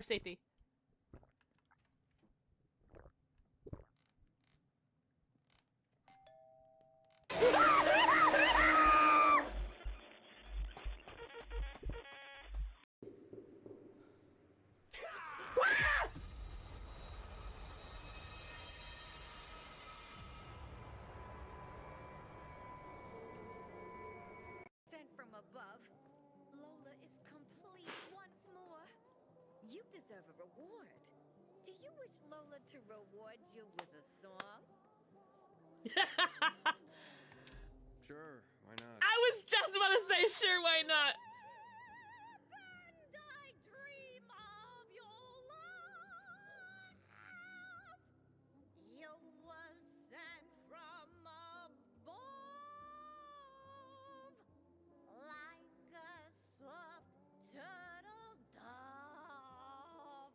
Safety. Sent from above, Lola is complete once more. You deserve a reward. Do you wish Lola to reward you with a song? Sure, why not? I was just about to say, sure, why not? And I dream of your love. You were sent from above, like a soft turtle dove.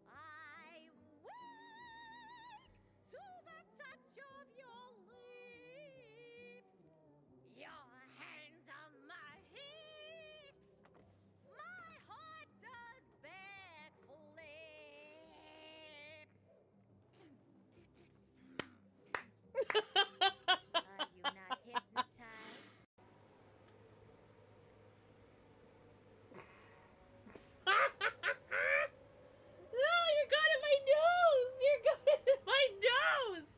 I wake to the touch of your lips. Your hands on my hips. My heart does backflips. Are you not hypnotized? No, you're going in my nose! You're going in my nose!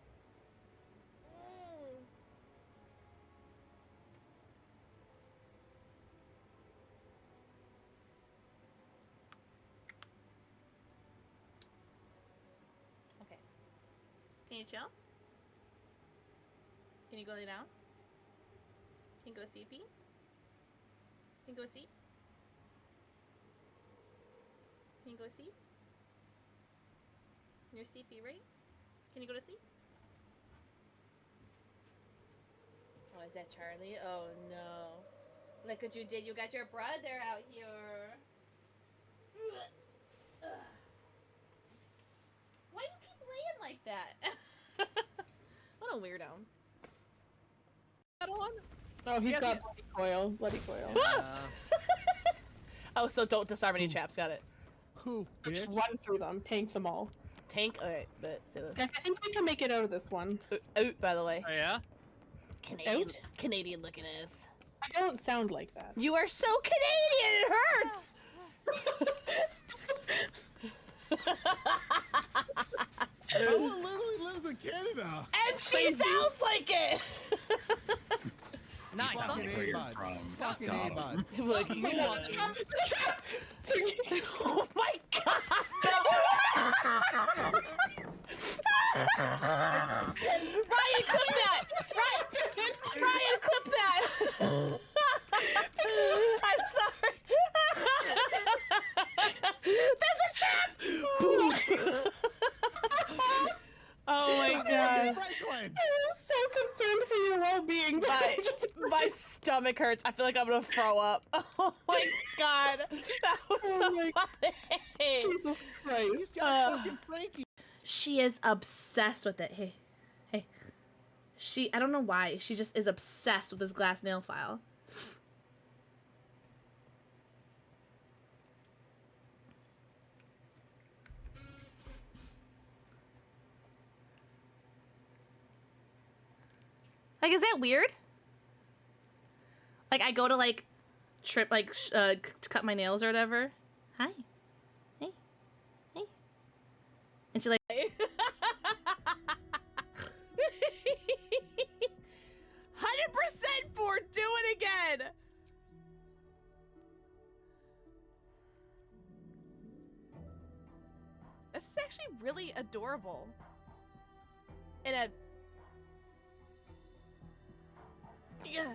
Okay. Can you chill? Can you go lay down? Can you go sleepy? Can you go sleep? Can you go sleep? You're sleepy, right? Can you go to sleep? Oh, is that Charlie? Oh no. Look what you did. You got your brother out here. Why do you keep laying like that? What a weirdo. Oh, he's got bloody coil. Bloody coil. Oh, so don't disarm any chaps. Got it. Who? Just run through them. Tank them all. Tank? Alright, but so Guys, I think we can make it out of this one. out, by the way. Oh yeah? Canadian, Out? Canadian looking ass. I don't sound like that. You are so Canadian, it hurts! Ella literally lives in Canada. And she sounds like it! Nice. Sounds like where you're from. Fucking Got 'em. A-bud. Like, Oh oh my god! Ryan, clip that! Ryan, clip that! I'm sorry. There's a trap! Oh my god. Franklin. I was so concerned for your well-being. My stomach hurts. I feel like I'm gonna throw up. Oh my god. That was Oh so my- funny. Jesus Christ. He's got fucking Frankie. She is obsessed with it. Hey. I don't know why. She just is obsessed with this glass nail file. Like, is that weird? Like, I go to, like, cut my nails or whatever. Hi. Hey. And she, like... 100% for do it again! This is actually really adorable. In a... Yeah.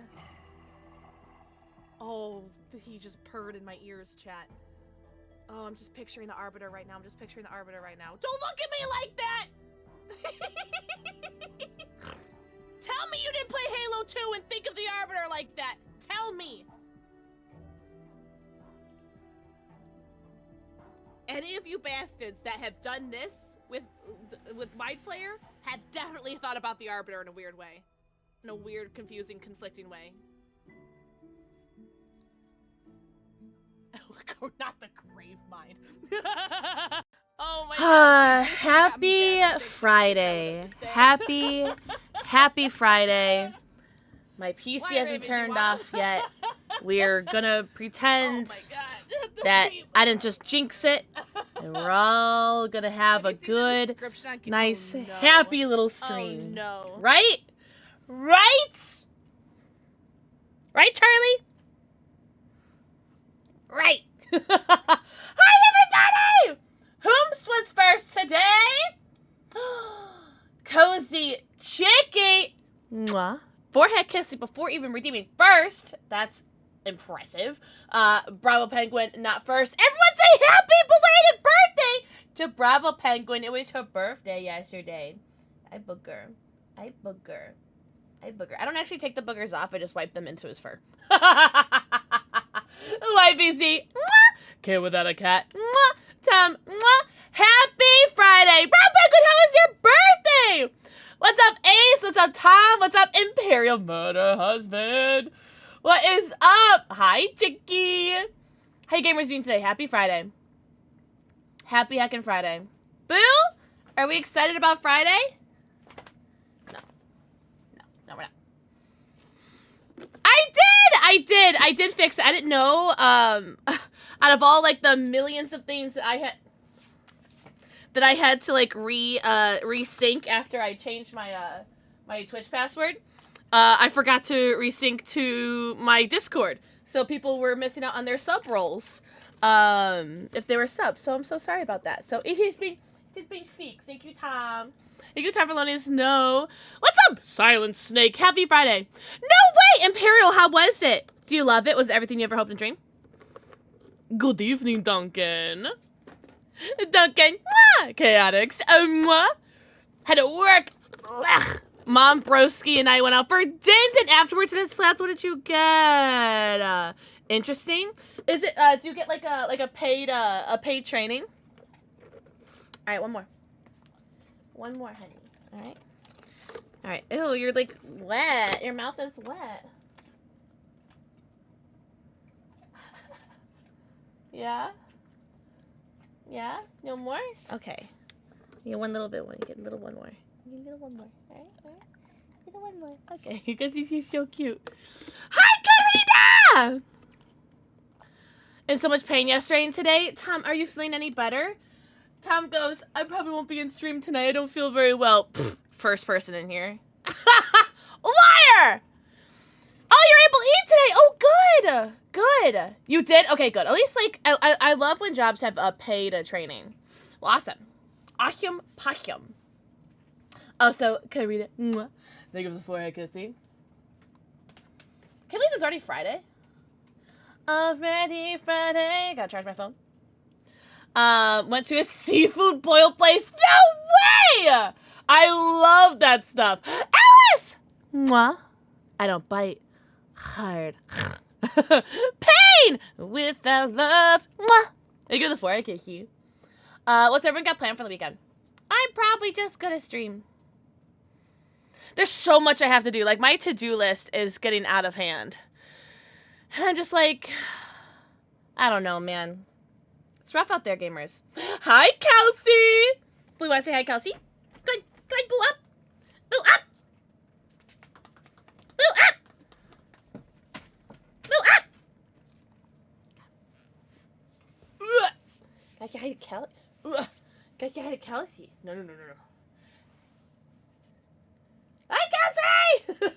Oh, he just purred in my ears, chat. Oh, I'm just picturing the Arbiter right now. Don't look at me like that! Tell me you didn't play Halo 2 and think of the Arbiter like that! Tell me! Any of you bastards that have done this with Mind Flayer have definitely thought about the Arbiter in a weird way. In a weird, confusing, conflicting way. Oh, Oh, not the grave mind. Oh my god. Happy Friday. Happy Friday. My PC Why, hasn't Raven, do you turned wanna- off yet. We're gonna Oh pretend my god. The that grave I didn't just jinx it. And we're all gonna have a you seen the good, description on nice, Oh, no. happy little Oh stream. no. Right? Right? Right, Charlie? Right. Hi, everybody! Whomst was first today? Cozy Chicky. Mwah. Forehead kissing before even redeeming first. That's impressive. Bravo Penguin not first. Everyone say happy belated birthday to Bravo Penguin. It was her birthday yesterday. I booger. I don't actually take the boogers off. I just wipe them into his fur. YBC. Kid without a cat. Tom. Happy Friday. Bravo Penguin, how was your birthday? What's up, Ace? What's up, Tom? What's up, Imperial Murder Husband? What is up? Hi, Chicky. How you gamers doing today? Happy Friday. Happy heckin' Friday. Boo? Are we excited about Friday? No, we're not. I did fix it. I didn't know, out of all, like, the millions of things that I had to, like, resync after I changed my, my Twitch password, I forgot to resync to my Discord. So people were missing out on their sub rolls, if they were subs. So I'm so sorry about that. So it has been fixed. Thank you, Tom. Thank you, Tom, for letting us know. What's up, Silent Snake? Happy Friday. No way, Imperial, how was it? Do you love it? Was it everything you ever hoped and dreamed? Good evening, Duncan. Duncan. Mwah! Chaotix. Mwah. Had to work. Ugh. Mom, Broski, and I went out for dinner, and afterwards and then slept. What did you get? Interesting. Is it, do you get like a paid training? All right, one more. One more, honey. All right. All right. Ew, you're like wet. Your mouth is wet. Yeah? Yeah? No more? Okay. You get one little bit one. You get a little one more. You get a one more. All right? All right. Get a one more. Okay. Because she's so cute. Hi, Karina! In so much pain yesterday and today. Tom, are you feeling any better? Tom goes, I probably won't be in stream tonight. I don't feel very well. Pfft, first person in here. Liar! Oh, you're able to eat today. Oh, good. Good. You did? Okay, good. At least, like, I love when jobs have paid training. Well, awesome. Ahim pachim. Oh, so, can I read it? Mwah. Think of the forehead kissing. Can't believe it's already Friday. Already Friday. Gotta charge my phone. Went to a seafood boil place. No way! I love that stuff. Alice! Mwah. I don't bite. Hard. Pain! Without love. Mwah. I give the forehead kiss you. What's everyone got planned for the weekend? I'm probably just gonna stream. There's so much I have to do. Like, my to-do list is getting out of hand. And I'm just like, I don't know, man. It's rough out there, gamers. Hi, Kelsey! We want to say hi, Kelsey? Go ahead, boo up! Boo up! Boo up! Boo up! Gotta say hi to Kelsey. Gotta say hi to Kelsey. No. Hi, Kelsey!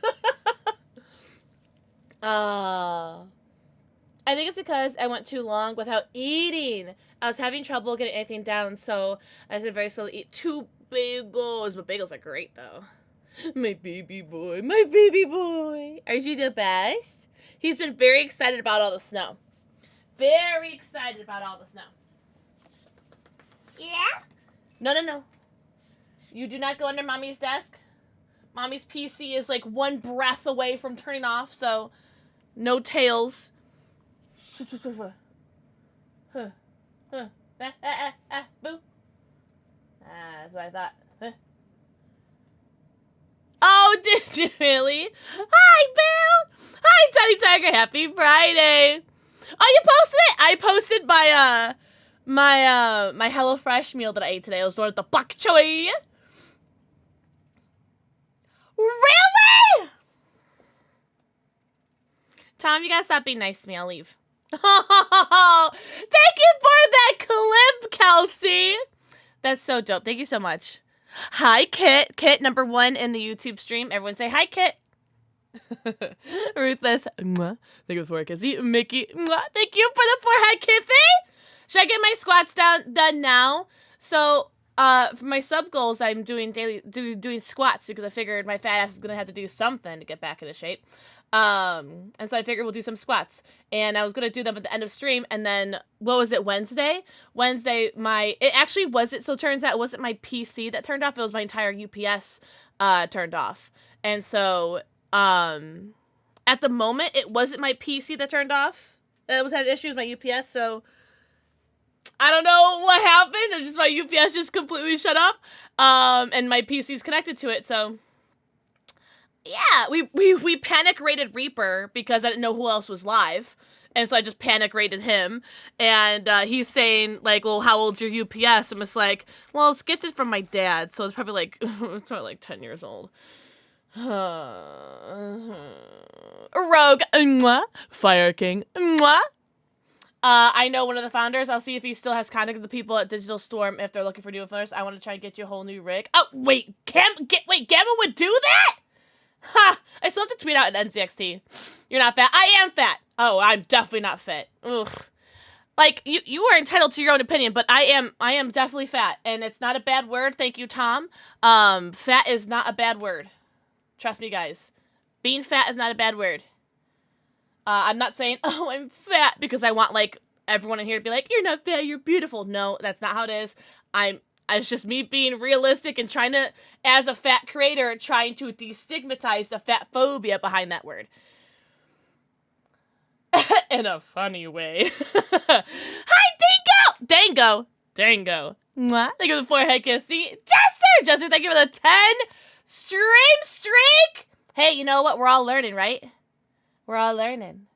I think it's because I went too long without eating. I was having trouble getting anything down, so I said very slowly eat 2 bagels. But bagels are great, though. My baby boy. My baby boy. Are you the best? He's been very excited about all the snow. Very excited about all the snow. Yeah? No. You do not go under Mommy's desk. Mommy's PC is like one breath away from turning off, so no tails. Boo. That's what I thought. Oh, did you really? Hi, Bill! Hi, Teddy Tiger! Happy Friday! Oh, you posted it? I posted my HelloFresh meal that I ate today. It was the one with the bok choy. Really? Tom, you gotta stop being nice to me. I'll leave. Oh, thank you for that clip, Kelsey. That's so dope. Thank you so much. Hi, Kit. Kit, #1 in the YouTube stream. Everyone say hi, Kit. Ruthless. Mwah. Thank you for it, Kissy. Mickey. Mwah. Thank you for the forehead, Kissy. Should I get my squats done now? So, for my sub goals, I'm doing doing squats because I figured my fat ass is gonna have to do something to get back into shape. And so I figured we'll do some squats. And I was gonna do them at the end of stream, and then what was it, Wednesday? It actually wasn't, so it turns out it wasn't my PC that turned off, it was my entire UPS turned off. And so at the moment it wasn't my PC that turned off. It was having issues with my UPS, so I don't know what happened. It's just my UPS just completely shut off. And my PC's connected to it, so yeah, we panic rated Reaper because I didn't know who else was live. And so I just panic rated him. And he's saying, like, well, how old's your UPS? I'm just like, well, it's gifted from my dad, so it's probably like 10 years old. Rogue, mwah. Fire King, mwah. I know one of the founders. I'll see if he still has contact with the people at Digital Storm if they're looking for new founders. I want to try and get you a whole new rig. Oh, wait, Gamma would do that? Ha! I still have to tweet out at NZXT. You're not fat. I am fat. Oh, I'm definitely not fit. Ugh. Like, you are entitled to your own opinion, but I am definitely fat, and it's not a bad word. Thank you, Tom. Fat is not a bad word. Trust me, guys. Being fat is not a bad word. I'm not saying, oh, I'm fat, because I want, like, everyone in here to be like, you're not fat, you're beautiful. No, that's not how it is. It's just me being realistic and trying to, as a fat creator, trying to destigmatize the fat phobia behind that word. In a funny way. Hi, Dango! Mwah. Thank you for the forehead kiss. See? Jester, thank you for the 10 stream streak! Hey, you know what? We're all learning, right? We're all learning.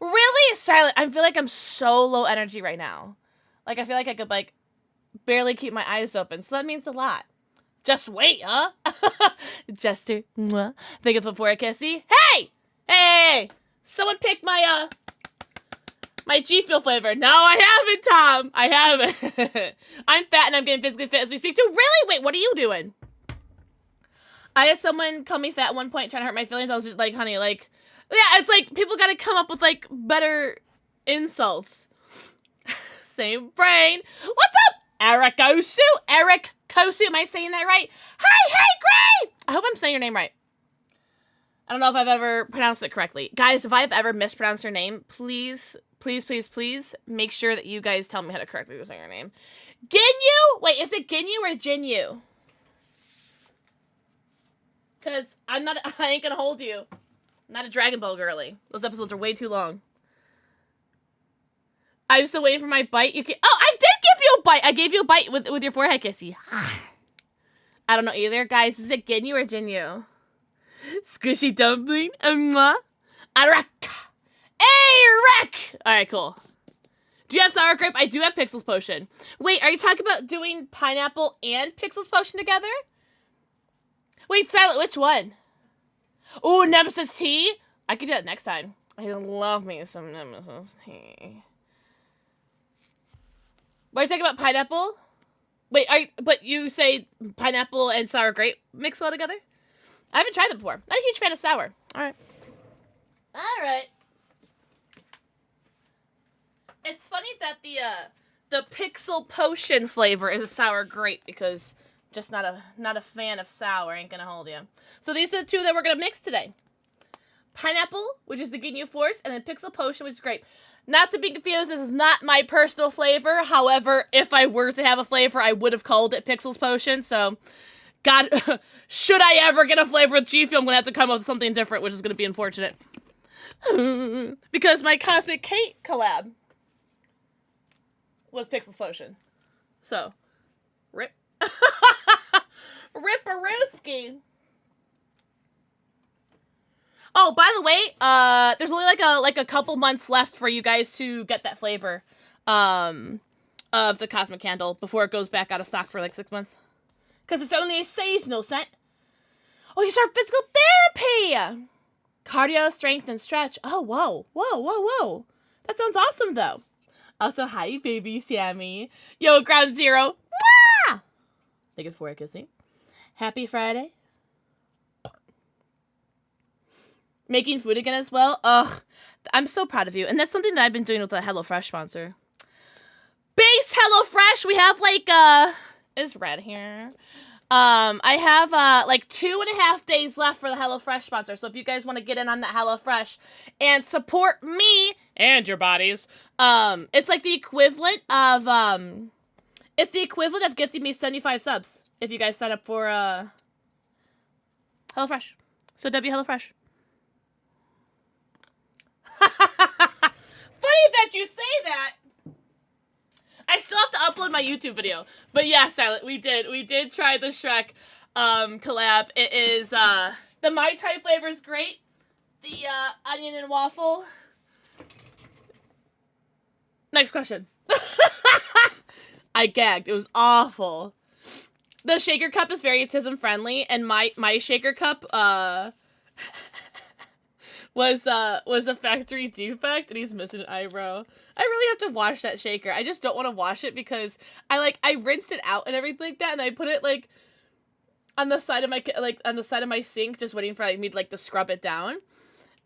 Really? Silent. I feel like I'm so low energy right now. Like, I feel like I could, like, barely keep my eyes open, so that means a lot. Just wait, huh? Jester, mwah. Thank you for the forehead kiss. See? Hey! Someone picked my, my G Fuel flavor. No, I haven't, Tom. I haven't. I'm fat and I'm getting physically fit as we speak too. Really? Wait, what are you doing? I had someone call me fat at one point trying to hurt my feelings. I was just like, honey, like, yeah, it's like people gotta come up with, like, better insults. Same brain. What's up, Eric Kosu? Am I saying that right? Hi, hey, Gray! I hope I'm saying your name right. I don't know if I've ever pronounced it correctly. Guys, if I've ever mispronounced your name, please make sure that you guys tell me how to correctly say your name. Ginyu? Wait, is it Ginyu or Jinyu? Because I ain't gonna hold you. I'm not a Dragon Ball girly. Those episodes are way too long. I'm still waiting for my bite. Oh, I did give you a bite. I gave you a bite with your forehead kissy. I don't know either. Guys, is it Ginyu or Jinyu? Squishy dumpling. Arak. Hey, Wreck! Alright, cool. Do you have sour grape? I do have Pixels Potion. Wait, are you talking about doing pineapple and Pixels Potion together? Wait, Silent, which one? Ooh, Nemesis tea? I could do that next time. I love me some Nemesis tea. What are you talking about, pineapple? Wait, but you say pineapple and sour grape mix well together? I haven't tried them before. Not a huge fan of sour. Alright. It's funny that the Pixel Potion flavor is a sour grape because I'm just not a fan of sour. Ain't gonna hold you. So these are the two that we're gonna mix today. Pineapple, which is the Ginyu Force, and then Pixel Potion, which is grape. Not to be confused, this is not my personal flavor. However, if I were to have a flavor, I would have called it Pixels Potion, so God, should I ever get a flavor with G Fuel, I'm gonna have to come up with something different, which is gonna be unfortunate. Because my Cosmic Kate collab was Pixels Potion. So, rip. Rip-a-rooski. Oh, by the way, there's only like a couple months left for you guys to get that flavor, of the Cosmic Candle before it goes back out of stock for like 6 months. Because it's only a seasonal scent. Oh, you start physical therapy! Cardio, strength, and stretch. Oh, whoa. Whoa, whoa, whoa. That sounds awesome, though. Also, hi, baby Sammy. Yo, Ground Zero. Mwah! Thank you for it, kissing. Happy Friday. Making food again as well. Ugh. I'm so proud of you. And that's something that I've been doing with the HelloFresh sponsor. Base HelloFresh! We have, like, is red here. I have, like 2.5 days left for the HelloFresh sponsor. So if you guys want to get in on that HelloFresh and support me and your bodies, it's like the equivalent of, it's the equivalent of gifting me 75 subs if you guys sign up for, HelloFresh. So W HelloFresh. Funny that you say that. I still have to upload my YouTube video. But yeah, Silent, we did try the Shrek collab. It is the Mai Tai flavor is great. The onion and waffle. Next question. I gagged. It was awful. The shaker cup is very autism friendly, and my shaker cup was a factory defect, and he's missing an eyebrow. I really have to wash that shaker. I just don't want to wash it because I rinsed it out and everything like that, and I put it like on the side of my sink, just waiting for me to scrub it down.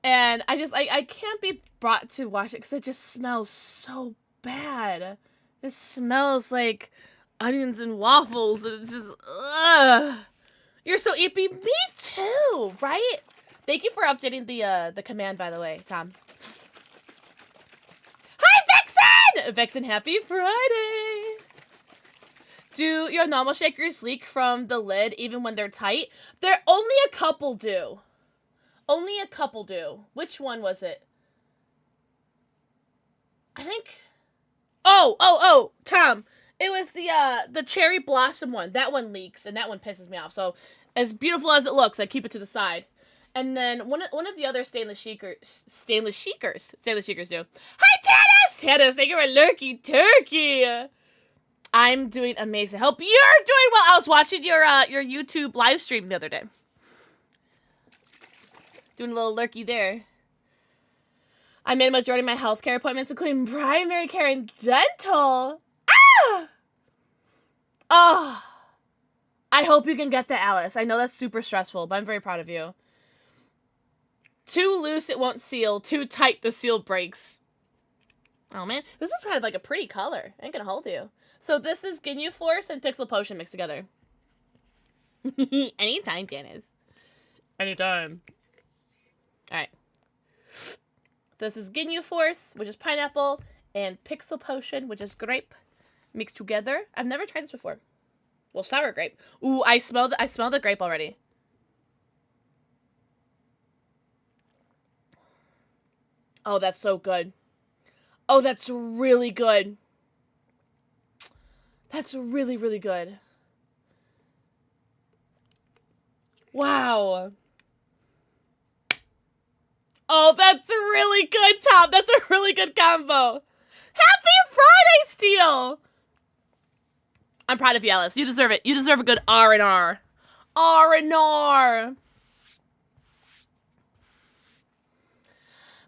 And I can't be brought to wash it because it just smells so bad. It smells like onions and waffles, and it's just ugh. You're so ippy. Me too, right? Thank you for updating the command, by the way, Tom. Hi, Vixen! Vixen, happy Friday! Do your normal shakers leak from the lid even when they're tight? Only a couple do. Only a couple do. Which one was it? I think... Oh, Tom. It was the cherry blossom one. That one leaks, and that one pisses me off. So, as beautiful as it looks, I keep it to the side. And then one of the other stainless shakers do. Hi, Tannis! Tannis, thank you for lurky turkey. I'm doing amazing. Hope you're doing well. I was watching your YouTube live stream the other day. Doing a little lurky there. I made a majority of my healthcare appointments, including primary care and dental. Ah! Oh. I hope you can get that, Alice. I know that's super stressful, but I'm very proud of you. Too loose, it won't seal. Too tight, the seal breaks. Oh, man. This is kind of like a pretty color. I ain't gonna hold you. So this is Ginyu Force and Pixel Potion mixed together. Anytime, Janice. Anytime. Alright. This is Ginyu Force, which is pineapple, and Pixel Potion, which is grape, mixed together. I've never tried this before. Well, sour grape. Ooh, I smell the grape already. Oh, that's so good. Oh, that's really good. That's really, really good. Wow. Oh, that's really good, Tom. That's a really good combo. Happy Friday, Steel. I'm proud of you, Alice. You deserve it. You deserve a good R&R. R&R.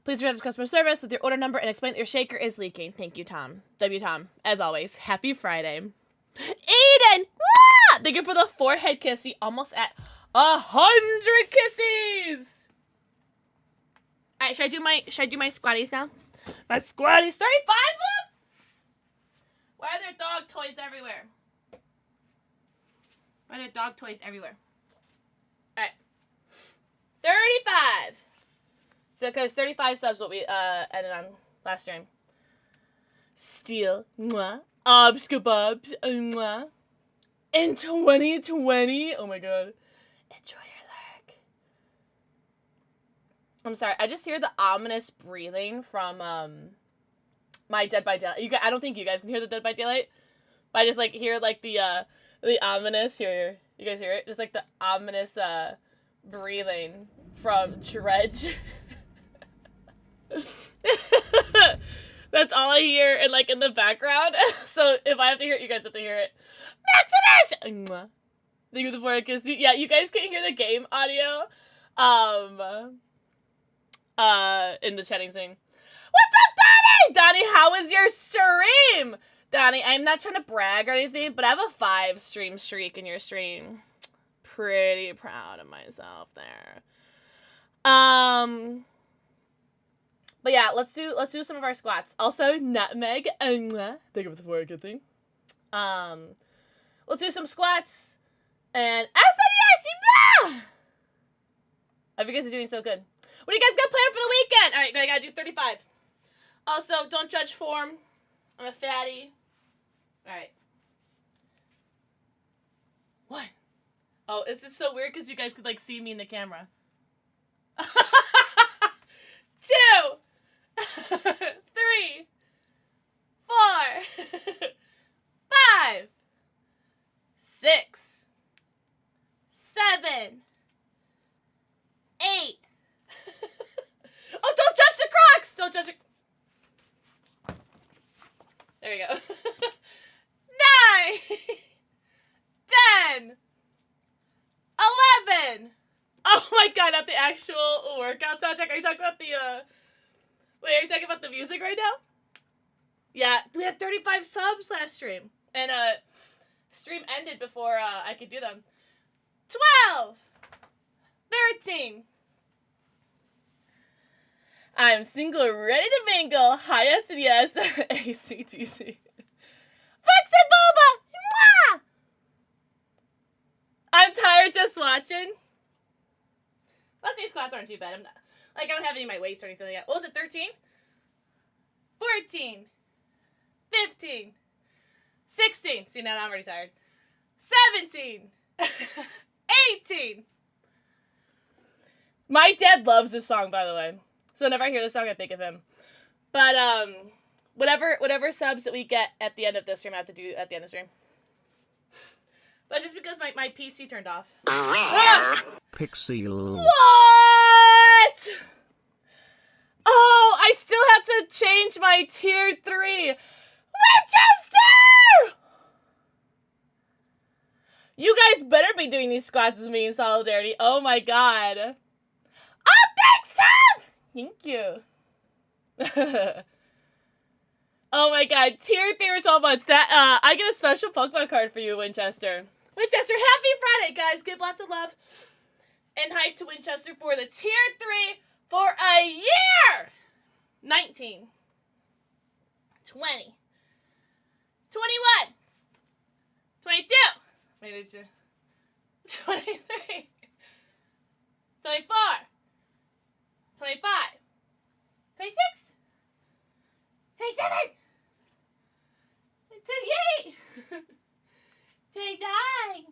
Please reach out to customer service with your order number and explain that your shaker is leaking. Thank you, Tom. W. Tom. As always, happy Friday. Aiden! Wah! Thank you for the forehead kiss. He almost at 100 kisses. All right, should I do my squatties now? My squatties, 35 of them. Why are there dog toys everywhere? Why are there dog toys everywhere? All right, 35. So, because 35 subs what we ended on last stream. Steel, mwah. Obs kebabs, mwah. In 2020, oh my god. Enjoy your leg. I'm sorry, I just hear the ominous breathing from my Dead by Daylight. I don't think you guys can hear the Dead by Daylight, but I just hear the ominous. Here, you guys hear it? Just the ominous breathing from Dredge. That's all I hear in like in the background. So if I have to hear it, you guys have to hear it. Maximus! Mwah. Thank you for the kiss. Yeah, you guys can hear the game audio. In the chatting thing. What's up, Donnie? Donnie, how was your stream? Donnie, I'm not trying to brag or anything, but I have a 5 stream streak in your stream. Pretty proud of myself there. But yeah, let's do some of our squats. Also, Nutmeg. Thank you for the 4 thing. Let's do some squats. And I said yes! I hope you guys are doing so good. What do you guys got planned for the weekend? All right, I gotta do 35. Also, don't judge form. I'm a fatty. All right. 1. Oh, it's just so weird because you guys could like see me in the camera. 2. 3. 4. 5. 6. 7. 8. Oh, don't touch the Crocs! Don't touch it. There we go. 9. 10. 11. Oh my god, not the actual workout soundtrack. Are you talking about the, wait, are you talking about the music right now? Yeah, we had 35 subs last stream. And, stream ended before, I could do them. 12. 13. I'm single, ready to mingle. Hi, yes and yes. ACTC. Flex and Boba! Mwah! I'm tired just watching. Well, these squats aren't too bad. I'm not, like, I don't have any of my weights or anything like that. What was it, 13? 14. 15. 16. See, now I'm already tired. 17. 18. My dad loves this song, by the way. So whenever I hear this song, I think of him. But, whatever subs that we get at the end of this stream, I have to do at the end of the stream. But just because my PC turned off. Pixel. What? Oh, I still have to change my tier 3. Winchester! You guys better be doing these squats with me in solidarity. Oh my god. Oh, thanks, Sam! Thank you. Oh my god, tier 3 for 12 months. That, I get a special Pokemon card for you, Winchester. Winchester, happy Friday, guys. Give lots of love and hype to Winchester for the tier 3 for a year. 19. 20. 21. 22. Maybe it's 23. 24. 25. 26. 27. 28. 29.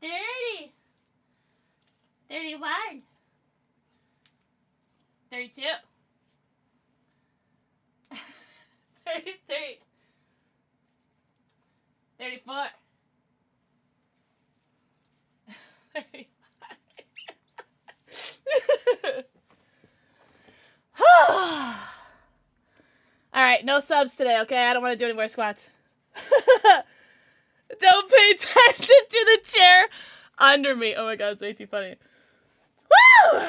30. 31. 32. 33. 34. 35. Alright, no subs today, okay? I don't want to do any more squats. Don't pay attention to the chair under me. Oh my god, it's way too funny. Woo!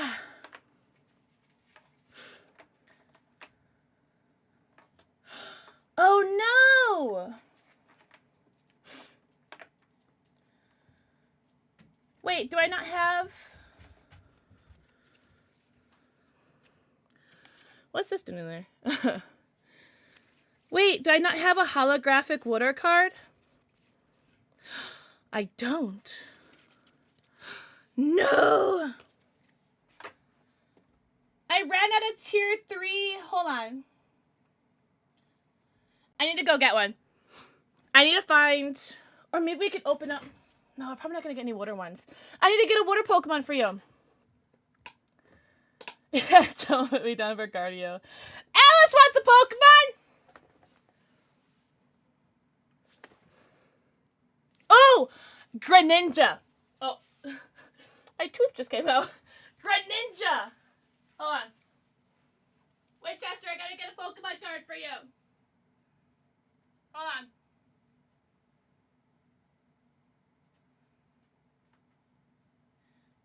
Oh no! Wait, do I not have... What's this doing in there? Wait, do I not have a holographic water card? I don't. No! I ran out of tier 3. Hold on. I need to go get one. I need to find... Or maybe we could open up... No, I'm probably not going to get any water ones. I need to get a water Pokemon for you. Yeah, don't let me down for cardio. Alice wants a Pokemon! Oh! Greninja. Oh. My tooth just came out. Greninja! Hold on. Winchester, I gotta get a Pokemon card for you. Hold on.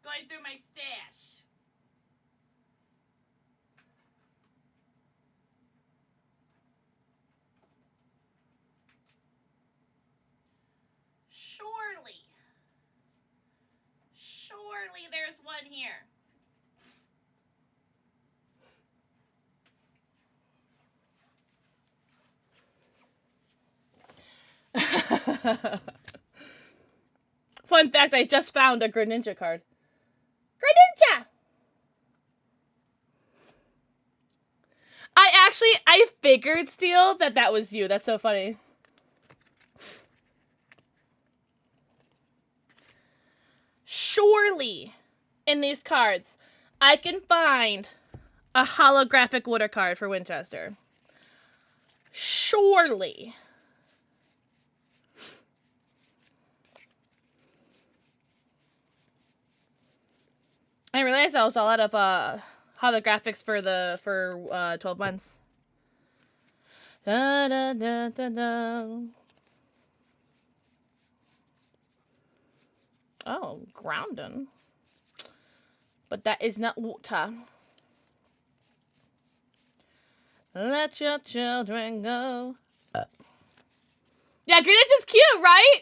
Going through my stash. Surely there's one here. Fun fact, I just found a Greninja card. Greninja! I figured, Steel, that was you. That's so funny. Surely, in these cards, I can find a holographic water card for Winchester. Surely. I realized I was all out of holographics for 12 months. Da, da, da, da, da. Oh, grounding. But that is not water. Let your children go. Yeah, Greninja's cute, right?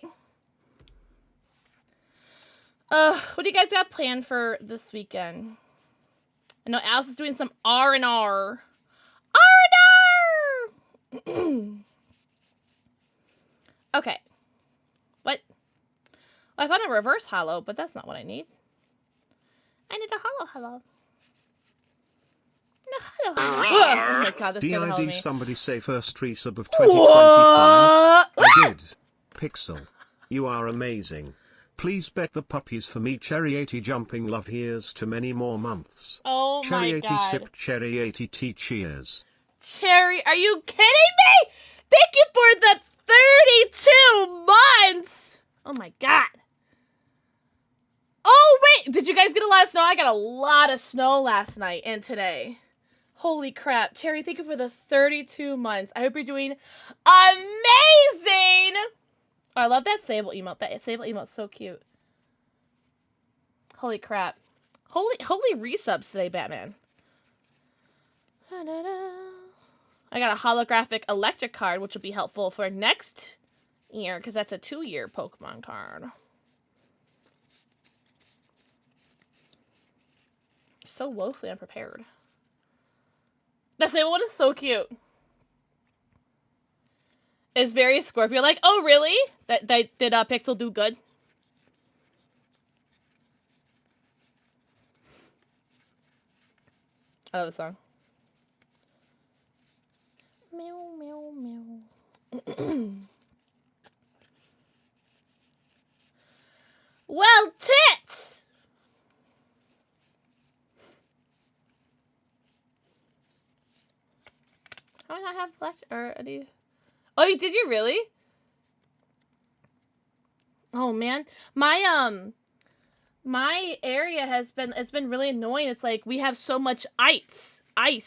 What do you guys got planned for this weekend? I know Alice is doing some R&R. R&R! Okay. What? Well, I found a reverse hollow, but that's not what I need. I need a hollow. No, hollow. Oh my god, this is gonna help me. DID somebody say first resub of 2025. I did. Pixel. You are amazing. Please bet the puppies for me. Cherry 80 jumping love. Here's to many more months. Oh Cherry my 80 god. sip. Cherry 80 tea. Cheers. Cherry, are you kidding me? Thank you for the 32 months. Oh my god. Oh wait, did you guys get a lot of snow? I got a lot of snow last night and today. Holy crap. Cherry, thank you for the 32 months. I hope you're doing amazing. Oh, I love that Sable emote. That Sable emote's so cute. Holy crap. Holy resubs today, Batman. I got a holographic electric card, which will be helpful for next year, because that's a 2-year Pokemon card. So woefully unprepared. That Sable one is so cute. It's very Scorpio like, oh really? Did Pixel do good? I love the song. Meow, meow, meow. Well, tits! How do I not have flash or any? Oh, did you really? Oh man, my area it's been really annoying. It's like we have so much ice. Oh,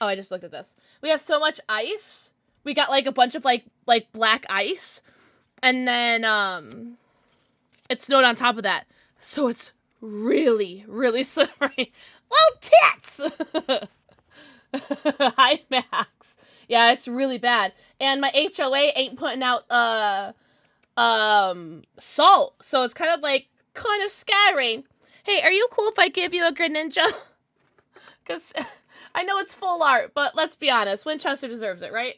I just looked at this. We have so much ice. We got like a bunch of like black ice, and then it snowed on top of that, so it's really slippery. Well, tits. Hi, Max. Yeah, it's really bad. And my HOA ain't putting out salt, so it's kind of scattering. Hey, are you cool if I give you a Greninja? Because I know it's full art, but let's be honest, Winchester deserves it, right?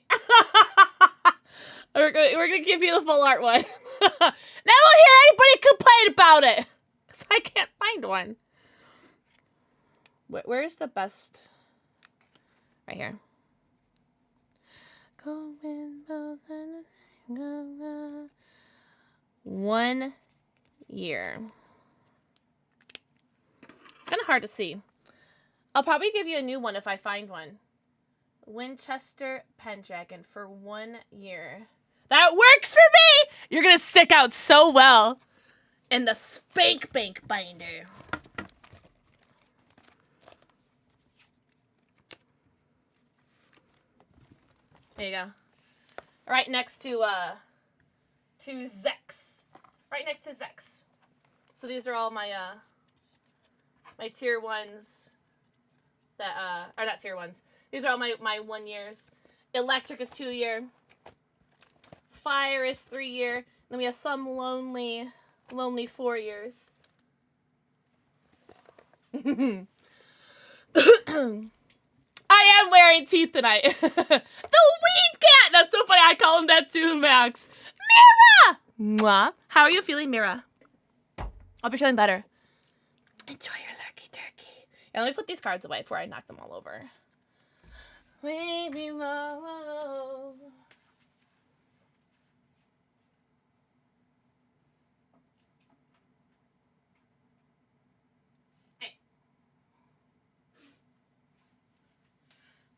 we're gonna give you the full art one. Now I won't hear anybody complain about it, because I can't find one. Where's the best? Right here. 1 year. It's kind of hard to see. I'll probably give you a new one if I find one. Winchester Pendragon for 1 year. That works for me! You're gonna stick out so well. in the Spank Bank binder. There you go. Right next to Zex. Right next to Zex. So these are all my my tier 1s that are not tier 1s. These are all my 1 years. Electric is 2 year. Fire is 3 year. Then we have some lonely 4 years. I am wearing teeth tonight. The weed cat! That's so funny. I call him that too, Max. Mira! Mwah. How are you feeling, Mira? I'll be feeling better. Enjoy your lurky turkey. And let me put these cards away before I knock them all over. Leave me alone.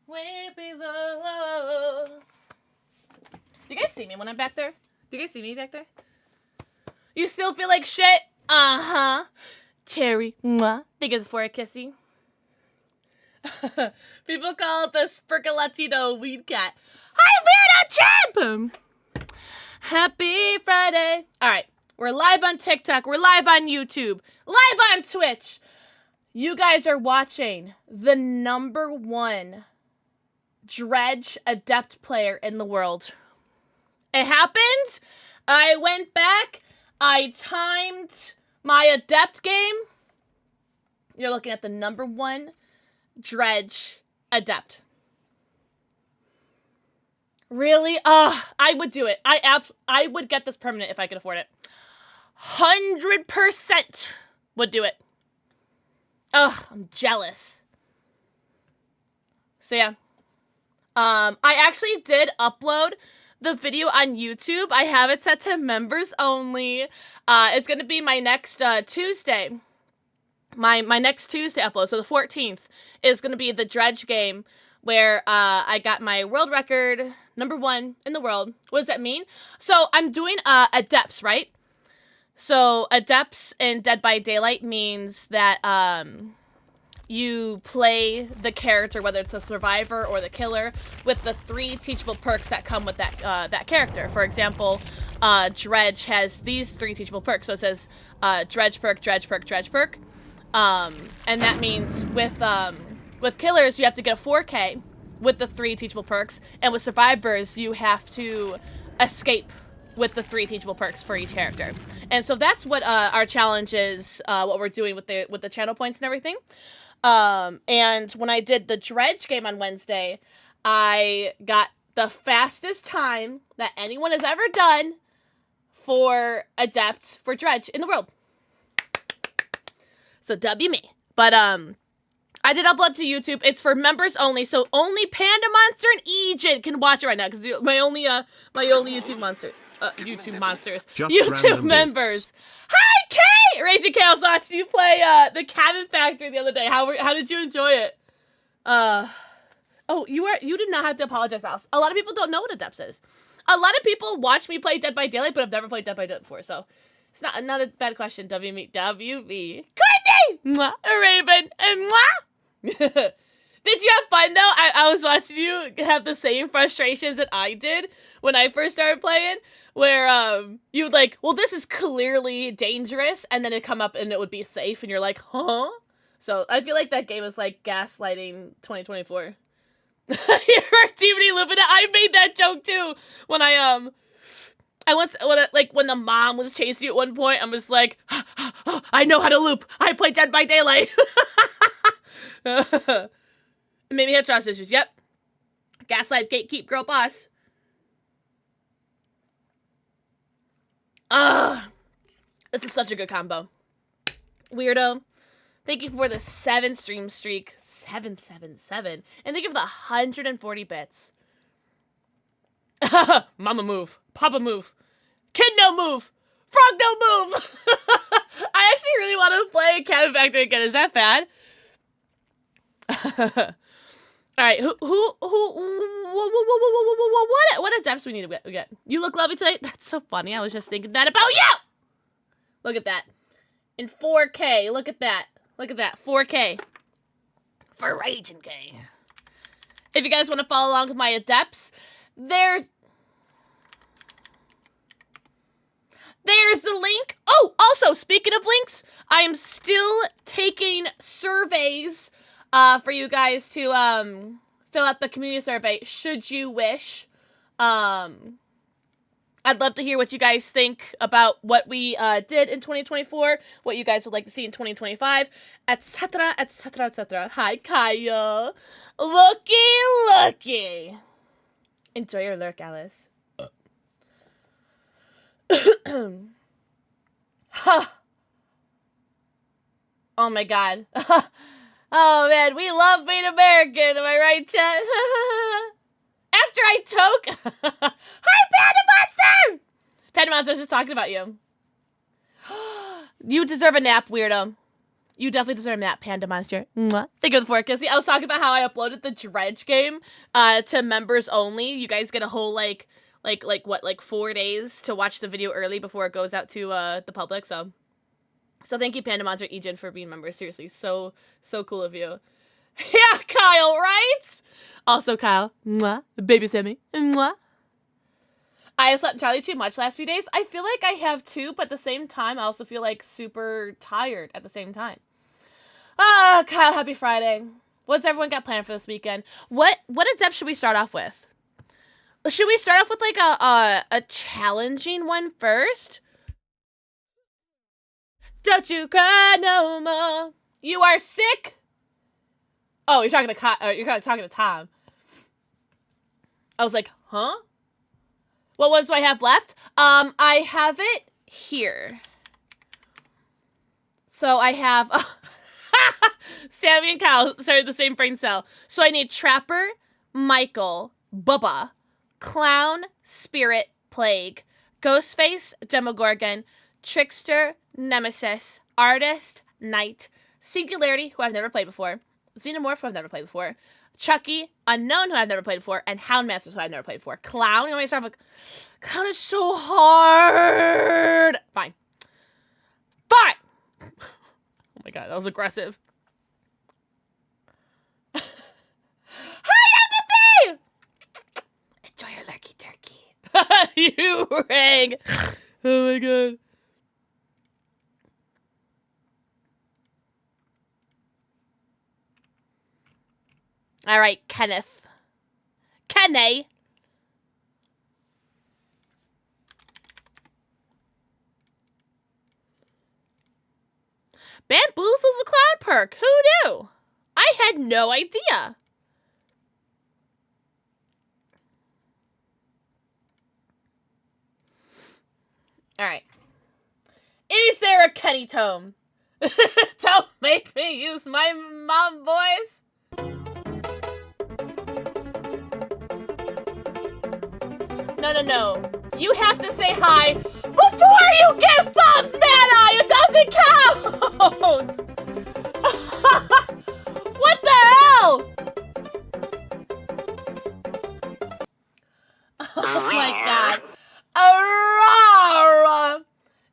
Way below. Do you guys see me when I'm back there? Do you guys see me back there? You still feel like shit? Uh-huh. Cherry. Mwah. Think it's for a kissy. People call it the Spercolatino weed cat. Hi, Weirdo Chip! Happy Friday. Alright. We're live on TikTok. We're live on YouTube. Live on Twitch. You guys are watching the #1 Dredge Adept player in the world. It happened. I went back. I timed my Adept game. You're looking at the #1 Dredge Adept. Really? I would do it. I would get this permanent if I could afford it. 100% would do it. I'm jealous. So yeah. I actually did upload the video on YouTube. I have it set to members only. It's gonna be my next Tuesday. My next Tuesday upload. So the 14th is gonna be the Dredge game where I got my world record, #1 in the world. What does that mean? So I'm doing Adepts, right? So Adepts in Dead by Daylight means that you play the character, whether it's a survivor or the killer, with the 3 teachable perks that come with that character. For example, Dredge has these 3 teachable perks. So it says Dredge perk, Dredge perk, Dredge perk. And that means with killers, you have to get a 4K with the 3 teachable perks. And with survivors, you have to escape with the 3 teachable perks for each character. And so that's what our challenge is, what we're doing with the channel points and everything. And when I did the Dredge game on Wednesday, I got the fastest time that anyone has ever done for Adept for Dredge in the world. So W me. But I did upload to YouTube. It's for members only, so only Panda Monster and Ejin can watch it right now, because my only YouTube monsters. Just YouTube members. Hi, Kay! Raging K, I was watching you play the Cabin Factory the other day. How did you enjoy it? Oh, you did not have to apologize, Alice. A lot of people don't know what Adepts is. A lot of people watch me play Dead by Daylight, but have never played Dead by Daylight before, so it's not a bad question. WV. Courtney! Mwah! Raven! And mwah! Did you have fun, though? I was watching you have the same frustrations that I did when I first started playing, where you would like, well, this is clearly dangerous, and then it'd come up and it would be safe, and you're like, huh? So I feel like that game is like gaslighting 2024. You're DVD Lupin. I made that joke too when when the mom was chasing you at one point. I was like, I know how to loop. I play Dead by Daylight. Maybe had trust issues. Yep. Gaslight, gatekeep, girl boss. This is such a good combo. Weirdo. Thank you for the 7 stream streak. 777. And thank you for the 140 bits. Mama move. Papa move. Kid no move. Frog no move. I actually really want to play Cabin Factory again. Is that bad? All right. What adepts we need to get? You look lovely today. That's so funny. I was just thinking that about you. Look at that. In 4K. Look at that. Look at that. 4K. For Raging K. If you guys want to follow along with my Adepts, there's the link. Oh, also, speaking of links, I am still taking surveys for you guys to fill out the community survey, should you wish. I'd love to hear what you guys think about what we did in 2024, what you guys would like to see in 2025, etc., etc., etc. Hi, Kaya. Looky. Enjoy your lurk, Alice. Huh. Oh my god. Oh man, we love being American, am I right, chat? After I toke. Hi, Panda Monster! Panda Monster was just talking about you. You deserve a nap, weirdo. You definitely deserve a nap, Panda Monster. Mwah. Thank you for the forecast. I was talking about how I uploaded the Dredge game to members only. You guys get a whole, like 4 days to watch the video early before it goes out to the public, so thank you, Panda Monster Ejin, for being members. Seriously, so cool of you. Yeah, Kyle, right? Also, Kyle, mwah, baby Sammy, mwah. I have slept entirely too much last few days. I feel like I have too, but at the same time, I also feel like super tired at the same time. Ah, Kyle, happy Friday. What's everyone got planned for this weekend? What adept should we start off with? Should we start off with like a challenging one first? Don't you cry no more. You are sick. Oh, you're talking to Tom. I was like, huh? What ones do I have left? I have it here. So I have Sammy and Kyle started the same brain cell. So I need Trapper, Michael, Bubba, Clown, Spirit, Plague, Ghostface, Demogorgon, Trickster, Nemesis, Artist, Knight, Singularity, who I've never played before, Xenomorph, who I've never played before, Chucky, Unknown, who I've never played before, and Houndmasters, who I've never played before. Clown, you want me to start with? Clown is so hard. Fine. Oh my god, that was aggressive. Hi, Empathy! Enjoy your lurky turkey. You rang. Oh my god. Alright, Kenneth. Kenny! Bamboozle's the clown perk. Who knew? I had no idea. Alright. Is there a Kenny tome? Don't make me use my mom voice. No. You have to say hi before you get subs, Mana! It doesn't count! What the hell? Oh my god. Aurora!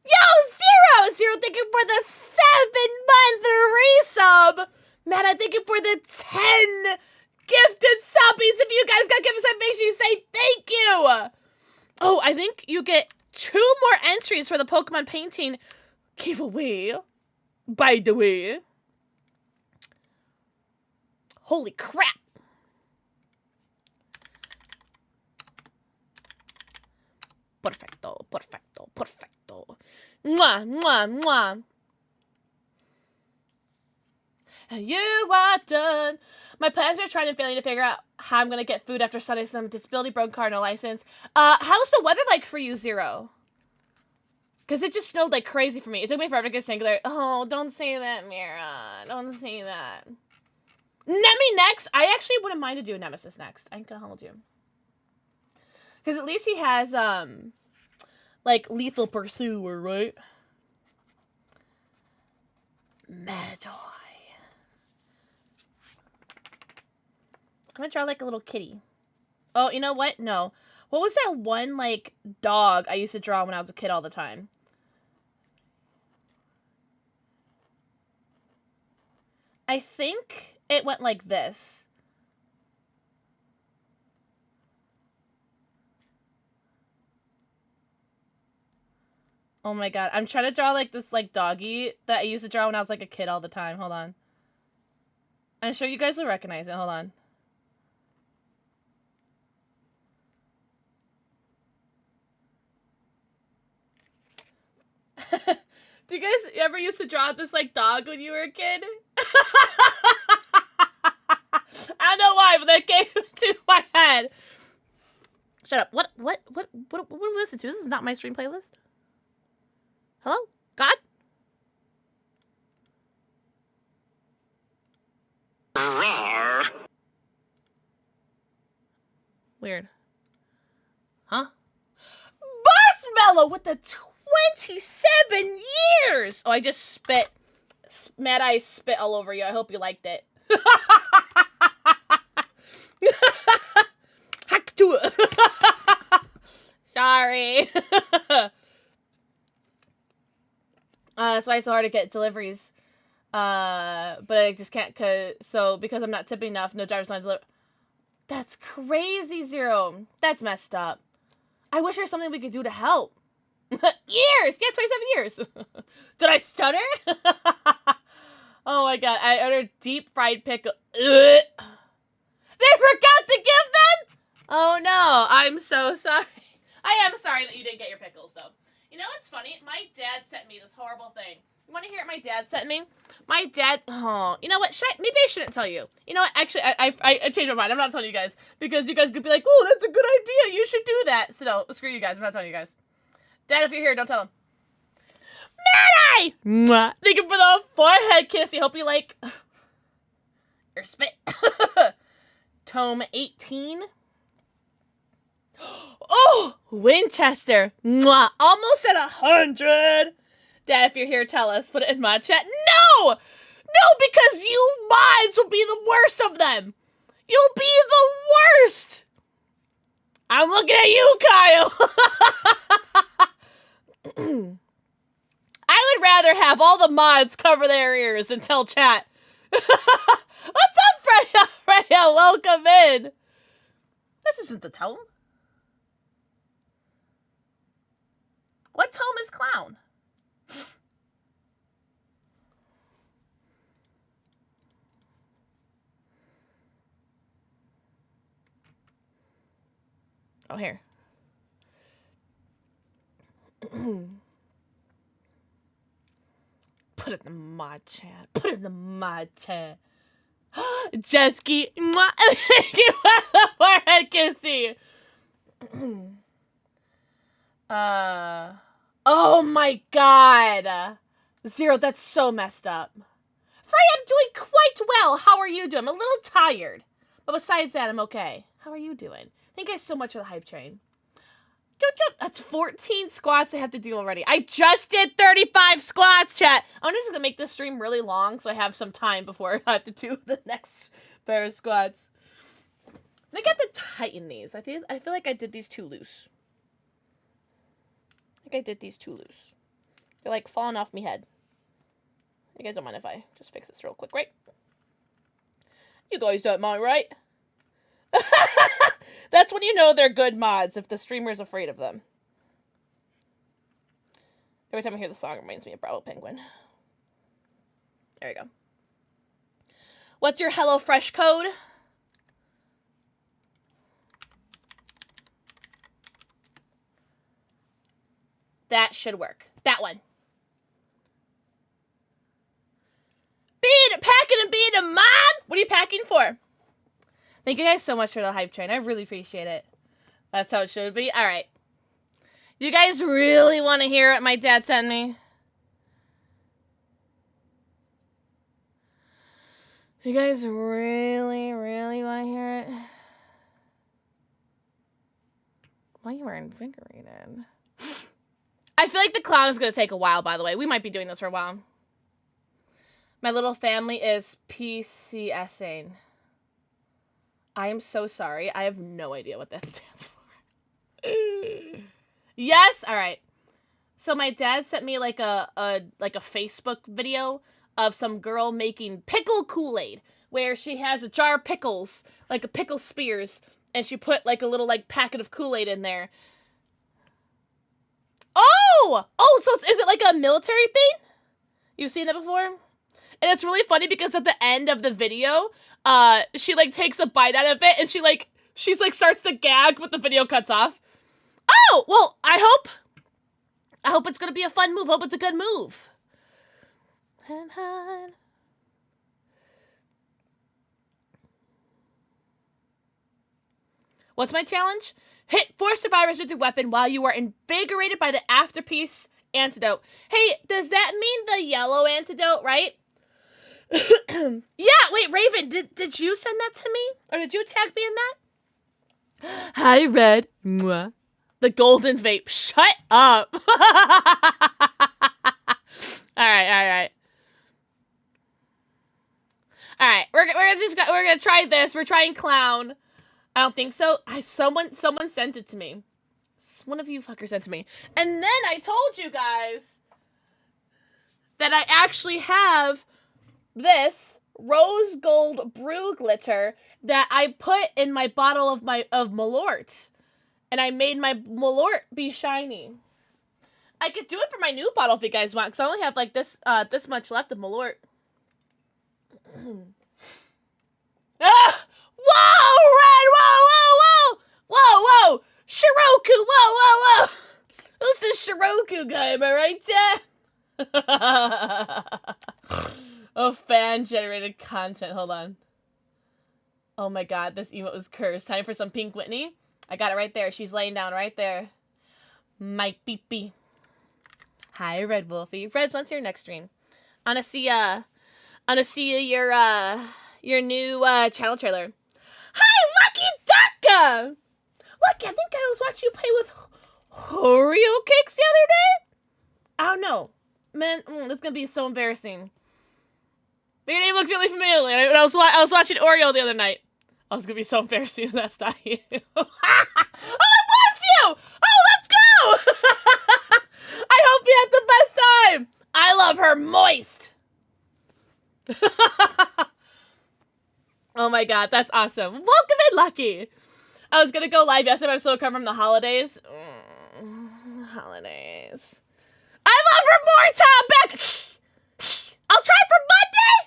Yo, Zero, thank you for the 7-month resub! Mana, thank you for the 10 gifted subbies. If you guys got gifted subs, make sure you say thank you! Oh, I think you get 2 more entries for the Pokemon painting giveaway. By the way. Holy crap. Perfecto. Mwah. You are done. My plans are trying and failing to figure out how I'm going to get food after Sunday some disability, broken car, no license. How's the weather like for you, Zero? Because it just snowed like crazy for me. It took me forever to get singular. Oh, don't say that, Mira. Don't say that. Nemi next. I actually wouldn't mind to do a Nemesis next. I ain't gonna hold you. Because at least he has, like, Lethal Pursuer, right? Mad I'm gonna draw like a little kitty. Oh, you know what? No. What was that one, like, dog I used to draw when I was a kid all the time? I think it went like this. Oh my god, I'm trying to draw like this like doggy that I used to draw when I was like a kid all the time. Hold on. I'm sure you guys will recognize it. Hold on. Do you guys ever used to draw this like dog when you were a kid? I don't know why, but that came into my head. Shut up. What do we listen to? This is not my stream playlist. Hello? God? Weird. Huh? Marshmallow with the 27 years! Oh, I just spit. Mad Eye spit all over you. I hope you liked it. Hack to it. Sorry. That's why it's so hard to get deliveries. But I just can't because I'm not tipping enough, no driver's line deliver. That's crazy, Zero. That's messed up. I wish there was something we could do to help. Years! Yeah, 27 years. Did I stutter? Oh my god, I ordered deep fried pickle. Ugh. They forgot to give them? Oh no, I'm so sorry. I am sorry that you didn't get your pickles, though. You know what's funny? My dad sent me this horrible thing. You want to hear what my dad sent me? My dad, oh, you know what? Maybe I shouldn't tell you. You know what? Actually, I changed my mind. I'm not telling you guys because you guys could be like, oh, that's a good idea. You should do that. So no, screw you guys. I'm not telling you guys. Dad, if you're here, don't tell him. Mad-Eye! Mwah. Thank you for the forehead kiss. I hope you like your spit. Tome 18. Oh, Winchester. Mwah. Almost at 100. Dad, if you're here, tell us. Put it in my chat. No! No, because you mods will be the worst of them. You'll be the worst. I'm looking at you, Kyle. I would rather have all the mods cover their ears and tell chat. What's up, Freya? Freya, welcome in. This isn't the tome. What tome is clown? Oh, here. Put it in the mod chat. Put it in the mod chat. Jesky. Thank you for the forehead kissy. Oh my god. Zero, that's so messed up. Freya, I'm doing quite well. How are you doing? I'm a little tired. But besides that, I'm okay. How are you doing? Thank you guys so much for the hype train. That's 14 squats I have to do already. I just did 35 squats, chat. I'm just gonna make this stream really long so I have some time before I have to do the next pair of squats. I think I have to tighten these. I feel like I did these too loose. They're like falling off my head. You guys don't mind if I just fix this real quick, right? You guys don't mind, right? That's when you know they're good mods, if the streamer's afraid of them. Every time I hear the song, it reminds me of Bravo Penguin. There you go. What's your HelloFresh code? That should work. That one. Packing and being a mom? What are you packing for? Thank you guys so much for the hype train. I really appreciate it. That's how it should be. All right. You guys really want to hear what my dad sent me? You guys really, really want to hear it? Why are you wearing finger rated? I feel like the clown is going to take a while, by the way. We might be doing this for a while. My little family is PCSing. I am so sorry. I have no idea what that stands for. Yes? All right. So my dad sent me like a Facebook video of some girl making pickle Kool-Aid, where she has a jar of pickles, like a pickle spears, and she put like a little like packet of Kool-Aid in there. Oh! Oh, so is it like a military thing? You've seen that before? And it's really funny because at the end of the video, she like takes a bite out of it and she's like starts to gag, but the video cuts off. Oh, well, I hope it's gonna be a fun move. Hope it's a good move. What's my challenge? Hit 4 survivors with your weapon while you are invigorated by the afterpiece antidote. Hey, does that mean the yellow antidote, right? Yeah, wait, Raven, did you send that to me? Or did you tag me in that? Hi, Red. Mwah. The golden vape. Shut up. Alright. Alright, we're gonna try this. We're trying clown. I don't think so. Someone sent it to me. One of you fuckers sent it to me. And then I told you guys that I actually have this rose gold brew glitter that I put in my bottle of Malort. And I made my Malort be shiny. I could do it for my new bottle if you guys want, because I only have like this much left of Malort. Ah! Whoa, Red! Whoa! Shiroku! Whoa! Who's this Shiroku guy? Am I right, Dad? Oh, fan-generated content. Hold on. Oh my god, this emote was cursed. Time for some Pink Whitney. I got it right there. She's laying down right there. Mike Beepy. Hi, Red Wolfie. Reds, when's your next stream? I wanna see your new channel trailer. Hi, Lucky Ducka! Lucky, I think I was watching you play with Oreo cakes the other day? I don't know. Man, this is gonna be so embarrassing. But your name looks really familiar. I was watching Oreo the other night. I was gonna be so embarrassing if that's not you. Oh, it was you! Oh, let's go! I hope you had the best time! I love her moist! Oh my god, that's awesome. Welcome in, Lucky! I was gonna go live yesterday, but I'm still coming from the holidays. Holidays. I love her more, Tom! Back! I'll try for Monday!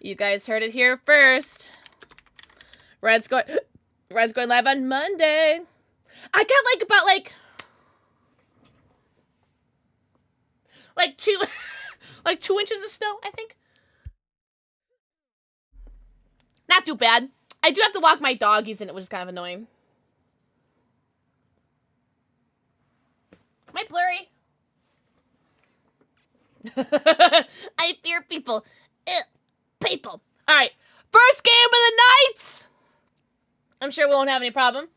You guys heard it here first. Red's going live on Monday. I got about 2 inches of snow, I think. Not too bad. I do have to walk my doggies in it, which is kind of annoying. Am I blurry? I fear people. People. Alright. First game of the night! I'm sure we won't have any problem.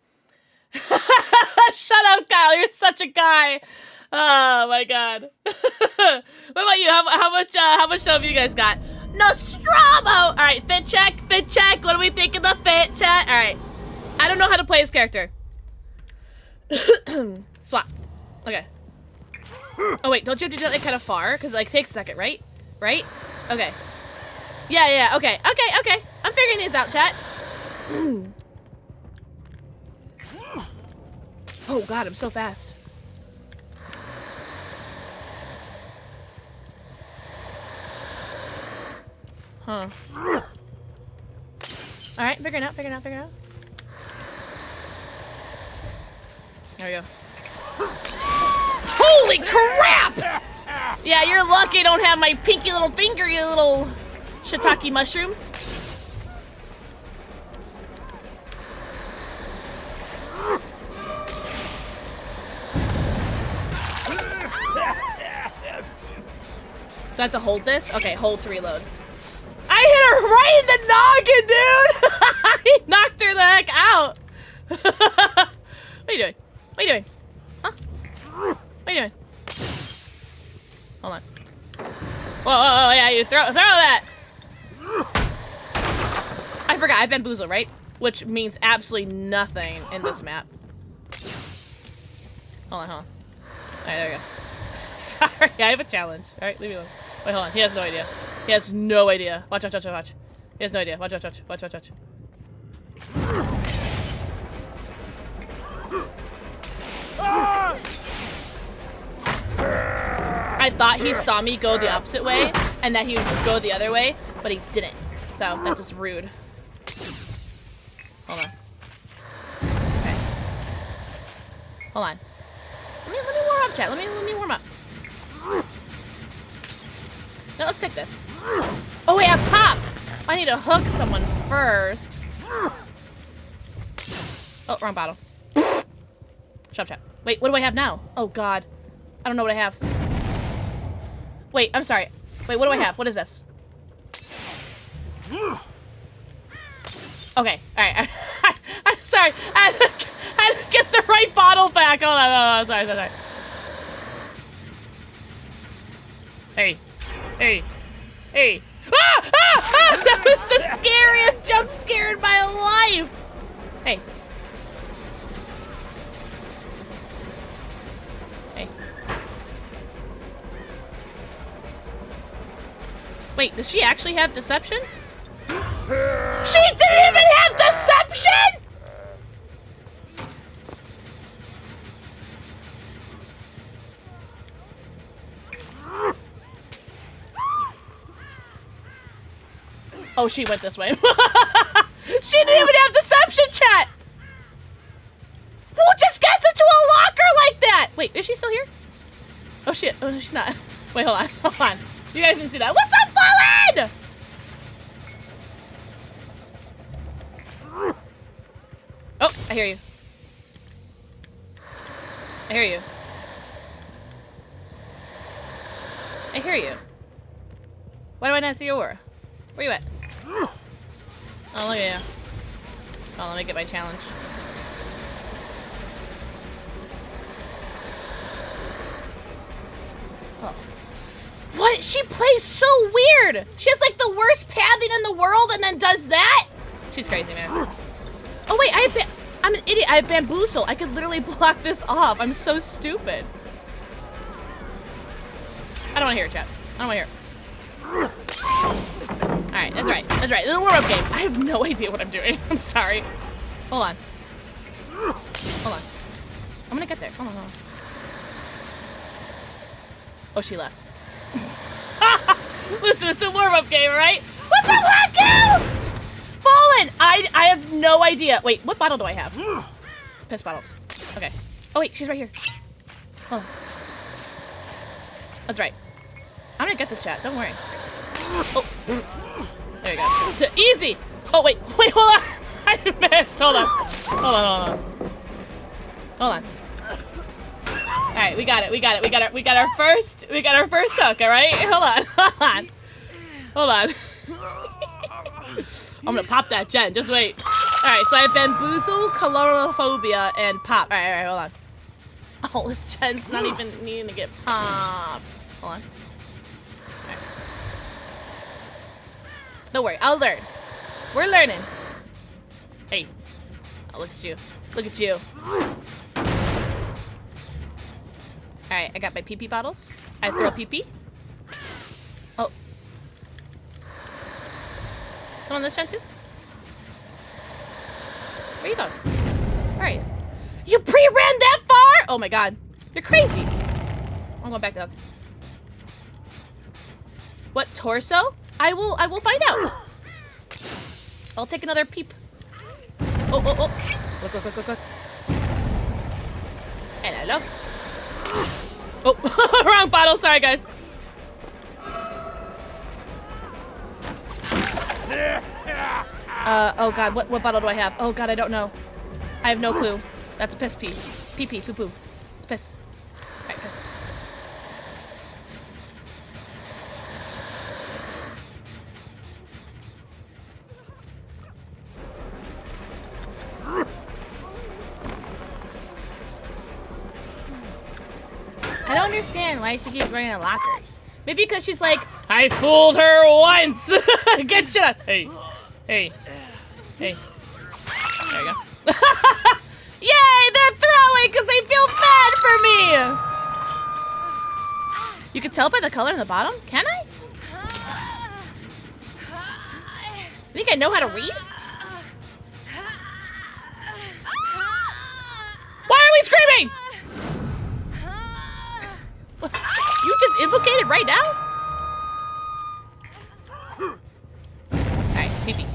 Shut up, Kyle. You're such a guy. Oh, my God. What about you? How much stuff have you guys got? Nostromo! Alright, fit check. What do we think of the fit chat? Alright. I don't know how to play this character. Swap. Okay. Oh, wait. Don't you have to do that kind of far? Because it takes a second, right? Right? Okay. Yeah. Okay. I'm figuring these out, chat. Oh, God. I'm so fast. Huh. Alright, figuring out. There we go. Holy crap! Yeah, you're lucky I don't have my pinky little finger, you little shiitake mushroom. Do I have to hold this? Okay, hold to reload. I hit her right in the noggin, dude! He knocked her the heck out! What are you doing? Huh? What are you doing? Hold on. Whoa, yeah, you throw that! I forgot, I bamboozle, right? Which means absolutely nothing in this map. Hold on. Alright, there we go. Sorry, I have a challenge. Alright, leave me alone. Wait, hold on. He has no idea. He has no idea. Watch, watch, watch, watch. He has no idea. Watch, watch, watch, watch, watch, watch. I thought he saw me go the opposite way and that he would go the other way, but he didn't. So that's just rude. Hold on. Okay. Hold on. Let me warm up, chat. Let me warm up. No, let's pick this. Oh wait, I have pop. I need to hook someone first. Oh, wrong bottle. Shut up, chat. Wait, what do I have now? Oh god. I don't know what I have. Wait, I'm sorry. Wait, what do I have? What is this? Okay, alright. I'm sorry. I had to get the right bottle back. Hold on, sorry. Hey. Ah! That was the scariest jump scare in my life! Hey. Wait, does she actually have deception? She didn't even have deception?! Oh, she went this way. She didn't even have deception, chat! Who just gets into a locker like that? Wait, is she still here? Oh shit, oh she's not. Wait, hold on. You guys didn't see that. What's up, Fallen? Oh, I hear you. I hear you. I hear you. Why do I not see your aura? Where you at? Oh, look at you. Oh, let me get my challenge. Oh. What? She plays so weird! She has like the worst pathing in the world and then does that? She's crazy, man. Oh wait, I'm an idiot. I have bamboozle. I could literally block this off. I'm so stupid. I don't want to hear it, chat. I don't want to hear it. Alright, that's right. That's right. This is a warm-up game. I have no idea what I'm doing. I'm sorry. Hold on. Hold on. I'm gonna get there. Hold on. Oh, she left. Listen, it's a warm-up game, right? What's up, Haku? Fallen! I have no idea. Wait, what bottle do I have? Piss bottles. Okay. Oh, wait, she's right here. Hold on. That's right. I'm gonna get this chat. Don't worry. Oh. There you go. Easy! Oh, wait, hold on. I advanced. Hold on. Hold on. Alright, we got it. We got our first hook, alright? Hold on. I'm gonna pop that gen. Just wait. Alright, so I have bamboozle, colorophobia, and pop. Alright, hold on. Oh, this gen's not even needing to get popped. Hold on. Alright. Don't worry, I'll learn. We're learning. Hey. Oh, look at you. Look at you. Alright, I got my pee-pee bottles. I throw pee-pee. Oh. Come on, this gen too? Where you going? Where are you? You pre-ran that far? Oh my god. You're crazy. I'm going back up. What, torso? I will find out. I'll take another peep. Oh. Look. Hello. Oh, wrong bottle. Sorry, guys. Oh god, what bottle do I have? Oh god, I don't know. I have no clue. That's a piss pee. Pee-pee, poo-poo. It's piss. Alright, piss. I don't understand why she keeps running in lockers. Maybe because she's like, I fooled her once! Good shot! Hey. There you go. Yay! They're throwing because they feel bad for me! You can tell by the color in the bottom? Can I? think I know how to read? Why are we screaming? You just implicated right now? Alright, pee-pee.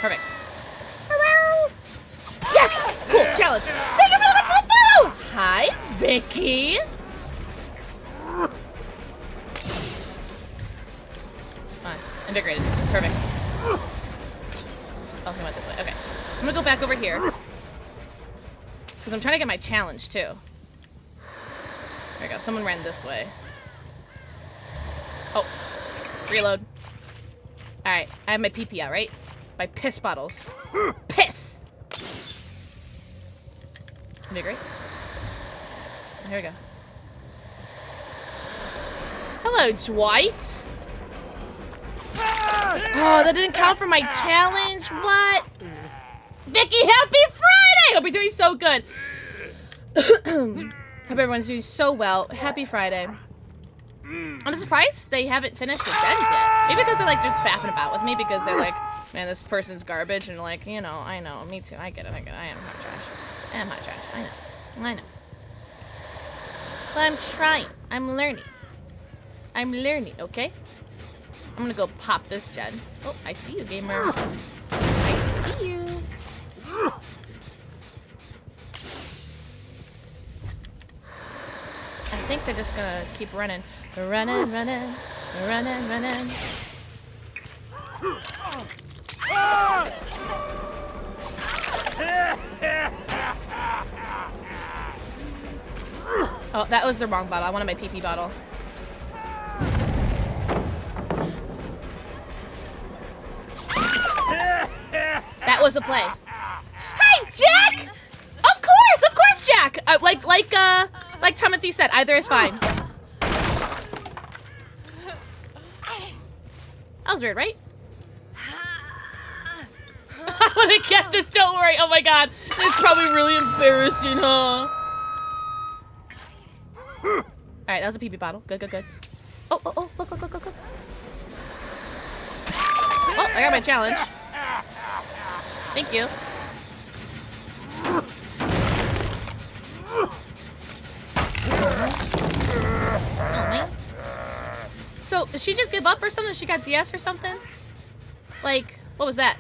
Perfect. Yes! Cool, challenge. Thank you for the much to do! Hi, Vicky. Fine. Invigorated. Perfect. Oh, he went this way. Okay. I'm gonna go back over here. Because I'm trying to get my challenge, too. There we go. Someone ran this way. Oh. Reload. Alright. I have my PP out, right? My piss bottles. Piss! Invigorate. Here we go. Hello, Dwight. Oh, that didn't count for my challenge. What? Vicky, happy Friday! Hope you're doing so good. Hope everyone's doing so well. Happy Friday. I'm surprised they haven't finished the gens yet. Maybe because they're like just faffing about with me because they're like, man, this person's garbage, and like, you know, I know, me too. I get it. I am hot trash. I am hot trash. I know. But I'm trying. I'm learning. Okay? I'm gonna go pop this gen. Oh, I see you, gamer. I see you. I think they're just gonna keep running. Running. Oh, that was the wrong bottle. I wanted my PP bottle. That was a play. Hey, Jack! Of course, Jack! Like Timothy said, either is fine. That was weird, right? I want to get this, don't worry. Oh my god. It's probably really embarrassing, huh? Alright, that was a PP bottle. Good. Oh, look. Oh, I got my challenge. Thank you. Oh, man. So, did she just give up or something? She got DS or something? Like, what was that?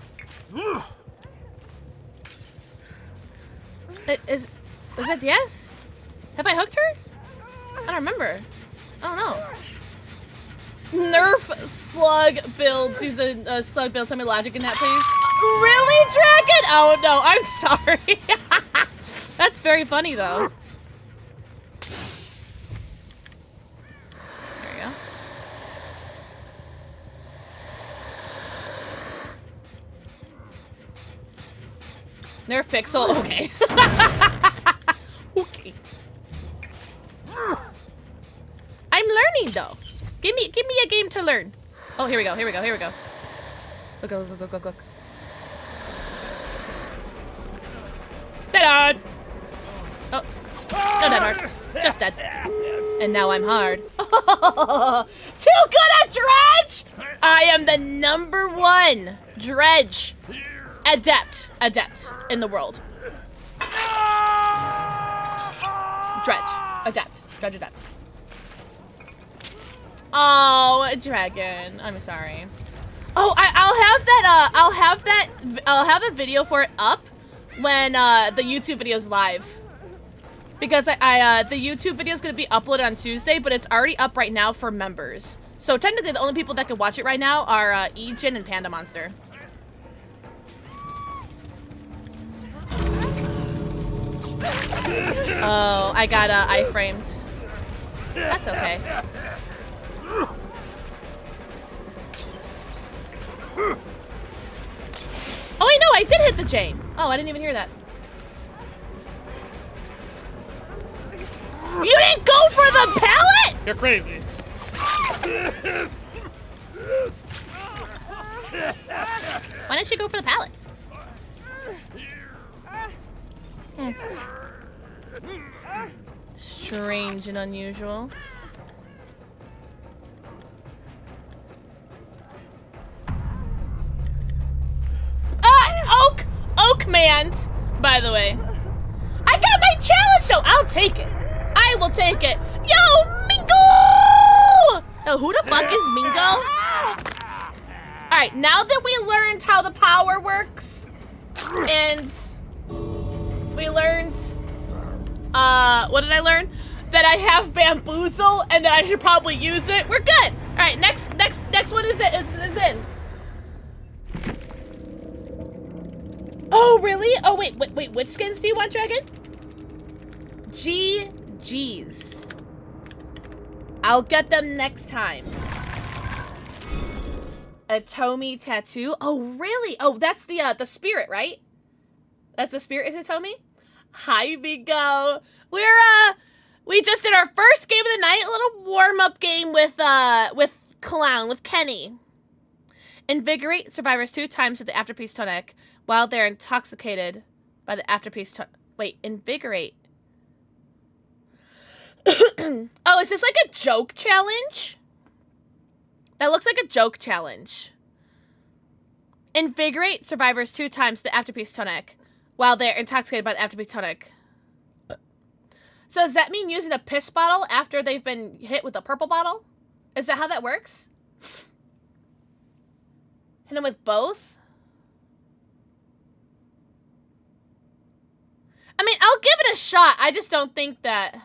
Was that DS? Have I hooked her? I don't remember. I don't know. Nerf slug builds. Use the slug build. Tell me logic in that, please. Really, Dragon? Oh no, I'm sorry. That's very funny though. There we go. Nerf Pixel. Okay. Okay. I'm learning though. Give me a game to learn. Oh, here we go. Look. Dead. Oh, no, dead hard. Just dead. And now I'm hard. Too good at Dredge! I am the #1 Dredge adept in the world. Dredge adept. Oh, Dragon. I'm sorry. Oh, I'll have a video for it up when the YouTube video's live. Because the YouTube video is gonna be uploaded on Tuesday, but it's already up right now for members. So technically, the only people that can watch it right now are Ejin and Panda Monster. Oh, I got iframed. That's okay. Oh wait, no, I did hit the chain. Oh, I didn't even hear that. You didn't go for the pallet? You're crazy. Why didn't she go for the pallet? Strange and unusual. command, by the way. I got my challenge, so I'll take it. I will take it. Yo, Mingo! Oh, who the fuck is Mingo? All right, now that we learned how the power works, and we learned, what did I learn? That I have bamboozle and that I should probably use it. We're good. All right, next one is it? Is in. Oh, really? Oh, wait, which skins do you want, Dragon? GG's. I'll get them next time. A Tomy tattoo? Oh, really? Oh, that's the spirit, right? That's the spirit, is it Tomy? Hi, Vigo. We just did our first game of the night, a little warm-up game with Clown, with Kenny. Invigorate survivors 2 times with the afterpiece tonic while they're intoxicated by the afterpiece wait, invigorate. Oh, is this like a joke challenge? That looks like a joke challenge. Invigorate survivors 2 times the afterpiece tonic while they're intoxicated by the afterpiece tonic. So does that mean using a piss bottle after they've been hit with a purple bottle? Is that how that works? Hit them with both? I mean, I'll give it a shot. I just don't think that...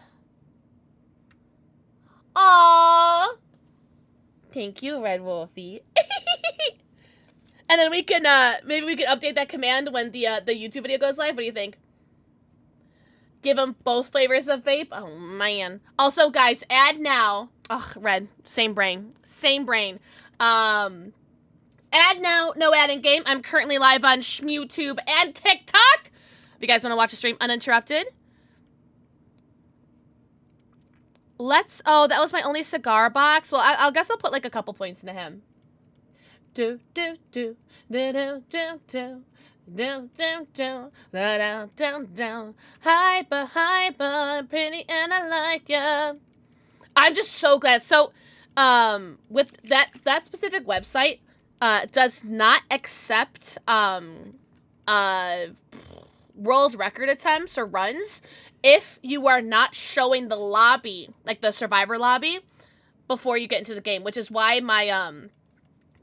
Aww. Thank you, Red Wolfie. And then we can, maybe we can update that command when the YouTube video goes live. What do you think? Give them both flavors of vape? Oh, man. Also, guys, add now. Ugh, Red. Same brain. Same brain. Add now. No ad in game. I'm currently live on ShmewTube and TikTok. If you guys want to watch a stream uninterrupted. Oh, that was my only cigar box. Well, I guess I'll put like a couple points into him. Do, do, do, do, do, do, do. Down, down, down, down, down, down. Hyper, hyper, pretty, and I like ya. I'm just so glad. So, with that specific website, does not accept world record attempts or runs if you are not showing the lobby, like the survivor lobby, before you get into the game. Which is why one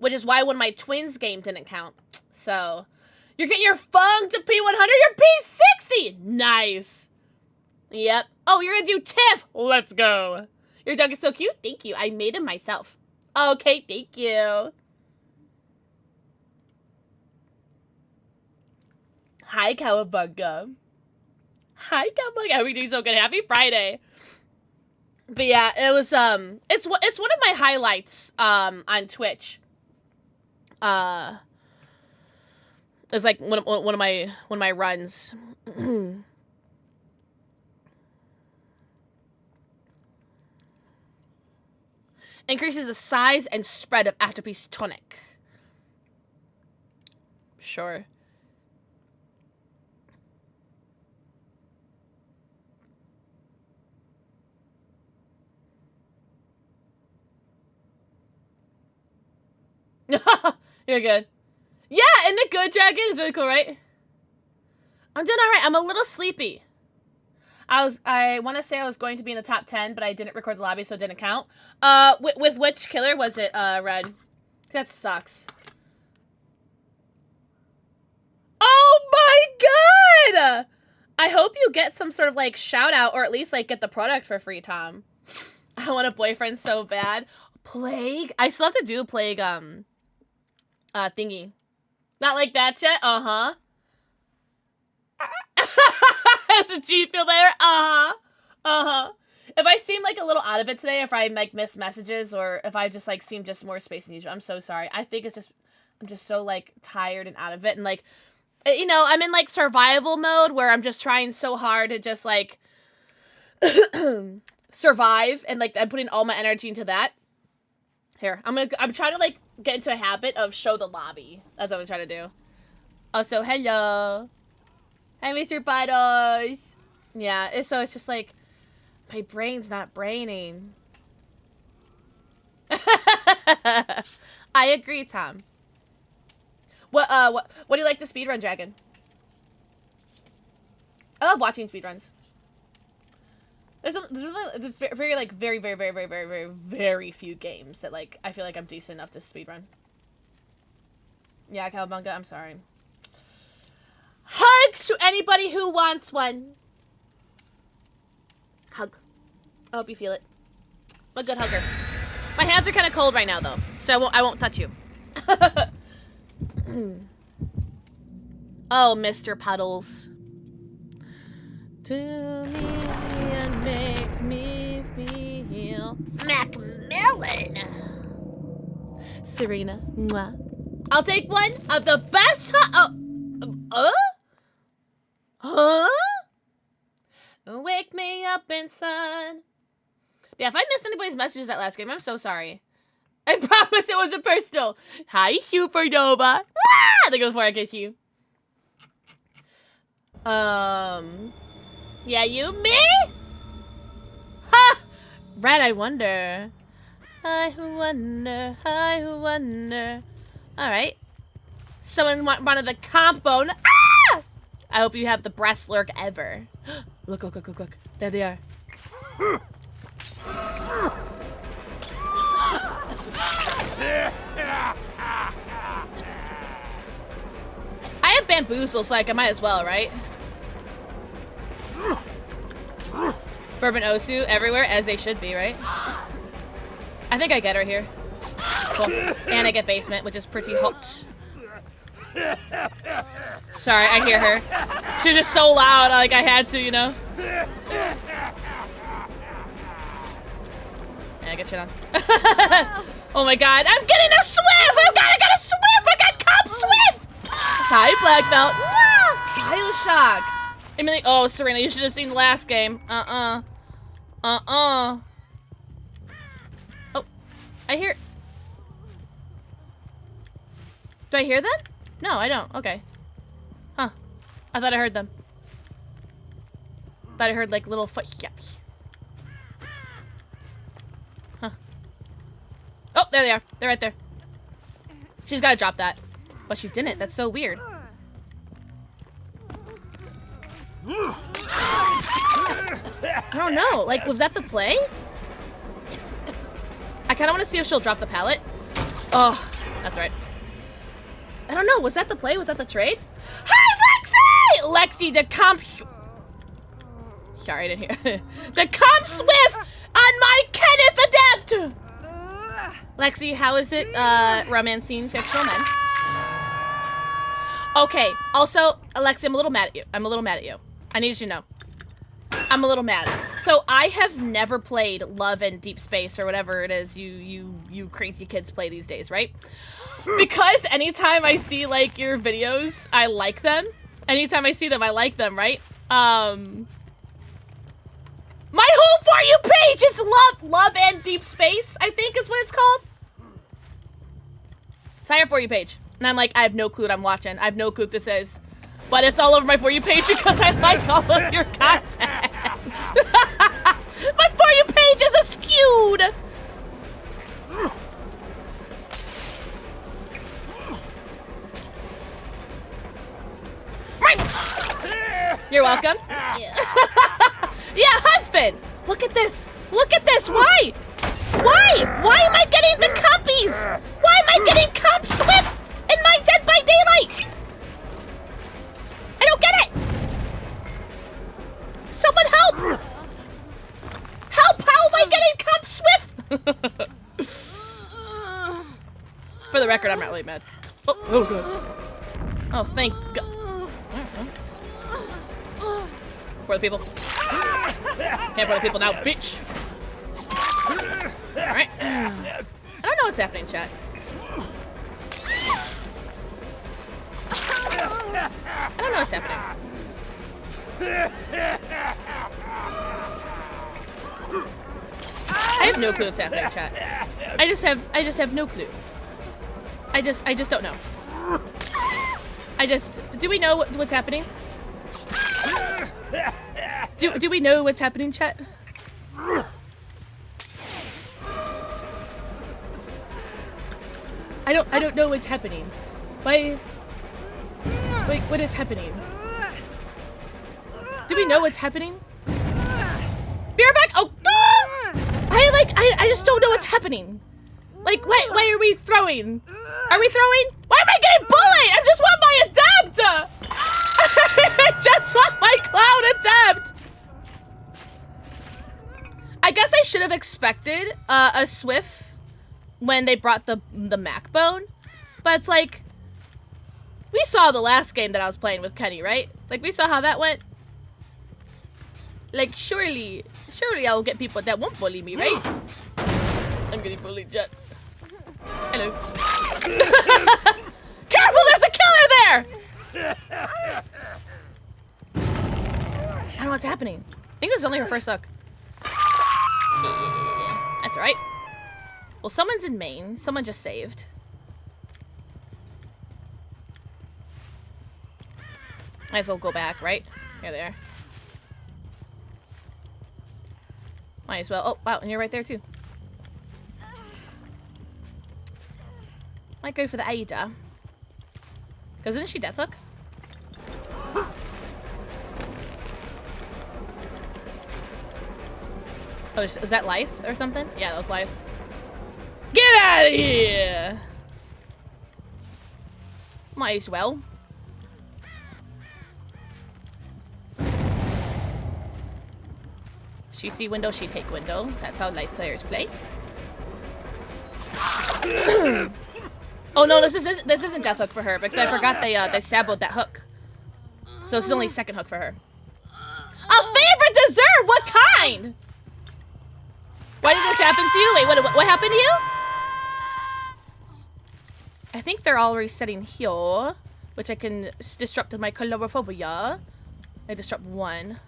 of my twins game didn't count. So. You're getting your Fung to P100, you're P60! Nice. Yep. Oh, you're gonna do Tiff! Let's go. Your dog is so cute. Thank you. I made him myself. Okay, thank you. Hi, Cowabunga. Hi, Cowabunga. How are we doing so good? Happy Friday. But yeah, it was, it's one of my highlights, on Twitch. It's like one of my runs. Increases the size and spread of afterpiece tonic. Sure. You're good. Yeah, isn't it good, Dragon? It's really cool, right? I'm doing alright. I'm a little sleepy. I want to say I was going to be in the top 10, but I didn't record the lobby, so it didn't count. With which killer was it, Red? That sucks. Oh my god! I hope you get some sort of, like, shout out, or at least, like, get the product for free, Tom. I want a boyfriend so bad. Plague? I still have to do Plague, thingy. Not like that yet? Uh-huh. As a G feel there? Uh-huh. Uh-huh. If I seem like a little out of it today, if I like miss messages, or if I just like seem just more space than usual, I'm so sorry. I think it's just, I'm just so like tired and out of it. And like, you know, I'm in like survival mode where I'm just trying so hard to just like survive. And like, I'm putting all my energy into that. Here, I'm trying to like get into a habit of show the lobby. That's what I'm trying to do. Also, hello. Hi, Mr. Butters. Yeah, so it's just like, my brain's not braining. I agree, Tom. What do you like to speedrun, Dragon? I love watching speedruns. There's very few games that like I feel like I'm decent enough to speedrun. Yeah, Cowabunga, I'm sorry. Hugs to anybody who wants one. Hug. I hope you feel it. I'm a good hugger. My hands are kind of cold right now though, so I won't touch you. Oh, Mr. Puddles. To me and make me feel Macmillan. Serena. Mwah. I'll take one of the best Wake me up inside. Yeah, if I missed anybody's messages that last game, I'm so sorry. I promise it wasn't personal. Hi, Supernova. Ah! I think it was before I kiss you. Yeah, you, me? Ha! Red, I wonder. I wonder. Alright. Someone wanted the comp bone. Ah! I hope you have the best lurk ever. Look. There they are. I have bamboozle, so like I might as well, right? Bourbon Osu everywhere, as they should be, right? I think I get her here. Cool. And I get basement, which is pretty hot. Sorry, I hear her. She was just so loud, like I had to, you know? Yeah, I get shit on. Oh my god, I'm getting a Swift! I got a Swift! I got Cop Swift! Hi, Black Belt. Bioshock. I mean, like, oh, Serena, you should have seen the last game. Oh, I hear... Do I hear them? No, I don't. Okay. Huh. I thought I heard them. Thought I heard, like, little foot... Yep. Huh. Oh, there they are. They're right there. She's gotta drop that. But she didn't. That's so weird. I don't know. Like, was that the play? I kind of want to see if she'll drop the pallet. Oh, that's right. I don't know. Was that the play? Was that the trade? Hi, Lexi! Lexi, the comp... Sorry, I didn't hear. The comp Swift on my Kenneth Adept! Lexi, how is it romancing fictional men? Okay, also, Lexi, I'm a little mad at you. I need you to know. I'm a little mad. So I have never played Love and Deep Space or whatever it is you crazy kids play these days, right? Because anytime I see like your videos, I like them. Anytime I see them, I like them, right? My whole For You page is Love and Deep Space, I think is what it's called. It's on your For You page. And I'm like, I have no clue what I'm watching. I have no clue what this is. But it's all over my For You page because I like all of your content. My For You page is skewed. You're welcome. Yeah, husband. Look at this. Look at this. Why? Why? Why am I getting the cuppies? Why am I getting Cop Swift in my Dead by Daylight? I don't get it. Someone help. Help. How am I getting Cop Swift? For the record, I'm not really mad. Oh good. Oh, thank God. For the people. Can't for the people now, bitch. Alright. I don't know what's happening, chat. I don't know what's happening. I have no clue what's happening, chat. I just have no clue. I just don't know. Do we know what's happening? Do we know what's happening, chat? I don't know what's happening. Why? Wait, what is happening? Do we know what's happening? Be right back. Oh, I just don't know what's happening. Like, why are we throwing? Are we throwing? Why am I getting bullied? I just want my adept. I just want my clown adept. I guess I should have expected a Swift when they brought the Mac bone, but it's like we saw the last game that I was playing with Kenny, right? Like we saw how that went. Like surely I'll get people that won't bully me, right? I'm getting bullied, Jet. Hello. Careful, there's a killer there! I don't know what's happening. I think this is only her first hook. Yeah, that's alright. Well, someone's in main. Someone just saved. Might as well go back, right? Here they are. Might as well. Oh, wow, and you're right there too. Might go for the Ada. Because isn't she Death Hook? Oh, is that life or something? Yeah, that was life. Get out of here! Might as well. She see window, she take window. That's how life players play. Oh no, this isn't Death Hook for her because I forgot they saboed that hook. So this is only second hook for her. A favorite dessert? What kind? Why did this happen to you? Wait, what happened to you? I think they're all resetting here, which I can disrupt with my colorophobia. I disrupt one.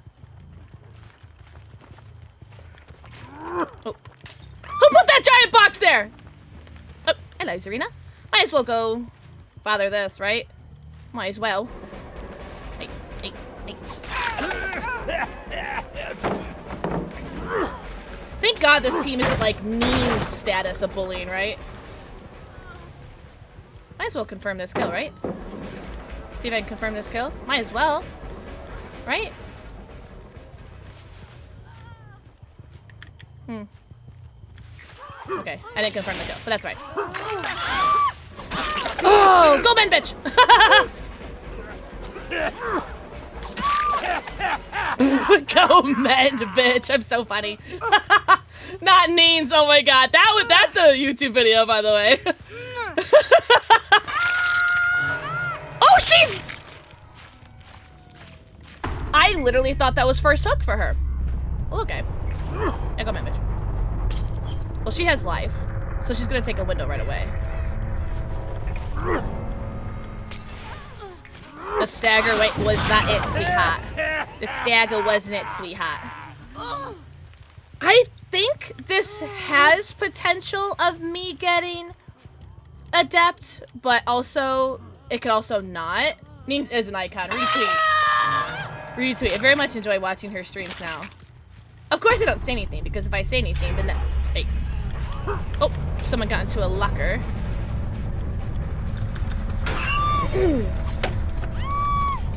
Oh. Who put that giant box there? Oh, hello, Zarina. Might as well go bother this, right? Might as well. Hey. Thank God this team isn't like mean status of bullying, right? Might as well confirm this kill, right? See if I can confirm this kill. Might as well. Right? Okay, I didn't confirm the kill, but that's right. Oh, go men, bitch! Go men, bitch! I'm so funny. Not Neens. Oh my God, that's a YouTube video, by the way. Oh, she's. I literally thought that was first hook for her. Well, okay. Yeah, go men, bitch. Well, she has life, so she's gonna take a window right away. The stagger was not it, sweetheart. The stagger wasn't it, sweetheart. I think this has potential of me getting adept, but also it could also not. Neens is an icon. Retweet. Retweet. I very much enjoy watching her streams now. Of course, I don't say anything because if I say anything, then that. Hey. Oh, someone got into a locker.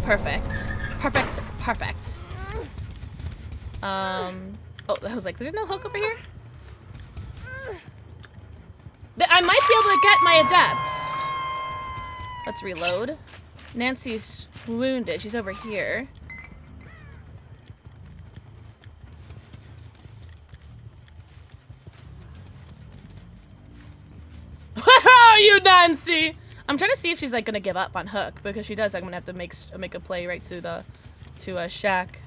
Perfect. Oh, I was like, there's no hook over here? I might be able to get my adept. Let's reload. Nancy's wounded. She's over here. Where are you, Nancy? I'm trying to see if she's like gonna give up on hook, because if she does, I'm gonna have to make a play right to Shack.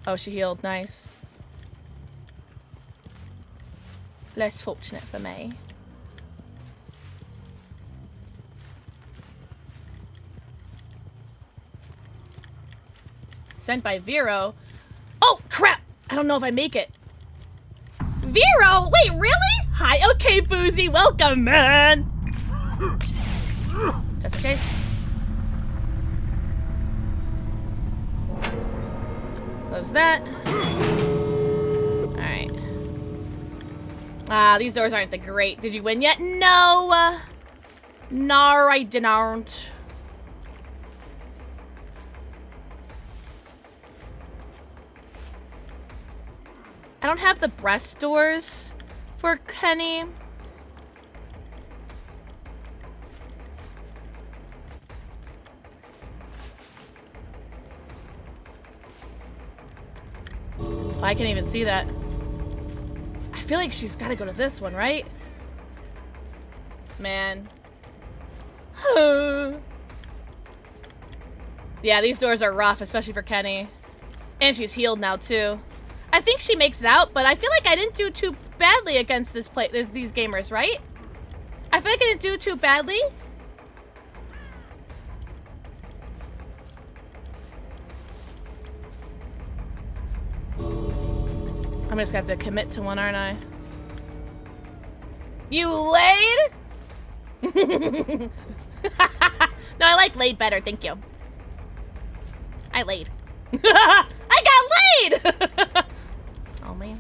Oh, she healed. Nice. Less fortunate for me. Sent by Vero. Oh, crap! I don't know if I make it. Vero? Wait, really? Hi, okay, Boozy. Welcome, man. Just in case. Close that. Alright. Ah, these doors aren't the great. Did you win yet? No! No, I didn't. I don't have the breast doors for Kenny. I can't even see that. I feel like she's gotta go to this one, right? Man. Yeah, these doors are rough, especially for Kenny. And she's healed now, too. I think she makes it out, but I feel like I didn't do too badly against these gamers, right? I feel like I didn't do too badly. I'm just gonna have to commit to one, aren't I? You laid? No, I like laid better, thank you. I laid. I got laid! Oh, man.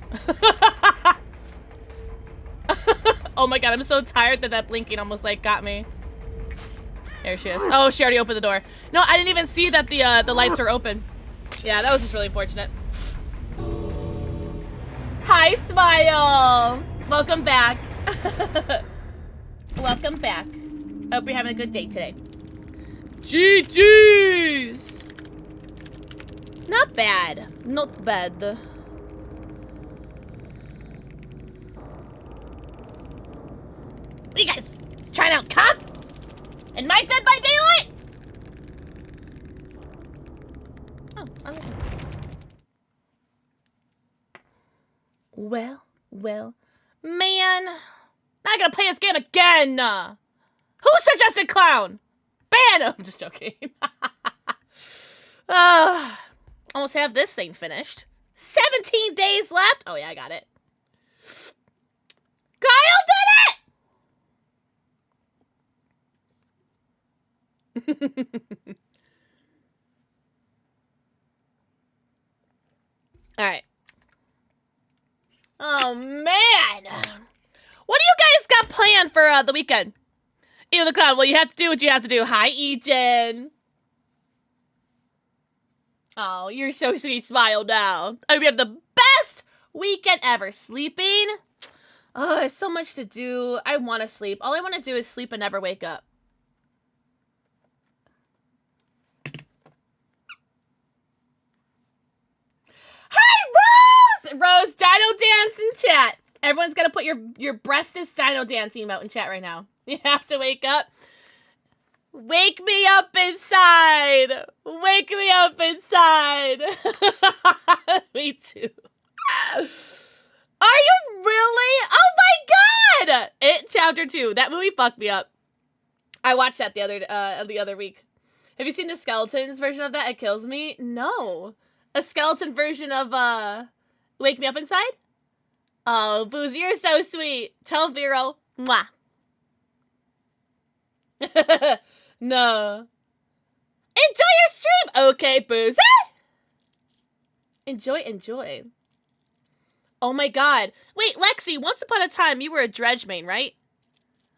Oh my god, I'm so tired that that blinking almost, like, got me. There she is. Oh, she already opened the door. No, I didn't even see that the lights are open. Yeah, that was just really unfortunate. Hi, Smile! Welcome back. Welcome back. Hope you're having a good day today. GG's! Not bad. Not bad. What are you guys trying out comp? In my Dead by Daylight? Oh, honestly. Well, man. Not gonna play this game again! Who suggested clown? Ban him! I'm just joking. Almost have this thing finished. 17 days left! Oh yeah, I got it. Kyle did it! Alright. Oh, man! What do you guys got planned for the weekend? Even the clown, well, you have to do what you have to do. Hi, Egen. Oh, you're so sweet. Smile now. I mean, we have the best weekend ever. Sleeping? Oh, there's so much to do. I want to sleep. All I want to do is sleep and never wake up. Hi, Rose! Rose, Dino Dance in chat. Everyone's got to put your breastest Dino Dance emote in chat right now. You have to wake up. Wake me up inside. Wake me up inside. Me too. Are you really? Oh my god! It Chapter 2. That movie fucked me up. I watched that the other week. Have you seen the skeletons version of that? It kills me. No. A skeleton version of Wake Me Up Inside? Oh, Boozy, you're so sweet. Tell Vero. Mwah. No. Enjoy your stream. Okay, Boozy. Enjoy. Oh my god. Wait, Lexi, once upon a time you were a dredge main, right?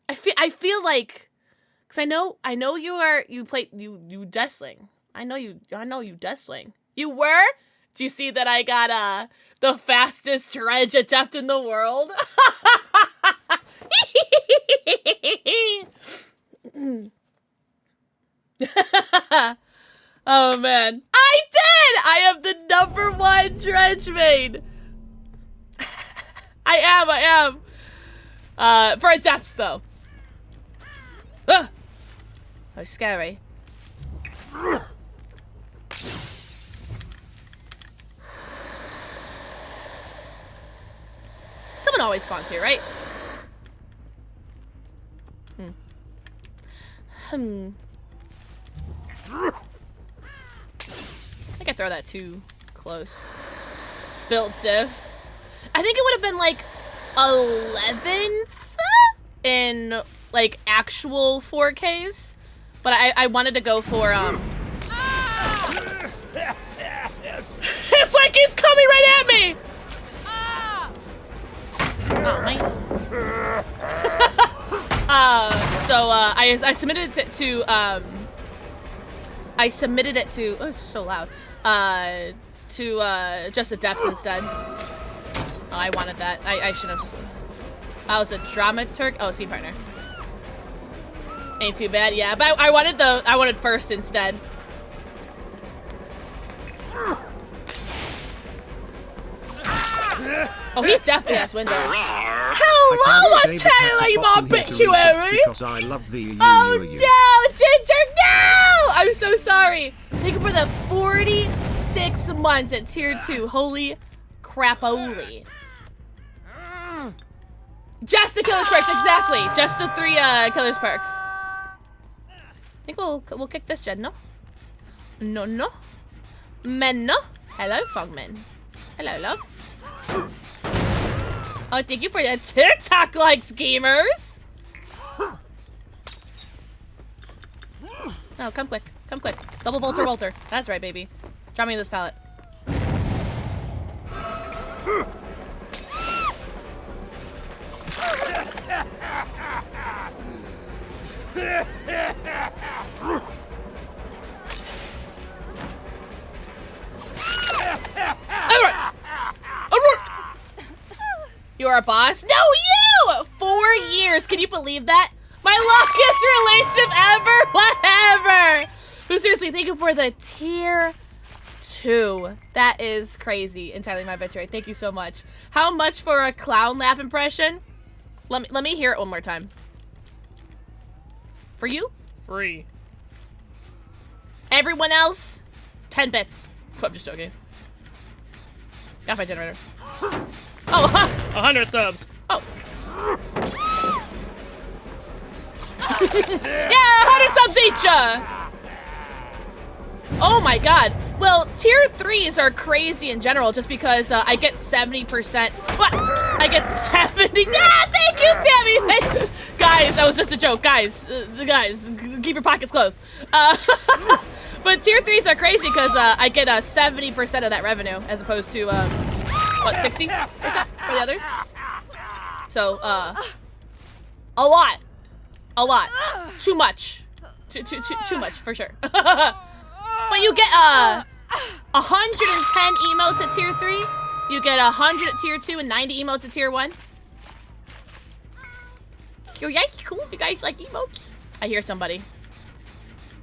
I feel like, cause I know you Destling. I know you Destling. You were? Do you see that I got the fastest dredge adept in the world? Oh man. I did! I am the #1 dredge main. I am. For Adepts though. Oh, scary. Someone always spawns here, right? I think I throw that too close. Built diff. I think it would have been like 11th in like actual 4Ks, but I wanted to go for It's like he's coming right at me. Oh man. I submitted it to oh, it's so loud. To just Adepts instead. Oh, I wanted that. I should have. I was a dramaturg. Oh, scene partner. Ain't too bad, yeah. But I wanted first instead. Oh, he definitely has windows. Hello, I'm telling you, obituary! Because I love the Oh no, Ginger, no! I'm so sorry. Thank you for the 46 months at tier 2. Holy crap-oli. Just the killer's perks, exactly. Just the 3 killer's perks. I think we'll kick this gen, no? No. Men, no? Hello, Fogman. Hello, love. Oh, thank you for the TikTok likes, gamers. Oh, come quick. Come quick. Double Volter. That's right, baby. Drop me this pallet. You're a boss? No, you! 4 years. Can you believe that? My longest relationship ever. Whatever. But seriously, thank you for the tier 2. That is crazy. Entirely my obituary. Thank you so much. How much for a clown laugh impression? Let me hear it one more time. For you? Free. Everyone else? 10 bits. I'm just joking. Got my generator. Oh, 100 subs. Oh. Yeah, 100 subs each. Oh my god. Well, tier 3s are crazy in general just because I get 70%. What? I get 70. Ah, thank you, Sammy. Guys, that was just a joke. Guys, guys, keep your pockets closed. But tier 3s are crazy because I get 70% of that revenue as opposed to, what, 60% for the others? So, a lot. Too much. Too much, for sure. But you get 110 emotes at tier 3. You get 100 at tier 2 and 90 emotes at tier 1. Yeah, cool if you guys like emotes. I hear somebody.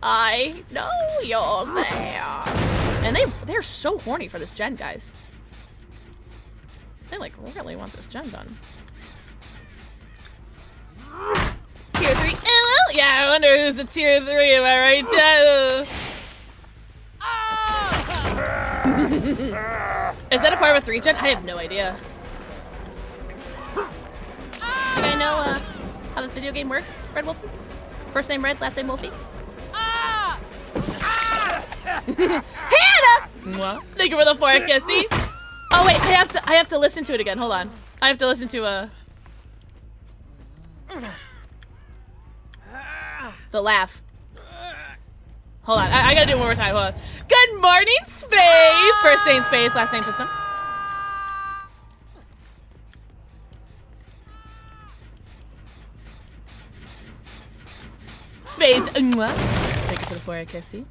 I know you're there. And they're so horny for this gen, guys. They like really want this gen done. Tier 3. Yeah, I wonder who's a tier 3, am I right? Is that a part of a 3 gen? I have no idea. You guys know how this video game works, Red Wolfie? First name Red, last name Wolfie. Hannah! Thank you for the 4 kissy. Oh wait, I have to listen to it again. Hold on. I have to listen to the laugh. Hold on, I gotta do it one more time, hold on. Good morning, Space! First name Space, last name System. Spades. Thank you for the 4 kissy.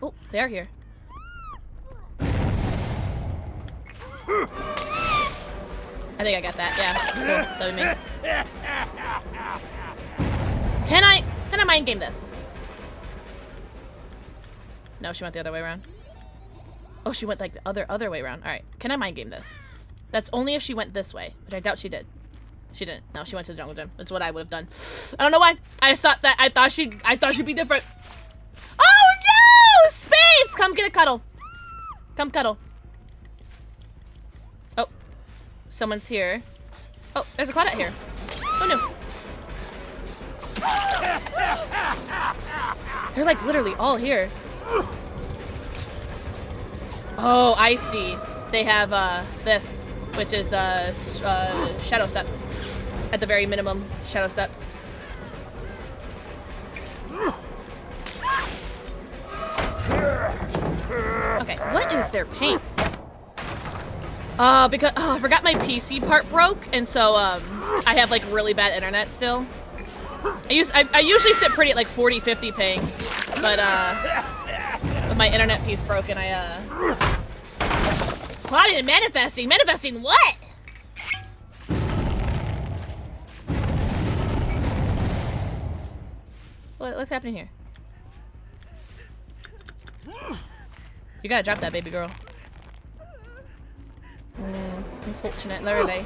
Oh, they're here. I think I got that. Yeah, cool. That would me. Can I mind game this? No, she went the other way around. Oh, she went like the other way around. All right, can I mind game this? That's only if she went this way, which I doubt she did. She didn't. No, she went to the jungle gym. That's what I would have done. I don't know why. I thought she'd be different. Oh no! Spades! Come get a cuddle. Come cuddle. Oh. Someone's here. Oh, there's a Claudette here. Oh no. They're like literally all here. Oh, I see. They have this, which is Shadow Step. At the very minimum, Shadow Step. Okay, what is their pain? Because I forgot my PC part broke, and so I have like really bad internet still. I usually sit pretty at like 40-50 ping, but with my internet piece broken, plotting and manifesting. Manifesting what? What's happening here? You gotta drop that, baby girl. Unfortunate, literally.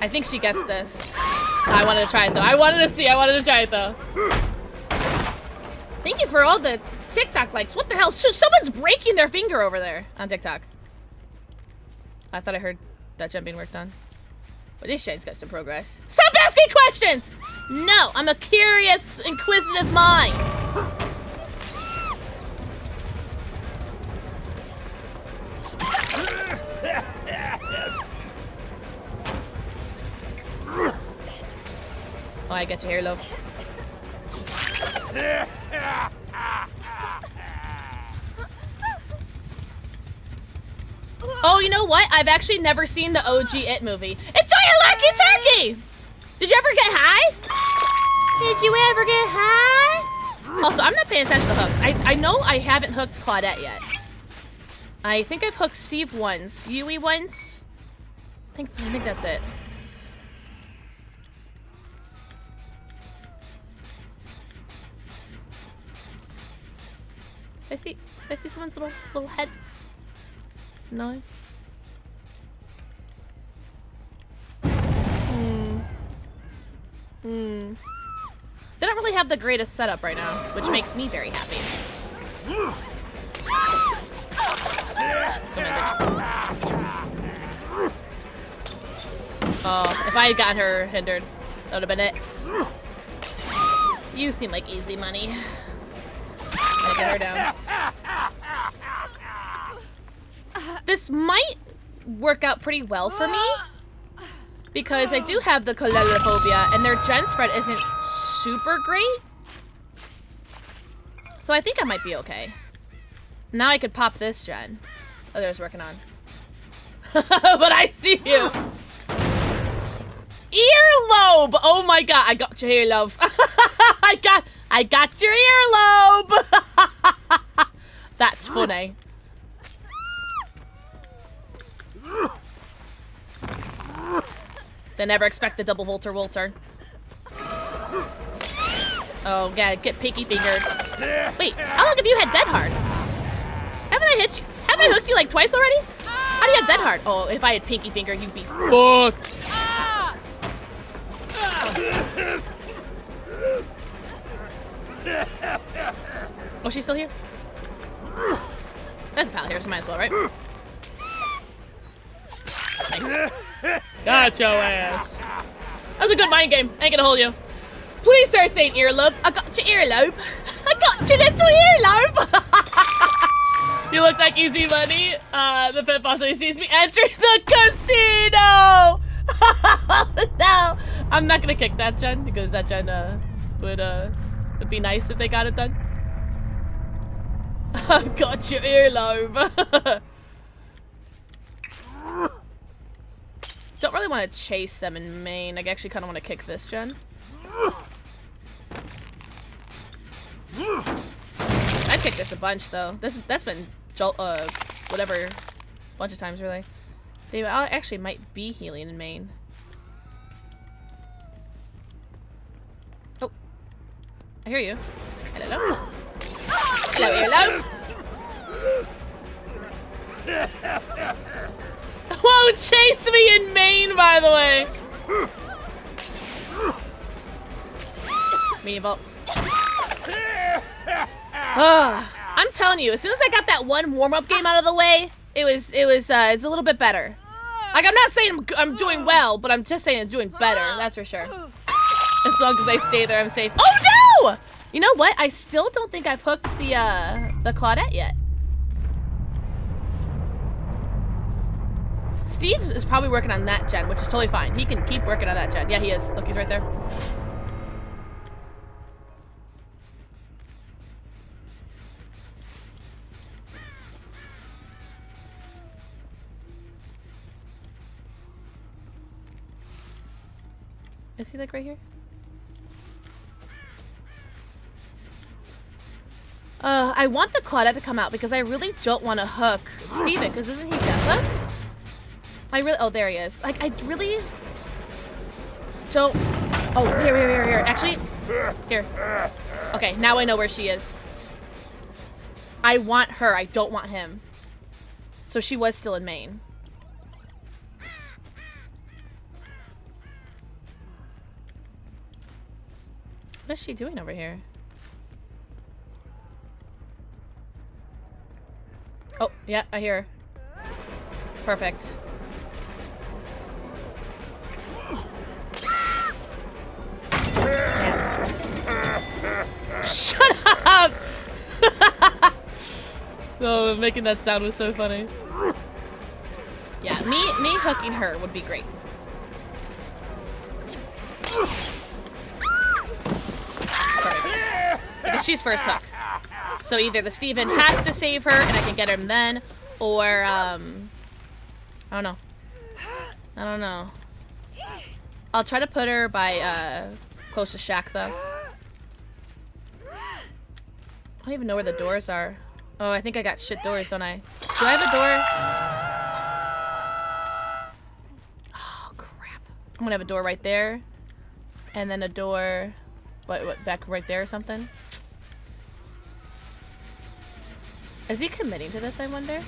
I think she gets this. I wanted to try it though. I wanted to try it though. Thank you for all the TikTok likes. What the hell? Someone's breaking their finger over there on TikTok. I thought I heard that jump being worked on. But this shade's got some progress. Stop asking questions! No, I'm a curious, inquisitive mind. Oh, I get you here, love. Oh, you know what? I've actually never seen the OG It movie. Enjoy your lucky turkey! Did you ever get high? Did you ever get high? Also, I'm not paying attention to hooks. I know I haven't hooked Claudette yet. I think I've hooked Steve once. Yui once. I think that's it. I see someone's little head. No. They don't really have the greatest setup right now, which makes me very happy. Come on, bitch. Oh, if I had gotten her hindered, that would have been it. You seem like easy money. I get her down. This might work out pretty well for me because I do have the colelophobia and their gen spread isn't super great. So I think I might be okay. Now I could pop this gen. Oh, there's working on. But I see you. Earlobe! Oh my god, I got your earlobe. I got your earlobe! That's funny. They never expect the double Volter. Oh, God, get pinky fingered. Wait, how long have you had Dead Hard? Haven't I hit you? Haven't I hooked you like twice already? How do you have Dead Hard? Oh, if I had pinky fingered, you'd be fucked. Oh, she's still here? There's a pal here, so might as well, right? Nice. Got your ass. That was a good mind game. I ain't gonna hold you. Please start saying earlobe. I got your earlobe. I got your little earlobe. You look like easy money. The pit possibly sees me entering the casino. No, I'm not gonna kick that gen because that gen would be nice if they got it done. I've got your earlobe. Don't really want to chase them in main. I actually kind of want to kick this gen. I'd kick this a bunch though. That's been whatever, a bunch of times really. They actually might be healing in main. Oh, I hear you. Hello. Hello, hello. Won't chase me in main, by the way. Me vault. I'm telling you, as soon as I got that one warm-up game out of the way, it's a little bit better. Like, I'm not saying I'm doing well, but I'm just saying I'm doing better. That's for sure. As long as I stay there, I'm safe. Oh no! You know what? I still don't think I've hooked the Claudette yet. Steve is probably working on that gen, which is totally fine. He can keep working on that gen. Yeah, he is. Look, he's right there. Is he like right here? I want the Claudette to come out because I really don't want to hook Steven, because isn't he Deathhook? I really, oh, there he is. Like, I really don't, oh, here. Actually, here. Okay, now I know where she is. I want her, I don't want him. So she was still in Maine. What is she doing over here? Oh, yeah, I hear her. Perfect. Shut up! Oh, making that sound was so funny. Yeah, me hooking her would be great. Perfect. Because she's first hook. So either the Steven has to save her and I can get him then, or I don't know. I don't know. I'll try to put her by close to Shaq though. I don't even know where the doors are. Oh, I think I got shit doors, don't I? Do I have a door? Oh, crap. I'm gonna have a door right there. And then a door... What, back right there or something? Is he committing to this, I wonder?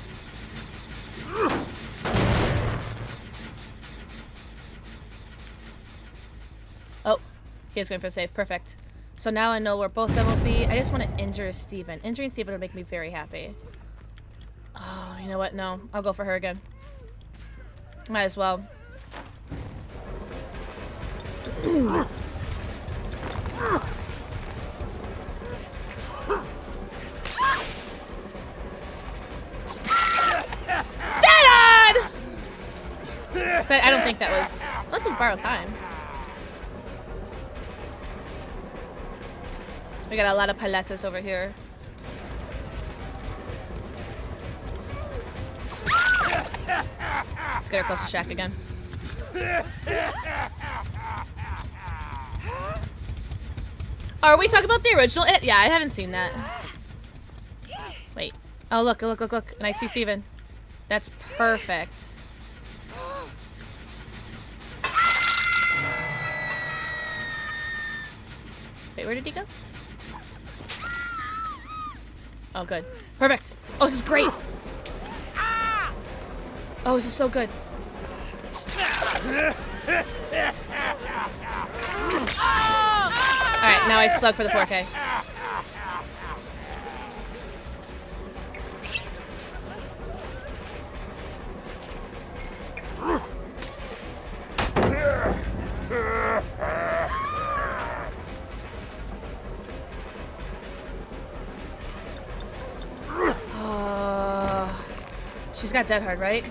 Oh, he is going for the save. Perfect. So now I know where both of them will be. I just want to injure Steven. Injuring Steven would make me very happy. Oh, you know what? No. I'll go for her again. Might as well. Dead on! But I don't think that was... Let's just borrow time. We got a lot of paletas over here. Let's get her close to Shaq again. Are we talking about the original It? Yeah, I haven't seen that. Wait. Oh, look. And I see Steven. That's perfect. Wait, where did he go? Oh, good. Perfect. Oh, this is great. Oh, this is so good. Alright, now I slug for the 4K. She's got dead hard, right?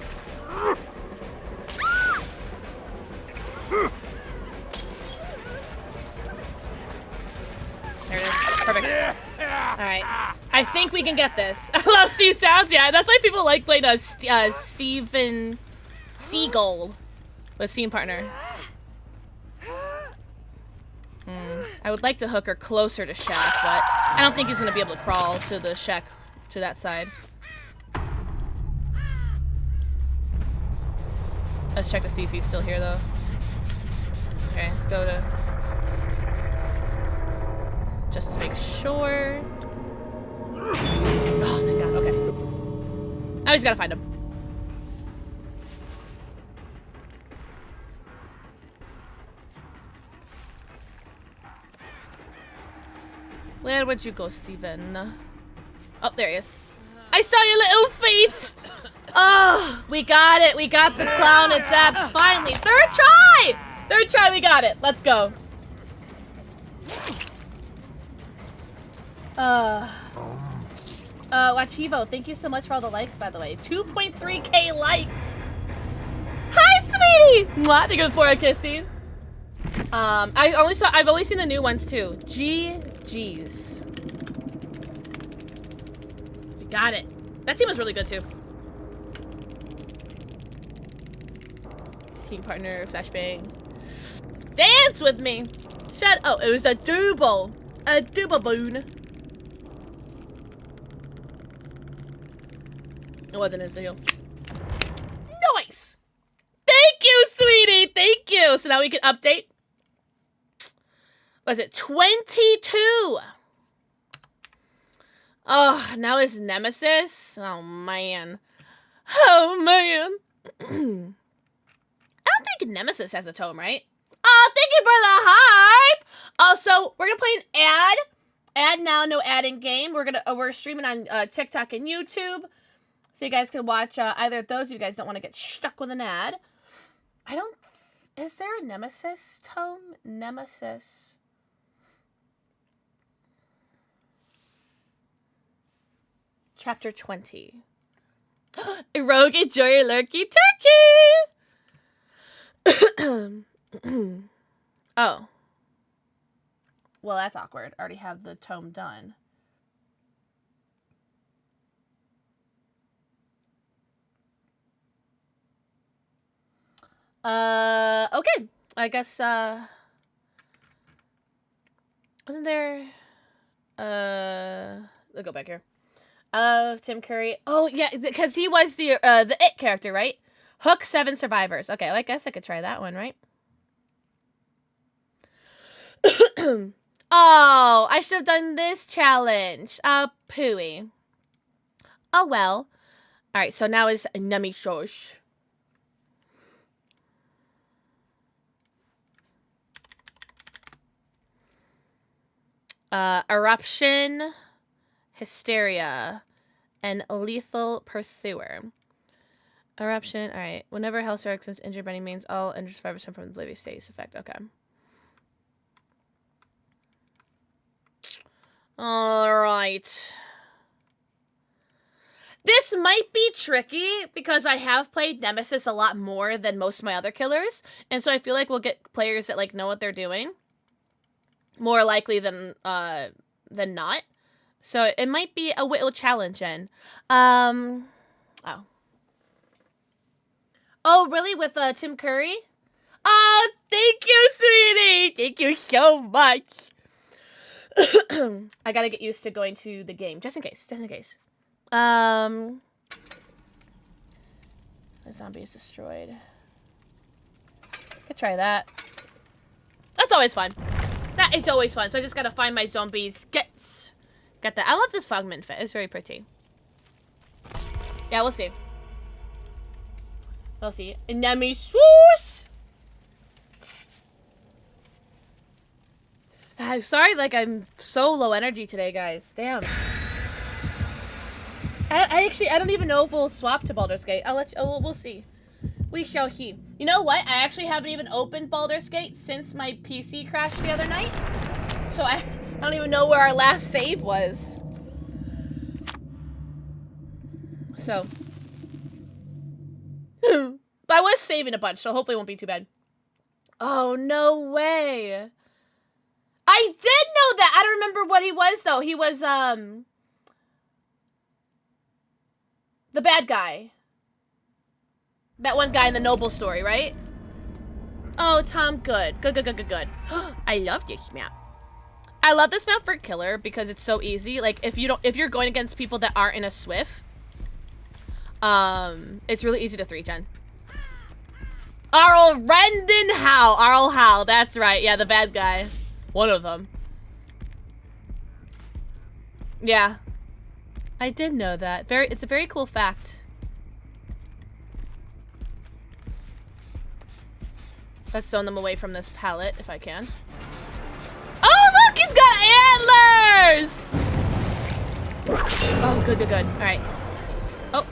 There it is. Perfect. Alright. I think we can get this. I love Steve sounds. Yeah, that's why people like playing Steven Seagull with Scene Partner. I would like to hook her closer to Shaq, but I don't think he's going to be able to crawl to the Shaq to that side. Let's check to see if he's still here, though. Okay, let's go to... Just to make sure. Oh, thank God. Okay. Now we just gotta find him. Where would you go, Steven? Oh, there he is. I saw your little feet! Oh, we got it. We got the clown Adepts. Finally. Third try! Third try, we got it. Let's go. Wachivo, thank you so much for all the likes, by the way. 2.3k likes. Hi, sweetie! Mwah, thank you for a kissing. I've only seen the new ones too. GG's. We got it. That team was really good too. Team partner, flashbang. Dance with me. Oh, it was a double. A double boon. It wasn't insta-heal. Nice. Thank you, sweetie. Thank you. So now we can update. Was it 22? Oh, now it's Nemesis. Oh man. Oh man. I don't think Nemesis has a tome, right? Oh, thank you for the hype. Also, we're gonna play an ad. Ad now, no ad in game. We're streaming on TikTok and YouTube, so you guys can watch either of those if you guys don't want to get stuck with an ad. Is there a Nemesis tome? Nemesis. Chapter 20. Rogue, enjoy your lurky turkey! Oh. Well, that's awkward. I already have the tome done. Okay. I guess, wasn't there, let's go back here. Tim Curry. Oh, yeah, because he was the It character, right? Hook 7 survivors. Okay, well, I guess I could try that one, right? Oh, I should have done this challenge. Pooey. Oh, well. Alright, so now is Nami Shosh. Eruption, Hysteria, and Lethal Pursuer. Eruption, alright. Whenever Hellstar is injured by any means, all injured survivors from the oblivious status effect. Okay. Alright. This might be tricky because I have played Nemesis a lot more than most of my other killers. And so I feel like we'll get players that like know what they're doing. More likely than not. So it might be a little challenging. Oh. Oh, really? With Tim Curry? Oh, thank you, sweetie! Thank you so much. I gotta get used to going to the game. Just in case. Just in case. The zombie is destroyed. Could try that. That's always fun. That is always fun. So I just gotta find my zombies. Get that. I love this frogman fit. It's very pretty. Yeah, we'll see. We'll see. Nami swoosh! I'm sorry, like, I'm so low energy today, guys. Damn. I don't even know if we'll swap to Baldur's Gate. I'll let you, we'll see. We shall see. You know what? I actually haven't even opened Baldur's Gate since my PC crashed the other night. So I don't even know where our last save was. So. But I was saving a bunch, so hopefully it won't be too bad. Oh, no way. I did know that. I don't remember what he was, though. He was, the bad guy. That one guy in the Noble story, right? Oh, Tom, good. Good. I love this map. I love this map for killer because it's so easy. Like, if you're going against people that aren't in a Swift, it's really easy to 3-gen. Arl Howe, that's right. Yeah, the bad guy. One of them. Yeah. I did know that. It's a very cool fact. Let's zone them away from this pallet if I can. Oh, look, he's got antlers! Oh, good. All right. Oh.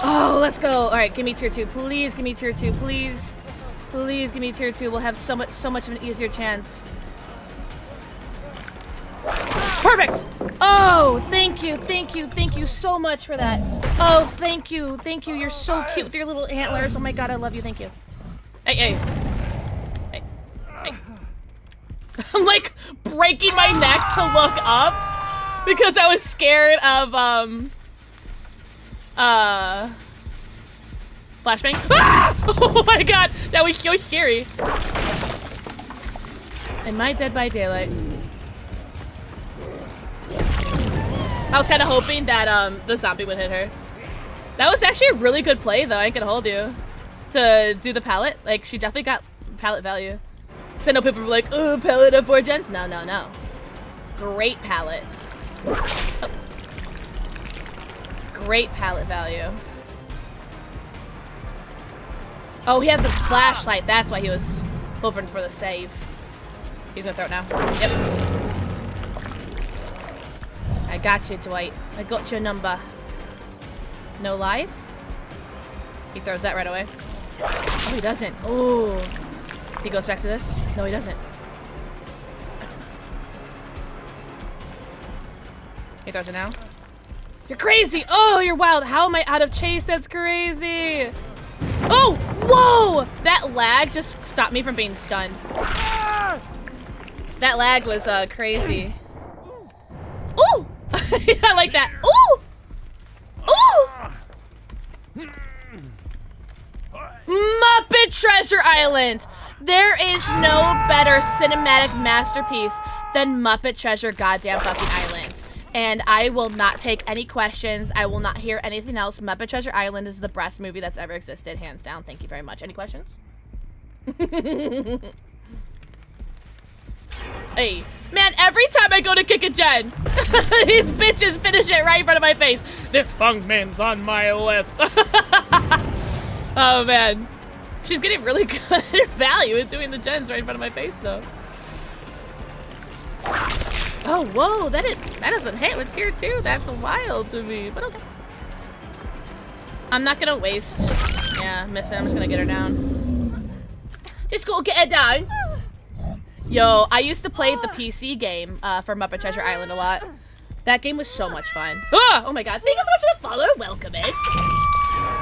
Oh, let's go. All right, give me tier 2. Please give me tier 2. Please. Please give me tier 2. We'll have so much of an easier chance. Perfect! Oh, thank you so much for that. Oh, thank you, you're so cute with your little antlers. Oh my god, I love you, thank you. Hey. I'm like breaking my neck to look up because I was scared of Flashbang. Ah! Oh my god, that was so scary. And my Dead by Daylight. I was kind of hoping that the zombie would hit her. That was actually a really good play, though. I ain't gonna hold you. To do the pallet, like she definitely got pallet value. So I know people were like, "Oh, pallet of 4 gens." No, no, no. Great pallet. Oh. Great pallet value. Oh, he has a flashlight. That's why he was hoping for the save. He's gonna throw it now. Yep. I got you, Dwight. I got your number. No life? He throws that right away. Oh, he doesn't. Oh. He goes back to this? No, he doesn't. He throws it now. You're crazy! Oh, you're wild. How am I out of chase? That's crazy. Oh, whoa! That lag just stopped me from being stunned. That lag was crazy. Ooh! I like that. Ooh! Ooh! Muppet Treasure Island! There is no better cinematic masterpiece than Muppet Treasure goddamn fucking Island. And I will not take any questions. I will not hear anything else. Muppet Treasure Island is the best movie that's ever existed, hands down. Thank you very much. Any questions? Hey, man, every time I go to kick a gen, these bitches finish it right in front of my face. This Fung Min's on my list. Oh, man. She's getting really good value at doing the gens right in front of my face, though. Oh, whoa, that doesn't hit with tier 2. That's wild to me, but okay. I'm not gonna waste. Yeah, missing. I'm just gonna get her down. Just go get her down. Yo, I used to play the PC game for Muppet Treasure Island a lot. That game was so much fun. Oh my god, thank you so much for the follow. Welcome in.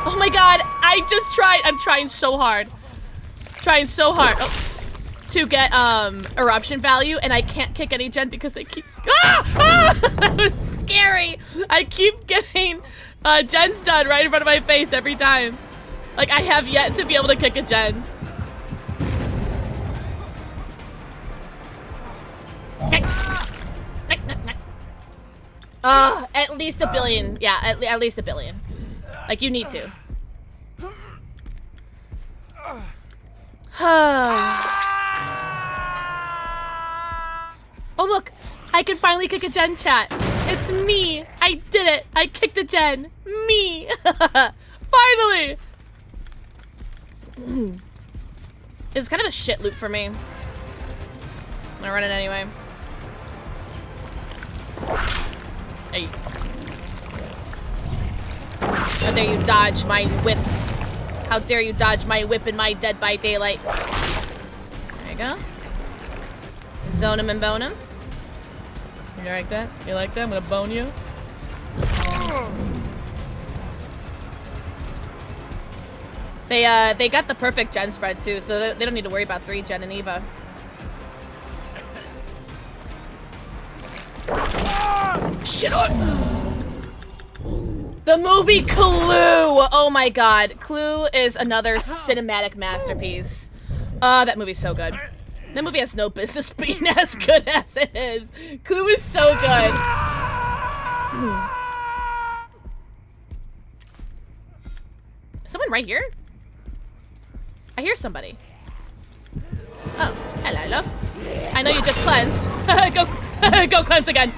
Oh my god, I just tried. I'm trying so hard. Trying so hard. Oh. To get eruption value, and I can't kick any gen because they keep that was scary. I keep getting gens done right in front of my face every time. Like, I have yet to be able to kick a gen. At least a billion. Yeah, at least a billion. Like, you need to. Oh, look! I can finally kick a gen, chat. It's me! I did it! I kicked a gen! Me! Finally! It's kind of a shit loop for me. I'm gonna run it anyway. Hey. How dare you dodge my whip? How dare you dodge my whip in my Dead by Daylight? There you go. Zone him and bone him. You like that? You like that? I'm gonna bone you. They got the perfect gen spread too, so they don't need to worry about 3 gen and Eva. Shit on! The movie Clue! Oh my god. Clue is another cinematic masterpiece. That movie's so good. That movie has no business being as good as it is. Clue is so good. Someone right here? I hear somebody. Oh, hello, love. I know you just cleansed. Go cleanse again.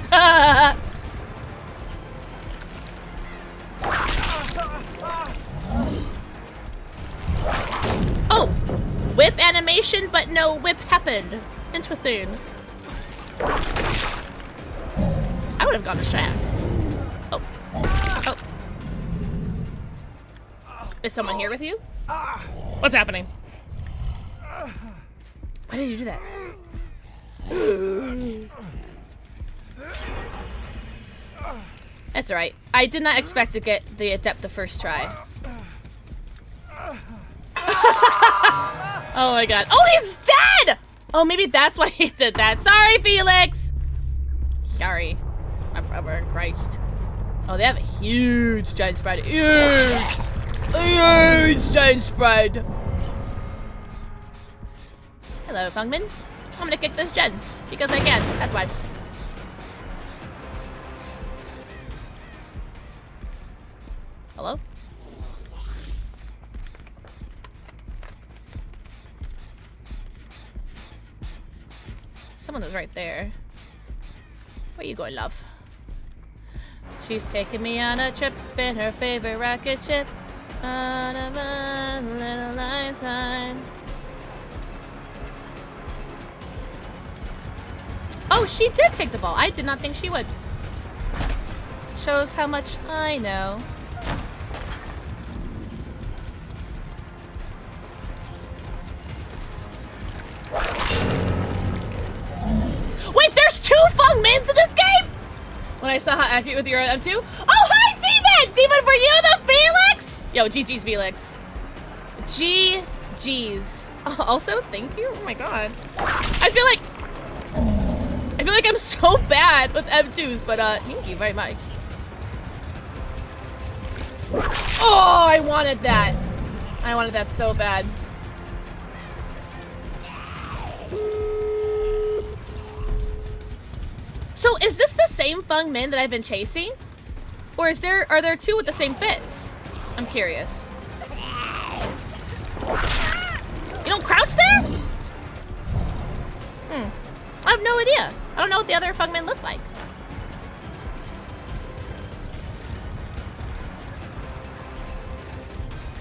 Oh, whip animation, but no whip happened. Interesting. I would have gone to Shaq. Oh. Oh. Is someone here with you? What's happening? Why did you do that? That's alright. I did not expect to get the Adept the first try. Oh my god. Oh, he's dead! Oh, maybe that's why he did that. Sorry, Felix! Sorry. My brother in Christ. Oh, they have a huge giant spread. Huge giant spread. Hello, Fungmin. I'm gonna kick this gen because I can. That's why. Hello? Someone was right there. Where you going, love? She's taking me on a trip in her favorite rocket ship. On a fun little lifeline. Oh, she did take the ball. I did not think she would. Shows how much I know. Wait, there's 2 Fungmins in this game? When I saw how accurate with your M2. Oh, hi, Demon! Demon, were you the Felix? Yo, GG's Felix. GG's. Also, thank you. Oh my god. I feel like I'm so bad with M2s, but thank you very much. Oh, I wanted that. I wanted that so bad. So is this the same Fungmin that I've been chasing? Or are there 2 with the same fits? I'm curious. You don't crouch there? I have no idea. I don't know what the other Fungmen look like.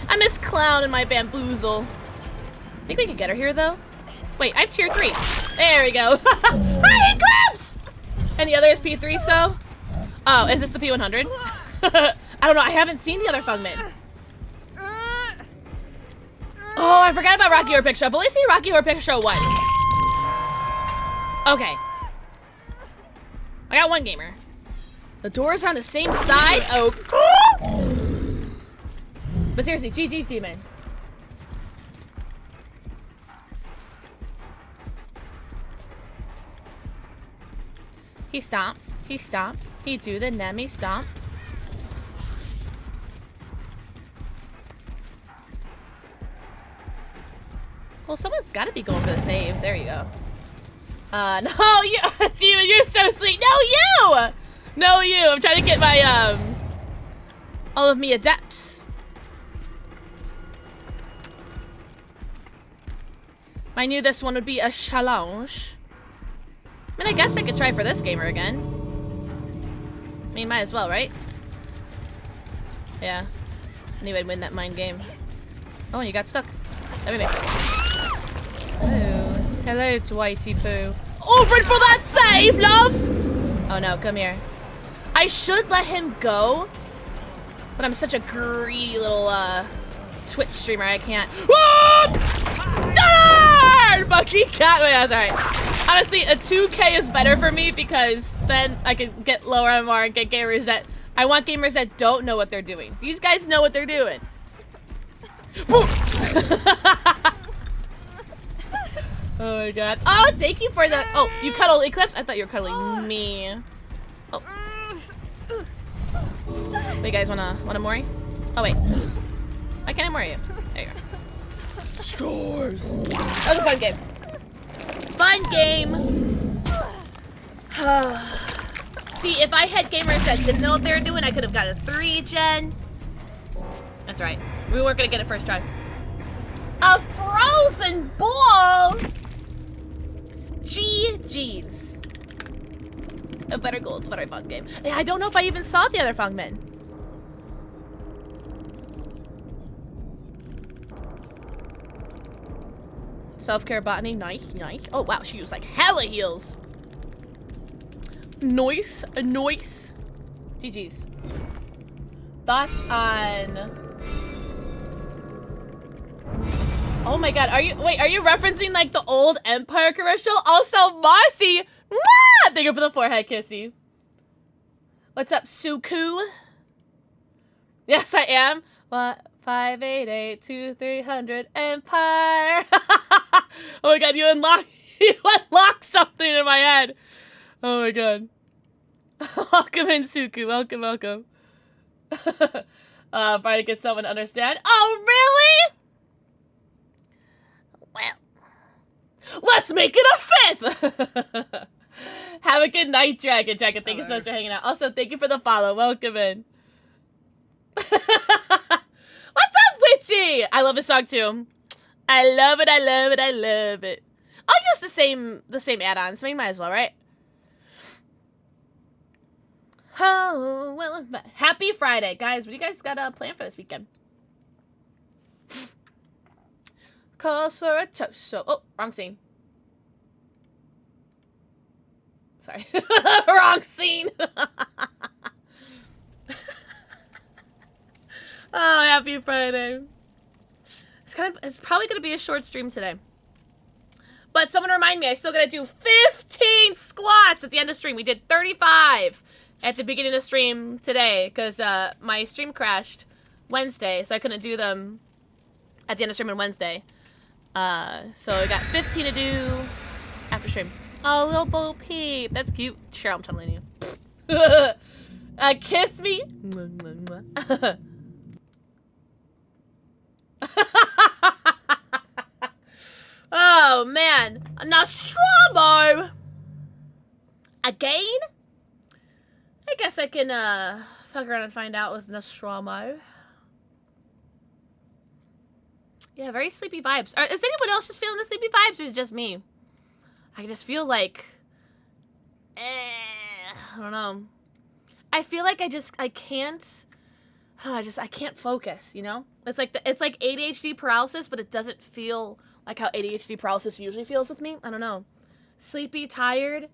I miss Clown and my Bamboozle. Think we could get her here though? Wait, I have tier 3. There we go. Hi, Eclipse! And the other is P3, so? Oh, is this the P100? I don't know, I haven't seen the other Fungmin. Oh, I forgot about Rocky Horror Picture Show. I've only seen Rocky Horror Picture Show once. Okay. I got 1 gamer. The doors are on the same side. Oh. But seriously, GG's Demon. He stomp. He stomp. He do the Nemi stomp. Well, someone's got to be going for the save. There you go. No, you, Steven, you're so sweet. No, you! No, you. I'm trying to get my, all of me adepts. I knew this one would be a challenge. I mean, I guess I could try for this gamer again. I mean, might as well, right? Yeah. I knew I'd win that mind game. Oh, and you got stuck. Let me make. Ooh. Hello, Dwighty Poo. Over for that save, love! Oh no, come here. I should let him go, but I'm such a greedy little Twitch streamer, I can't. Darn! Bucky cat. Wait, that's alright. Honestly, a 2K is better for me because then I can get lower MR and get gamers that I want gamers that don't know what they're doing. These guys know what they're doing. Oh my god. Oh, thank you for the. Oh, you cuddle Eclipse? I thought you were cuddling me. Oh. Wait, you guys wanna Mori? Oh wait. Why can't I Mori you? There you go. Stores. That was a fun game. Fun game. See, if I had gamers that didn't know what they were doing, I could have got a 3 gen. That's right. We weren't gonna get it first try. A frozen ball. GG's. A better gold, very fun game. I don't know if I even saw the other Fungmen. Self-care botany, nice, nice. Oh wow, she used like hella heals. Nice, nice. GG's. Thoughts on... Oh my god, are you referencing like the old Empire commercial? Also, Mossy! Mwah! Thank you for the forehead kissy. What's up, Suku? Yes, I am. What? 588-2300 Empire. Oh my god, you unlocked something in my head. Oh my god. Welcome in, Suku. Welcome, welcome. Trying to get someone to understand. Oh, really? Well, let's make it a 5th! Have a good night, Dragon. Dragon, thank you so much for hanging out. Also, thank you for the follow. Welcome in. What's up, Witchy? I love his song, too. I love it, I love it, I love it. I'll use the same add-ons. We might as well, right? Oh, well, happy Friday. Guys, what do you guys got planned for this weekend? Calls for a toast. So, oh, wrong scene. Sorry. Wrong scene. Oh, happy Friday. It's probably going to be a short stream today. But someone remind me, I still got to do 15 squats at the end of stream. We did 35 at the beginning of stream today because my stream crashed Wednesday, so I couldn't do them at the end of stream on Wednesday. So I got 15 to do after stream. Oh, little Bo Peep. That's cute. Sure, I'm telling you. Kiss me. Oh, man. Nostromo! Again? I guess I can, fuck around and find out with Nostromo. Yeah, very sleepy vibes. Is anyone else just feeling the sleepy vibes, or is it just me? I just feel like... I don't know. I feel like I can't... I can't focus, you know? It's like ADHD paralysis, but it doesn't feel like how ADHD paralysis usually feels with me. I don't know. Sleepy, tired,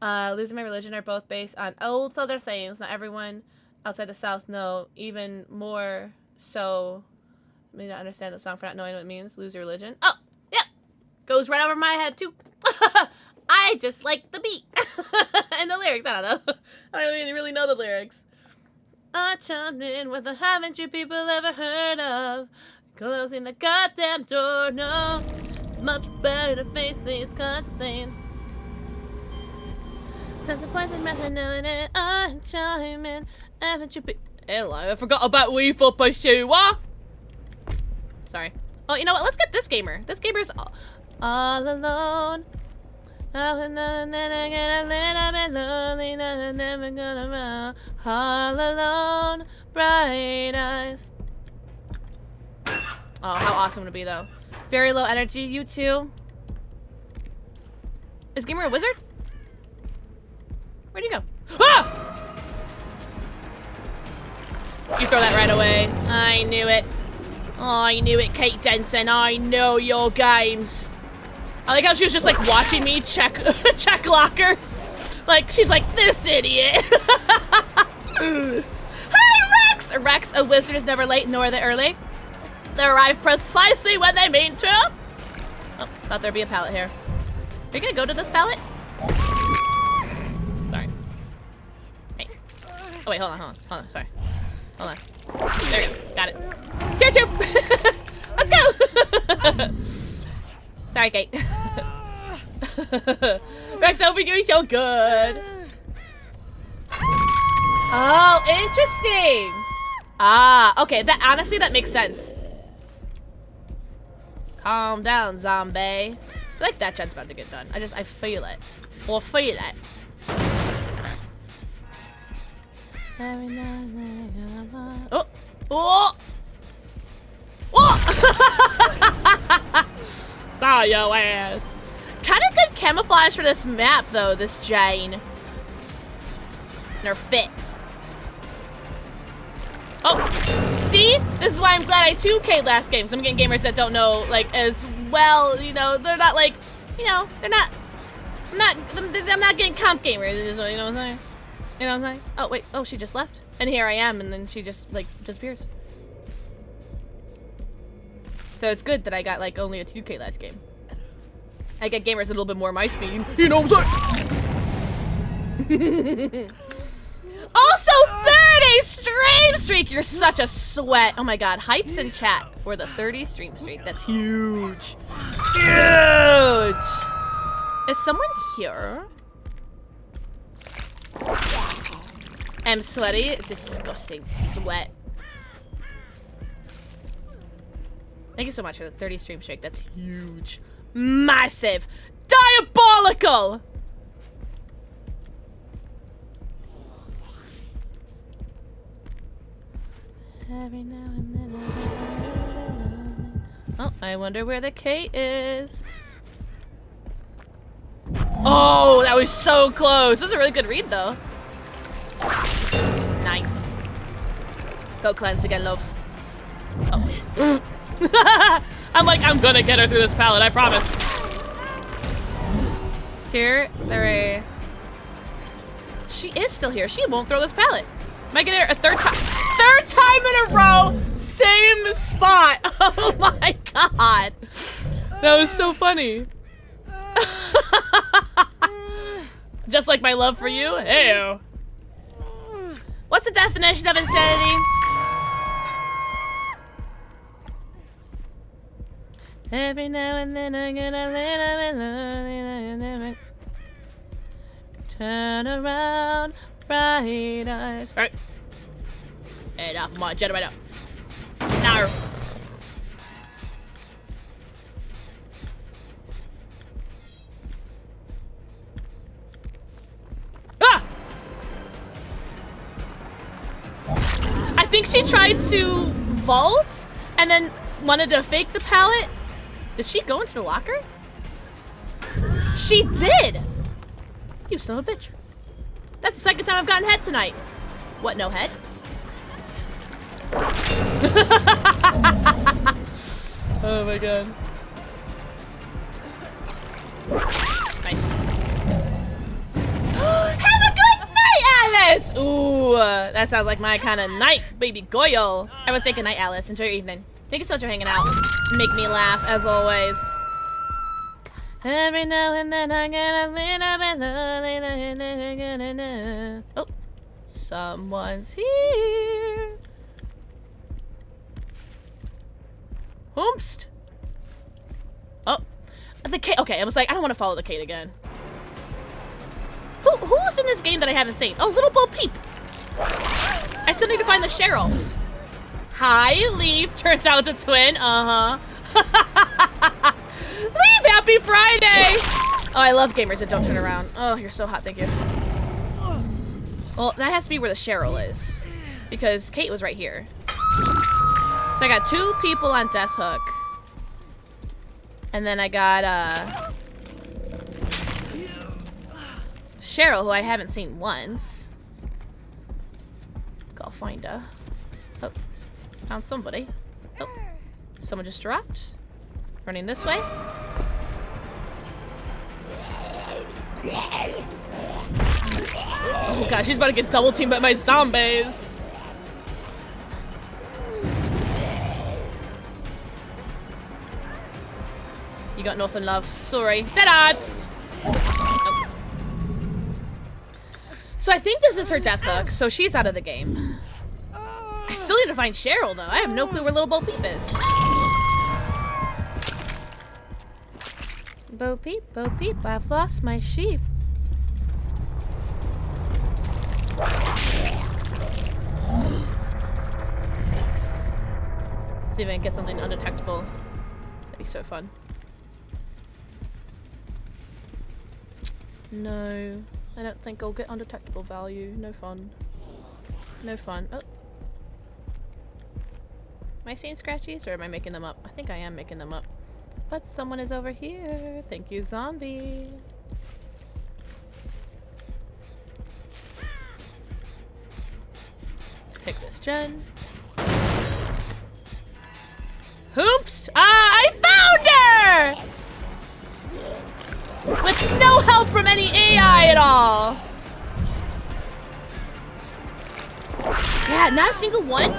losing my religion are both based on old Southern sayings. Not everyone outside the South know, even more so may not understand the song for not knowing what it means. Lose your religion. Oh, yeah. Goes right over my head, too. I just like the beat. And the lyrics, I don't know. I don't even really know the lyrics. I chimed in with a haven't you people ever heard of? Closing the goddamn door, no. It's much better to face these constraints. Sense of poison, methanol, I chime in. Haven't you people... Hello, I forgot about we for Peshua. Sorry. Oh, you know what? Let's get this gamer. This gamer's all alone. Oh, and then I get a little bit lonely, and never gonna run. All alone, bright eyes. Oh, how awesome would it be, though? Very low energy, you too. Is Gamer a wizard? Where'd he go? Ah! You throw that right away. I knew it. Oh, I knew it, Kate Denson. I know your games. I like how she was just like watching me check lockers. Like, she's like, this idiot. Hi, Rex! Rex, a wizard is never late, nor are they early. They arrive precisely when they mean to. Oh, thought there'd be a pallet here. Are you gonna go to this pallet? Sorry. Hey. Oh, wait, hold on, sorry. Hold on. There we go, got it. Choo choo! Let's go! Sorry, Kate. Rex, I hope you're doing so good. Oh, interesting. Ah, okay. That honestly, that makes sense. Calm down, zombie. I feel like that chat's about to get done. I feel it. Or feel it. Oh! Oh! Oh! Saw your ass. Kind of good camouflage for this map, though, this Jane. And her fit. Oh, see? This is why I'm glad I 2K'd last game. Some gamers that don't know, like, as well, you know, they're not, like, you know, they're not, I'm not getting comp gamers, you know what I'm saying? You know what I'm saying? Oh, wait, oh, she just left. And here I am, and then she just, like, disappears. So it's good that I got, like, only a 2K last game. I get gamers a little bit more my speed. You know what I'm saying? Also, 30 stream streak! You're such a sweat. Oh my god. Hypes in chat for the 30 stream streak. That's huge. Huge! Is someone here? I'm sweaty. Disgusting sweat. Thank you so much for the 30 stream streak. That's huge. Massive. Diabolical! Every now and then. Oh, I wonder where the Kate is. Oh, that was so close. This is a really good read, though. Nice. Go cleanse again, love. Oh. I'm like, I'm gonna get her through this pallet, I promise. Here, there. She is still here. She won't throw this pallet. Am I getting her a third time? Third time in a row, same spot. Oh my god. That was so funny. Just like my love for you? Heyo. What's the definition of insanity? Every now and then I get a little bit turn around, bright eyes. Alright. Enough of my generator. No. Ah! I think she tried to vault and then wanted to fake the pallet. Did she go into the locker? She did! You son of a bitch. That's the second time I've gotten head tonight. What, no head? Oh my god. Nice. Have a good night, Alice! Ooh, that sounds like my kind of night, baby goyo. I would say good night, Alice. Enjoy your evening. Thank you so much for hanging out. Make me laugh, as always. Every now and then I get a little bit. Oh, someone's here. Hoomst. Oh, the Kate. Okay, I was like, I don't want to follow the Kate again. Who's in this game that I haven't seen? Oh, Little Bo Peep. I still need to find the Cheryl. Hi, Leaf. Turns out it's a twin. Uh-huh. Leaf, happy Friday! Oh, I love gamers that don't turn around. Oh, you're so hot. Thank you. Well, that has to be where the Cheryl is. Because Kate was right here. So I got 2 people on Death Hook. And then I got, Cheryl, who I haven't seen once. Go find her. Oh. Found somebody. Oh, someone just dropped. Running this way. Oh gosh, she's about to get double teamed by my zombies. You got nothing, love. Sorry. Dead-on! Oh. So I think this is her Death Hook, so she's out of the game. I still need to find Cheryl, though. I have no clue where Little Bo Peep is. Bo Peep, I've lost my sheep. See if I can get something undetectable. That'd be so fun. No, I don't think I'll get undetectable value. No fun. No fun. Oh. Am I seeing scratchies or am I making them up? I think I am making them up. But someone is over here. Thank you, zombie. Take this gen. Hoops! Ah, I found her! With no help from any AI at all. Yeah, not a single one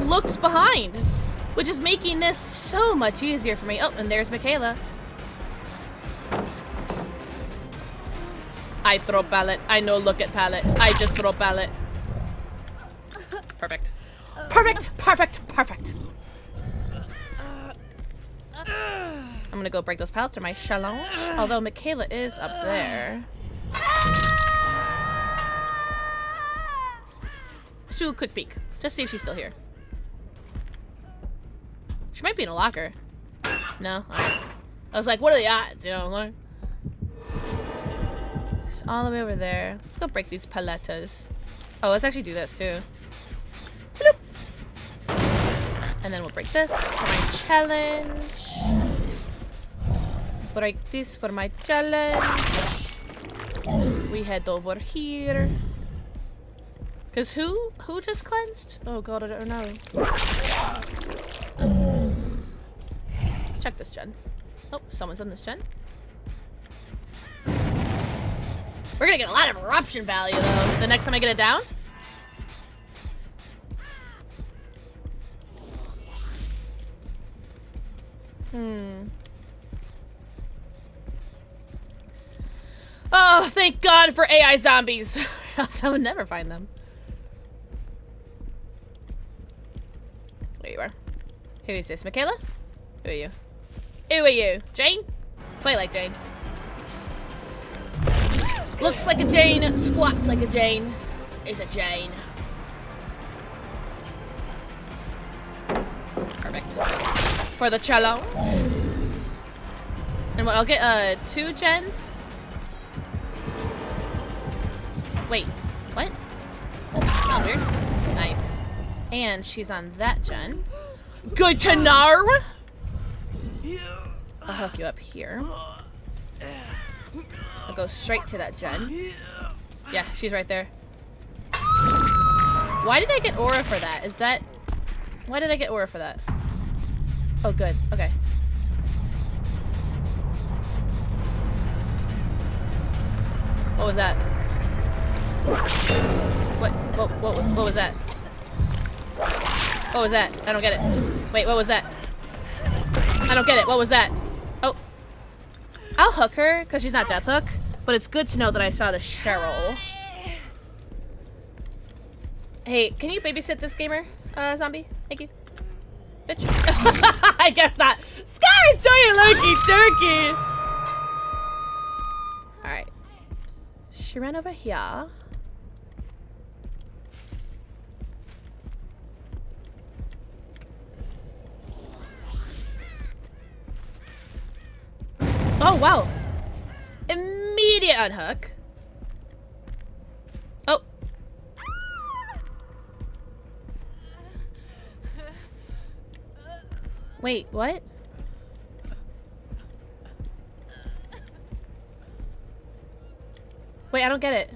looks behind, which is making this so much easier for me. Oh, and there's Michaela. I throw pallet. I know look at pallet. I just throw pallet. Perfect. Perfect, perfect, perfect. I'm gonna go break those pallets or my challenge. Although Michaela is up there. Let's do a quick peek. Just see if she's still here. She might be in a locker. No? Alright. I was like, what are the odds? You know, like... She's all the way over there. Let's go break these paletas. Oh, let's actually do this too. Bloop. And then we'll break this for my challenge. Break this for my challenge. We head over here. Cause who just cleansed? Oh god, I don't know. Let's check this gen. Oh, someone's on this gen. We're gonna get a lot of eruption value though. The next time I get it down. Oh, thank God for AI zombies. Else I would never find them. There you are. Who is this, Michaela? Who are you? Who are you? Jane? Play like Jane. Looks like a Jane, squats like a Jane, is a Jane. Perfect. For the cello. And what, I'll get 2 gens. Wait, what? Oh, weird. Nice. And she's on that gen. Good to know! I'll hook you up here. I'll go straight to that gen. Yeah, she's right there. Why did I get aura for that? Is that... Why did I get aura for that? Oh, good. Okay. What was that? What was that? What was that? I don't get it. Wait, what was that? I don't get it. What was that? Oh. I'll hook her, because she's not death hook, but it's good to know that I saw the Cheryl. Hey, can you babysit this gamer, zombie? Thank you. Bitch. I guess not. Sky, enjoy your Loki turkey! Alright. She ran over here. Oh, wow. Immediate unhook. Oh. Wait, what? Wait, I don't get it.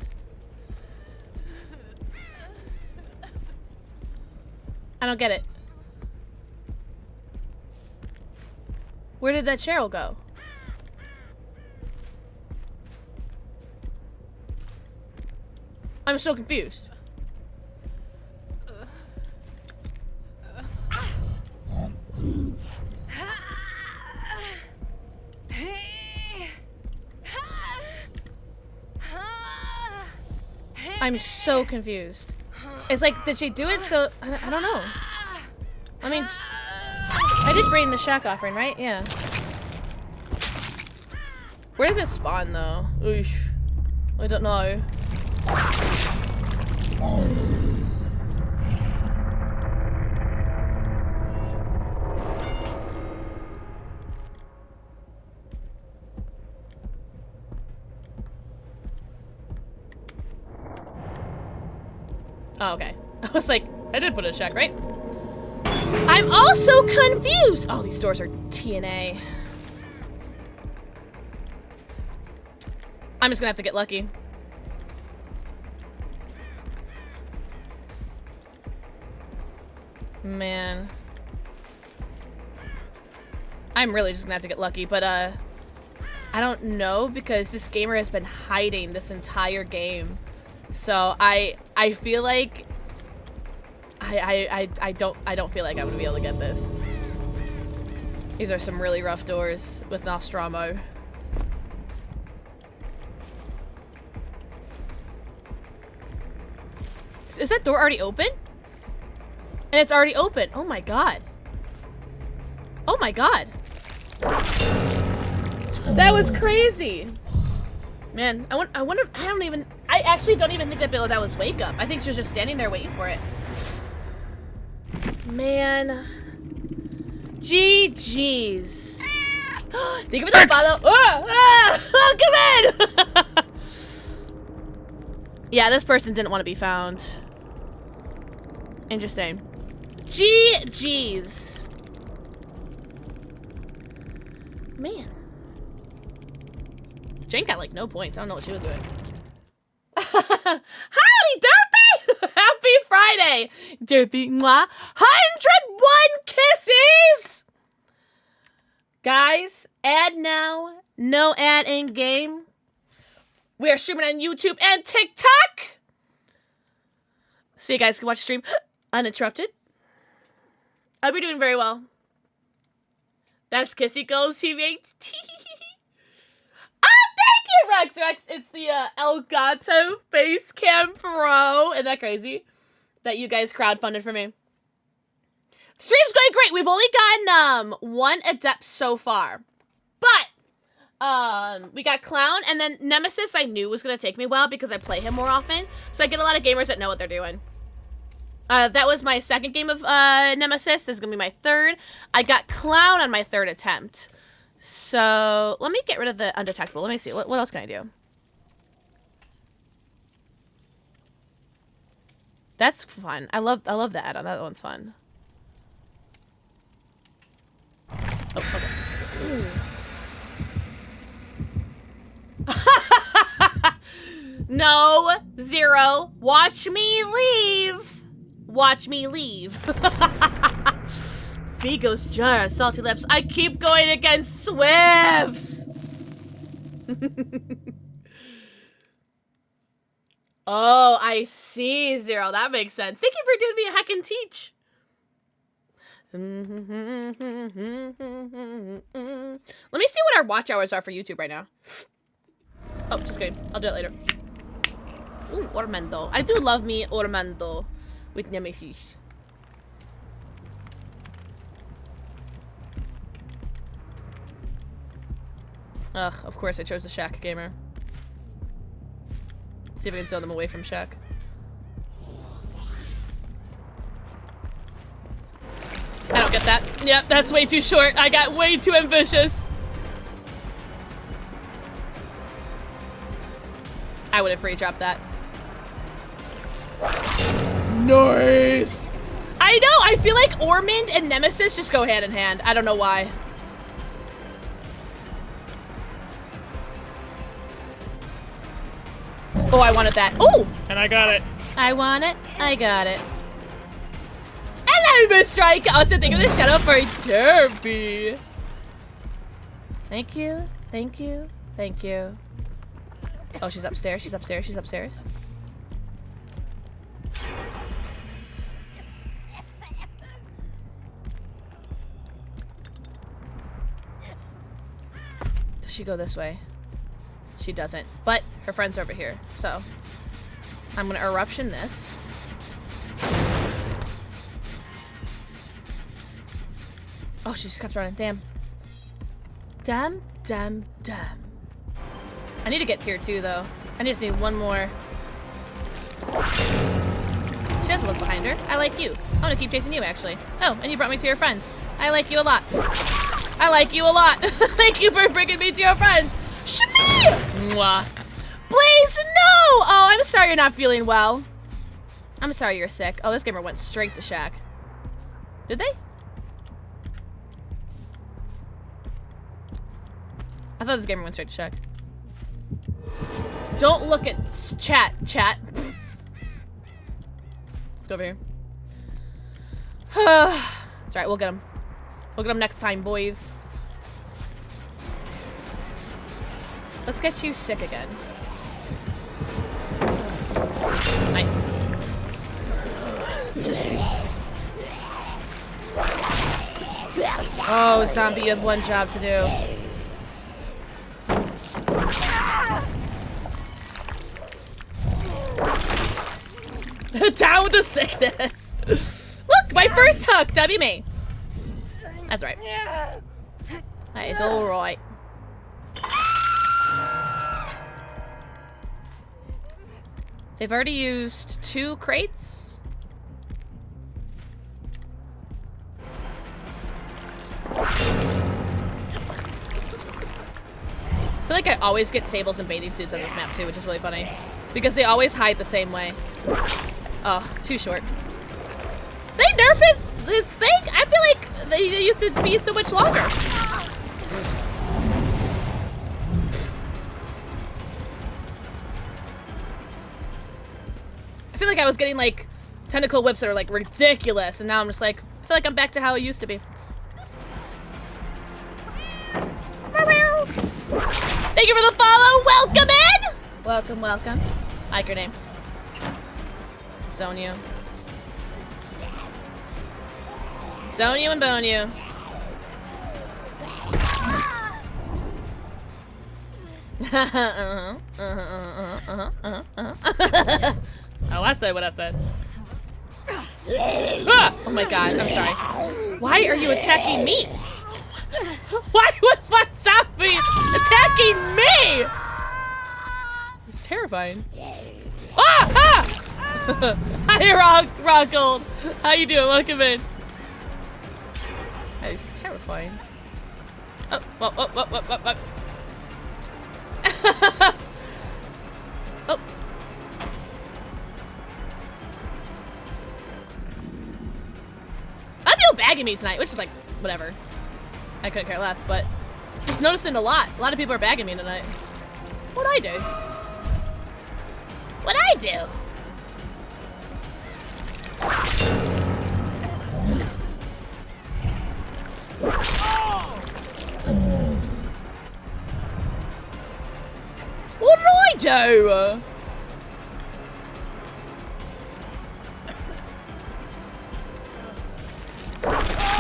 I don't get it. Where did that Cheryl go? I'm so confused. I'm so confused. It's like, did she do it so... I don't know. I mean... I did bring the shack offering, right? Yeah. Where does it spawn, though? Oof. I don't know. Oh, okay. I was like, I did put a shack, right? I'm also confused! Oh, these doors are TNA. I'm just gonna have to get lucky. Man. I'm really just gonna have to get lucky, but I don't know, because this gamer has been hiding this entire game. So I feel like I don't feel like I'm gonna be able to get this. These are some really rough doors with Nostromo. Is that door already open? And it's already open. Oh my god. Oh my god. That was crazy. Man, I wonder, I I actually don't even think that that was wake up. I think she was just standing there waiting for it. Man. GG's. Thank you for the follow. Oh, come in! Yeah, this person didn't want to be found. Interesting. GG's. Man. Jane got like no points. I don't know what she was doing. Howdy, Derpy! Happy Friday! Derpy, mwah. 101 kisses! Guys, ad now. No ad in game. We are streaming on YouTube and TikTok. So you guys can watch the stream uninterrupted. I'll be doing very well. That's Kissy Goes TV. Thank you, Rex. Rex, it's the Elgato Facecam Pro. Isn't that crazy? That you guys crowdfunded for me. Stream's going great. We've only gotten 1 Adept so far. But we got Clown, and then Nemesis I knew was going to take me a while because I play him more often. So I get a lot of gamers that know what they're doing. That was my 2nd game of Nemesis. This is going to be my 3rd. I got Clown on my 3rd attempt. So let me get rid of the undetectable. Let me see. What else can I do? That's fun. I love that add-on. That one's fun. Oh, okay. No, Zero. Watch me leave. Watch me leave. Vigo's jar, salty lips. I keep going against Swifts. Oh, I see, Zero. That makes sense. Thank you for doing me a hack and teach. Let me see what our watch hours are for YouTube right now. Oh, just kidding. I'll do it later. Ooh, Ormando. I do love me Ormando with Nemesis. Ugh, of course I chose the Shack Gamer. See if I can throw them away from Shack. I don't get that. Yep, that's way too short. I got way too ambitious. I would have pre-dropped that. Nice! I know! I feel like Ormond and Nemesis just go hand in hand. I don't know why. Oh, I wanted that. Oh! And I got it. I want it. I got it. Hello, Miss Strike! Also, thank you for the shout out for Derby. Thank you. Thank you. Thank you. Oh, she's upstairs. She's upstairs. She's upstairs. Does she go this way? She doesn't. But her friend's over here. So I'm gonna eruption this. Oh, she just kept running. Damn. Damn, damn, damn. I need to get tier 2 though. I just need one more. She doesn't look behind her. I like you. I'm gonna keep chasing you actually. Oh, and you brought me to your friends. I like you a lot. I like you a lot. Thank you for bringing me to your friends. Shmee! Mwah. Blaze, no! Oh, I'm sorry you're not feeling well. I'm sorry you're sick. Oh, this gamer went straight to Shack. Did they? I thought this gamer went straight to Shack. Don't look at chat. Let's go over here. It's alright, we'll get him. We'll get him next time, boys. Let's get you sick again. Nice. Oh, zombie, you have one job to do. Down with the sickness. Look, my first hook. W me. That's right. That is all right. They've already used 2 crates. I feel like I always get sables and bathing suits on this map too, which is really funny. Because they always hide the same way. Oh, too short. They nerf his thing? I feel like they used to be so much longer. I feel like I was getting like tentacle whips that are like ridiculous, and now I'm just like, I feel like I'm back to how it used to be. Thank you for the follow. Welcome in. Welcome, welcome. I like your name. Zone you. Zone you and bone you. Oh, I said what I said. Ah! Oh my god, I'm sorry. Why are you attacking me? Why was my zombie attacking me? It's terrifying. Ah! Ah! Hi, Rock Gold. How you doing? Welcome in. That is terrifying. Oh, whoa, whoa, whoa, whoa, whoa, whoa. Oh. I feel bagging me tonight, which is like, whatever. I couldn't care less, but just noticing a lot of people are bagging me tonight. What'd I do? What'd I do? What did I do?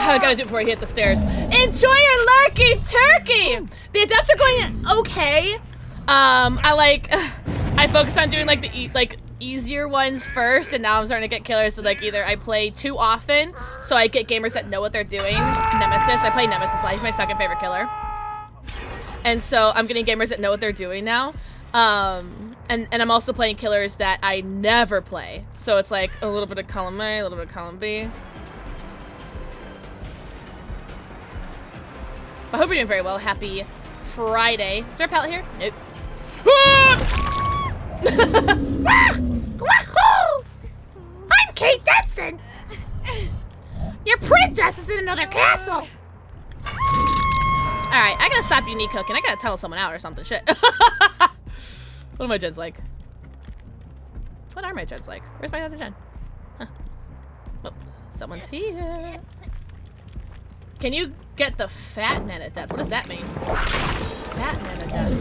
I gotta do it before I hit the stairs. Enjoy your lurky turkey! The adepts are going okay. I focus on doing like the easier ones first, and now I'm starting to get killers. So like either I play too often, so I get gamers that know what they're doing. Nemesis, I play Nemesis. He's my second favorite killer, and so I'm getting gamers that know what they're doing now. And I'm also playing killers that I never play. So it's like a little bit of column A, a little bit of column B. I hope you're doing very well. Happy Friday. Is there a pallet here? Nope. I'm Kate Denson. Your princess is in another castle. All right, I gotta stop unique cooking. I gotta tell someone out or something. Shit. What are my gens like? What are my gens like? Where's my other gen? Huh. Oh, someone's here. Can you get the fat man adept? What does that mean? Fat man adept.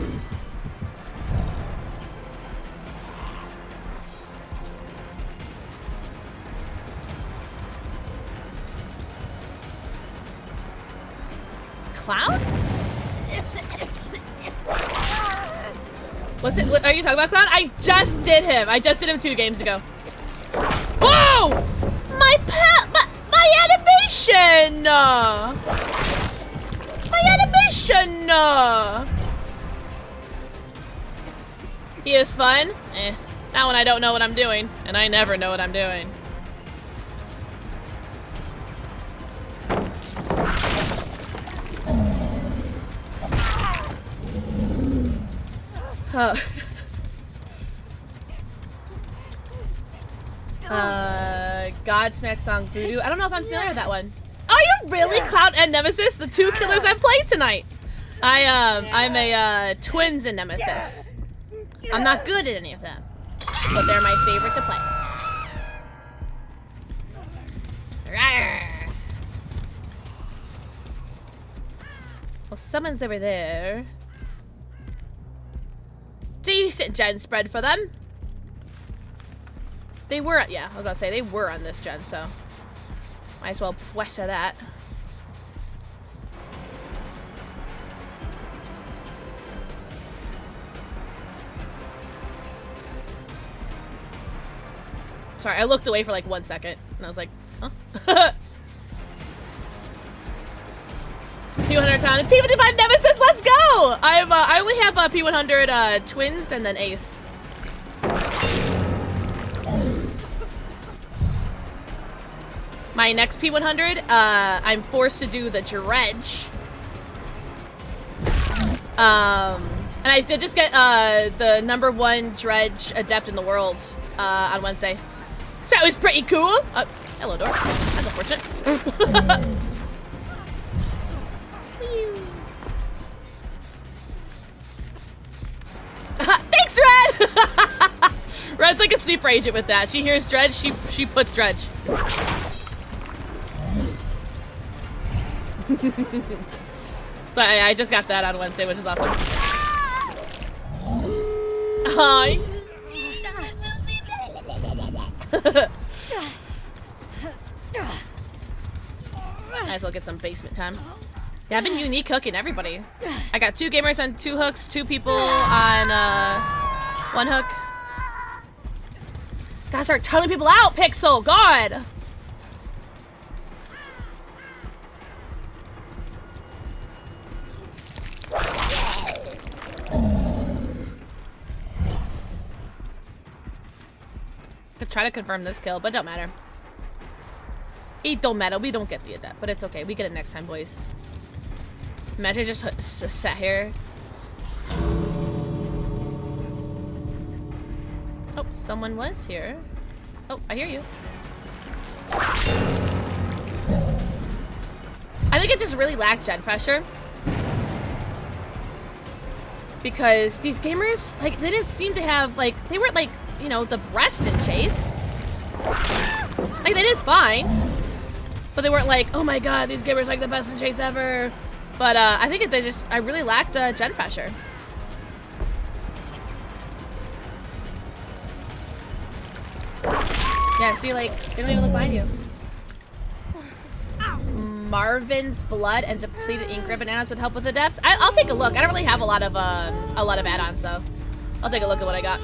Clown? What's it? What, are you talking about Clown? I just did him. I just did him 2 games ago. Whoa! My animation! My animation! He is fun? Eh. Now when I don't know what I'm doing, and I never know what I'm doing. Oh. Godsmack song Voodoo. I don't know if I'm familiar with that one. Are you really Cloud and Nemesis? The 2 killers I played tonight. I'm a twins in Nemesis. I'm not good at any of them, but they're my favorite to play. Rawr. Well, someone's over there. Decent gen spread for them. They were, yeah, I was about to say, they were on this gen, so might as well pressure that. Sorry, I looked away for like 1 second, and I was like, huh? P100 Town and P55 Nemesis, let's go! I only have P100 twins and then Ace. My next P100, I'm forced to do the dredge. And I did just get the #1 dredge adept in the world on Wednesday. So it was pretty cool. Hello, door. That's unfortunate. Thanks, Red! Red's like a sleeper agent with that. She hears dredge, she puts dredge. So I just got that on Wednesday, which is awesome. Hi. Might as well get some basement time. Yeah, I've been unique hooking everybody. I got 2 gamers on 2 hooks, 2 people on 1 hook. Gotta start telling people out, Pixel! God! Could try to confirm this kill, but it don't matter. It don't matter. We don't get the adept, but it's okay. We get it next time, boys. Imagine just sat here. Oh, someone was here. Oh, I hear you. I think it just really lacked gen pressure. Because these gamers, like, they didn't seem to have, like, they weren't, like, you know, the best in chase. Like, they did fine. But they weren't like, oh my god, these gamers are like the best in chase ever. But I think I really lacked gen pressure. Yeah, see, like, they don't even look behind you. Marvin's blood and depleted ink ribbon add-ons would help with the depths. I'll take a look. I don't really have a lot of add-ons though. I'll take a look at what I got.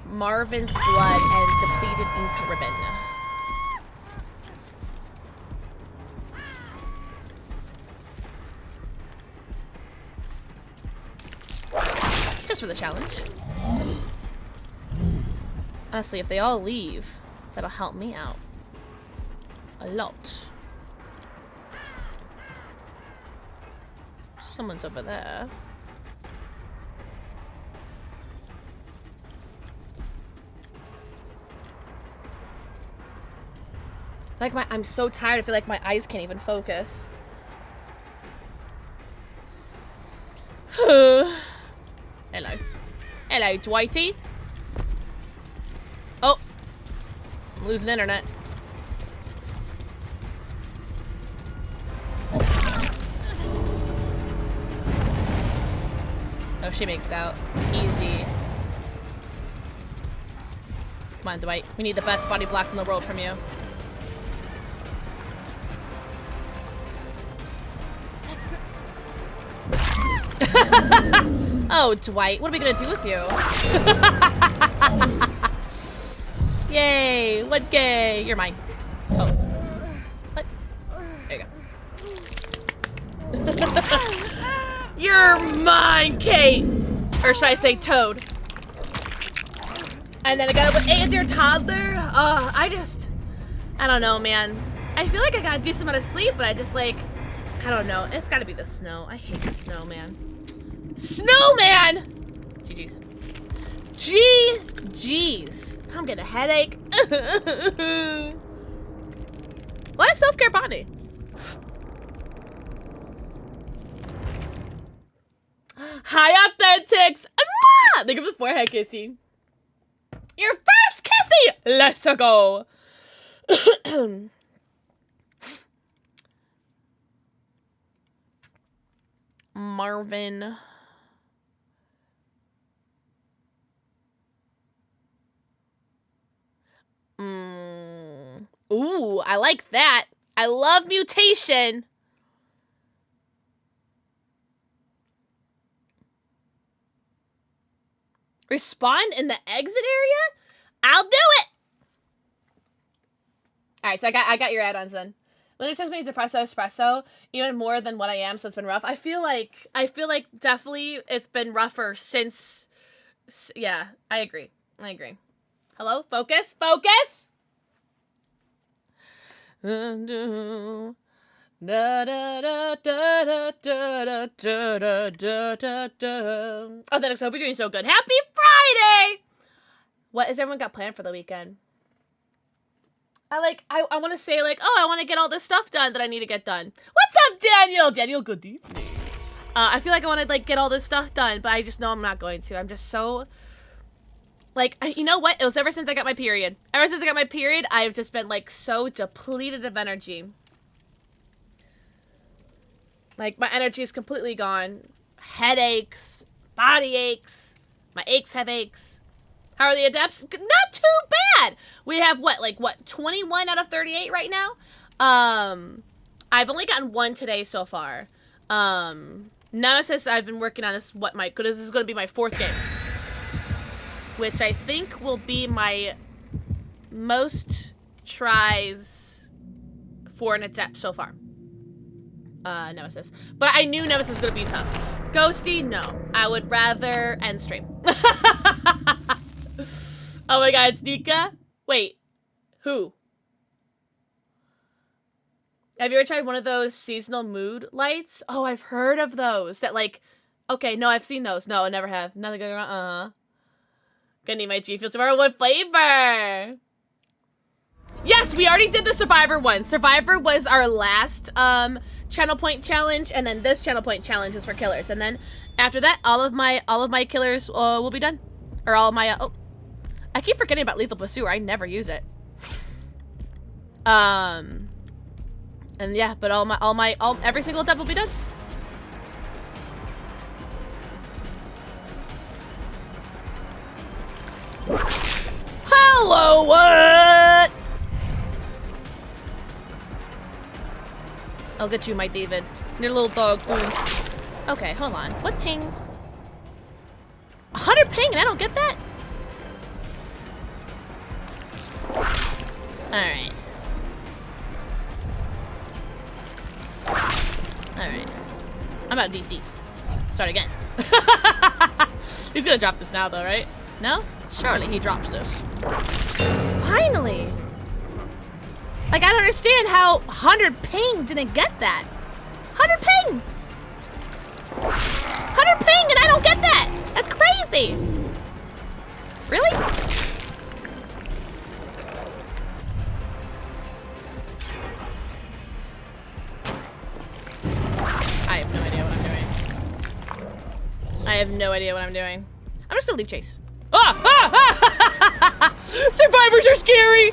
Marvin's blood and depleted ink ribbon. Just for the challenge. Honestly, if they all leave, that'll help me out a lot. Someone's over there. Like I'm so tired. I feel like my eyes can't even focus. Hello. Hello, Dwighty. Oh. I'm losing internet. Oh, she makes it out. Easy. Come on, Dwight. We need the best body blocks in the world from you. Oh, Dwight, what are we gonna do with you? Yay, what gay? You're mine. Oh. What? There you go. You're mine, Kate! Or should I say Toad? And then I got with 8 with your toddler? I don't know, man. I feel like I got a decent amount of sleep, but I just like, I don't know. It's gotta be the snow. I hate the snow, man. Snowman! GG's. GG's. I'm getting a headache. What is self-care body? Hi, Authentics! Think of the forehead kissy. Your first kissy! Let's go! Marvin. Ooh, I like that. I love mutation. Respond in the exit area? I'll do it. All right, so I got your add-ons then. Linda says me depresso espresso even more than what I am, so it's been rough. I feel like definitely it's been rougher since. Yeah, I agree. Hello, focus. Da, da, da, da, da, da, da, da, da, da, da. Oh, thanks. I hope you're doing so good. Happy Friday! What has everyone got planned for the weekend? I want to say, like, oh, I want to get all this stuff done that I need to get done. What's up, Daniel? Daniel, good evening. I feel like I want to, like, get all this stuff done, but I just know I'm not going to. I'm just so... Like, you know what? It was ever since I got my period. Ever since I got my period, I've just been, like, so depleted of energy. Like, my energy is completely gone. Headaches, body aches, my aches have aches. How are the Adepts? Not too bad! We have, what, 21 out of 38 right now? I've only gotten one today so far. Nemesis, I've been working on this, this is going to be my 4th game. Which I think will be my most tries for an Adept so far. Nemesis. But I knew Nemesis was going to be tough. Ghosty, no. I would rather end stream. Oh my god, it's Nika? Wait. Who? Have you ever tried one of those seasonal mood lights? Oh, I've heard of those. That, like... Okay, no, I've seen those. No, I never have. Nothing going on. Gonna need my G Fuel tomorrow. What flavor? Yes, we already did the Survivor one. Survivor was our last channel point challenge, and then this channel point challenge is for killers. And then after that, all of my killers will be done. Or all of my oh, I keep forgetting about Lethal Pursuer. I never use it. And yeah, but every single step will be done. Hello, what? I'll get you, my David. Your little dog. Ooh. Okay, hold on. What ping? 100 ping and I don't get that? Alright. Alright. I'm out of DC. Start again. He's gonna drop this now though, right? No? Surely he drops this. Finally! Like, I don't understand how 100 ping didn't get that. 100 ping! 100 ping and I don't get that! That's crazy! Really? I have no idea what I'm doing. I have no idea what I'm doing. I'm just gonna leave Chase. Ah! Ah! Ah! Survivors are scary!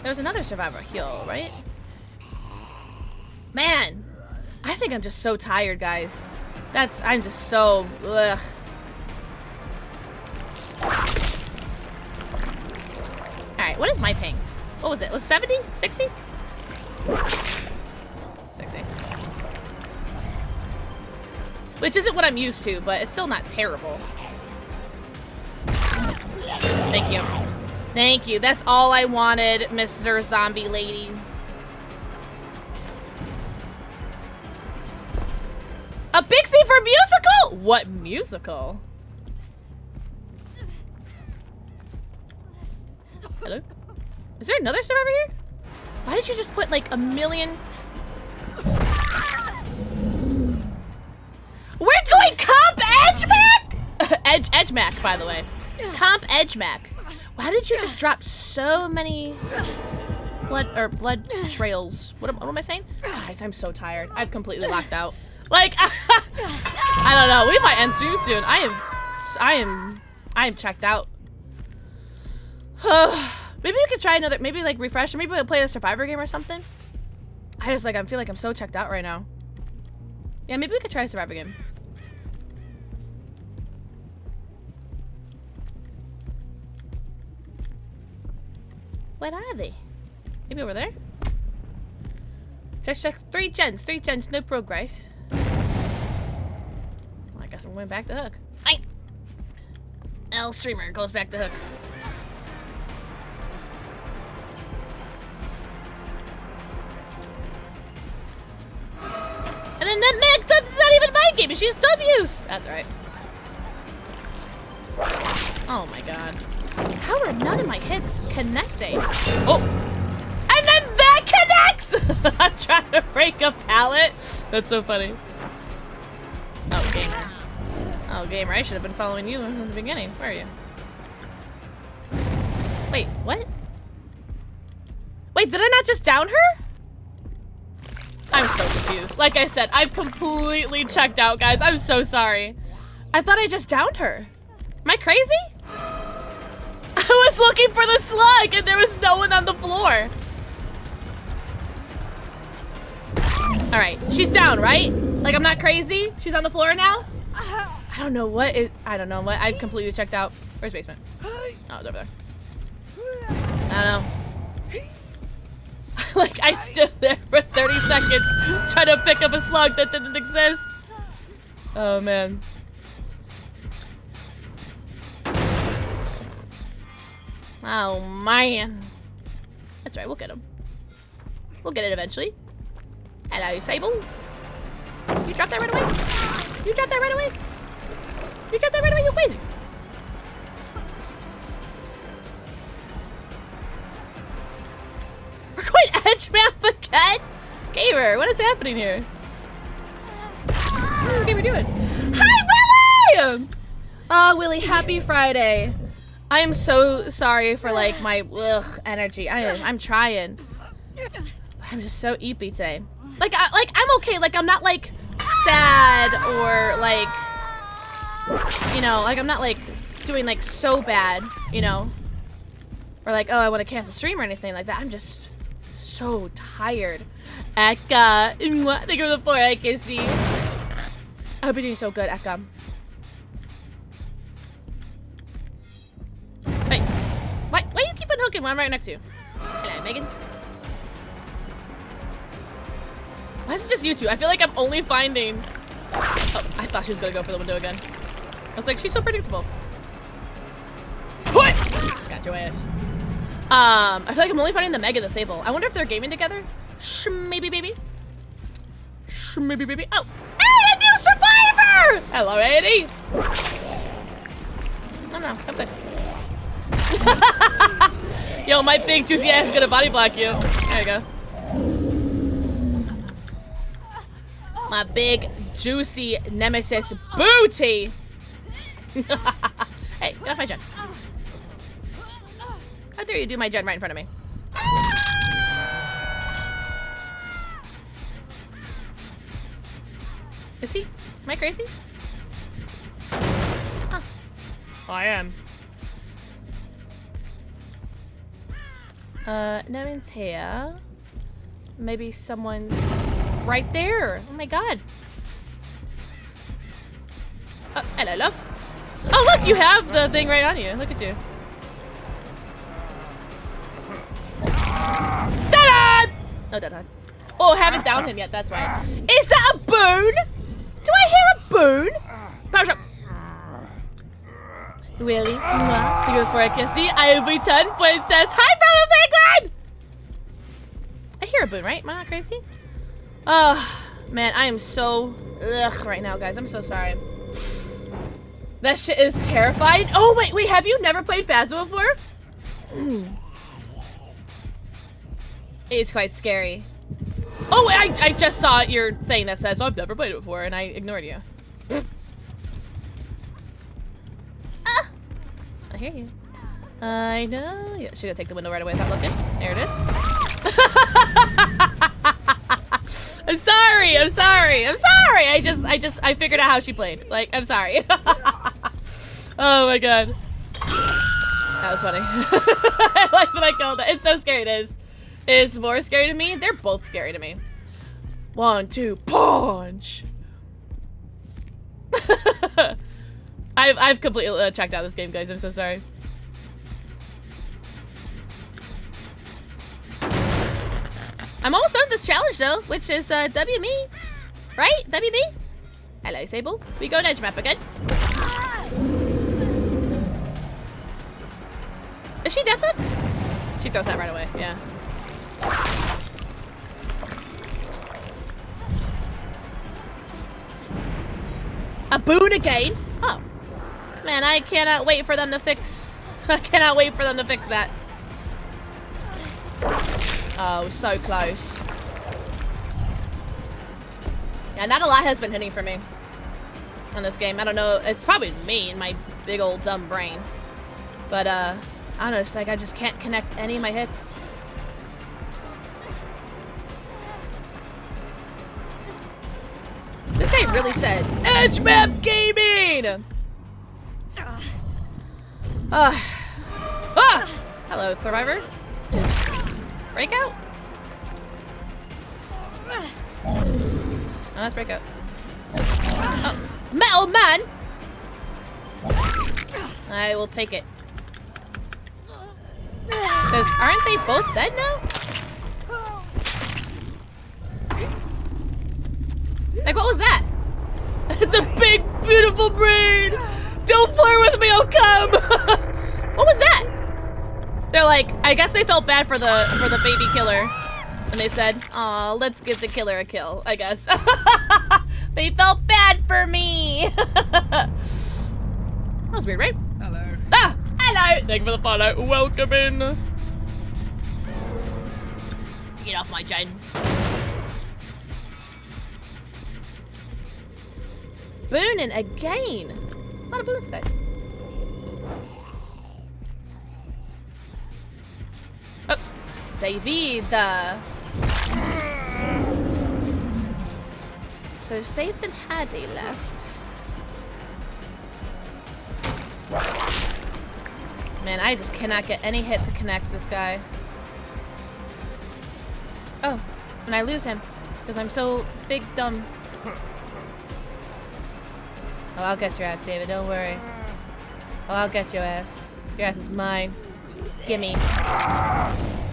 There's another survivor heal, right? Man, I think I'm just so tired, guys. I'm just so, ugh. Alright, what is my ping? What was it? Was it 70? 60? 60. Which isn't what I'm used to, but it's still not terrible. Thank you. Thank you. That's all I wanted, Mr. Zombie Lady. A Pixie for musical? What musical? Hello? Is there another survivor here? Why did you just put like a million? We're doing Comp Edge-Mac? Edge-Mac, by the way. Comp Edge-Mac. Why did you just drop so many blood trails? What am I saying? Guys, I'm so tired. I've completely locked out. Like, I don't know. We might end stream soon. I am checked out. Maybe we could try another, maybe like refresh, or maybe we'll play a survivor game or something. I feel like I'm so checked out right now. Yeah, maybe we could try a survivor game. What are they? Maybe over there? Just check 3 gens, no progress. Well, I guess I'm going back to Hook. L streamer goes back to Hook. And then that Meg, that's not even my It gave me she's W's. That's right. Oh my god. How are none of my hits connecting? Oh! And then that connects! I'm trying to break a pallet. That's so funny. Oh, gamer. Oh, gamer, I should have been following you in the beginning. Where are you? Wait, what? Wait, did I not just down her? I'm so confused. Like I said, I've completely checked out, guys. I'm so sorry. I thought I just downed her. Am I crazy? I was looking for the slug and there was no one on the floor. All right, she's down, right? Like I'm not crazy? She's on the floor now? I don't know what is, I don't know what, I've completely checked out. Where's basement? Oh, it's over there. I don't know. Like I stood there for 30 seconds trying to pick up a slug that didn't exist. Oh man. Oh man. That's right, we'll get him. We'll get it eventually. Hello, Sable. You dropped that right away? You dropped that right away? You dropped that right away, you crazy. We're going edge map again? Gamer, what is happening here? What is Gamer doing? Hi, Willie! Oh, Willie, happy Friday. I am so sorry for like my energy. I'm trying. I'm just so eepy today. Like I'm okay. Like I'm not like sad or like, you know, like I'm not like doing like so bad, you know, or like, oh, I want to cancel stream or anything like that. I'm just so tired. Eka, thank you for the 4, I can see. I hope you're doing so good, Eka. Wait, why you keep on hooking when I'm right next to you? Hello, Megan. Why is it just you two? I feel like I'm only finding... Oh, I thought she was gonna go for the window again. I was like, she's so predictable. What? Got your ass. I feel like I'm only finding the Meg and the Sable. I wonder if they're gaming together. Maybe, baby. Maybe, baby. Oh, hey, a new survivor! Hello, Eddie. Oh no, come back. Yo, my big juicy ass is gonna body block you. There you go. My big juicy nemesis booty. Hey, get off my gen. How dare you do my gen right in front of me? Is he? Am I crazy? Huh. Oh, I am. No one's here. Maybe someone's right there. Oh my god. Hello, love. Oh, look, you have the thing right on you. Look at you. Da-da! Oh, da-da. Oh, haven't downed him yet, that's right. Is that a boon? Do I hear a boon? Power shot. Really? Thank you for a kissy. I have returned princess. Hi, brother Penguin! I hear a boon, right? Am I not crazy? Oh, man, I am so ugh right now, guys. I'm so sorry. That shit is terrifying. Oh, wait, have you never played Phasma before? It's quite scary. Oh, I just saw your thing that says, oh, I've never played it before, and I ignored you. Ah! I hear you. I know. Yeah, she's gonna take the window right away without looking. There it is. I'm sorry. I figured out how she played. Like, I'm sorry. Oh my god. That was funny. I like that I killed it. It's so scary, it is. It's more scary to me. They're both scary to me. 1, 2, punch! I've completely checked out this game, guys. I'm so sorry. I'm almost done with this challenge, though, which is WME. Right? WB? Hello, Sable. We go on edge map again. Is she deafened? She throws that right away, yeah. A boon again? Oh. Man, I cannot wait for them to fix... I cannot wait for them to fix that. Oh, so close. Yeah, not a lot has been hitting for me in this game. I don't know. It's probably me and my big old dumb brain. But, I don't know. It's like I just can't connect any of my hits. This guy really said, Edge Map Gaming! Hello, Survivor. Breakout? Oh, that's Breakout. Oh, Metal Man! I will take it. Because aren't they both dead now? Like, what was that? It's a big, beautiful brain! Don't flirt with me, I'll come! What was that? They're like, I guess they felt bad for the baby killer. And they said, aw, let's give the killer a kill, I guess. They felt bad for me! That was weird, right? Hello. Ah! Hello! Thank you for the follow. Welcome in. Get off my gen. Booning again. A lot of boons today. Oh, David. So Stave and Hattie left. Man, I just cannot get any hit to connect this guy. Oh, and I lose him because I'm so big dumb. Oh, I'll get your ass, David. Don't worry. Oh, I'll get your ass. Your ass is mine. Gimme.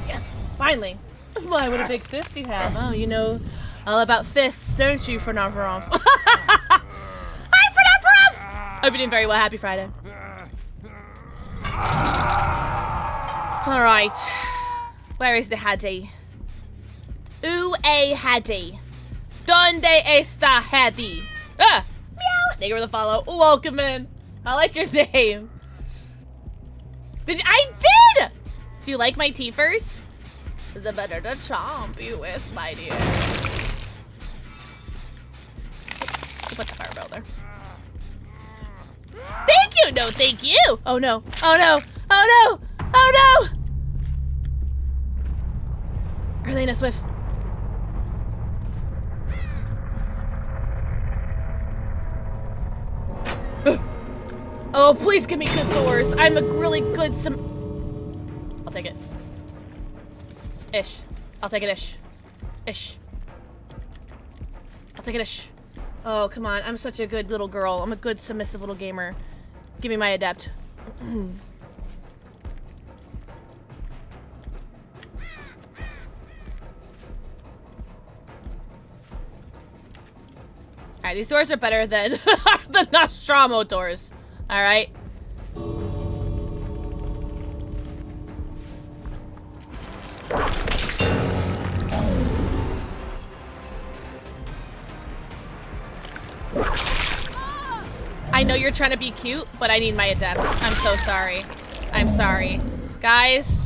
Yes! Finally! My, what a big fist you have. Oh, you know all about fists, don't you, Fernafroff? Hi, Fernafroff! Hope you're doing very well. Happy Friday. Alright. Where is the Haddy? Haddy. Donde está Haddy? Ah! Meow! Thank you for the follow. Welcome in. I like your name. I did! Do you like my teethers? The better to chomp you with, my dear. I'll put the fireball there. Thank you! No, thank you! Oh no. Oh no. Oh no! Oh no! Erlena Swift. Oh, please give me good doors. I'm a really good I'll take it. Ish. I'll take it, ish. Ish. I'll take it, ish. Oh, come on. I'm such a good little girl. I'm a good submissive little gamer. Give me my adept. Alright, these doors are better than the Nostromo doors. Alright. I know you're trying to be cute, but I need my adept. I'm so sorry. I'm sorry. Guys,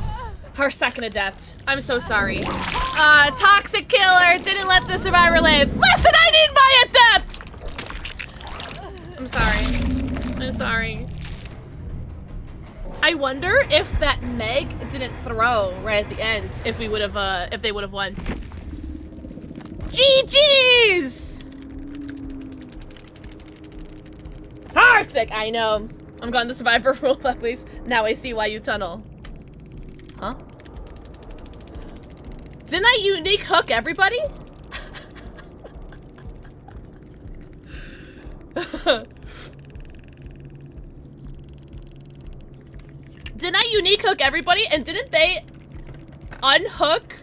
her second adept. I'm so sorry. Toxic killer didn't let the survivor live. Listen, I need my adept! I'm sorry. I'm sorry. I wonder if that Meg didn't throw right at the end, if we would have, if they would have won. GG's! Toxic! I know. I'm going to survivor rule, please. Now I see why you tunnel. Huh? Didn't I unique hook everybody? Didn't I unique hook everybody? And didn't they unhook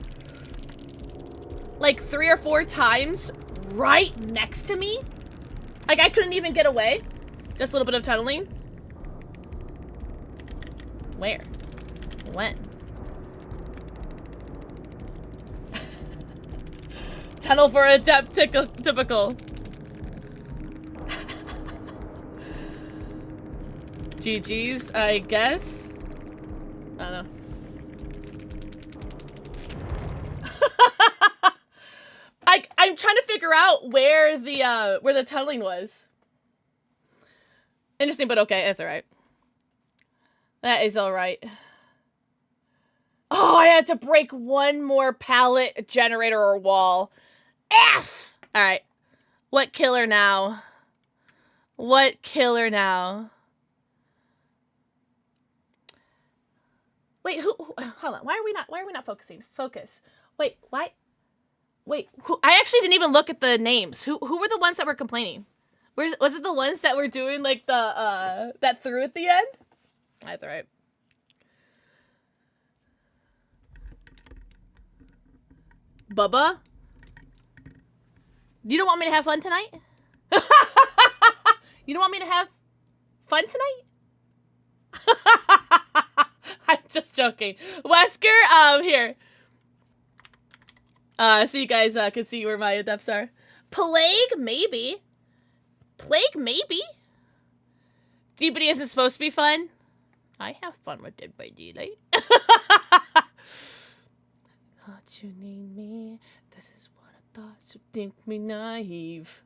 like 3 or 4 times right next to me? Like I couldn't even get away? Just a little bit of tunneling? Where? When? Tunnel for adept typical. GG's, I guess. I don't know. I'm trying to figure out where the tunneling was. Interesting, but okay, that's alright. That is alright. Oh, I had to break one more pallet, generator, or wall. F! Alright. What killer now? What killer now? Wait, who hold on. Why are we not focusing? Focus. Wait, why? Wait, I actually didn't even look at the names. Who were the ones that were complaining? Was it the ones that were doing like the that threw at the end? That's alright. Bubba? You don't want me to have fun tonight? You don't want me to have fun tonight? I'm just joking. Wesker, here. So you guys can see where my adepts are. Plague, maybe. Plague, maybe. DBD isn't supposed to be fun. I have fun with Dead by Daylight. Thought you need me. This is what I thought. You think me naive.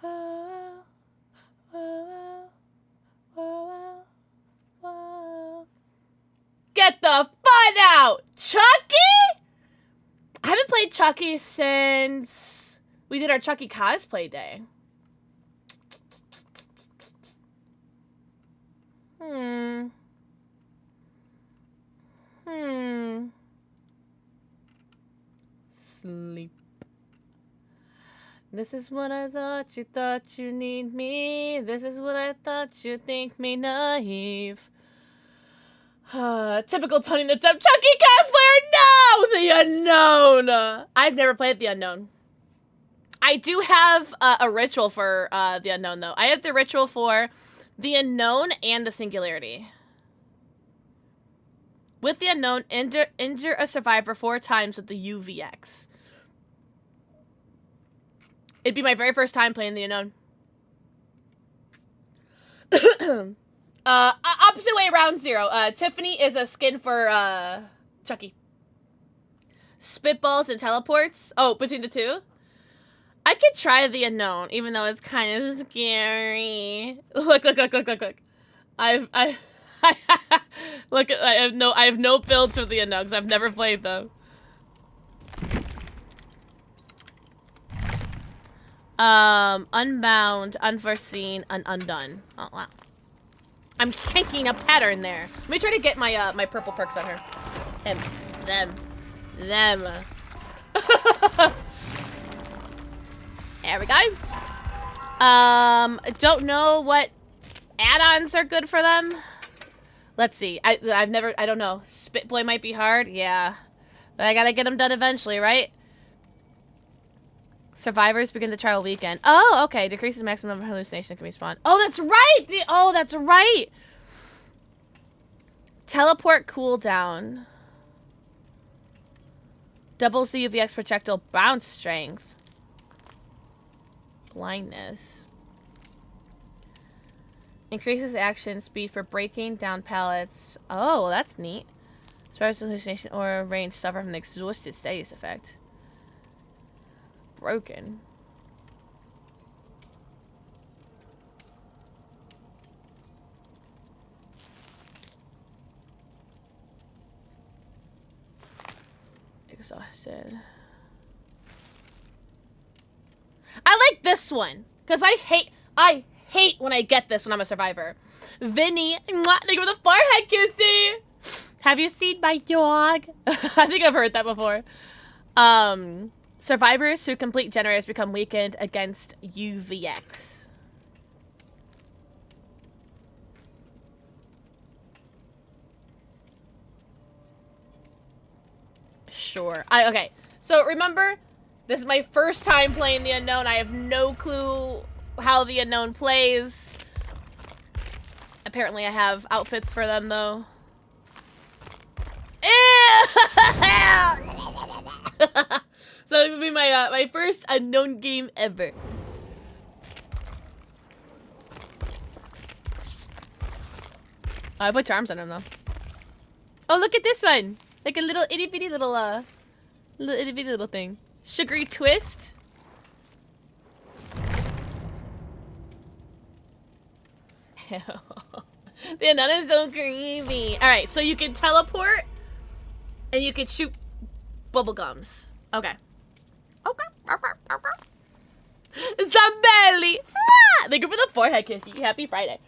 Oh, oh, oh, oh. Get the fun out! Chucky? I haven't played Chucky since we did our Chucky cosplay day. Sleep. This is what I thought you need me. This is what I thought you think me naive. Typical Tony attempt. Chucky cosplayer! No! The Unknown! I've never played The Unknown. I do have a ritual for The Unknown, though. I have the ritual for The Unknown and the Singularity. With The Unknown, injure a survivor 4 times with the UVX. It'd be my very first time playing The Unknown. Opposite way around 0. Tiffany is a skin for Chucky. Spitballs and teleports. Oh, between the two? I could try The Unknown, even though it's kind of scary. Look. I have no builds for The Unknown because I've never played them. Unbound, unforeseen, and undone. Oh wow. I'm thinking a pattern there. Let me try to get my my purple perks on her. Him. Them. There we go. Don't know what add-ons are good for them. Let's see. I don't know. Spitboy might be hard. Yeah. But I gotta get them done eventually, right? Survivors begin the trial weekend. Oh, okay. Decreases maximum hallucination can be spawned. Oh, that's right! That's right! Teleport cooldown. Doubles the UVX projectile bounce strength. Blindness. Increases action speed for breaking down pallets. Oh, that's neat. Survivors hallucination or range suffer from the exhausted status effect. Broken. Exhausted. I like this one because I hate when I get this when I'm a survivor. Vinny, thank you for the forehead kissy. Have you seen my dog? I think I've heard that before. Survivors who complete generators become weakened against UVX. Sure. Okay. So remember, this is my first time playing The Unknown. I have no clue how The Unknown plays. Apparently I have outfits for them, though. So it would be my my first unknown game ever. I put charms on him though. Oh, look at this one! Like a little itty bitty little itty bitty little thing. Sugary twist. The nun is so creepy. All right, so you can teleport, and you can shoot bubblegums. Okay. Okay. Zambelli! Ah! Thank you for the forehead kissy. Happy Friday.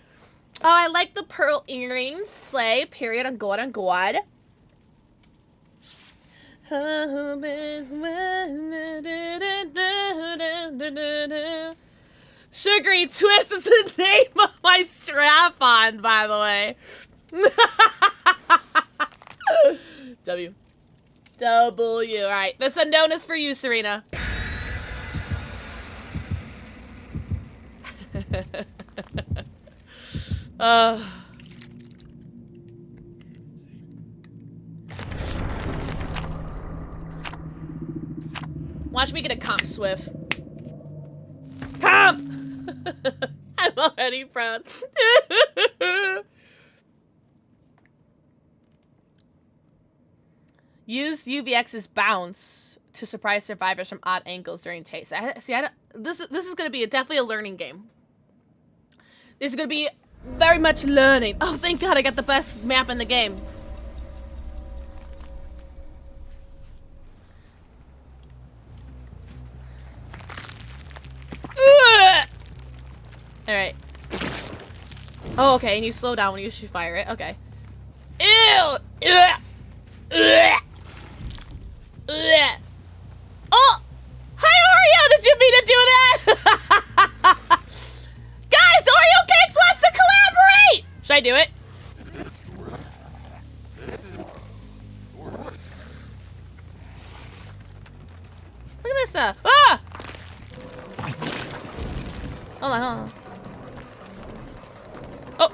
Oh, I like the pearl earrings. Slay. Period. On God. On God. Sugary twist is the name of my strap-on, by the way. W. W. All right. This unknown is for you, Serena. Watch me get a comp, Swift. Comp! I'm already proud. Use UVX's bounce to surprise survivors from odd angles during chase. This is gonna be definitely a learning game. This is gonna be very much learning. Oh, thank God, I got the best map in the game. All right. Oh, okay. And you slow down when you shoot fire it. Okay. Ew! Oh! Hi, Oreo! Did you mean to do that? Guys, Oreo Cakes wants to collaborate! Should I do it? Look at this stuff. Ah! Hold on, hold on. Oh!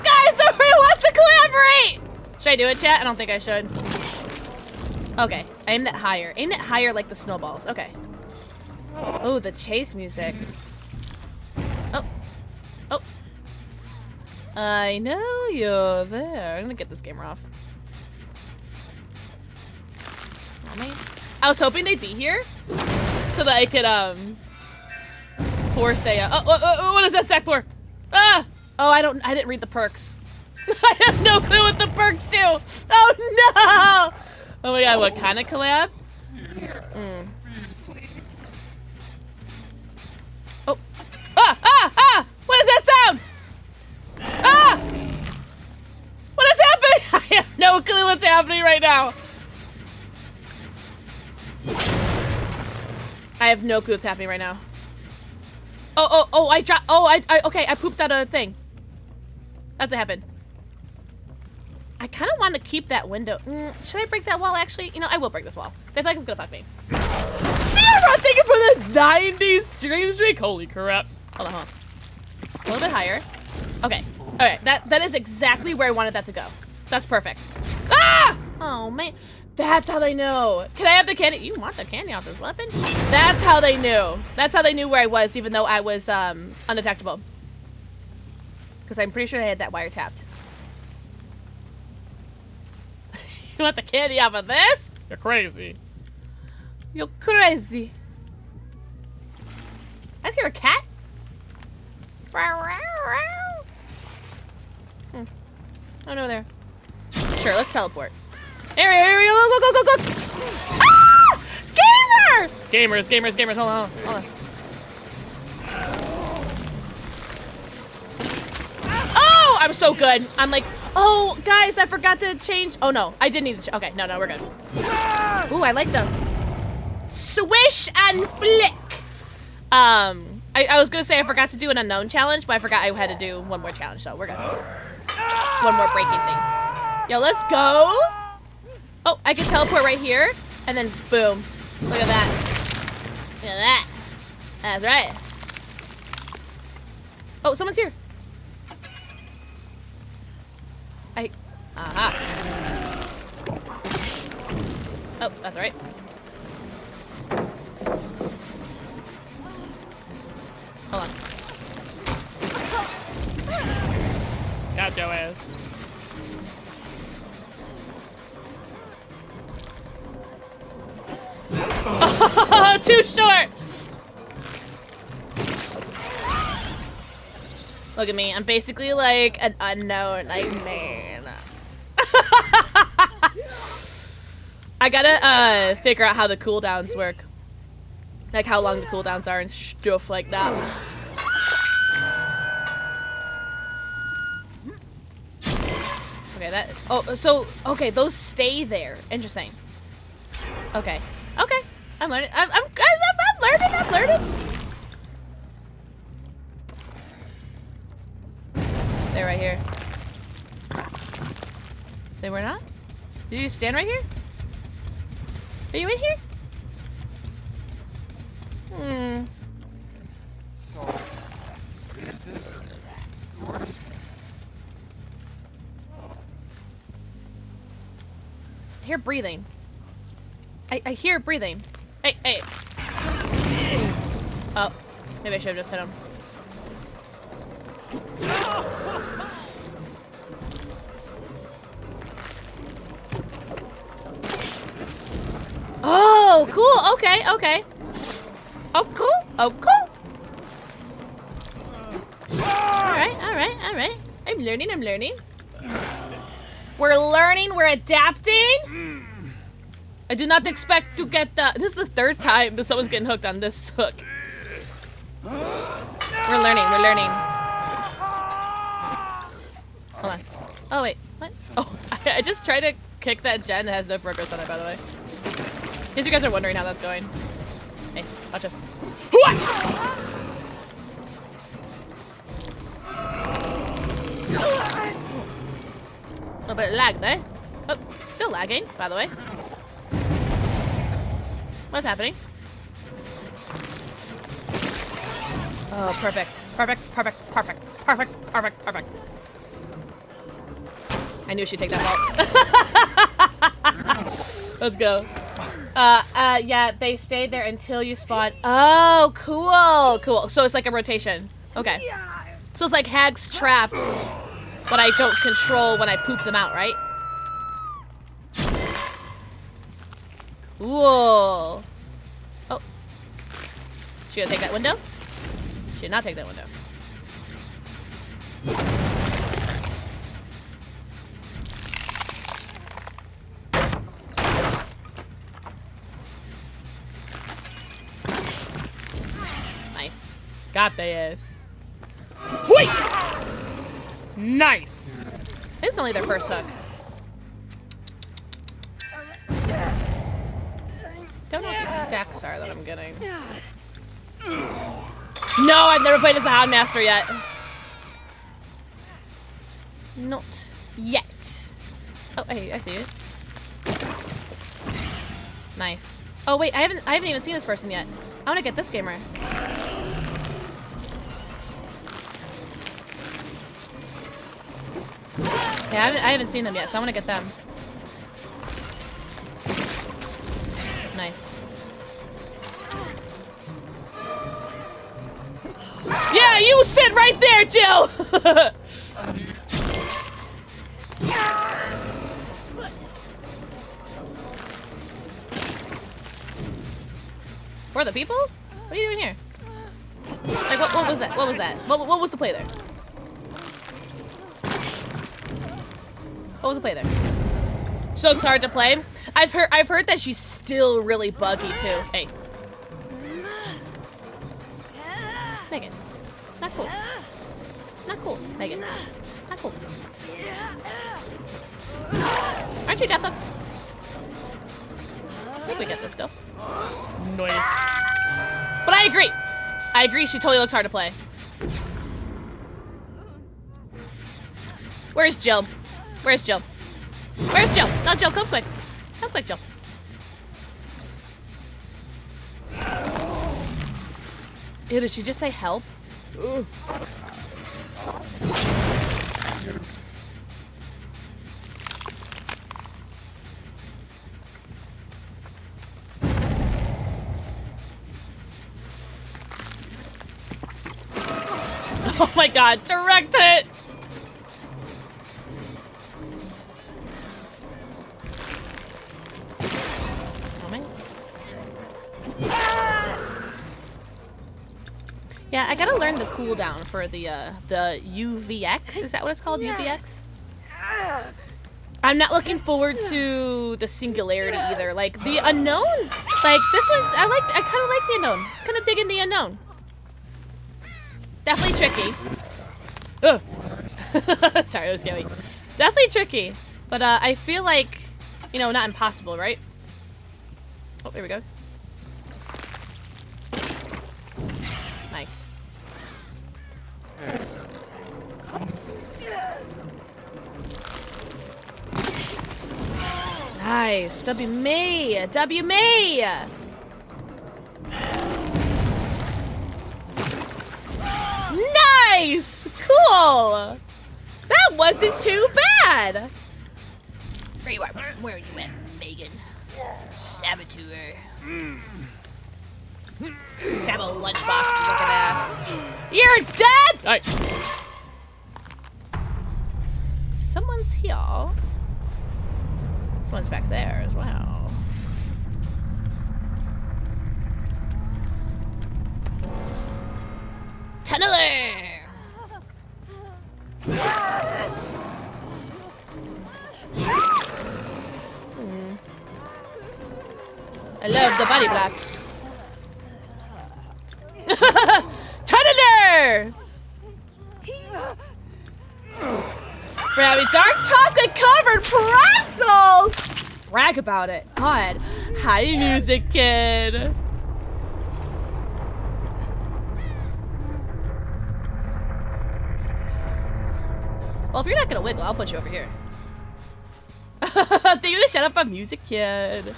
Guys, Oreo wants to collaborate! Should I do it, chat? I don't think I should. Okay, aim it higher. Aim it higher like the snowballs. Okay. Oh, the chase music. Oh. Oh. I know you're there. I'm gonna get this camera off. Oh, man. I was hoping they'd be here so that I could, force a, what is that sack for? Ah! Oh, I didn't read the perks. I have no clue what the perks do. Oh, no! Oh my God, what kind of collab? Oh. Ah! Ah! Ah! What is that sound? Ah! What is happening? I have no clue what's happening right now. I have no clue what's happening right now. I dropped. Okay, I pooped out a thing. That's what happened. I kind of want to keep that window. Should I break that wall, actually? You know, I will break this wall. I feel like it's gonna fuck me. Thank you for the 90s stream streak. Holy crap. Hold on. A little bit higher. Okay. Alright, that is exactly where I wanted that to go. So that's perfect. Ah! Oh, man. That's how they know. Can I have the candy? You want the candy off this weapon? That's how they knew. That's how they knew where I was, even though I was undetectable. Because I'm pretty sure they had that wiretapped. You want the candy off of this? You're crazy. You're crazy. I hear a cat. Oh no, there. Sure, let's teleport. Here we go, go. Ah! Gamer! Gamers, hold on. Oh, I'm so good. I'm like, oh, guys, I forgot to change. Oh no, I did need to okay, no, we're good. Ooh, I like the swish and flick. I was gonna say I forgot to do an unknown challenge, but I forgot I had to do one more challenge, so we're good. One more breaking thing. Yo, let's go. Oh, I can teleport right here, and then boom. Look at that. Look at that. That's right. Oh, someone's here. Aha. Oh, that's all right. Oh, too short. Look at me. I'm basically like an unknown like man. I gotta figure out how the cooldowns work. Like how long the cooldowns are and stuff like that. Okay, that. Oh, so okay, those stay there. Interesting. Okay, okay. I'm learning. I'm learning. I'm learning. They're right here. They were not? Did you just stand right here? Are you in here? Hmm. So, is this yours? I hear breathing. I hear breathing. Hey, hey. Oh, maybe I should have just hit him. Oh, cool. Okay, okay. Oh, cool. Oh, cool. All right. I'm learning. We're learning, we're adapting. I do not expect to get the... This is the third time that someone's getting hooked on this hook. We're learning. Hold on. Oh, wait. What? Oh, I just tried to kick that gen that has no progress on it, by the way. In case you guys are wondering how that's going. Hey, watch us. What? A little bit of lag there. Oh, still lagging, by the way. What's happening? Oh, perfect. I knew she'd take that vault. Let's go. Yeah, they stayed there until you spawn. Oh, cool. So it's like a rotation. Okay. So it's like Hag's traps, but I don't control when I poop them out, right? Cool. Oh. She gonna take that window? She did not take that window. Nice. Got the ass. Wait! Nice! This is only their first hook. Don't know what the stacks are that I'm getting. No, I've never played as a Houndmaster yet. Not yet. Oh, hey, I see it. Nice. Oh wait, I haven't even seen this person yet. I want to get this gamer. Yeah, I haven't seen them yet, so I want to get them. Nice. Yeah, you sit right there, Jill! Where are the people? What are you doing here? Like, what was that? What was that? What was the play there? What was the play there? So it's hard to play. I've heard that she's still really buggy too. Hey, Megan, not cool. Not cool, Megan. Not cool. Aren't you deaf up? I think we get this still. Nice. But I agree. I agree. She totally looks hard to play. Where's Jill? Where's Jill? Where's Jill? No, Jill, come quick. Come quick, Jill. Ew, did she just say help? Ooh. Oh my god, direct hit! Oh man. Yeah, I gotta learn the cooldown for the UVX. Is that what it's called? UVX? I'm not looking forward to the singularity either. Like the unknown, like this one, I kind of like the unknown. Kind of digging the unknown. Definitely tricky. Ugh. Sorry, it was scary. Definitely tricky, but I feel like, you know, not impossible, right? Oh, there we go. Nice. Nice. W me. W me. Nice. Cool. That wasn't too bad. Where you are? Where are you at, Megan? Saboteur. Sabo lunchbox looking ass. You're dead. Nice. Someone's here. Someone's back there as well. Tunneler! I love the body block. Tunneler! We're having dark chocolate covered pretzels! Brag about it. God. Hi, music kid. Well, if you're not gonna wiggle, I'll put you over here. Thank you to shut up a music kid.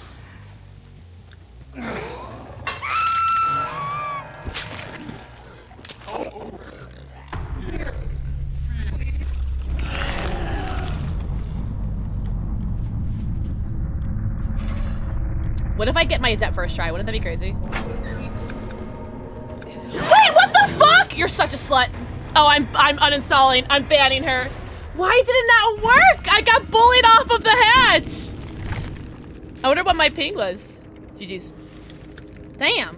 What if I get my adept first try? Wouldn't that be crazy? Wait, what the fuck? You're such a slut. Oh, I'm uninstalling. I'm banning her. Why did it not work? I got bullied off of the hatch. I wonder what my ping was. GG's. Damn.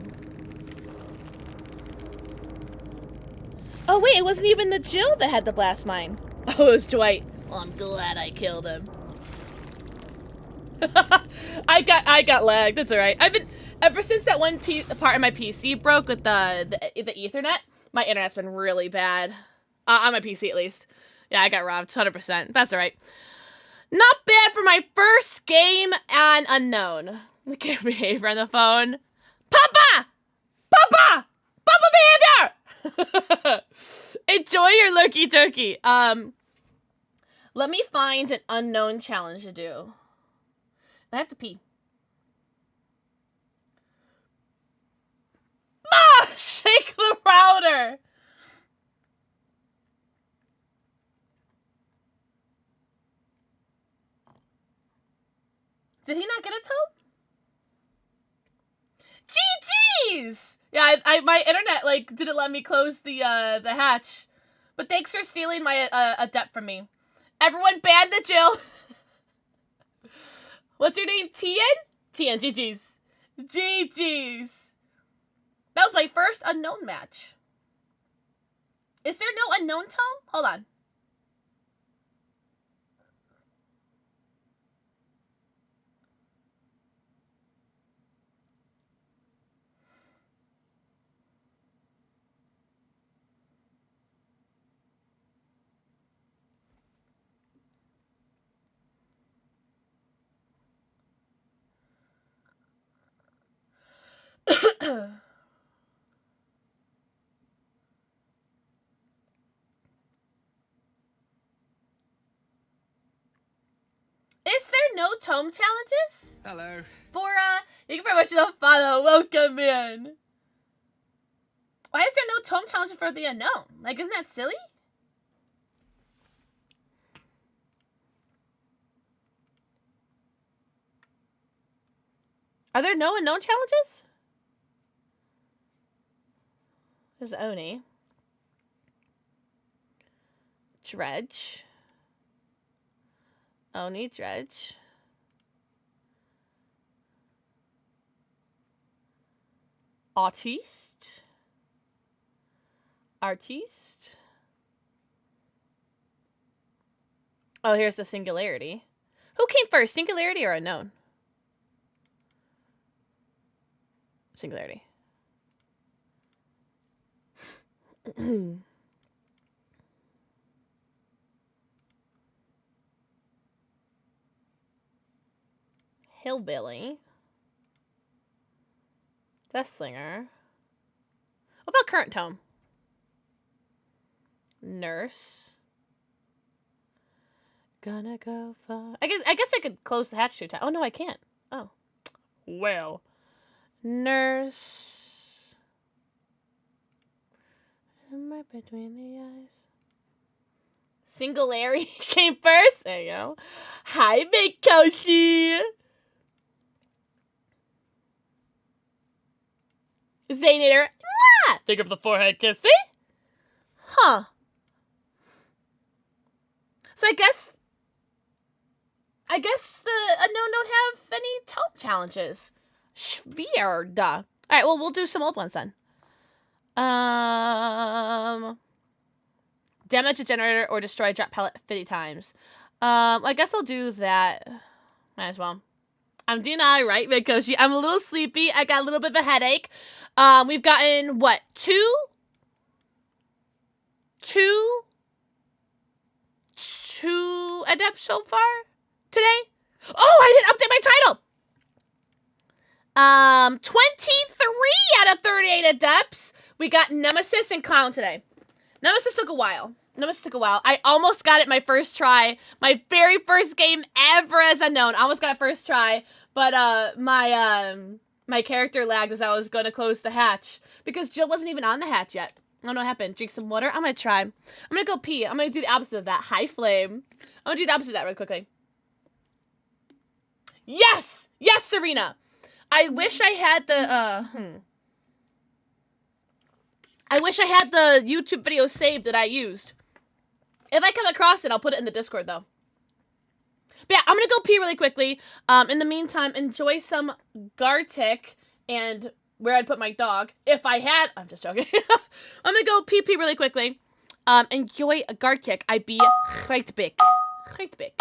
Oh wait, it wasn't even the Jill that had the blast mine. Oh, it was Dwight. Well, I'm glad I killed him. I got lagged. That's all right. I've been ever since that one part of my PC broke with the Ethernet. My internet's been really bad on my PC at least. Yeah, I got robbed 100%. That's all right. Not bad for my first game on Unknown. I can't behavior on the phone. Papa, Papa, Papa behavior. Enjoy your lurky turkey. Let me find an Unknown challenge to do. I have to pee. Ah! Shake the router! Did he not get a toe? GG's! Yeah, my internet, like, didn't let me close the hatch. But thanks for stealing my adept from me. Everyone ban the Jill! What's your name? Tien? Tien, GG's. GG's. That was my first Unknown match. Is there no Unknown tome? Hold on. Is there no tome challenges? Hello. Bora, thank you very much for the follow. Welcome in. Why is there no tome challenge for the Unknown? Like, isn't that silly? Are there no Unknown challenges? There's Oni. Dredge. Oni, Dredge. Autiste. Artiste. Oh, here's the singularity. Who came first, singularity or unknown? Singularity. Hillbilly. Deathslinger. What about current tome? Nurse. Gonna go far. I guess I could close the hatch 2 times. Oh no, I can't. Oh. Well. Nurse. Right between the eyes. Singularity came first. There you go. Hi, Mikoshi. Zaynator. Think of the forehead kissy. Huh. So I guess the unknown don't have any tome challenges. Weird. All right, well, we'll do some old ones then. Damage a generator or destroy a drop pellet 50 times. I guess I'll do that. Might as well. I'm doing all right, Mikoshi. I'm a little sleepy. I got a little bit of a headache. We've gotten, what, two adepts so far today? Oh, I didn't update my title. 23 out of 38 adepts. We got Nemesis and Clown today. Nemesis took a while. I almost got it my first try. My very first game ever as unknown. I almost got it first try. But my character lagged as I was going to close the hatch. Because Jill wasn't even on the hatch yet. I don't know what happened. Drink some water. I'm going to try. I'm going to go pee. I'm going to do the opposite of that. High flame. I'm going to do the opposite of that really quickly. Yes! Yes, Serena! I wish I had the, I wish I had the YouTube video saved that I used. If I come across it, I'll put it in the Discord, though. But yeah, I'm going to go pee really quickly. In the meantime, enjoy some Gartic and where I'd put my dog. If I had... I'm just joking. I'm going to go pee really quickly. Enjoy a Gartic. I be right back. Right back.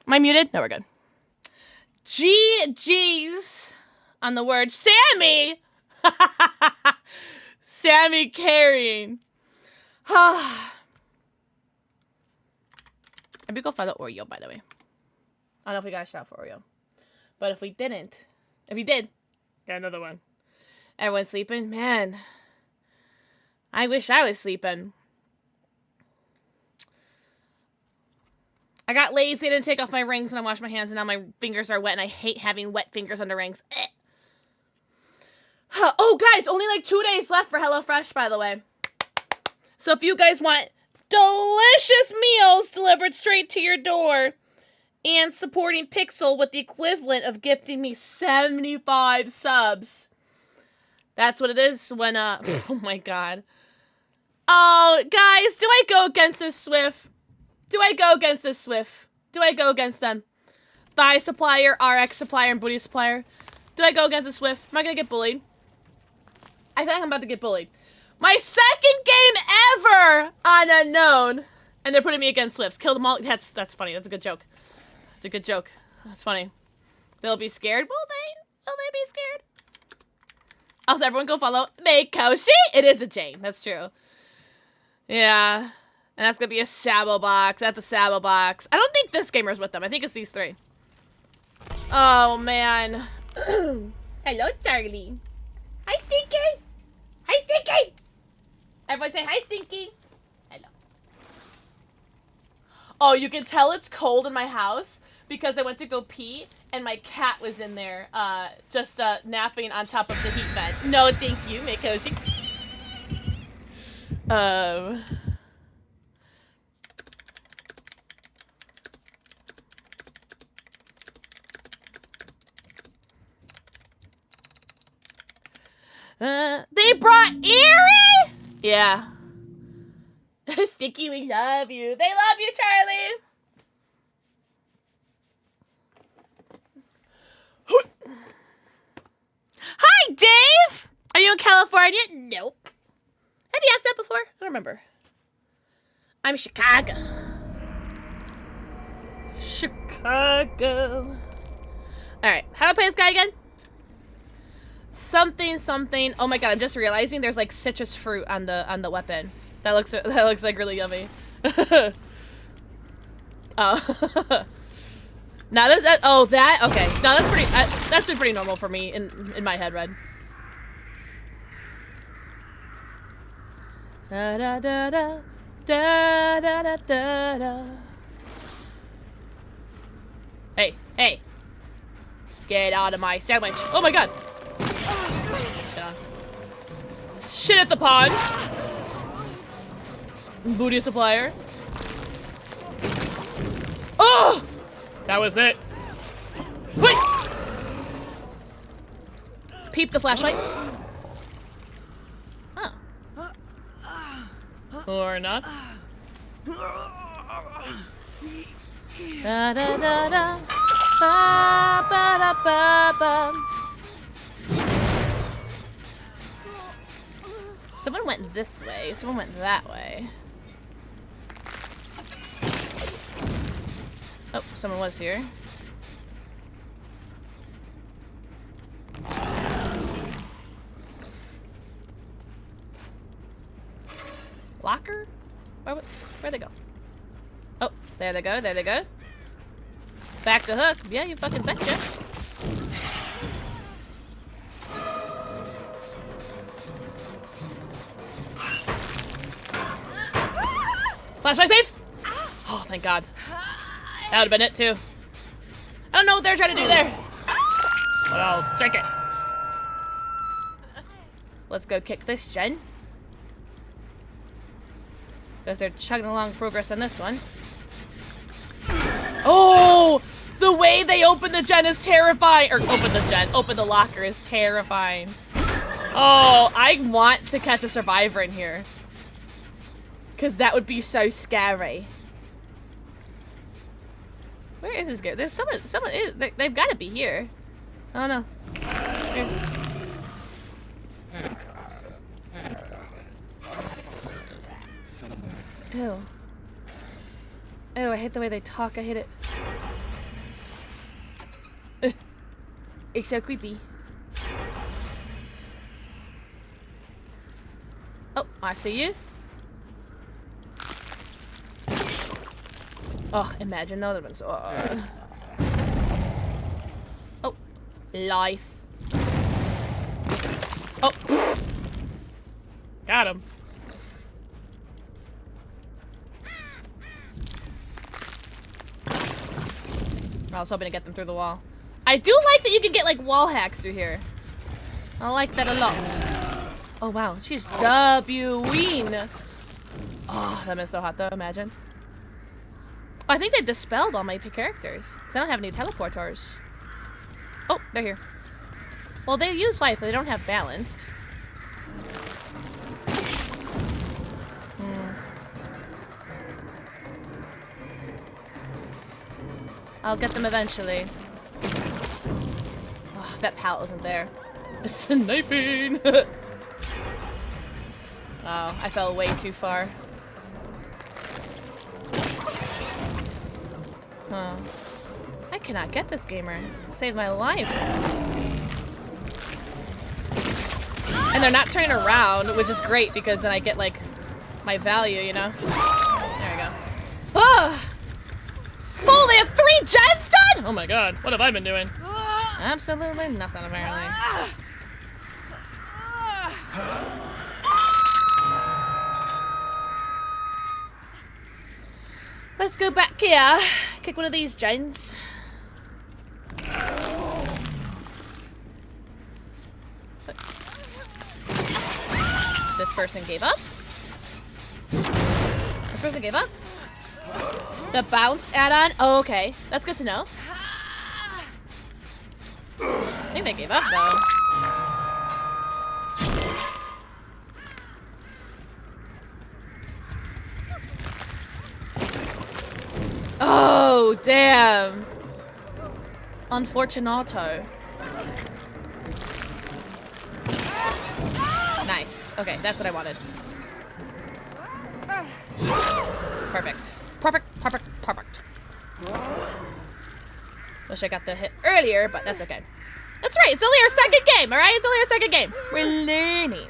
Am I muted? No, we're good. GG's on the word Sammy. Sammy carrying. I'm gonna go find the Oreo, by the way. I don't know if we got a shout for Oreo. But if we didn't, if you did, got another one. Everyone's sleeping? Man, I wish I was sleeping. I got lazy, I didn't take off my rings and I washed my hands and now my fingers are wet and I hate having wet fingers under rings. Oh, guys, only like 2 days left for HelloFresh, by the way. So if you guys want delicious meals delivered straight to your door and supporting Pixel with the equivalent of gifting me 75 subs, that's what it is when, oh my god. Oh, guys, do I go against this Swift? Do I go against this Swift? Do I go against them? Thigh supplier, RX supplier, and booty supplier. Do I go against the Swift? Am I gonna get bullied? I think I'm about to get bullied. My second game ever on Unknown. And they're putting me against Swifts. Kill them all. That's funny. That's a good joke. That's a good joke. That's funny. They'll be scared. Will they? Will they be scared? Also, everyone go follow Makoshi. It is a Jane. That's true. Yeah. And that's gonna be a Sabo box. That's a Sabo box. I don't think this gamer's with them. I think it's these three. Oh, man. Hello, Charlie. Hi, Stinky. Hi, Stinky. Everyone say hi, Stinky. Hello. Oh, you can tell it's cold in my house because I went to go pee and my cat was in there just napping on top of the heat vent. No, thank you, Mikoshi. They brought Erie? Yeah. Sticky, we love you. They love you, Charlie. Hi, Dave. Are you in California? Nope. Have you asked that before? I don't remember. I'm Chicago. Chicago. All right. How do I play this guy again? Something, something. Oh my god! I'm just realizing there's like citrus fruit on the weapon. That looks like really yummy. Oh, now that oh that okay. No, that's pretty. That's been pretty normal for me in my head, Red. Da da da da da da da da da. Hey, hey! Get out of my sandwich! Oh my god! Shit at the pond. Booty supplier. Oh! That was it. Wait! Peep the flashlight. Oh. Or not. Da da da da. Ba ba da ba ba. Someone went this way. Someone went that way. Oh, someone was here. Locker? Where'd they go? Oh, there they go. There they go. Back to hook. Yeah, you fucking betcha. Flashlight safe? Oh, thank God. That would have been it, too. I don't know what they're trying to do there. But I'll drink it. Let's go kick this gen. Because they're chugging along progress on this one. Oh! The way they open the gen is terrifying. Or open the locker is terrifying. Oh, I want to catch a survivor in here. Because that would be so scary. Where is this guy? There's someone they've got to be here. I don't know. Ew. Ew, I hate the way they talk. I hate it. It's so creepy. Oh, I see you. Oh, imagine that would have been so... Life. Oh. Got him. I was hoping to get them through the wall. I do like that you can get like wall hacks through here. I like that a lot. Oh wow, she's W-ween. Oh, that is so hot though, imagine. Oh, I think they've dispelled all my characters. Because I don't have any teleporters. Oh, they're here. Well, they use life, but they don't have balanced. I'll get them eventually. Oh, that pallet wasn't there. Sniping! Oh, I fell way too far. Huh. I cannot get this gamer. Saved my life. And they're not turning around, which is great because then I get like my value, you know? There we go. Oh! Oh, they have 3 gens done? Oh my god, what have I been doing? Absolutely nothing, apparently. Let's go back here. Kick one of these gens. This person gave up. This person gave up. The bounce add-on? Oh, okay. That's good to know. I think they gave up, though. Oh, damn. Unfortunato. Nice. Okay, that's what I wanted. Perfect. Perfect, perfect, perfect. Wish I got the hit earlier, but that's okay. That's right, it's only our second game, alright? It's only our second game. We're learning.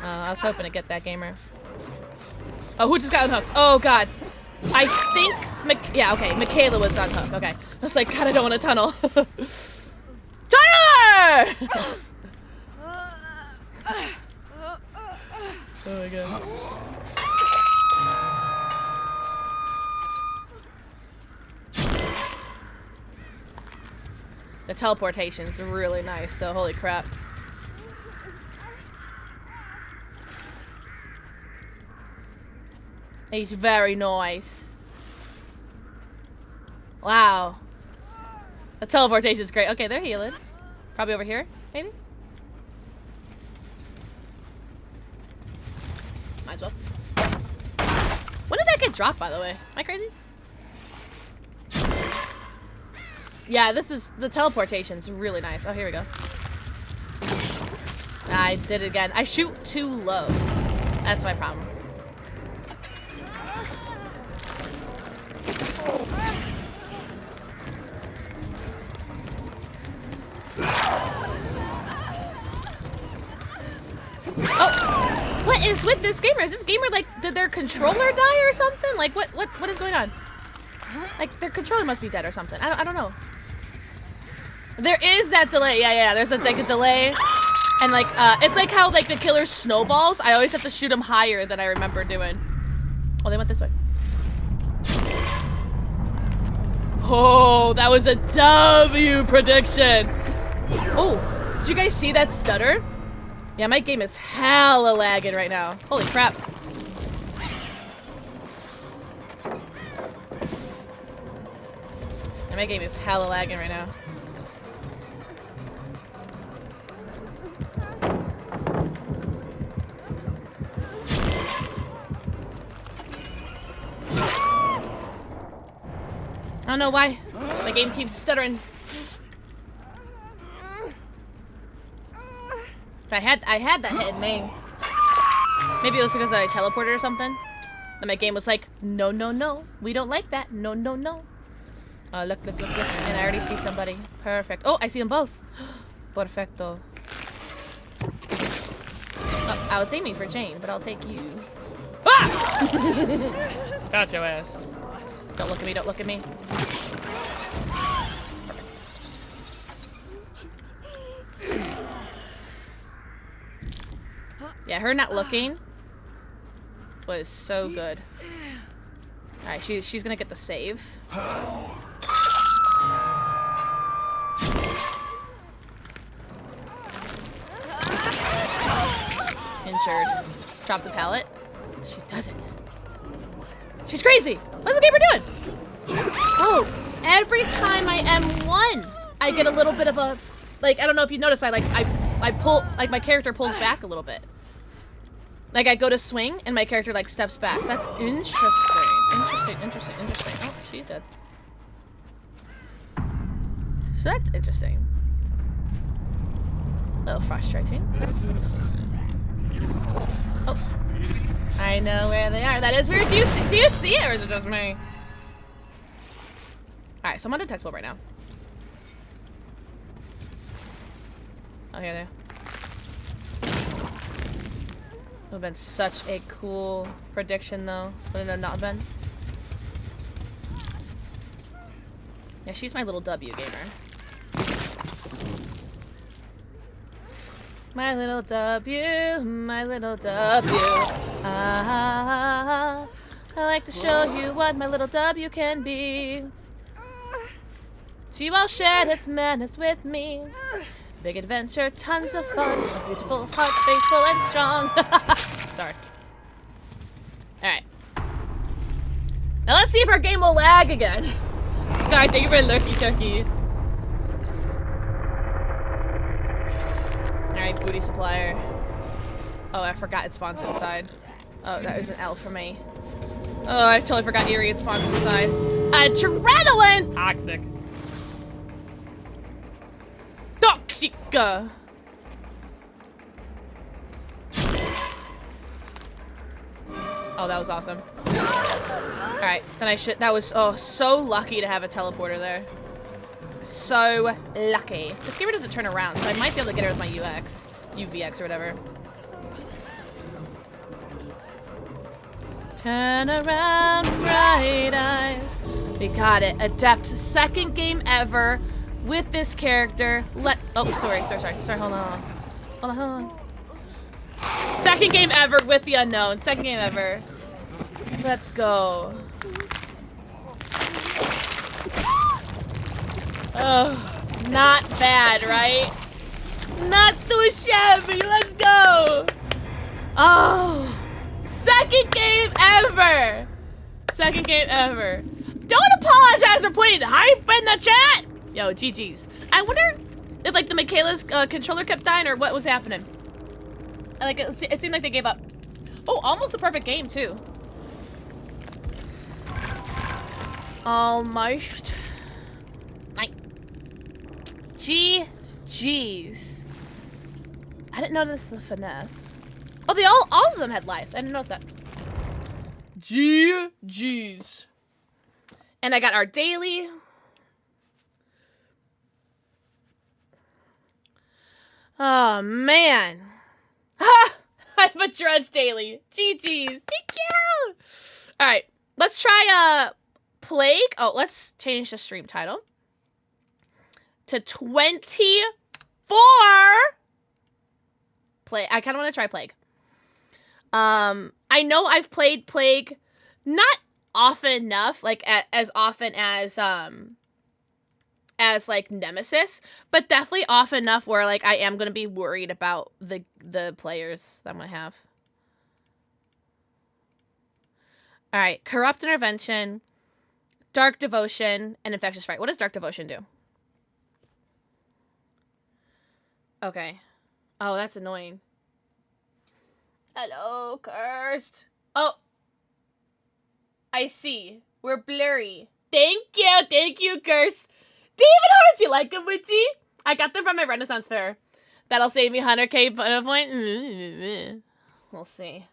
Oh, I was hoping to get that gamer. Oh, who just got unhooked? Oh, God. I think... yeah, okay, Michaela was unhooked. Okay. I was like, God, I don't want to tunnel. Tyler! Oh my god. The teleportation's really nice though, holy crap. He's very nice. Wow. The teleportation's great. Okay, they're healing. Probably over here, maybe? Might as well. When did that get dropped, by the way? Am I crazy? Yeah, this is... the teleportation's really nice. Oh, here we go. I did it again. I shoot too low. That's my problem. Oh! What is with this gamer? Is this gamer like, did their controller die or something? Like, what is going on? Like, their controller must be dead or something. I don't know. There is that delay. Yeah, there's like a delay. And like, it's like how like the killer snowballs. I always have to shoot them higher than I remember doing. Oh, they went this way. Oh, that was a W prediction. Oh, did you guys see that stutter? Yeah, my game is hella lagging right now. Holy crap. Yeah, my game is hella lagging right now. I don't know why. My game keeps stuttering. I had that hit in May. Maybe it was because I teleported or something. And my game was like, no, no, no. We don't like that. No, no, no. Oh, look. And I already see somebody. Perfect. Oh, I see them both. Perfecto. Oh, I was aiming for Jane, but I'll take you. Ah! Got your ass. Don't look at me, don't look at me. Yeah, her not looking was so good. Alright, she's gonna get the save. Injured. Drop the pallet. She doesn't. She's crazy! What's the gamer doing? Oh, every time I M1, I get a little bit of a, like, I don't know if you noticed, I pull, like, my character pulls back a little bit. Like, I go to swing, and my character, like, steps back. That's interesting. Interesting. Oh, she's dead. So that's interesting. A little frustrating. Oh. I know where they are. That is weird. Do you see it, or is it just me? Alright, so I'm undetectable right now. Oh, here they are. Would have been such a cool prediction, though. Would it have not been? Yeah, she's my little W gamer. My little W, my little W. I like to show you what my little W can be. She will share its madness with me. Big adventure, tons of fun, a beautiful heart, faithful and strong. Sorry. Alright. Now let's see if our game will lag again. Sky, thank you for lurky turkey. Alright, booty supplier. Oh, I forgot it spawns inside. Oh, that was an L for me. Oh, I totally forgot Eerie, it spawns inside. Adrenaline! Toxic. Toxic! Oh, that was awesome. Alright, then that was, oh, so lucky to have a teleporter there. So lucky. This gamer doesn't turn around, so I might be able to get her with my UVX or whatever. Turn around, bright eyes. We got it. Adept. Second game ever with this character. Oh, sorry, hold on. Second game ever with the unknown. Second game ever. Let's go. Oh, not bad, right? Not too shabby. Let's go. Oh, second game ever. Second game ever. Don't apologize for putting hype in the chat. Yo, GG's. I wonder if, like, the Michaela's controller kept dying or what was happening. Like, it seemed like they gave up. Oh, almost a perfect game, too. Almost. Like, GG's. I didn't notice the finesse. Oh, all of them had life. I didn't notice that. GG's. And I got our daily. Oh, man. Ha! I have a drudge daily. GG's. Thank you. All right. Let's try Plague. Oh, let's change the stream title to 24. Plague. I kind of want to try Plague. I know I've played Plague not often enough, like as often as like Nemesis, but definitely often enough where like I am gonna be worried about the players that I'm gonna have. All right, Corrupt Intervention, Dark Devotion, and Infectious Fright. What does Dark Devotion do? Okay. Oh, that's annoying. Hello, Cursed. Oh. I see. We're blurry. Thank you, Cursed. David Hearts, you like them, Witchy? I got them from my Renaissance fair. That'll save me 100k point. We'll see.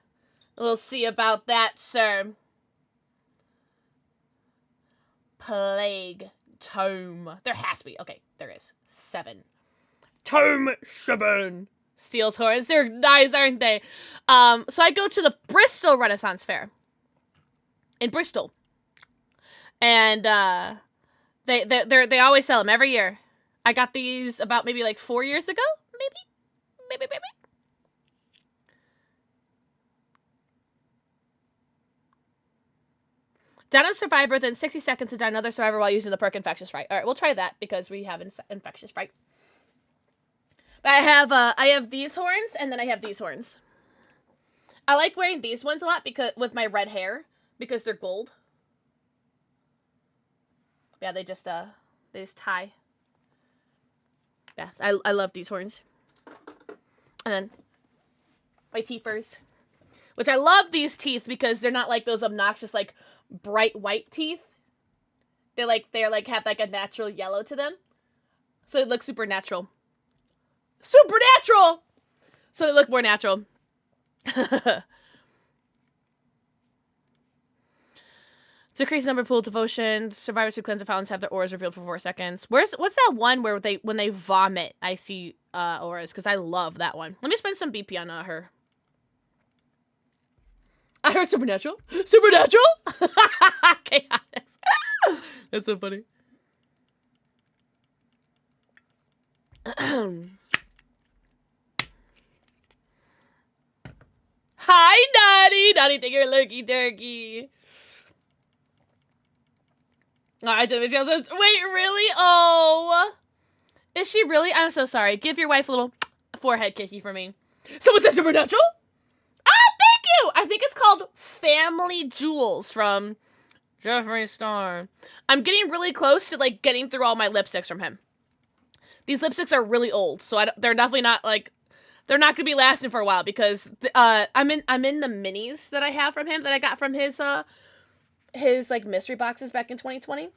We'll see about that, sir. Plague Tome. There has to be. Okay, there is. 7. Tome 7. Steel Horns. They're nice, aren't they? So I go to the Bristol Renaissance Fair. in Bristol. And they always sell them every year. I got these about maybe like 4 years ago, maybe. Down a survivor within 60 seconds to down another survivor while using the perk Infectious Fright. All right, we'll try that because we have Infectious Fright. But I have these horns and then I have these horns. I like wearing these ones a lot because with my red hair because they're gold. Yeah, they just tie. Yeah, I love these horns. And then my teethers, which I love these teeth because they're not like those obnoxious like bright white teeth. They're like have like a natural yellow to them, so they look supernatural. Supernatural. So they look more natural. Decrease number of pool devotion. Survivors who cleanse the fountains have their auras revealed for 4 seconds. What's that one where when they vomit, I see auras? Because I love that one. Let me spend some BP on her. I heard supernatural. Supernatural? Chaotic. That's so funny. Hi, Dottie. Dottie, think you're lurky turkey. Oh, I did. Wait, really? Oh. Is she really? I'm so sorry. Give your wife a little forehead kissy for me. Someone said supernatural? Ah, thank you! I think it's called Family Jewels from Jeffree Star. I'm getting really close to, like, getting through all my lipsticks from him. These lipsticks are really old, so they're definitely not, like, they're not gonna be lasting for a while because I'm in the minis that I have from him that I got from his like mystery boxes back in 2020.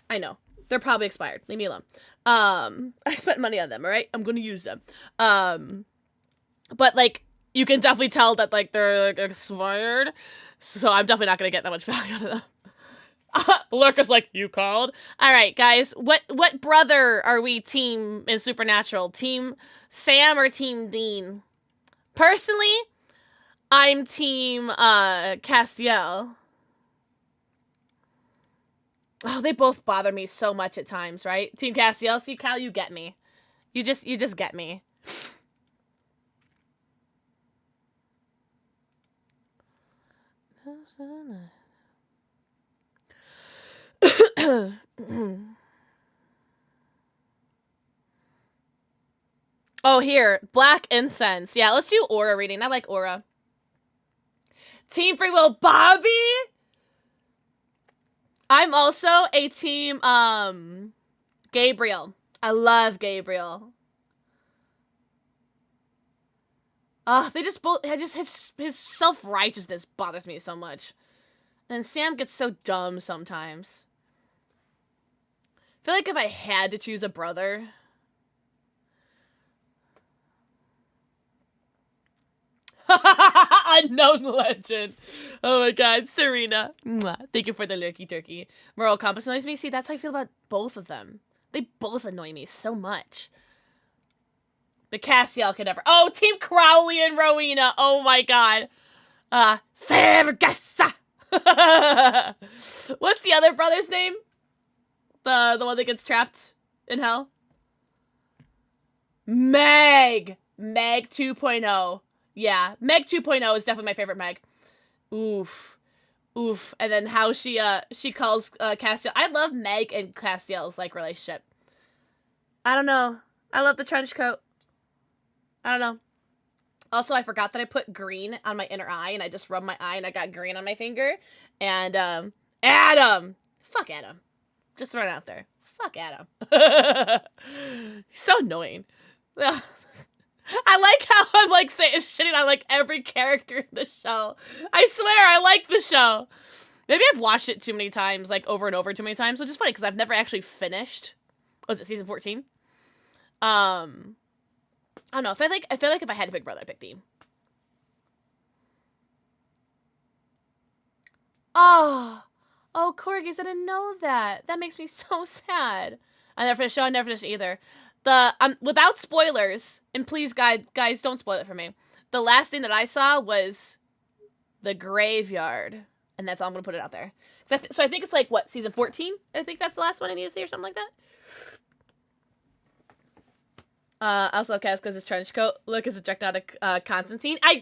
I know they're probably expired. Leave me alone. I spent money on them. All right, I'm gonna use them. But like you can definitely tell that like they're like expired, so I'm definitely not gonna get that much value out of them. Lurker's like, you called? All right, guys. What brother are we team in Supernatural? Team Sam or Team Dean? Personally, I'm Team Castiel. Oh, they both bother me so much at times, right? Team Castiel, see, Cal, you get me. You just get me. Oh, here. Black Incense. Yeah, let's do aura reading. I like aura. Team Free Will Bobby? I'm also a team, Gabriel. I love Gabriel. They just both, his self-righteousness bothers me so much. And Sam gets so dumb sometimes. I feel like if I had to choose a brother... Unknown legend. Oh my god, Serena. Mwah. Thank you for the lurky turkey. Moral compass annoys me. See, that's how I feel about both of them. They both annoy me so much. The Castiel could never. Oh, Team Crowley and Rowena. Oh my god. Fergus. What's the other brother's name? The one that gets trapped in hell? Meg 2.0. Yeah, Meg 2.0 is definitely my favorite Meg. Oof. And then how she calls Castiel. I love Meg and Castiel's like relationship. I don't know. I love the trench coat. I don't know. Also, I forgot that I put green on my inner eye and I just rubbed my eye and I got green on my finger. And Adam. Fuck Adam. Just throwing it out there. Fuck Adam. He's so annoying. I like how I'm like shitting on like every character in the show. I swear I like the show. Maybe I've watched it too many times, like over and over too many times, which is funny because I've never actually finished. Was it season 14? I don't know. I feel like if I had to pick brother, I'd pick Dean. Oh, corgis! I didn't know that. That makes me so sad. I never finished the show. I never finished either. Without spoilers, and please, guys, don't spoil it for me. The last thing that I saw was the graveyard And that's all I'm gonna put it out there. So I think it's like, what, season 14? I think that's the last one I need to see or something like that. I also have Cass because his trench coat. Look, it's a direct out of Constantine. I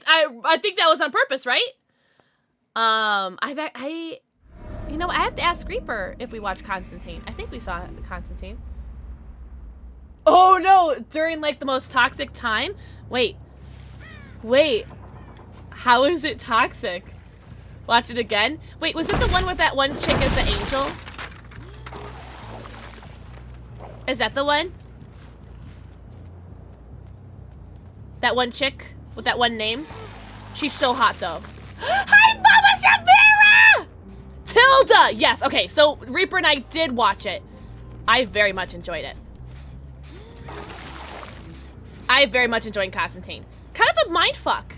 think that was on purpose, right? You know, I have to ask Reaper if we watched Constantine. I think we saw Constantine. Oh no, during like the most toxic time? Wait. How is it toxic? Watch it again. Wait, was it the one with that one chick as the angel? Is that the one? That one chick with that one name? She's so hot though. Hi, Mama Shabira! Tilda! Yes, okay, so Reaper and I did watch it. I very much enjoyed it. I very much enjoyed Constantine. Kind of a mindfuck.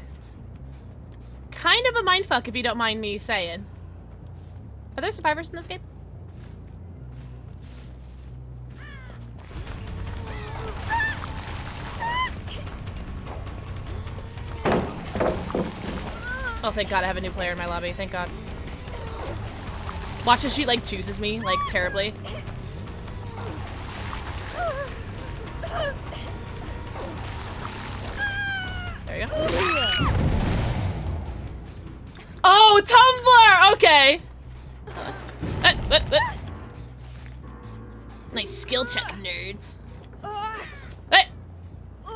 Kind of a mindfuck, if you don't mind me saying. Are there survivors in this game? Oh, thank God I have a new player in my lobby. Thank God. Watch as she, like, chooses me, like, terribly. There you go. Oh, Tumblr! Okay. Nice skill check, nerds. Hey!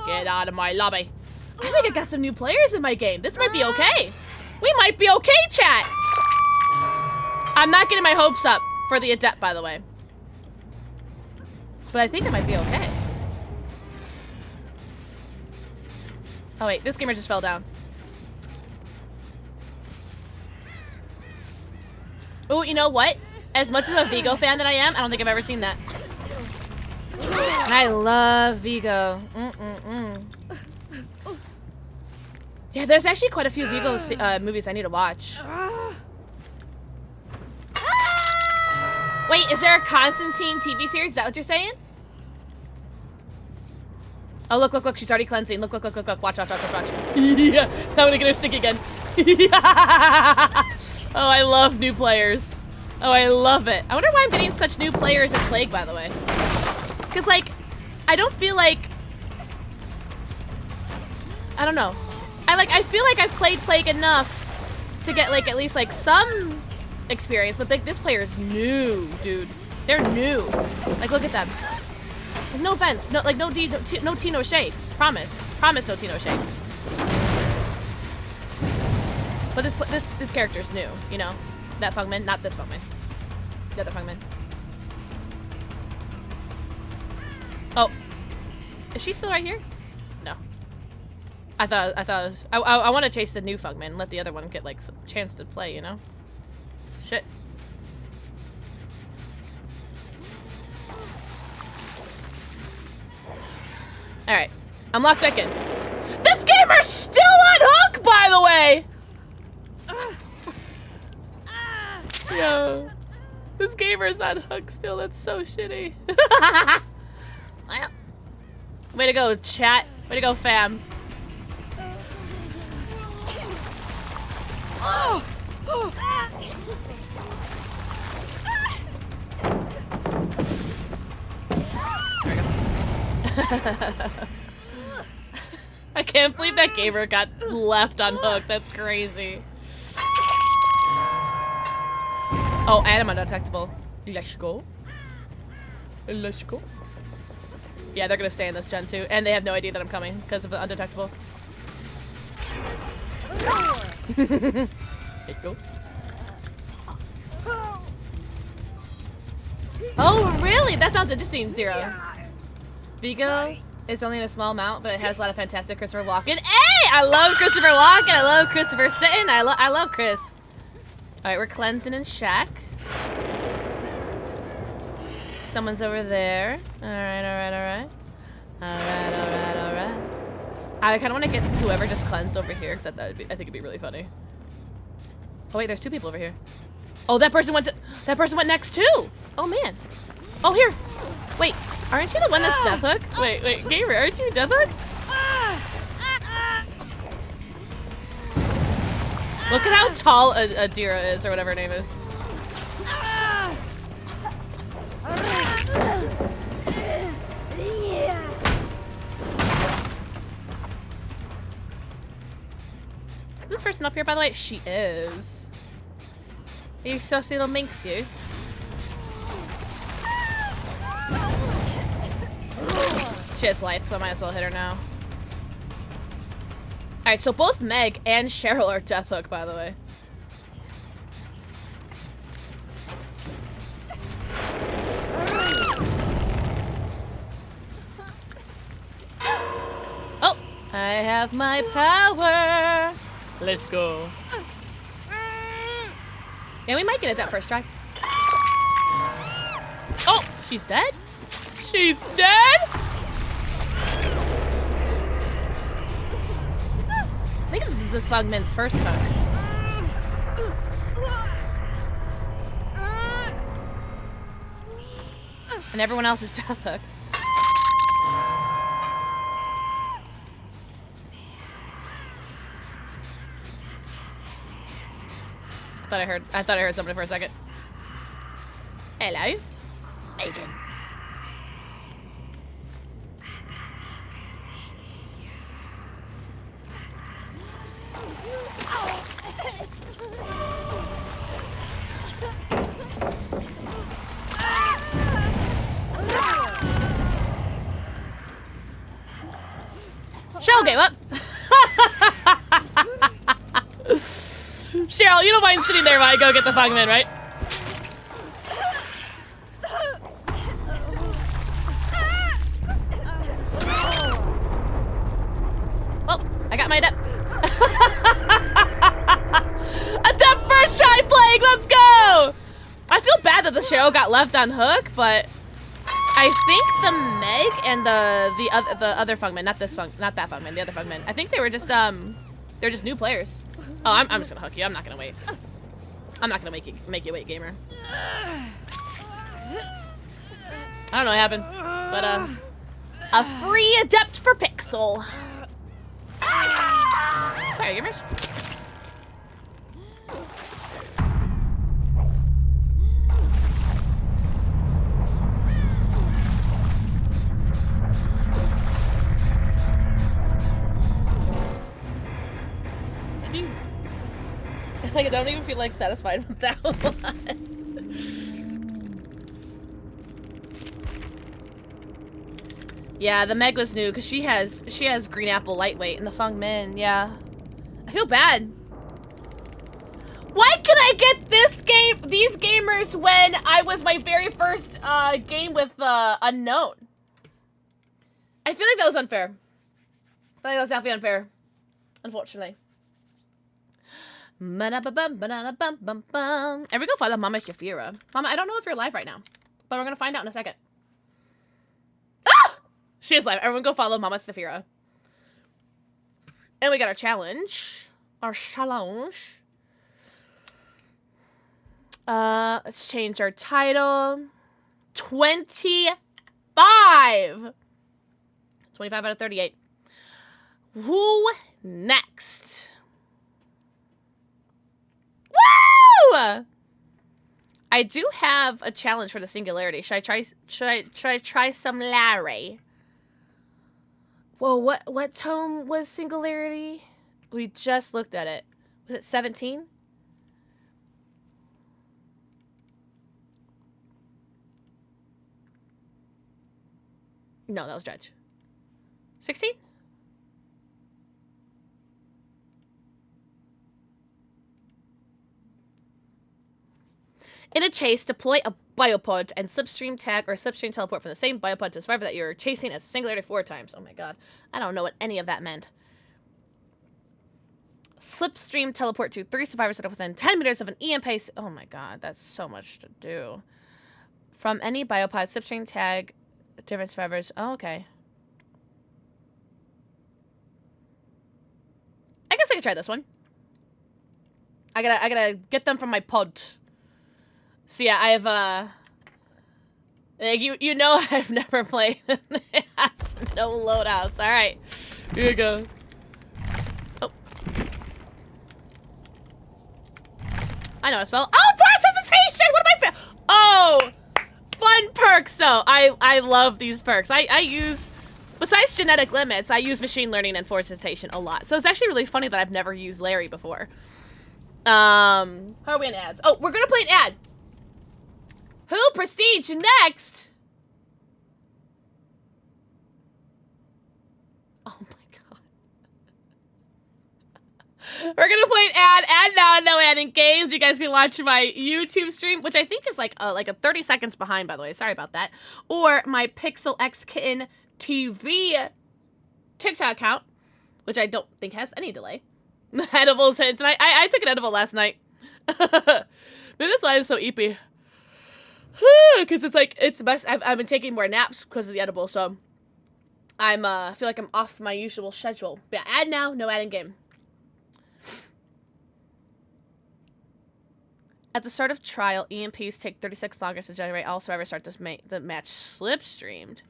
Get out of my lobby. I think I got some new players in my game. This might be okay. We might be okay, chat. I'm not getting my hopes up for the Adept, by the way. But I think it might be okay. Oh wait, this gamer just fell down. Oh, you know what? As much of a Vigo fan that I am, I don't think I've ever seen that. I love Vigo. Yeah, there's actually quite a few Vigo movies I need to watch. Wait, is there a Constantine TV series? Is that what you're saying? Oh, look, look, look. She's already cleansing. Look, look, look, look, look. Watch, watch, watch, watch, watch. Yeah, I'm gonna get her stick again. Oh, I love new players. Oh, I love it. I wonder why I'm getting such new players in Plague, by the way. Because, like, I don't feel like... I don't know. I feel like I've played Plague enough to get, like, at least, like, some experience. But, like, this player is new, dude. They're new. Like, look at them. Like, no offense. No, like, no tea, no shade. Promise. Promise no tea, no shade. But this character's new, you know? That Fungman, not this Fungman. The other Fungman. Oh. Is she still right here? No. I thought it was, I want to chase the new Fungman and let the other one get, like, some chance to play, you know? Shit. Alright. I'm locked back in. This gamer's still on hook, by the way! Yo. This gamer's on hook still. That's so shitty. Way to go, chat. Way to go, fam. There we go. I can't believe that gamer got left on hook. That's crazy. Oh, and I'm undetectable. Let's go. Let's go. Yeah, they're gonna stay in this gen too, and they have no idea that I'm coming because of the undetectable. Let's go. Oh, really? That sounds interesting, Zero. Vigo is only in a small amount, but it has a lot of fantastic Christopher Walken. Hey! I love Christopher Walken. I love Christopher Sitton. I love Chris. Alright, we're cleansing in Shack. Someone's over there. Alright, alright, alright. Alright, alright, alright. I kind of want to get whoever just cleansed over here, because I think it'd be really funny. Oh wait, there's two people over here. Oh, that person went next too! Oh man. Oh, here! Wait, aren't you the one that's Deathhook? Wait, Gamer, aren't you Deathhook? Look at how tall Adira is, or whatever her name is. Is this person up here, by the way? She is. Are you so little minx, you? She has life, so I might as well hit her now. Alright, so both Meg and Cheryl are Death Hook, by the way. Oh! I have my power! Let's go. And we might get it that first try. Oh! She's dead? She's dead? I think this is this Fugman's first hook. And everyone else is Death Hook. I thought I heard somebody for a second. Hello. Megan. Cheryl gave up. Cheryl, you don't mind sitting there while I go get the Fugman, right? Well, I got my Adept. Adept first try playing, let's go! I feel bad that the Cheryl got left on hook, but I think the Meg and the other Fugman, not that Fugman, the other Fugman. I think they were just they're just new players. Oh, I'm just gonna hook you. I'm not gonna wait. I'm not gonna make you wait, gamer. I don't know what happened, but a free Adept for Pixel. Sorry, gamers. Like, I don't even feel like satisfied with that one. Yeah, the Meg was new because she has green apple lightweight and the Fung Min, yeah. I feel bad. Why can I get these gamers when I was my very first game with unknown? I feel like that was unfair. I feel like that was definitely unfair, unfortunately. And we go follow Mama Shafira. Mama, I don't know if you're live right now, but we're gonna find out in a second. Ah! She is live. Everyone go follow Mama Shafira. And we got our challenge. Let's change our title. 25! 25 out of 38. Who next? Woo! I do have a challenge for the singularity. Should I try some Larry? Whoa, what tome was singularity? We just looked at it. Was it 17? No, that was Judge. 16? In a chase, deploy a biopod and slipstream tag or slipstream teleport from the same biopod to a survivor that you're chasing as a singularity 4 times. Oh my god. I don't know what any of that meant. Slipstream teleport to 3 survivors that are within 10 meters of an EM pace. Oh my god, that's so much to do. From any biopod, slipstream tag different survivors. Oh, okay. I guess I could try this one. I gotta get them from my pod. So yeah, I have like you know I've never played. It has no loadouts. All right, here we go. Oh, I know how to spell. Oh, force hesitation! What am I? Oh, fun perks though. I love these perks. I use, besides genetic limits, I use machine learning and force hesitation a lot. So it's actually really funny that I've never used Larry before. How are we in ads? Oh, we're gonna play an ad. Who prestige next? Oh my god. We're gonna play an ad. Ad now, no ad in games. You guys can watch my YouTube stream, which I think is like a 30 seconds behind, by the way. Sorry about that. Or my PixelxKitten TV TikTok account, which I don't think has any delay. Edibles tonight. I took an edible last night. Maybe that's why I'm so eepy. Because it's like, it's best. I've been taking more naps because of the edible, so I feel like I'm off my usual schedule. But yeah, ad now, no ad in game. At the start of trial, EMPs take 36 longer to generate. All survivors start this the match slipstreamed.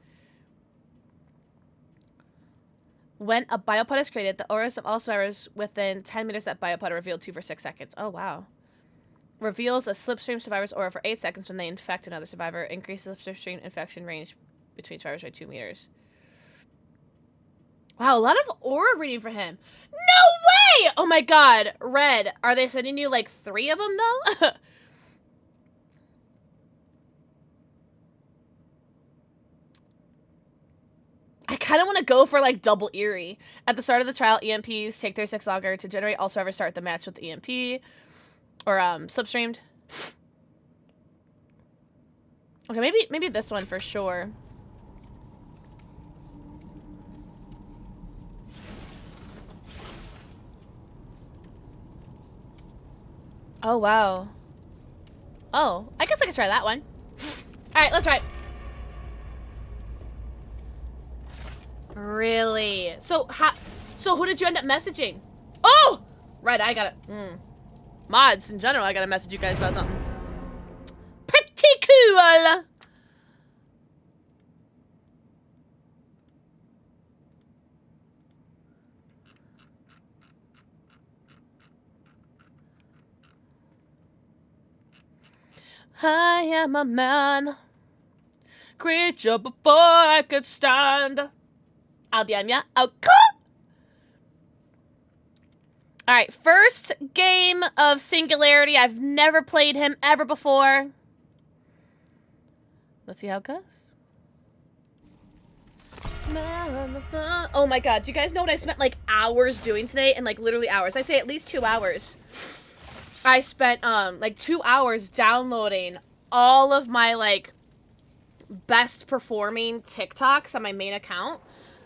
When a biopod is created, the auras of all survivors within 10 meters of that biopod are revealed to for 6 seconds. Oh, wow. Reveals a slipstream survivor's aura for 8 seconds when they infect another survivor. Increases slipstream infection range between survivors by 2 meters. Wow, a lot of aura reading for him. No way! Oh my god. Red, are they sending you like 3 of them though? I kind of want to go for like double eerie. At the start of the trial, EMPs take 36 longer to generate. All survivors start the match with the EMP. Or slipstreamed. Okay, maybe this one for sure. Oh wow. Oh, I guess I could try that one. All right, let's try it. Really? So who did you end up messaging? Oh! Right, I got it. Mods in general, I gotta message you guys about something. Pretty cool! I am a man, creature before I could stand. I'll DM ya. Oh, cool! Alright, first game of Singularity. I've never played him ever before. Let's see how it goes. Oh my god, do you guys know what I spent like hours doing today? And like literally hours. I'd say at least 2 hours. I spent like 2 hours downloading all of my like best performing TikToks on my main account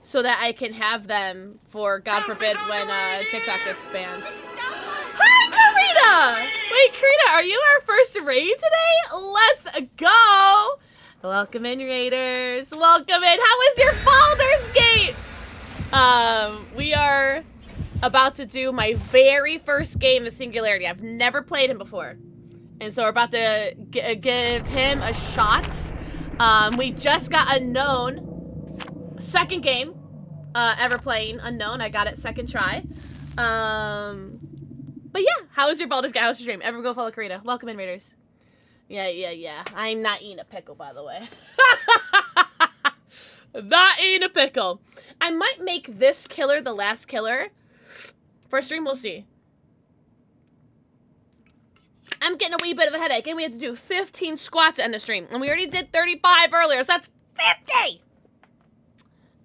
so that I can have them for, God forbid, when TikTok gets banned. Hi, Karina! Wait, Karina, are you our first raid today? Let's go! Welcome in, Raiders. Welcome in. How was your Baldur's Gate? We are about to do my very first game of Singularity. I've never played him before. And so we're about to give him a shot. We just got Unknown. Second game ever playing Unknown. I got it second try. But yeah, how was your Baldur's Gate? How was your stream? Everyone go follow Karina. Welcome in, Raiders. Yeah. I'm not eating a pickle, by the way. Not eating a pickle. I might make this killer the last killer. First stream, we'll see. I'm getting a wee bit of a headache, and we have to do 15 squats at end of stream. And we already did 35 earlier, so that's 50!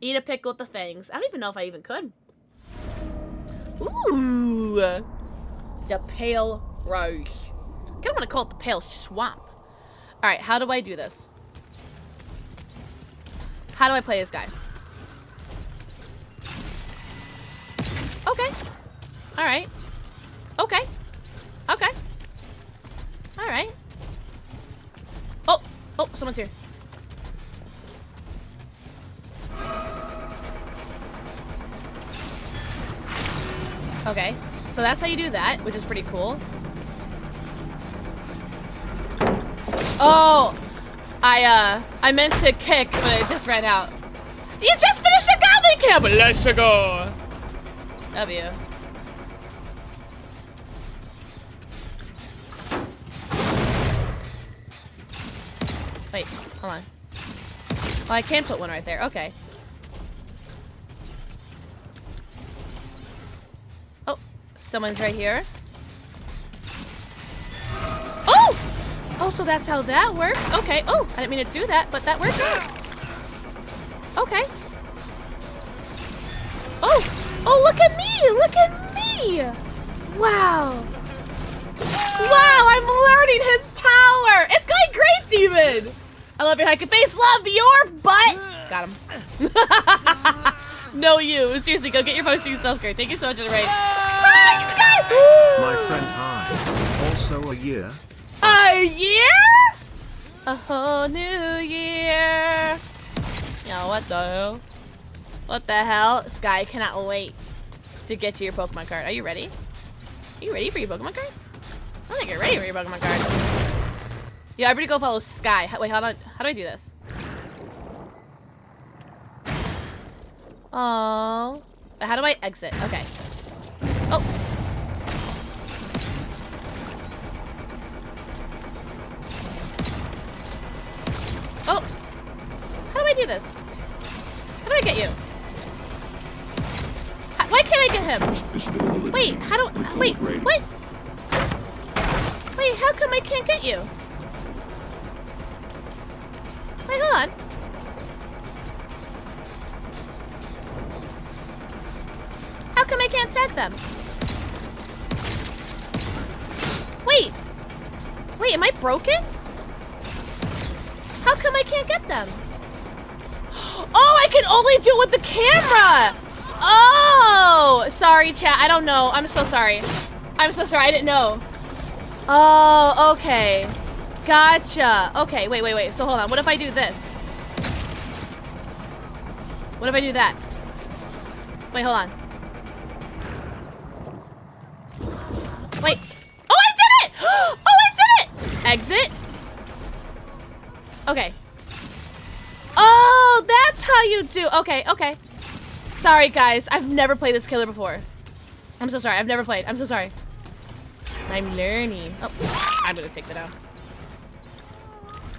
Eat a pickle with the fangs. I don't even know if I even could. Ooh. The Pale Rose. I kind of want to call it the Pale Swamp. Alright, how do I do this? How do I play this guy? Okay. Alright. Okay. Okay. Alright. Oh! Oh, someone's here. Okay. So that's how you do that, which is pretty cool. Oh! I meant to kick, but it just ran out. You just finished the goblin camp! Let's go! Love you. Wait, hold on. Oh, I can put one right there. Okay. Oh, someone's right here. Oh! Oh, so that's how that works. Okay. Oh, I didn't mean to do that, but that works. Okay. Oh! Oh, look at me! Look at me! Wow. Wow, I'm learning his power! It's going great, Demon! I love your hiking face. Love your butt! Got him. No, you. Seriously, go get your post for yourself, Gert. Thank you so much for the raid. Hi, Sky! My friend, hi. Also a year. A year? A whole new year. Yo, what the hell? What the hell? Sky, cannot wait to get to your Pokemon card. Are you ready? Are you ready for your Pokemon card? I don't think you're ready for your Pokemon card. Yeah, everybody go follow Sky. Wait, hold on. How do I do this? Oh. How do I exit? Okay. Oh. Oh. How do I do this? How do I get you? Why can't I get him? Wait, how do... Wait, what? Wait, how come I can't get you? Wait, hold on. How come I can't tag them? Wait. Wait, am I broken? How come I can't get them? Oh, I can only do it with the camera! Oh! Sorry, chat. I don't know. I'm so sorry. I'm so sorry. I didn't know. Oh, okay. Gotcha. Okay, wait. So hold on. What if I do this? What if I do that? Wait, hold on. Wait. Oh, I did it! Oh, I did it! Exit. Okay. Oh, that's how you do. Okay. Sorry, guys. I've never played this killer before. I'm so sorry. I've never played. I'm so sorry. I'm learning. Oh, I'm gonna take that out.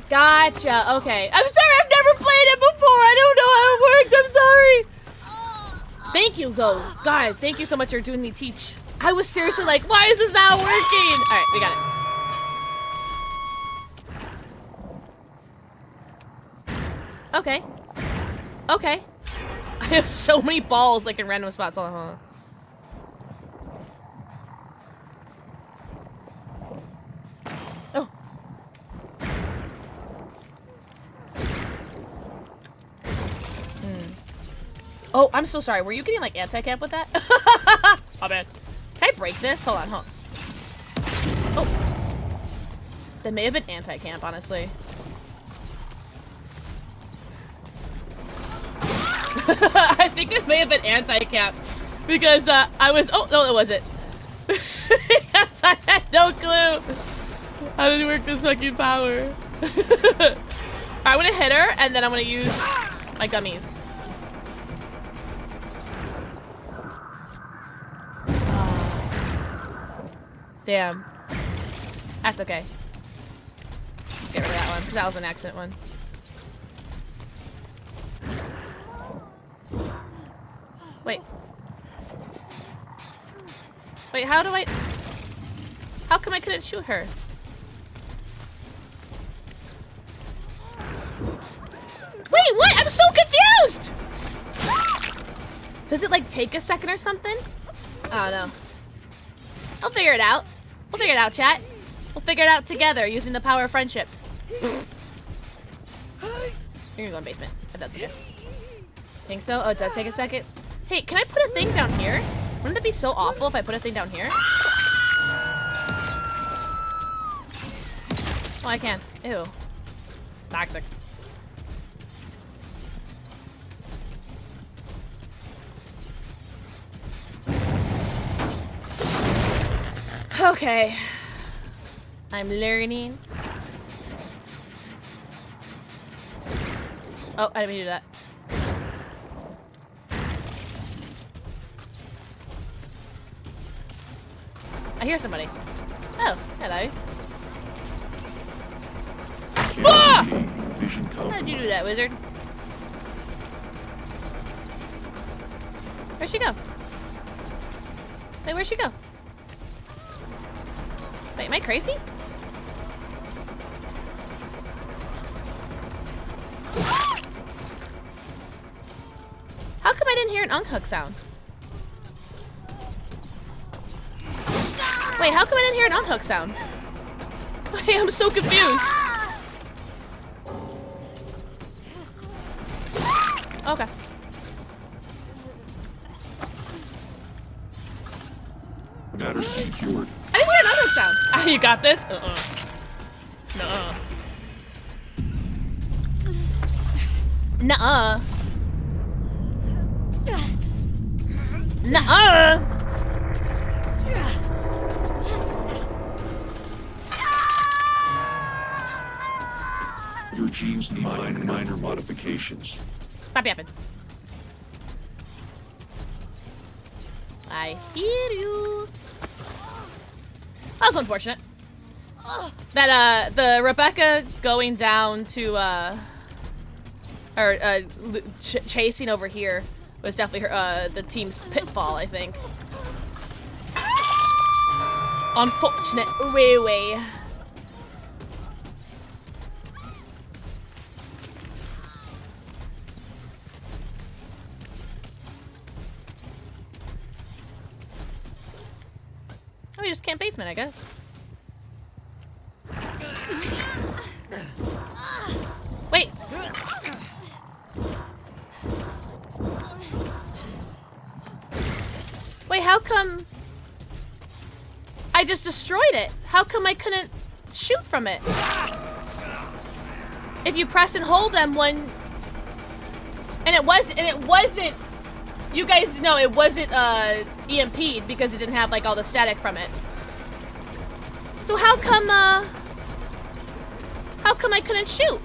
Gotcha. Okay. I'm sorry. I've never played it before. I don't know how it works. I'm sorry. Thank you, though. God, thank you so much for doing me teach. I was seriously like, why is this not working? All right, we got it. Okay. I have so many balls like in random spots. Hold on. Oh. Oh, I'm so sorry. Were you getting like anti-camp with that? Oh man. Can I break this? Hold on. Oh. That may have been anti-camp, honestly. I think this may have been anti-camp because I was. Oh no, it wasn't. Yes, I had no clue how to work this fucking power. I'm gonna hit her and then I'm gonna use my gummies. Damn. That's okay. Get rid of that one because that was an accident one. Wait, how do I... How come I couldn't shoot her? Wait, what? I'm so confused! Does it, like, take a second or something? I don't know. I'll figure it out. We'll figure it out, chat. We'll figure it out together using the power of friendship. You're gonna go in basement, if that's okay. Think so? Oh, it does take a second. Hey, can I put a thing down here? Wouldn't it be so awful if I put a thing down here? Oh, I can. Ew. Toxic. Okay. I'm learning. Oh, I didn't mean to do that. I hear somebody. Oh, hello. Ah! vision How did compromised. you do that, wizard? Where'd she go? Wait, where'd she go? Wait, am I crazy? How come I didn't hear an unhook sound? Wait, how come I didn't hear an unhook sound? Wait, I'm so confused. Okay. Matters secured. I didn't hear an unhook sound. Ah, you got this? Nuh-uh. Nuh-uh. Nuh-uh. Your genes need minor modifications. Stop yapping. I hear you. That was unfortunate. That the Rebecca going down to chasing over here was definitely her the team's pitfall, I think. Unfortunate. Way. Oh, we just can't basement, I guess. Wait. Wait, how come I just destroyed it? How come I couldn't shoot from it? If you press and hold M1, and it wasn't. You guys know it wasn't EMP'd because it didn't have like all the static from it. So how come I couldn't shoot?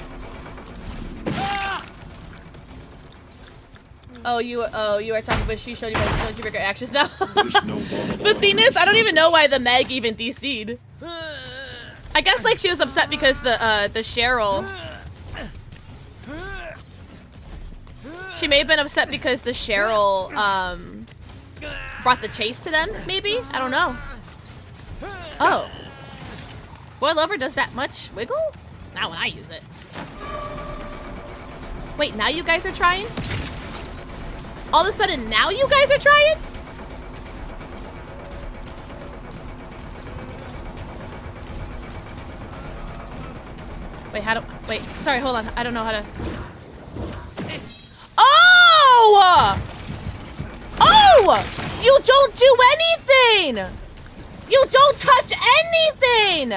Oh, you are talking about she showed you my trigger actions now. The thing is, I don't even know why the Meg even DC'd. I guess like she was upset because the Cheryl. She may have been upset because the Cheryl brought the chase to them, maybe? I don't know. Oh. Boy Lover does that much wiggle? Not when I use it. Wait, now you guys are trying? All of a sudden, now you guys are trying? Wait, sorry, hold on. I don't know how to... Oh! Oh! You don't do anything! You don't touch anything!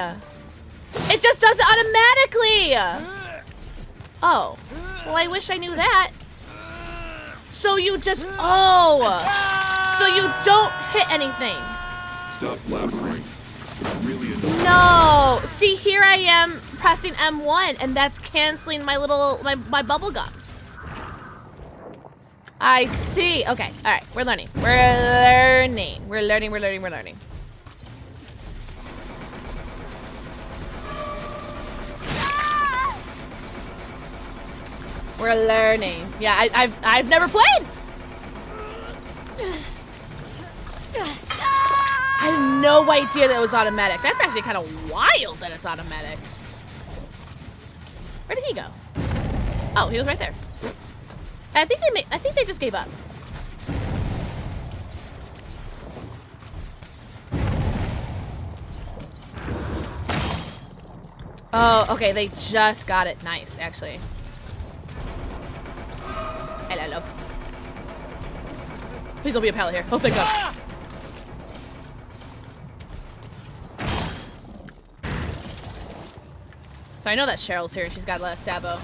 It just does it automatically! Oh. Well, I wish I knew that. So you just... Oh! So you don't hit anything. Stop blabbering. It's really annoying. No! See, here I am pressing M1, and that's canceling my little... my bubble gums. I see. Okay. All right. We're learning. We're learning. We're learning. We're learning. Yeah, I've never played. I had no idea that it was automatic. That's actually kind of wild that it's automatic. Where did he go? Oh, he was right there. I think they just gave up. Oh, okay, they just got it. Nice, actually. Hello, love. Please don't be a pallet here. Oh, thank God. So I know that Cheryl's here and she's got a Sabo.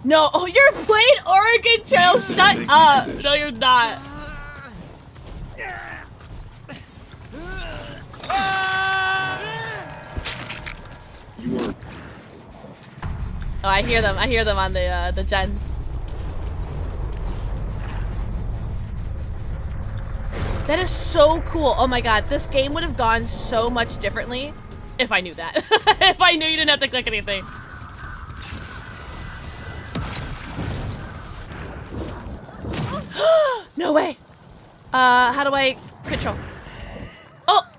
No, oh, you're playing Oregon Trail. Shut up. No, you're not. You are. Oh, I hear them. I hear them on the gen. That is so cool. Oh my God, this game would have gone so much differently if I knew that. If I knew you didn't have to click anything. No way. How do I control?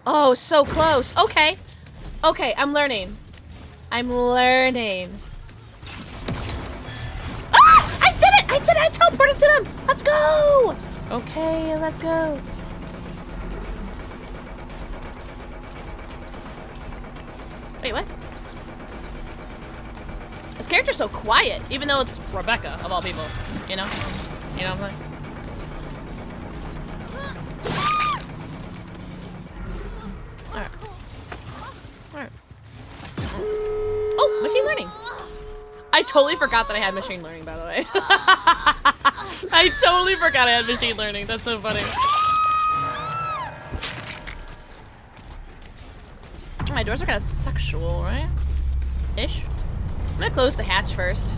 Oh, so close. Okay. Okay, I'm learning. I'm learning. Ah! I did it! I did it! I teleported to them! Let's go! Okay, let's go. Wait, what? This character's so quiet, even though it's Rebecca, of all people. You know? You know what I'm saying? Alright. Alright. Oh, machine learning. I totally forgot that I had machine learning, by the way. I totally forgot I had machine learning. That's so funny. My doors are kind of sexual, right? Ish. I'm gonna close the hatch first.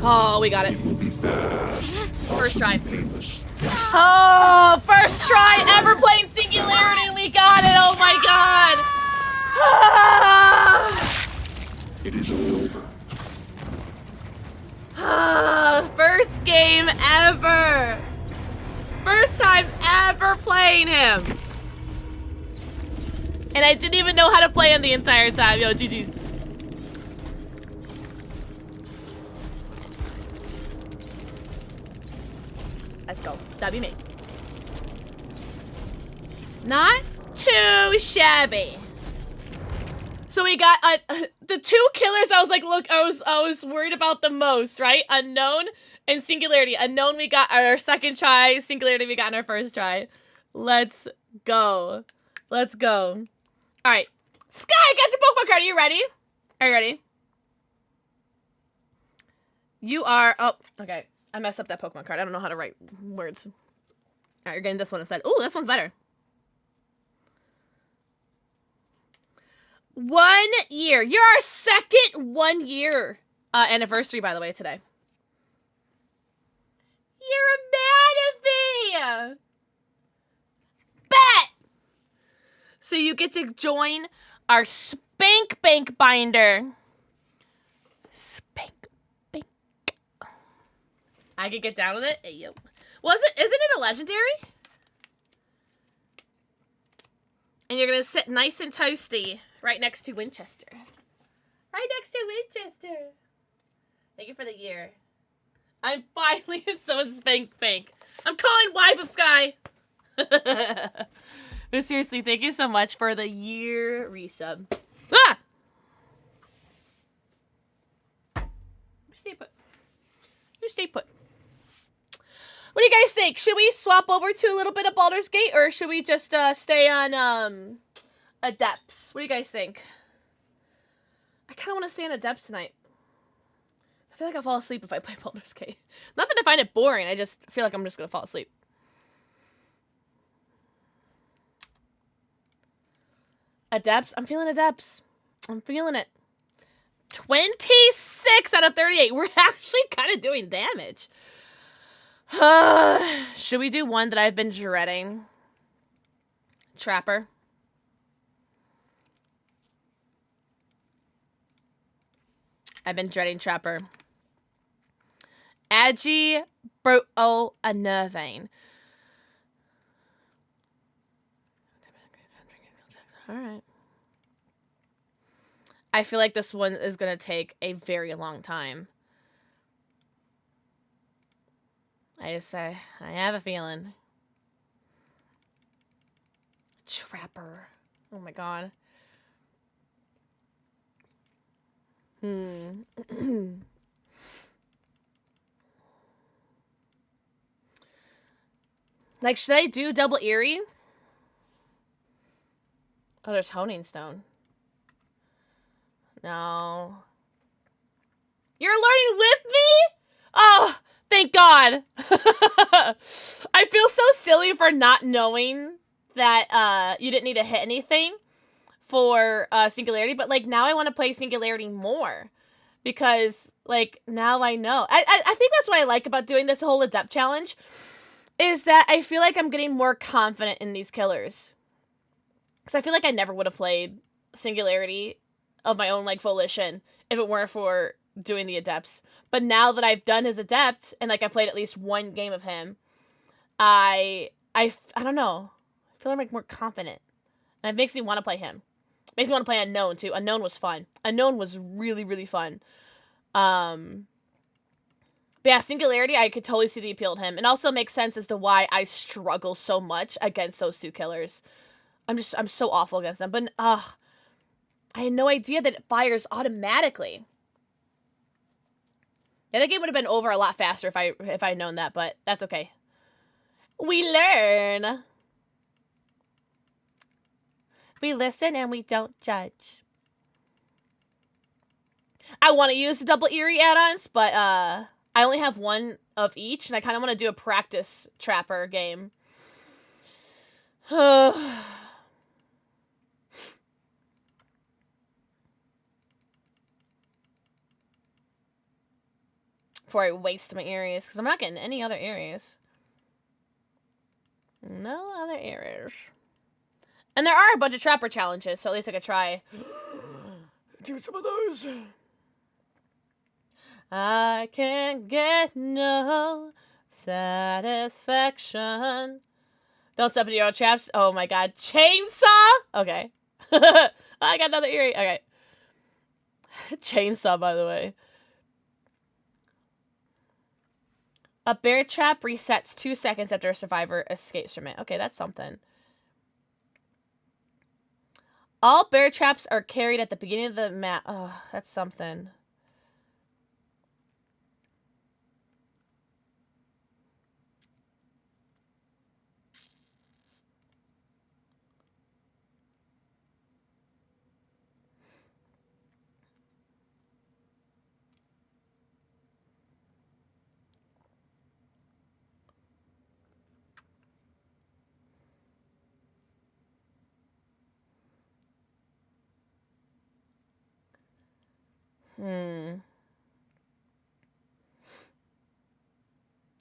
Oh, we got it. First try. Oh, first try ever playing Singularity, and we got it. Oh my god. It is over. First game ever. First time ever playing him. And I didn't even know how to play him the entire time. Yo, GG's. Let's go. That'd be me. Not too shabby. So we got the two killers. I was like, look, I was worried about the most, right? Unknown and Singularity. Unknown, we got our second try. Singularity, we got in our first try. Let's go. Let's go. All right, Sky, got your Pokemon card. Are you ready? Are you ready? You are. Oh, okay. I messed up that Pokemon card. I don't know how to write words. All right, you're getting this one instead. Ooh, this one's better. 1 year. You're our second 1 year anniversary, by the way, today. You're a Manaphy! Bet! So you get to join our Spank Bank binder. Spank Bank. I could get down with it. Hey, yo. Isn't it a legendary? And you're gonna sit nice and toasty right next to Winchester. Right next to Winchester. Thank you for the year. I'm finally in someone's Spank Bank. I'm calling Wife of Sky. But seriously, thank you so much for the year resub. Ah! Stay put. You stay put. What do you guys think? Should we swap over to a little bit of Baldur's Gate, or should we just stay on Adepts? What do you guys think? I kind of want to stay on Adepts tonight. I feel like I'll fall asleep if I play Baldur's Gate. Not that I find it boring, I just feel like I'm just going to fall asleep. Adepts? I'm feeling Adepts. I'm feeling it. 26 out of 38. We're actually kind of doing damage. Should we do one that I've been dreading? Trapper. I've been dreading Trapper. Agi Bro Nervine. Alright. I feel like this one is going to take a very long time. I have a feeling. Trapper. Oh my god. Like, should I do double Eerie? Oh, there's Honing Stone. No. You're learning with me? Oh, thank God. I feel so silly for not knowing that you didn't need to hit anything for Singularity, but like now I want to play Singularity more because like now I know. I think that's what I like about doing this whole Adept challenge is that I feel like I'm getting more confident in these killers. Because I feel like I never would have played Singularity of my own, like, volition if it weren't for doing the Adepts. But now that I've done his Adept, and, like, I played at least one game of him, I don't know. I feel like more confident. And it makes me want to play him. Makes me want to play Unknown, too. Unknown was fun. Unknown was really, really fun. But yeah, Singularity, I could totally see the appeal to him. And also makes sense as to why I struggle so much against those two killers. I'm so awful against them. But, I had no idea that it fires automatically. Yeah, that game would have been over a lot faster if I had known that, but that's okay. We learn. We listen and we don't judge. I want to use the double Eerie add-ons, but I only have one of each, and I kind of want to do a practice Trapper game. Before I waste my areas, because I'm not getting any other areas. No other areas. And there are a bunch of Trapper challenges, so at least I could try. Do some of those. I can get no satisfaction. Don't step into your own traps. Oh my god. Chainsaw? Okay. I got another eerie. Okay. Chainsaw, by the way. A bear trap resets 2 seconds after a survivor escapes from it. Okay, that's something. All bear traps are carried at the beginning of the map. Oh, that's something.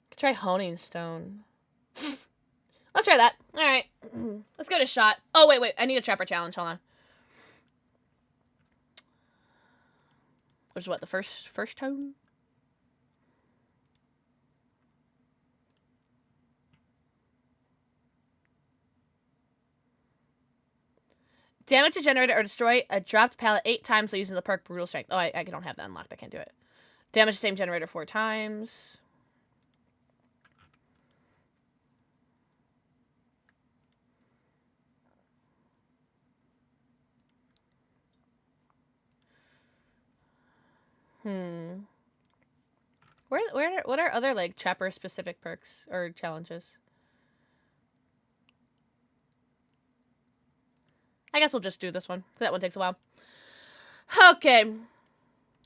Could try Honing Stone. Let's try that. Alright. Let's give it a shot. Oh, wait. I need a Trapper challenge. Hold on. Which is what, the first tone? Damage a generator or destroy a dropped pallet 8 times while using the perk Brutal Strength. Oh, I don't have that unlocked. I can't do it. Damage the same generator 4 times. What are other, like, Trapper specific perks or challenges? I guess we'll just do this one. That one takes a while. Okay.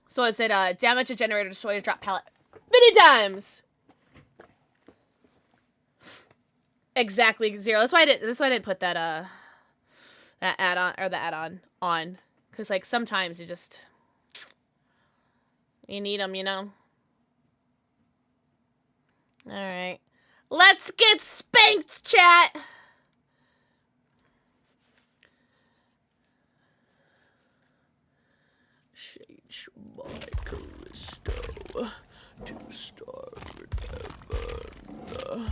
So is it damage a generator, destroy a drop pallet many times? Exactly 0. That's why I didn't put that that add-on or the add-on on, because like sometimes you need them, you know. All right, let's get spanked, chat. Change my Callisto to Star Heaven.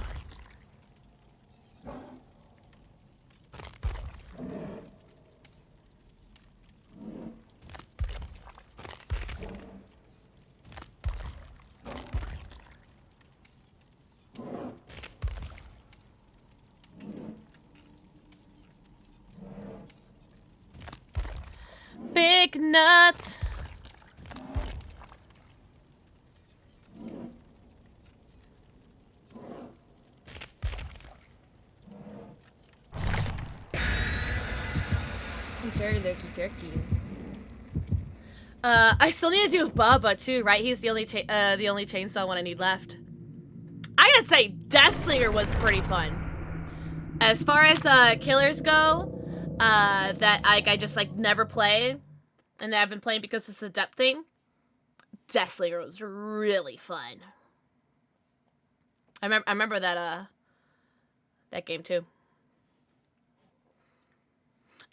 Big nut. Turkey. I still need to do Bubba too, right? He's the only chainsaw one I need left. I gotta say, Deathslinger was pretty fun. As far as killers go, that I just like never play, and that I've been playing because it's a depth thing. Deathslinger was really fun. I remember that that game too.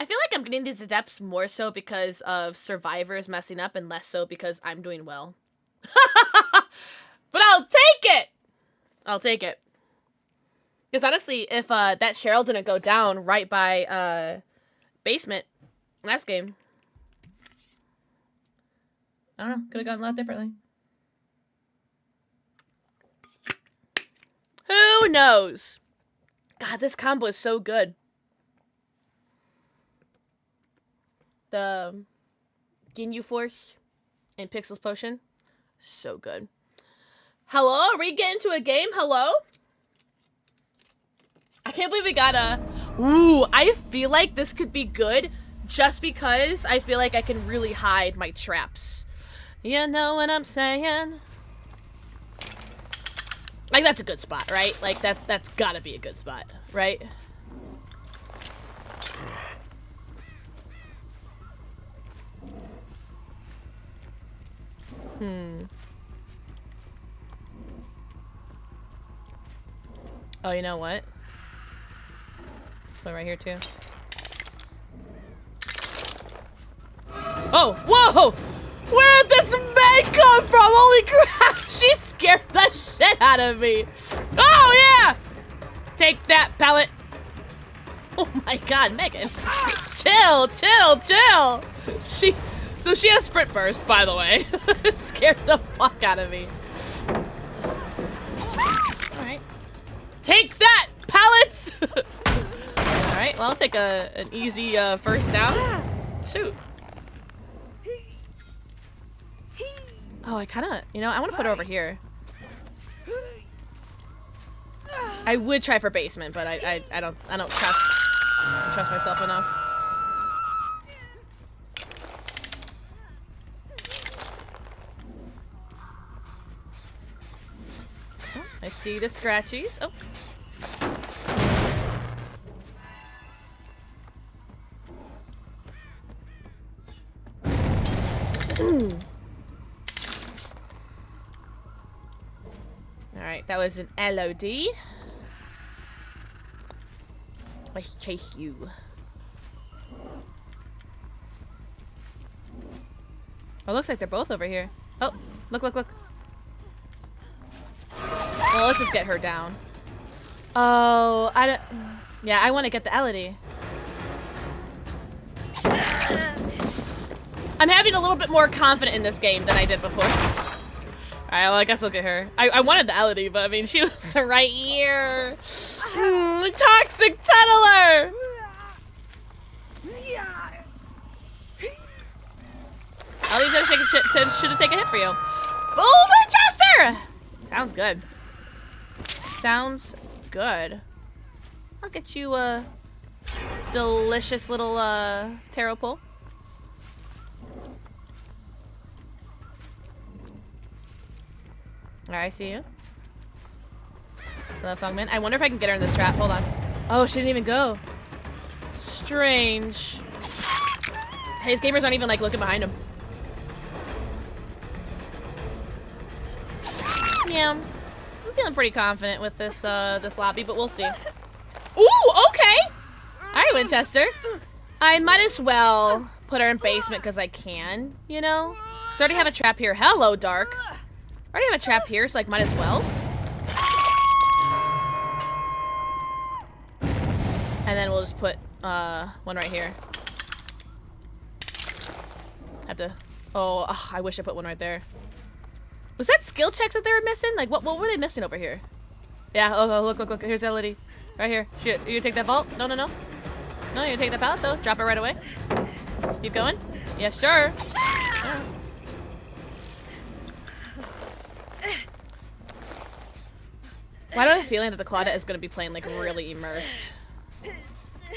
I feel like I'm getting these adepts more so because of survivors messing up and less so because I'm doing well. But I'll take it! I'll take it. Because honestly, if that Cheryl didn't go down right by basement last game, I don't know, could have gone a lot differently. Who knows? God, this combo is so good. The Ginyu Force and Pixels Potion, so good. Hello? Are we getting to a game? Hello? I can't believe we got a... Ooh, I feel like this could be good just because I feel like I can really hide my traps. You know what I'm saying? Like, that's a good spot, right? Like, that's gotta be a good spot, right? Oh, you know what? Put right here, too. Oh, whoa! Where did this Meg come from? Holy crap! She scared the shit out of me. Oh, yeah! Take that, pellet. Oh my god, Megan. Chill, chill, chill. So she has sprint burst, by the way. Scared the fuck out of me. Alright. Take that, pallets! Alright, well, I'll take an easy first down. Shoot. Oh, I kinda, you know, I want to put her over here. I would try for basement, but I don't trust myself enough. Oh, I see the scratchies. Oh. Alright, that was an LOD. Let's chase you. Oh, looks like they're both over here. Oh, look, look, look. Well, let's just get her down. Oh, I don't... Yeah, I want to get the LOD. I'm having a little bit more confident in this game than I did before. Alright, well, I guess I'll get her. I wanted the LOD, but I mean, she was right here. Toxic tunneler! LOD should have taken a hit for you. Oh, Winchester! Sounds good. Sounds good. I'll get you a delicious little tarot pull. Alright, I see you. Hello, Fungman. I wonder if I can get her in this trap. Hold on. Oh, she didn't even go. Strange. Hey, his gamers aren't even, like, looking behind him. Yeah. I'm feeling pretty confident with this, this lobby, but we'll see. Ooh, okay! Alright, Winchester. I might as well put her in basement because I can, you know? So I already have a trap here. Hello, Dark. I already have a trap here, so like might as well. And then we'll just put one right here. Have to. Oh, I wish I put one right there. Was that skill checks that they were missing? Like what were they missing over here? Yeah. Oh, look. Here's LOD. Right here. Shit. You take that vault? No. No, you take that pallet though. Drop it right away. Keep going. Yes, sure. Yeah. Why do I have a feeling that the Claudette is going to be playing, like, really immersed?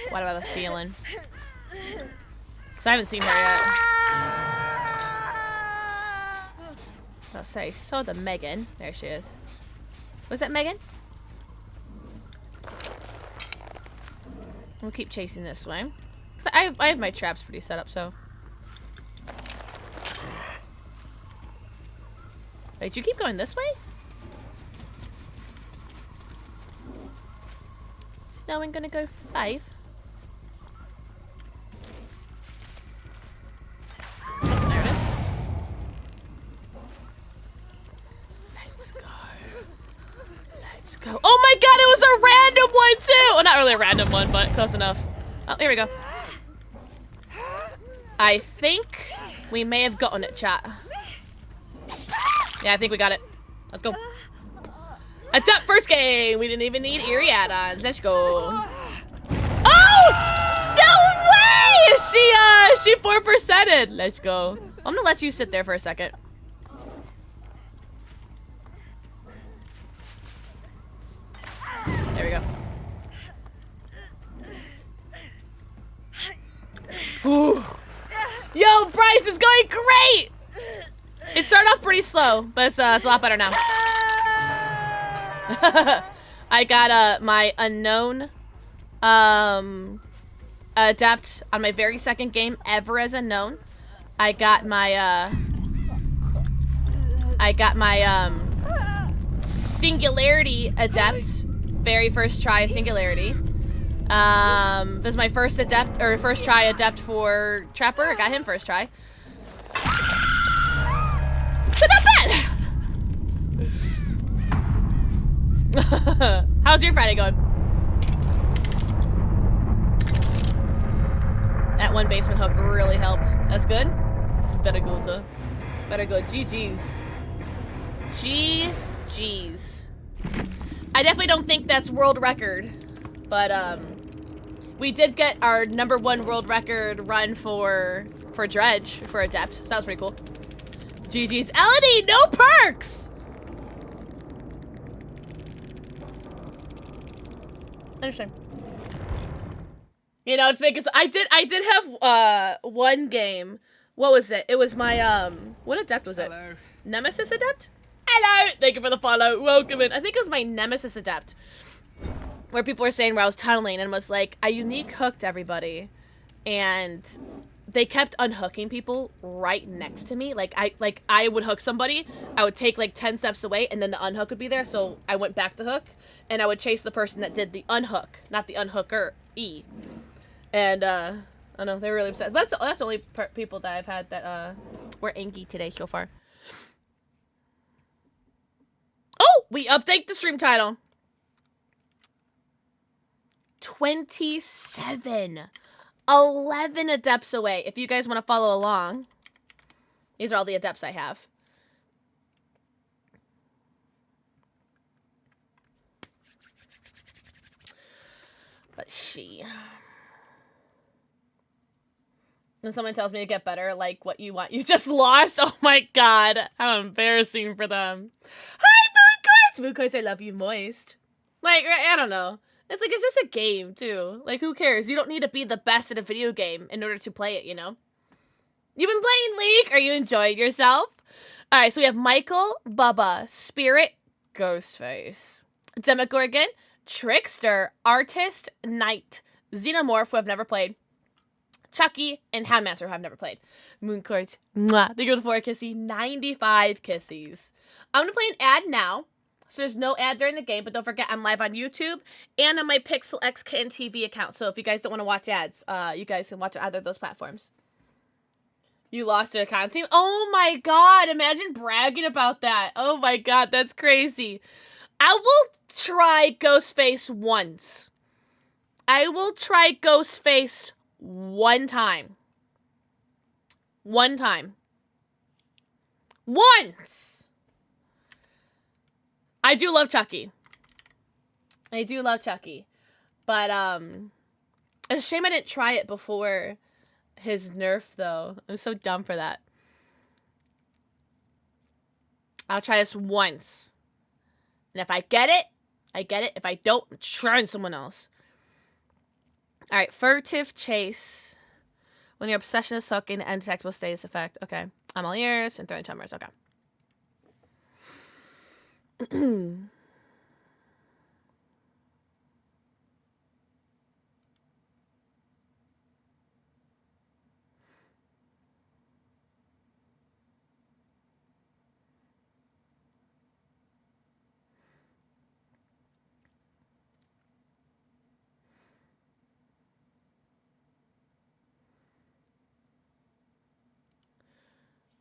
Why do I have a feeling? Because I haven't seen her yet. I'll say, so the Megan. There she is. Was that Megan? We'll keep chasing this way. I have my traps pretty set up, so. Wait, you keep going this way? Is no one gonna go safe? Not really a random one, but close enough. Oh, here we go. I think we may have gotten it, chat. Yeah, I think we got it. Let's go. Adept first game. We didn't even need eerie add-ons. Let's go. Oh! No way! She 4%ed. Let's go. I'm gonna let you sit there for a second. There we go. Ooh. Yo, Bryce is going great! It started off pretty slow, but it's a lot better now. I got my unknown adept on my very second game ever as unknown. I got my singularity adept, very first try singularity. This is my first adept, or first try adept for Trapper. I got him first try. So not bad! How's your Friday going? That one basement hook really helped. That's good? Better go, though. Better go. GG's. GG's. I definitely don't think that's world record, but, we did get our #1 world record run for Dredge, for Adept, so that was pretty cool. GG's. Elodie, no perks! Interesting. You know, it's making, I did have, one game. What was it? It was my, what Adept was it? Hello. Nemesis Adept? Hello! Thank you for the follow. Welcome in. I think it was my Nemesis Adept. Where people were saying where I was tunneling and was like, I unique hooked everybody. And they kept unhooking people right next to me. Like I would hook somebody, I would take like 10 steps away and then the unhook would be there. So I went back to hook and I would chase the person that did the unhook, not the unhooker E. And I don't know, they were really upset. But that's the only people that I've had that were angry today so far. Oh, we update the stream title. 27. 11 adepts away. If you guys want to follow along, these are all the adepts I have. Let's see. When someone tells me to get better, like what you want, you just lost. Oh my god, how embarrassing for them. Hi, Moon Coins! Moon Coins, I love you, moist. Like, I don't know. It's like, it's just a game, too. Like, who cares? You don't need to be the best at a video game in order to play it, you know? You've been playing League? Are you enjoying yourself? Alright, so we have Michael, Bubba, Spirit, Ghostface, Demogorgon, Trickster, Artist, Knight, Xenomorph, who I've never played, Chucky, and Houndmaster, who I've never played. Mooncourt, mwah. Thank you for the 4 kissy, 95 kissies. I'm gonna play an ad now. So there's no ad during the game, but don't forget I'm live on YouTube and on my PixelxKitten TV account. So if you guys don't want to watch ads, you guys can watch either of those platforms. You lost to a con team? Oh my god, imagine bragging about that. Oh my god, that's crazy. I will try Ghostface once. I will try Ghostface one time. One time. Once! I do love Chucky. I do love Chucky. But, it's a shame I didn't try it before his nerf, though. I'm so dumb for that. I'll try this once. And if I get it, I get it. If I don't, I'm trying someone else. Alright, furtive chase. When your obsession is hooking, the end effect will stay this effect. Okay. I'm all ears and throwing tumors. Okay.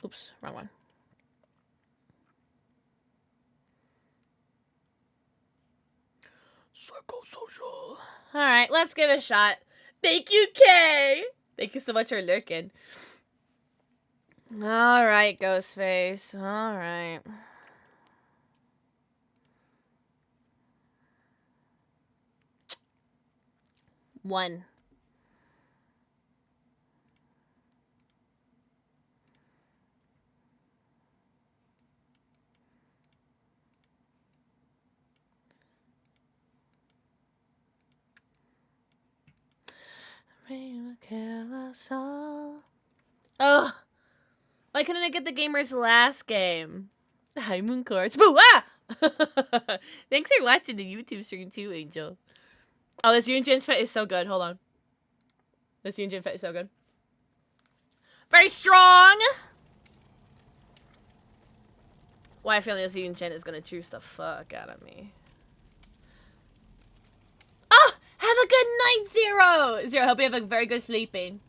Oops, wrong one. Psychosocial. Alright, let's give it a shot. Thank you, Kay! Thank you so much for lurking. Alright, Ghostface. Alright. One. Rain will kill us all. Oh! Why couldn't I get the gamer's last game? Hi, Mooncourse. Boo! Ah! Thanks for watching the YouTube stream too, Angel. Oh, this Yunjin fit is so good. Hold on. This Yunjin fit is so good. Very strong! Why I feel like this Yunjin is gonna juice the fuck out of me. Oh! Have a good night, Zero! Zero, hope you have a very good sleeping.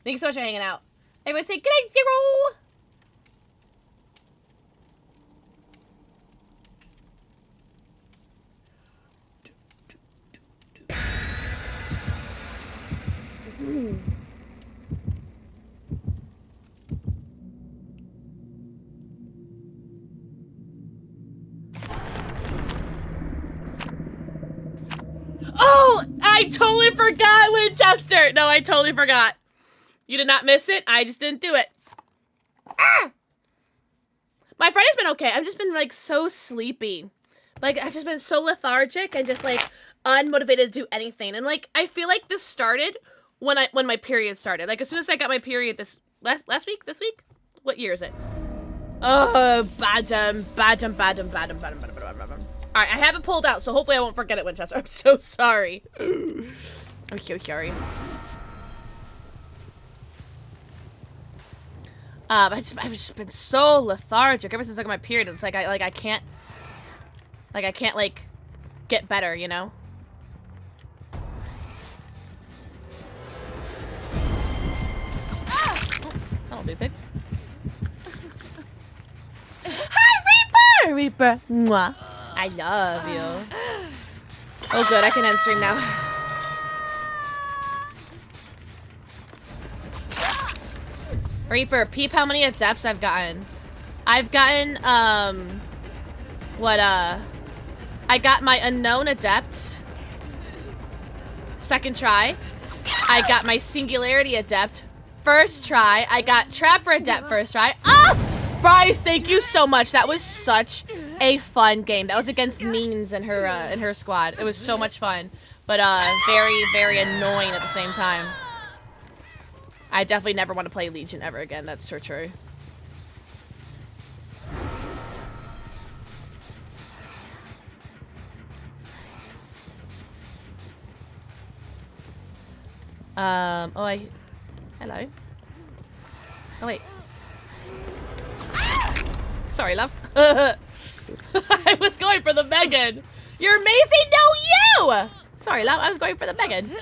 Thanks so much for hanging out. Everyone say good night, Zero! Oh! I totally forgot, Winchester! No, I totally forgot. You did not miss it. I just didn't do it. Ah! My Friday's been okay. I've just been, like, so sleepy. Like, I've just been so lethargic and just, like, unmotivated to do anything. And, like, I feel like this started when my period started. Like, as soon as I got my period this last week? This week? What year is it? Oh, badum. Alright, I have it pulled out, so hopefully I won't forget it, Winchester. I'm so sorry. I'm so sorry. I've just been so lethargic ever since I got my period. It's like I can't get better, you know? Hello, big pig. Hi, Reaper! Mwah. I love you. Oh, good. I can end stream now. Reaper, peep how many adepts I've gotten. I've gotten, I got my unknown adept. Second try. I got my singularity adept. First try. I got trapper adept first try. Ah! Bryce, thank you so much. That was such a fun game. That was against Means and her squad. It was so much fun. But, very, very annoying at the same time. I definitely never want to play Legion ever again. That's for true. Hello. Oh, wait. Sorry, love. I was going for the Megan. You're amazing. No, you! Sorry, love. I was going for the Megan.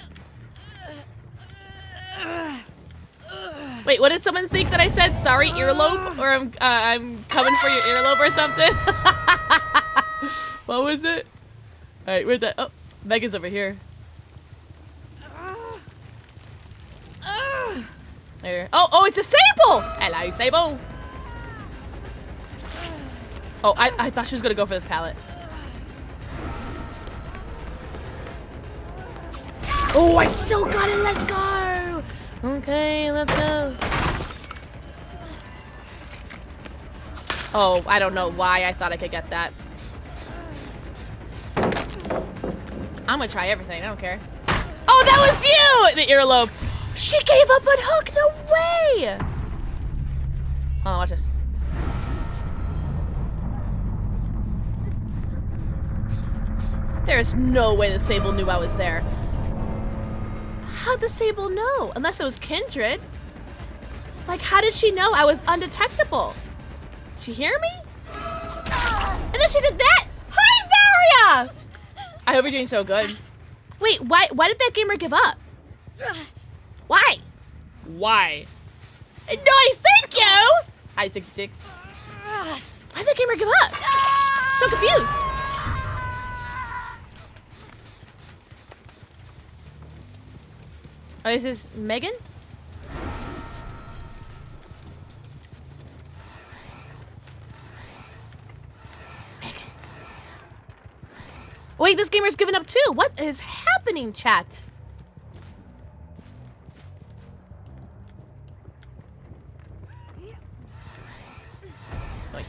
Wait, what did someone think that I said? Sorry, earlobe? Or I'm coming for your earlobe or something? What was it? Alright, where's that? Oh, Megan's over here. There. Oh, it's a Sable! Hello, Sable! Oh, I thought she was gonna go for this pallet. Oh, I still got it! Let's go! Okay, let's go. Oh, I don't know why I thought I could get that. I'm gonna try everything, I don't care. Oh, that was you! The earlobe. She gave up on Hook, no way! Hold on, watch this. There's no way the Sable knew I was there. How'd the Sable know? Unless it was Kindred. Like, how did she know I was undetectable? She hear me? And then she did that? Hi, Zaria! I hope you're doing so good. Wait, why did that gamer give up? Why? Why? Nice, thank you! Hi, 66. Why did that gamer give up? So confused. Oh, is this Megan? Wait, this gamer's given up too. What is happening, chat? Oy.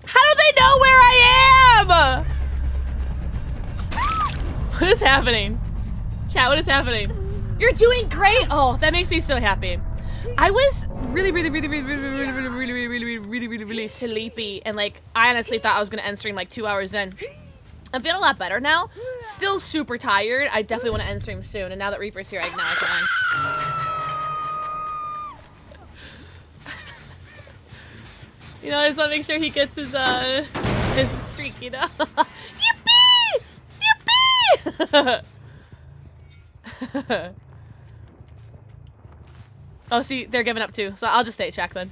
How do they know where I am? What is happening? Chat, what is happening? You're doing great. Oh, that makes me so happy. I was really sleepy, and like I honestly thought I was gonna end stream like 2 hours in. I'm feeling a lot better now. Still super tired. I definitely want to end stream soon, and now that Reaper's here, I can. You know, I just want to make sure he gets his streak, you know? Yippee! Yippee! Oh, see, they're giving up too, so I'll just stay at Shack then.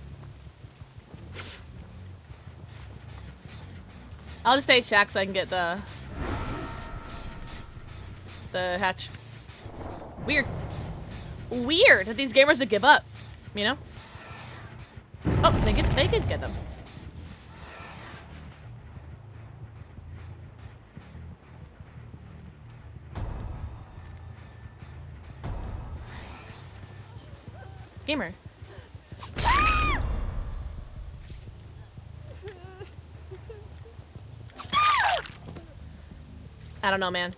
I'll just stay at Shack so I can get the hatch. Weird. Weird that these gamers would give up, you know? Oh, they could get them. Gamer. I don't know, man.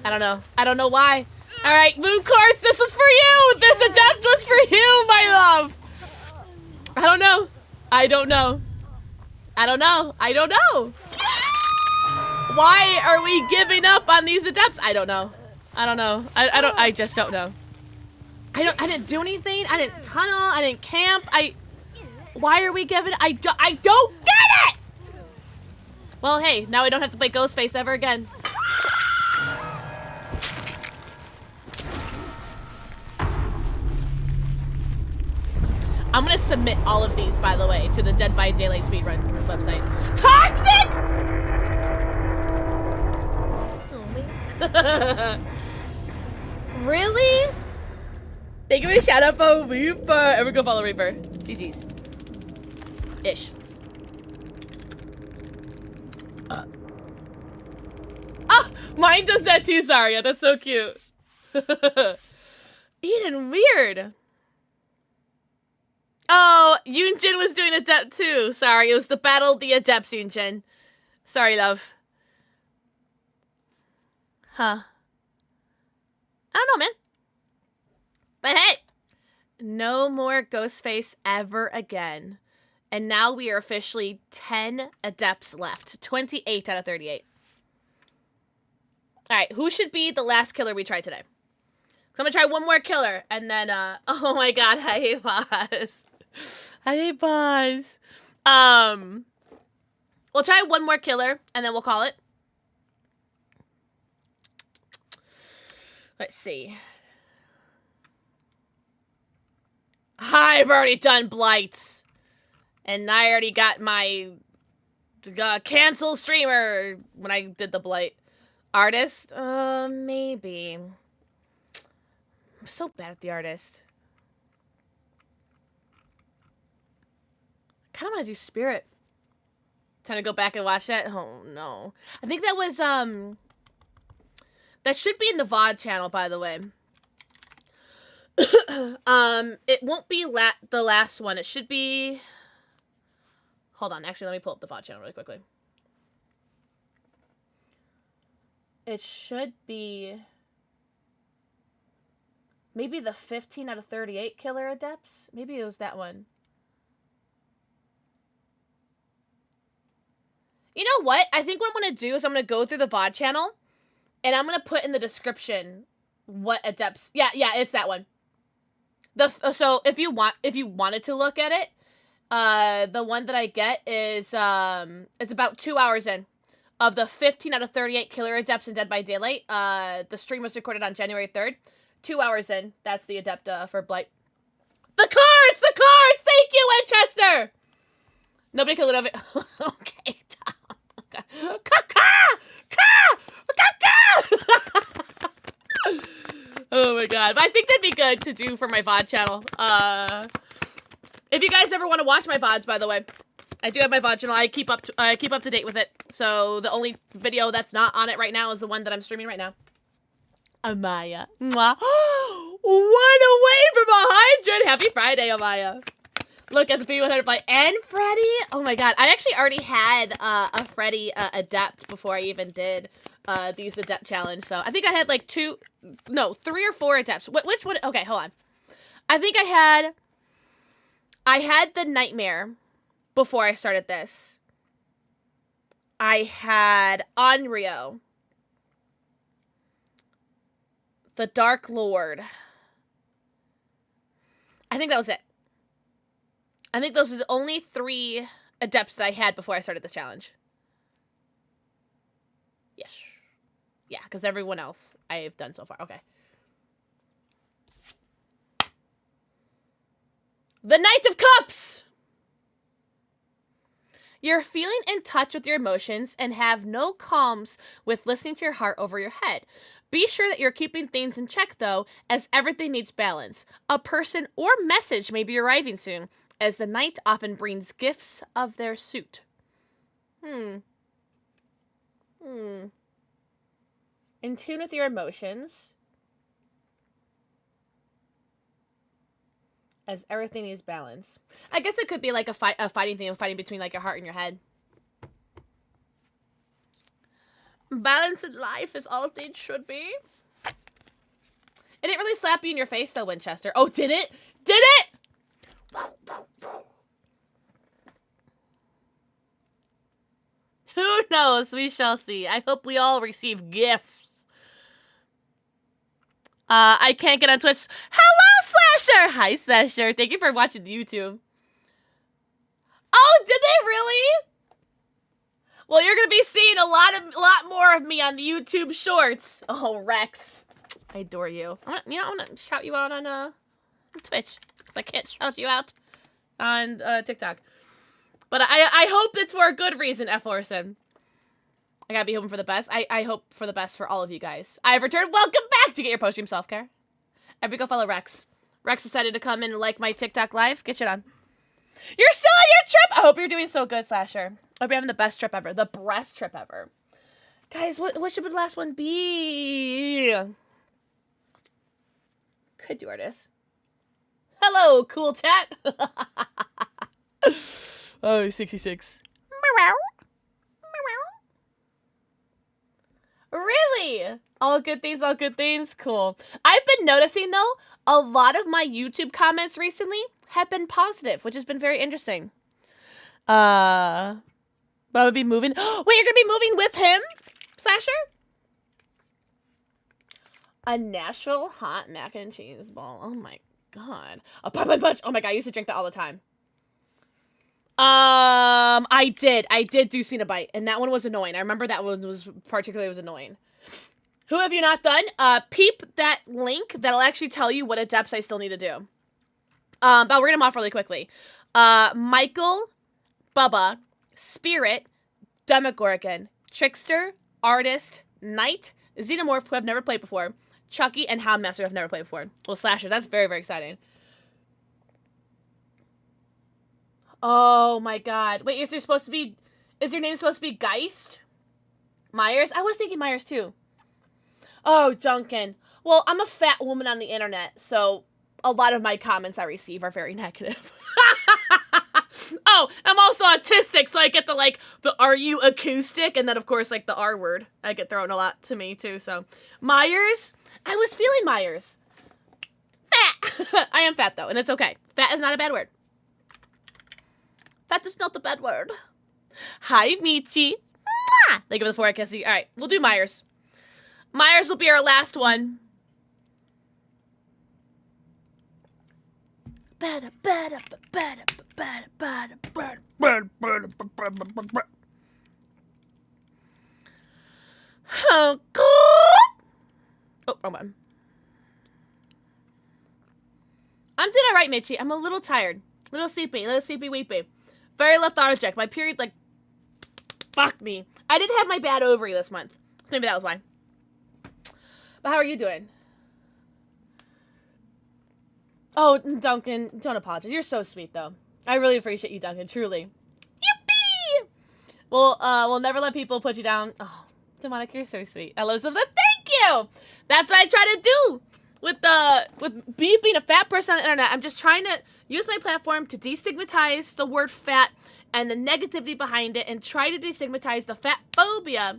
I don't know. I don't know why. Alright, Moon Quartz, this was for you! This Adept was for you, my love! I don't know. I don't know. I don't know. I don't know. Why are we giving up on these Adepts? I don't know. I don't know. I just don't know. I didn't do anything. I didn't tunnel. I didn't camp. Why are we giving? I don't get it! Well, hey, now we don't have to play Ghostface ever again. I'm gonna submit all of these, by the way, to the Dead by Daylight speedrun website. Toxic! Really? Thank you for a shout out for Reaper. Everyone go follow Reaper. GG's. Ish. Ah! Mine does that too, Zarya. That's so cute. Eden, weird. Oh, Yoonjin was doing Adept too. Sorry, it was the Battle of the Adepts, Yoonjin. Sorry, love. Huh. I don't know, man. But hey, no more Ghostface ever again. And now we are officially 10 Adepts left. 28 out of 38. Alright, who should be the last killer we try today? So I'm gonna try one more killer, and then, oh my god, I hate boss. I hate boss. We'll try one more killer, and then we'll call it. Let's see. I've already done Blights. And I already got my cancel streamer when I did the Blight. Artist? Maybe. I'm so bad at the artist. I kind of want to do Spirit. Time to go back and watch that? Oh, no. I think that was, that should be in the VOD channel, by the way. It won't be the last one. It should be... Hold on. Actually, let me pull up the VOD channel really quickly. It should be... Maybe the 15 out of 38 killer Adepts? Maybe it was that one. You know what? I think what I'm going to do is I'm going to go through the VOD channel. And I'm going to put in the description what Adepts... Yeah, it's that one. So if you wanted to look at it, the one that I get is it's about 2 hours in of the 15 out of 38 killer Adepts in Dead by Daylight. The stream was recorded on January 3rd. 2 hours in. That's the Adept for Blight. The cards! The cards! Thank you, Winchester! Nobody can live it. Okay, Tom. Oh my god. But I think that'd be good to do for my VOD channel. If you guys ever want to watch my VODs, by the way, I do have my VOD channel. I keep up to date with it. So the only video that's not on it right now is the one that I'm streaming right now. Amaya. Mwah. 1 away from 100. Happy Friday, Amaya. Look at the P100 play. And Freddy. Oh my god. I actually already had a Freddy Adept before I even did these Adept challenge. So I think I had like 3 or 4 Adepts. Which one? Okay, hold on. I think I had the Nightmare before I started this. I had Onryo. The Dark Lord. I think that was it. I think those are the only 3 Adepts that I had before I started this challenge. Yes. Yeah, because everyone else I've done so far. Okay. The Knight of Cups! You're feeling in touch with your emotions and have no qualms with listening to your heart over your head. Be sure that you're keeping things in check, though, as everything needs balance. A person or message may be arriving soon, as the knight often brings gifts of their suit. In tune with your emotions, as everything needs balance. I guess it could be like a fighting thing, fighting between like your heart and your head. Balance in life is all things should be. It didn't really slap you in your face though, Winchester. Oh, did it? Did it? Who knows? We shall see. I hope we all receive gifts. I can't get on Twitch. Hello, Slasher! Hi, Slasher. Thank you for watching the YouTube. Oh, did they really? Well, you're gonna be seeing a lot more of me on the YouTube Shorts. Oh, Rex, I adore you. I want to shout you out on Twitch because I can't shout you out on TikTok. But I hope it's for a good reason, F. Orson. I gotta be hoping for the best. I hope for the best for all of you guys. I've returned. Welcome back to Get Your Post-Stream Self-Care. Everybody go follow Rex. Rex decided to come in and like my TikTok live. Get shit on. You're still on your trip? I hope you're doing so good, Slasher. I hope you're having the best trip ever. The best trip ever. Guys, what should the last one be? Could do artist. Hello, cool chat. Oh, 66. Really? All good things, all good things? Cool. I've been noticing, though, a lot of my YouTube comments recently have been positive, which has been very interesting. But I would be moving. Wait, you're going to be moving with him, Slasher? A Nashville hot mac and cheese ball. Oh, my God. A punch. Oh, my God. I used to drink that all the time. I did do Cenobite, and that one was annoying. I remember that one was particularly annoying. Who have you not done? Peep that link. That'll actually tell you what Adepts I still need to do. But we're gonna off really quickly. Michael, Bubba, Spirit, Demogorgon, Trickster, Artist, Knight, Xenomorph, who I've never played before, Chucky, and Houndmaster, who I've never played before. Well, Slasher, that's very, very exciting. Oh my God. Wait, is your name supposed to be Geist? Myers? I was thinking Myers too. Oh, Duncan. Well, I'm a fat woman on the internet, so a lot of my comments I receive are very negative. Oh, I'm also autistic, so I get the are you acoustic? And then, of course, like the R word. I get thrown a lot to me too, so. Myers? I was feeling Myers. Fat. I am fat though, and it's okay. Fat is not a bad word. Fat is not a bad word. Hi, Michi. Mwah! Thank you for the forecast. All right, we'll do Myers. Myers will be our last one. Oh, wrong one. I'm doing all right, Mitchie. I'm a little tired. Little sleepy weepy. Very lethargic. My period, Fuck me. I didn't have my bad ovary this month. Maybe that was why. But how are you doing? Oh, Duncan, don't apologize. You're so sweet, though. I really appreciate you, Duncan, truly. Yippee! We'll never let people put you down. Oh, Demonic, you're so sweet. I love something. Thank you! That's what I try to do with me being a fat person on the internet. I'm just trying to use my platform to destigmatize the word fat and the negativity behind it and try to destigmatize the fat phobia.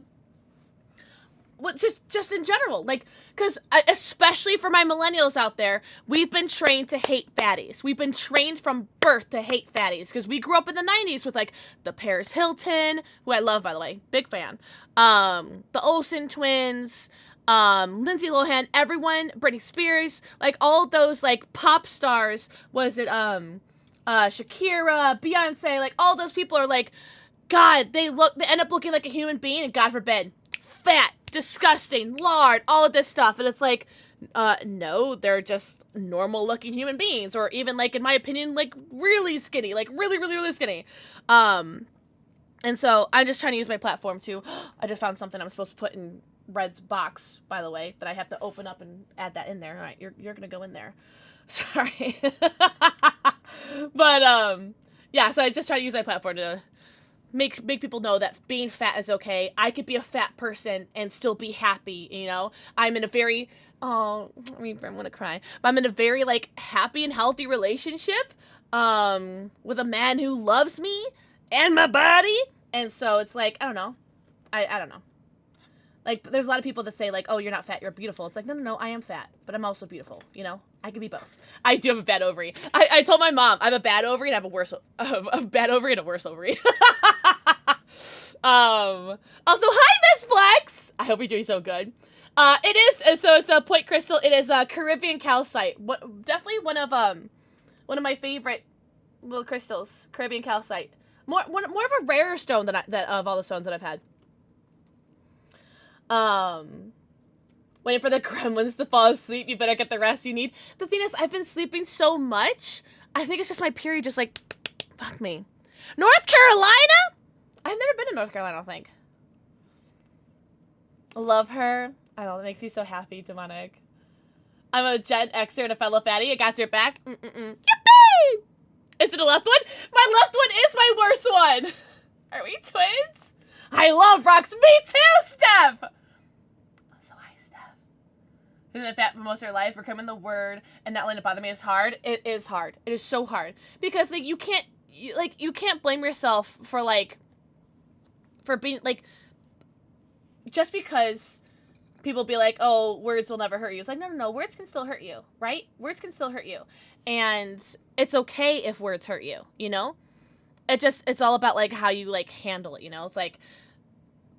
Well, just in general, like, because especially for my millennials out there, we've been trained to hate fatties. We've been trained from birth to hate fatties because we grew up in the 90s with, like, the Paris Hilton, who I love, by the way, big fan, the Olsen twins, Lindsay Lohan, everyone, Britney Spears, like, all those, like, pop stars, was it, Shakira, Beyonce, like, all those people are, like, God, they end up looking like a human being, and God forbid, fat, disgusting, lard, all of this stuff. And it's like, no, they're just normal looking human beings, or even, like, in my opinion, like, really skinny, like, really, really, really skinny. And so I'm just trying to use my platform to, I just found something I'm supposed to put in Red's box, by the way, that I have to open up and add that in there. All right, you're gonna go in there. Sorry. But, yeah, so I just try to use my platform to make people know that being fat is okay. I could be a fat person and still be happy, you know? I'm in a very, I'm gonna cry. But I'm in a very, like, happy and healthy relationship, with a man who loves me and my body. And so it's like, I don't know. I don't know. Like, there's a lot of people that say, like, oh, you're not fat, you're beautiful. It's like, no, I am fat, but I'm also beautiful, you know? I can be both. I do have a bad ovary. I told my mom I have a bad ovary and I have a bad ovary and a worse ovary. Also, hi, Miss Flex! I hope you're doing so good. It is, so it's a point crystal. It is a Caribbean calcite. Definitely one of my favorite little crystals. Caribbean calcite. More of a rarer stone than of all the stones that I've had. Waiting for the gremlins to fall asleep. You better get the rest you need. The thing is, I've been sleeping so much. I think it's just my period just, like, fuck me. North Carolina? I've never been to North Carolina, I don't think. Love her. I know, that makes me so happy, Demonic. I'm a Gen Xer and a fellow fatty. I got your back. Yippee! Is it a left one? My left one is my worst one. Are we twins? I love rocks. Me too, Steph! So hi, Steph. Isn't it fat for most of your life? Reclaiming the word and not letting it bother me is hard. It is hard. It is so hard. Because, like, you can't blame yourself for, like, for being, like, just because people be like, oh, words will never hurt you. It's like, no, words can still hurt you, right? Words can still hurt you. And it's okay if words hurt you, you know? It's all about, like, how you, like, handle it, you know? It's like,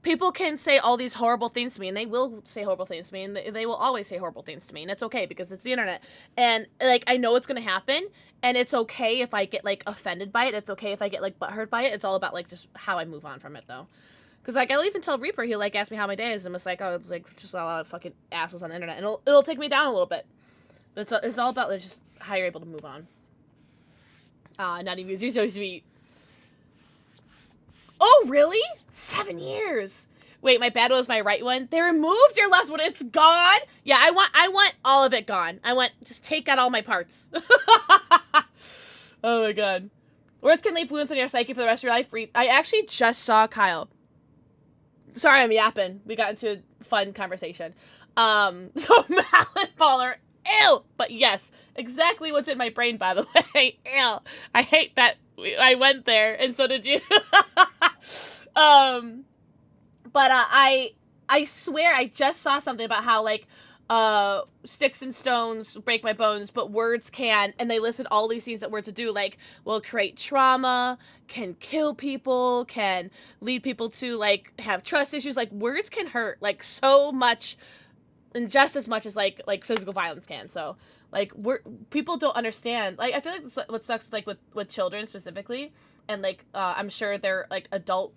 people can say all these horrible things to me, and they will say horrible things to me, and they will always say horrible things to me, and it's okay, because it's the internet. And, like, I know it's gonna happen, and it's okay if I get, like, offended by it. It's okay if I get, like, butthurt by it. It's all about, like, just how I move on from it, though. Because, like, I'll even tell Reaper, he'll, like, ask me how my day is, and it's like, oh, it's, like, just a lot of fucking assholes on the internet, and it'll take me down a little bit. But it's all about, like, just how you're able to move on. Not even, you're so sweet. Oh, really? 7 years. Wait, my bad one was my right one? They removed your left one. It's gone? Yeah, I want all of it gone. Just take out all my parts. Oh my god. Words can leave wounds on your psyche for the rest of your life. I actually just saw Kyle. Sorry, I'm yapping. We got into a fun conversation. So Malin Baller. Ew! But yes, exactly what's in my brain, by the way. Ew. I hate that I went there, and so did you. But I swear I just saw something about how, like, sticks and stones break my bones, but words can, and they listed all these things that words would do, like, will create trauma, can kill people, can lead people to, like, have trust issues. Like, words can hurt, like, so much, and just as much as, like physical violence can. So, like, people don't understand. Like, I feel like what sucks, like, with children specifically, and, like, I'm sure they're, like, adult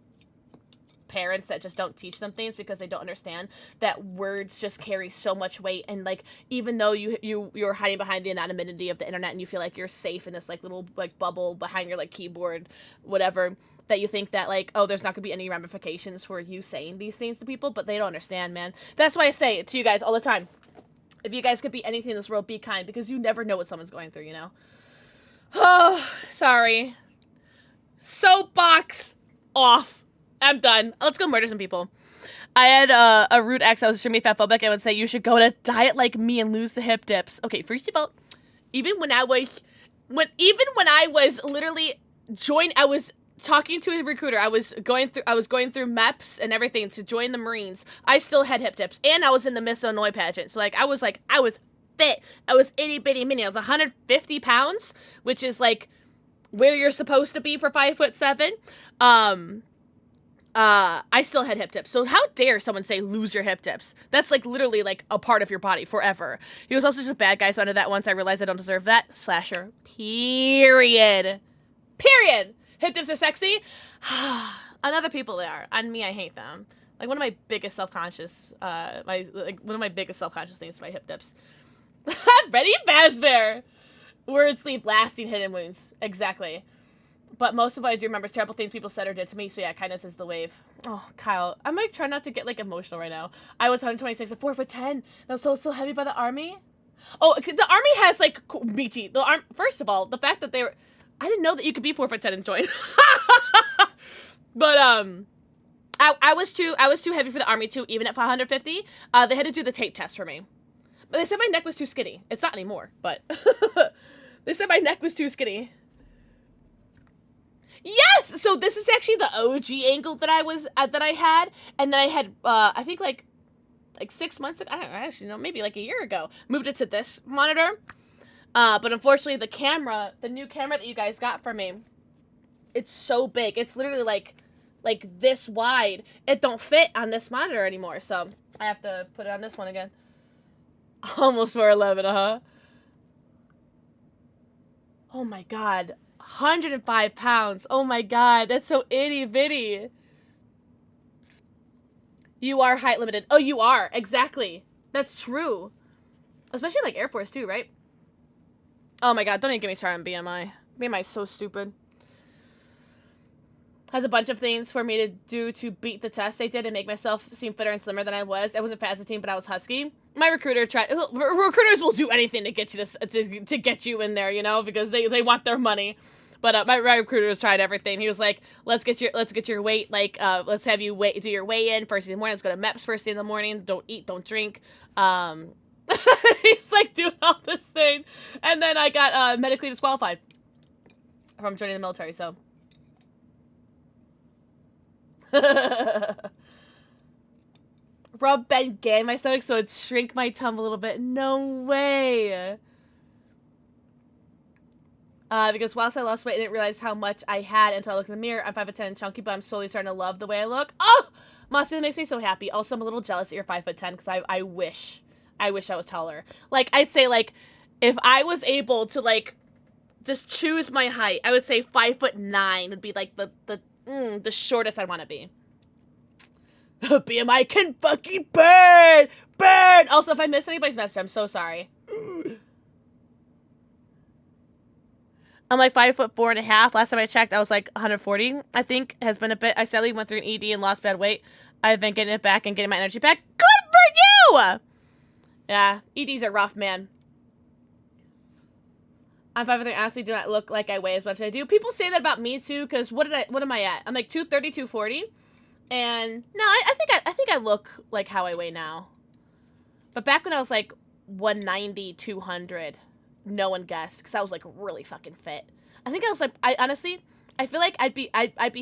parents that just don't teach them things because they don't understand that words just carry so much weight. And like, even though you're hiding behind the anonymity of the internet and you feel like you're safe in this like little like bubble behind your like keyboard, whatever, that you think that like, oh, there's not gonna be any ramifications for you saying these things to people, but they don't understand, man. That's why I say it to you guys all the time. If you guys could be anything in this world, be kind, because you never know what someone's going through, you know? Oh, sorry. Soapbox off. I'm done. Let's go murder some people. I had a rude ex that was extremely fatphobic and would say, you should go on a diet like me and lose the hip dips. Okay, first of all, even when I was literally I was talking to a recruiter, I was going through MEPS and everything to join the Marines. I still had hip dips, and I was in the Miss Illinois pageant. So I was fit. I was itty bitty mini. I was 150 pounds, which is like where you're supposed to be for 5'7". I still had hip dips. So how dare someone say lose your hip dips? That's like literally like a part of your body forever. He was also just a bad guy, so under that once I realized I don't deserve that. Slasher. Period. Hip dips are sexy. On other people they are. On me, I hate them. Like one of my biggest self-conscious things is my hip dips. Betty Fazbear. Word sleep, lasting hidden wounds. Exactly. But most of what I do remember is terrible things people said or did to me, so yeah, kindness is the wave. Oh, Kyle, I'm like trying not to get like emotional right now. I was 126 at 4'10". I was so heavy by the army. Oh, the army has like meaty. First of all, the fact that I didn't know that you could be 4'10" and join. But I was too heavy for the army too, even at 550. They had to do the tape test for me. But they said my neck was too skinny. It's not anymore, but they said my neck was too skinny. Yes! So this is actually the OG angle that I had, and then I had I think like 6 months ago, I don't know, actually no, maybe like a year ago, moved it to this monitor. But unfortunately the new camera that you guys got for me, it's so big. It's literally like this wide. It don't fit on this monitor anymore, so I have to put it on this one again. Almost 4'11", huh? Oh my god. 105 pounds. Oh my god, that's so itty bitty. You are height limited. Oh, you are. Exactly. That's true. Especially like Air Force too, right? Oh my god, don't even get me started on BMI. BMI is so stupid. Has a bunch of things for me to do to beat the test they did and make myself seem fitter and slimmer than I was. I wasn't fat as a teen, but I was husky. My recruiter recruiters will do anything to get you to get you in there, you know, because they want their money. But my recruiters tried everything. He was like, let's get your weight, like let's have you do your weigh in first thing in the morning. Let's go to MEPS first thing in the morning. Don't eat, don't drink. He's like doing all this thing, and then I got medically disqualified from joining the military. So. Rub Ben Gay in my stomach so it'd shrink my tum a little bit. No way. Because whilst I lost weight, I didn't realize how much I had until I looked in the mirror. I'm 5'10" and chunky, but I'm slowly starting to love the way I look. Oh! Mossy, that makes me so happy. Also, I'm a little jealous that you're 5'10", because I wish I was taller. Like, I'd say, like, if I was able to, like, just choose my height, I would say 5'9" would be, like, the shortest I want to be. BMI can fucking burn! Burn! Also, if I missed anybody's message, I'm so sorry. I'm like 5'4.5". Last time I checked, I was like 140. I think has been a bit. I sadly went through an ED and lost bad weight. I've been getting it back and getting my energy back. Good for you! Yeah, EDs are rough, man. I'm 5'3". Honestly, do not look like I weigh as much as I do. People say that about me too, because what am I at? I'm like 230, 240. And no, I think I look like how I weigh now. But back when I was like 190, 200, no one guessed, because I was like really fucking fit. I think I was like, I feel like I'd be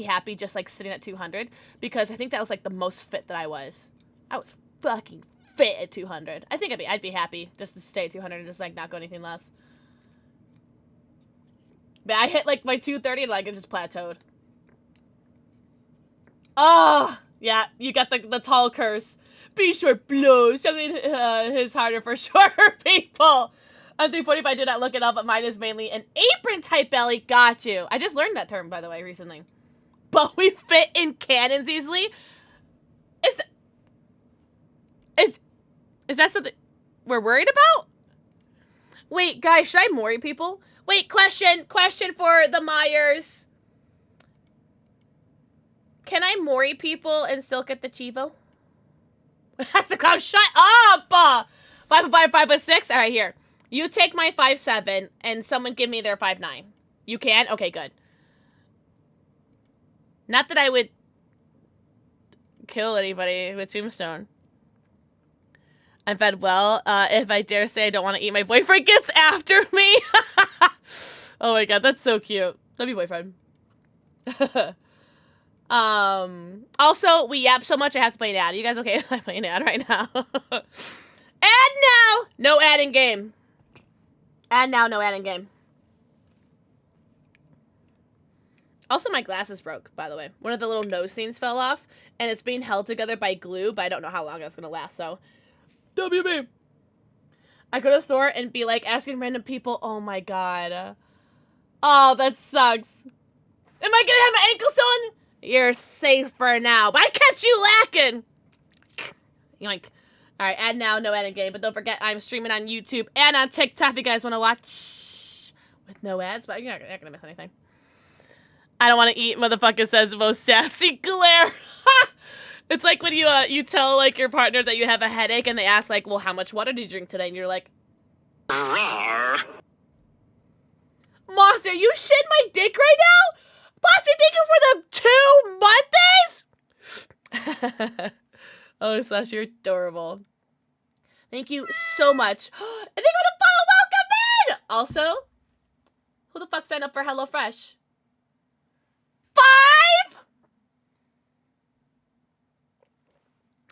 happy just like sitting at 200, because I think that was like the most fit that I was. I was fucking fit at 200. I think I'd be happy just to stay at 200 and just like not go anything less. But I hit like my 230 and like it just plateaued. Oh, yeah, you got the tall curse. Be short blows. Something is harder for shorter people. I'm 345, did not look it up, but mine is mainly an apron type belly. Got you. I just learned that term, by the way, recently. But we fit in cannons easily. Is that something we're worried about? Wait, guys, should I mori people? Wait, question for the Myers. Can I mori people and still get the Chivo? That's a clown. Shut up! 5'5", 5'6". All right, here. You take my 5'7", and someone give me their 5'9". You can? Okay, good. Not that I would kill anybody with Tombstone. I'm fed well. If I dare say I don't want to eat, my boyfriend gets after me. Oh my god, that's so cute. Love you, boyfriend. Also, we yap so much I have to play an ad. Are you guys okay if I play an ad right now? Ad now! No ad in game. Ad now, no ad in game. Also, my glasses broke, by the way. One of the little nose things fell off, and it's being held together by glue, but I don't know how long that's gonna last, so. WB. I go to the store and be like asking random people, oh my god. Oh, that sucks. Am I gonna have an ankle sewn? You're safe for now, but I catch you lacking. Yoink. Alright, ad now, no ad in game, but don't forget I'm streaming on YouTube and on TikTok if you guys want to watch with no ads, but you're not gonna miss anything. I don't want to eat, motherfucker says the most sassy glare. It's like when you tell, like, your partner that you have a headache and they ask, like, well, how much water did you drink today? And you're like, Monster, you shit my dick right now? Bossy, thank you for the 2 Mondays? Oh, Slash, you're adorable. Thank you so much. And thank you for the follow, welcome in! Also, who the fuck signed up for HelloFresh? 5?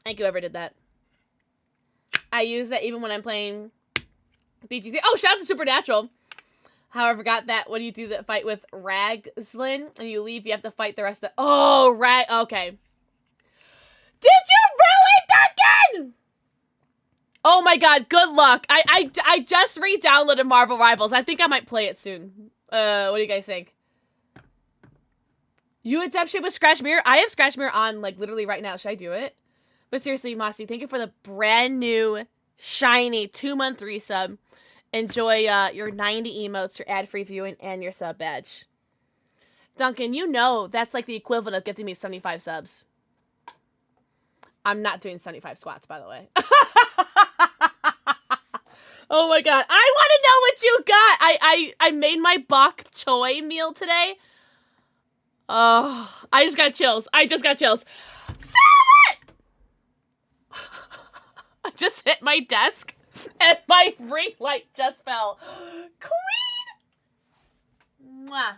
Thank you, whoever did that. I use that even when I'm playing BGC. Oh, shout out to Supernatural. However, forgot that when you do that fight with Ragslin and you leave, you have to fight the rest of the... Oh, right. Okay. Did you really, Duncan? Oh my god, good luck. I just re-downloaded Marvel Rivals. I think I might play it soon. What do you guys think? You Adepts with Scratch Mirror? I have Scratch Mirror on, like, literally right now. Should I do it? But seriously, Mossy, thank you for the brand new, shiny 2-month resub. Enjoy your 90 emotes, your ad-free viewing, and your sub badge. Duncan, you know that's like the equivalent of gifting me 75 subs. I'm not doing 75 squats, by the way. Oh my god. I want to know what you got! I made my bok choy meal today. Oh, I just got chills. I just got chills. I just hit my desk and my ring light just fell. Queen! Mwah.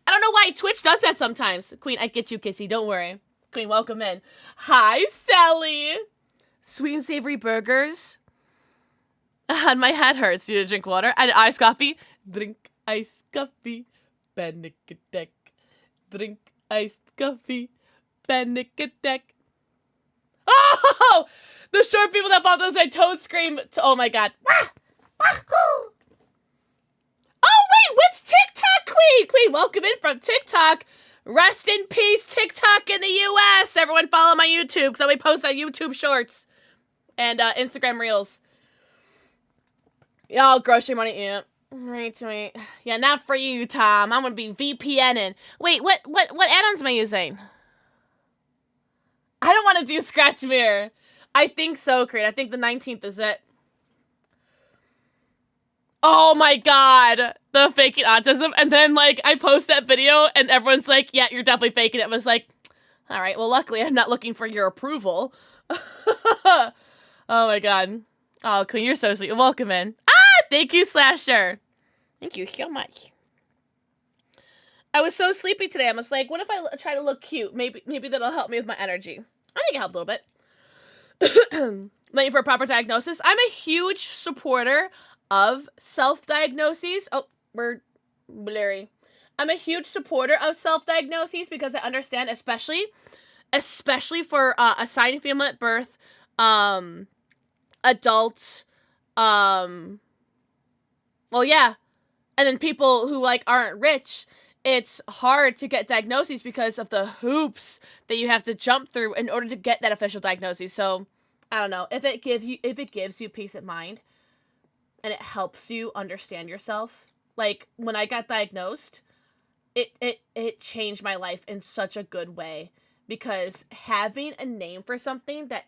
I don't know why Twitch does that sometimes. Queen, I get you, Kissy. Don't worry. Queen, welcome in. Hi, Sally. Sweet and savory burgers. And my head hurts. You to drink water. And iced coffee. Drink iced coffee. Panic attack. Drink iced coffee. Panic attack. Oh! The short people that bought those, I toad scream. Oh my god. Oh wait, which TikTok queen? Queen, welcome in from TikTok. Rest in peace, TikTok in the US. Everyone follow my YouTube, because I'll be posting on YouTube Shorts. And Instagram Reels. Y'all, grocery money, yeah. Right, sweet. Yeah, not for you, Tom. I'm gonna be VPNing. Wait, what add-ons am I using? I don't want to do Scratch Mirror. I think so, Creed. I think the 19th is it. Oh my god. The faking autism. And then, like, I post that video and everyone's like, yeah, you're definitely faking it. I was like, all right, well, luckily I'm not looking for your approval. Oh my god. Oh, Queen, you're so sweet. Welcome in. Ah, thank you, Slasher. Thank you so much. I was so sleepy today. I was like, what if I try to look cute? Maybe that'll help me with my energy. I think it helped a little bit. Waiting for a proper diagnosis. I'm a huge supporter of self-diagnoses. Oh, we're blurry. I'm a huge supporter of self-diagnoses because I understand, especially for assigned female at birth, adults, well, yeah, and then people who, like, aren't rich. it's hard to get diagnoses because of the hoops that you have to jump through in order to get that official diagnosis. So, I don't know. If it gives you peace of mind and it helps you understand yourself. Like, when I got diagnosed, it changed my life in such a good way, because having a name for something that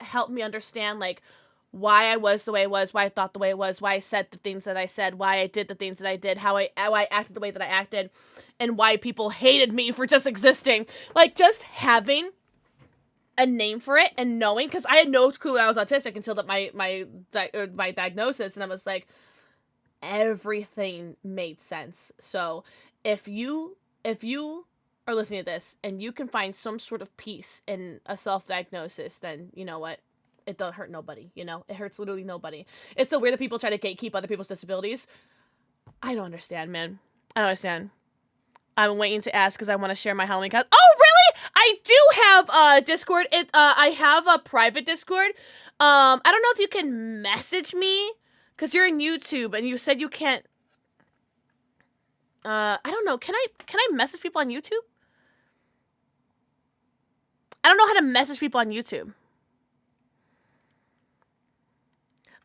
helped me understand, like, why I was the way I was, why I thought the way I was, why I said the things that I said, why I did the things that I did, how I acted the way that I acted, and why people hated me for just existing. Like, just having a name for it and knowing, because I had no clue I was autistic until my diagnosis, and I was like, everything made sense. So if you are listening to this and you can find some sort of peace in a self-diagnosis, then you know what? It don't hurt nobody, you know? It hurts literally nobody. It's so weird that people try to gatekeep other people's disabilities. I don't understand, man. I don't understand. I'm waiting to ask because I want to share my Halloween costume. Oh, really? I do have Discord. I have a private Discord. I don't know if you can message me because you're in YouTube and you said you can't. I don't know. Can I message people on YouTube? I don't know how to message people on YouTube.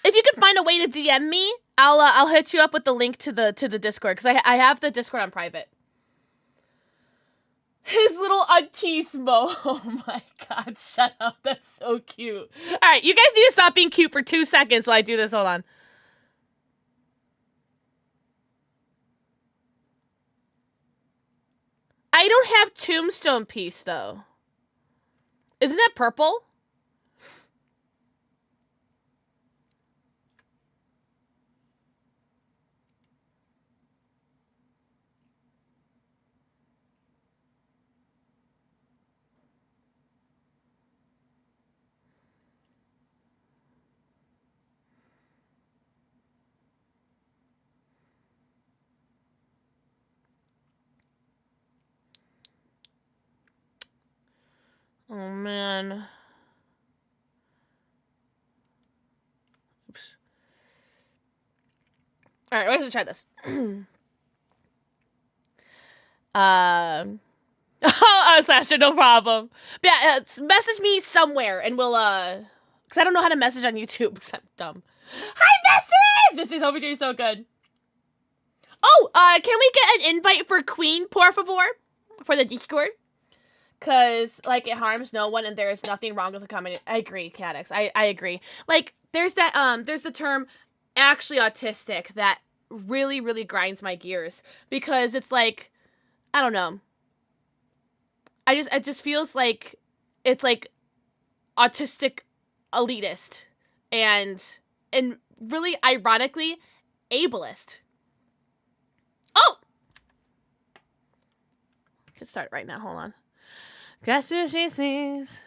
If you can find a way to DM me, I'll hit you up with the link to the Discord, because I have the Discord on private. His little autismo. Oh my god, shut up. That's so cute. Alright, you guys need to stop being cute for 2 seconds while I do this. Hold on. I don't have Tombstone Piece, though. Isn't that purple? Oh, man. Oops. Alright, we're gonna try this. Oh, Sasha, no problem. But yeah, message me somewhere, and we'll, because I don't know how to message on YouTube, because I'm dumb. Hi, Mysteries! Mysteries, hope you're doing so good. Oh, can we get an invite for Queen, por favor? For the Discord? Because, like, it harms no one, and there is nothing wrong with the comment. I agree, Cadix. I agree. Like, there's that, there's the term actually autistic that really, really grinds my gears. Because it's like, I don't know. It just feels like it's, like, autistic elitist. And really, ironically, ableist. Oh! I can start right now. Hold on. Guess who she sees?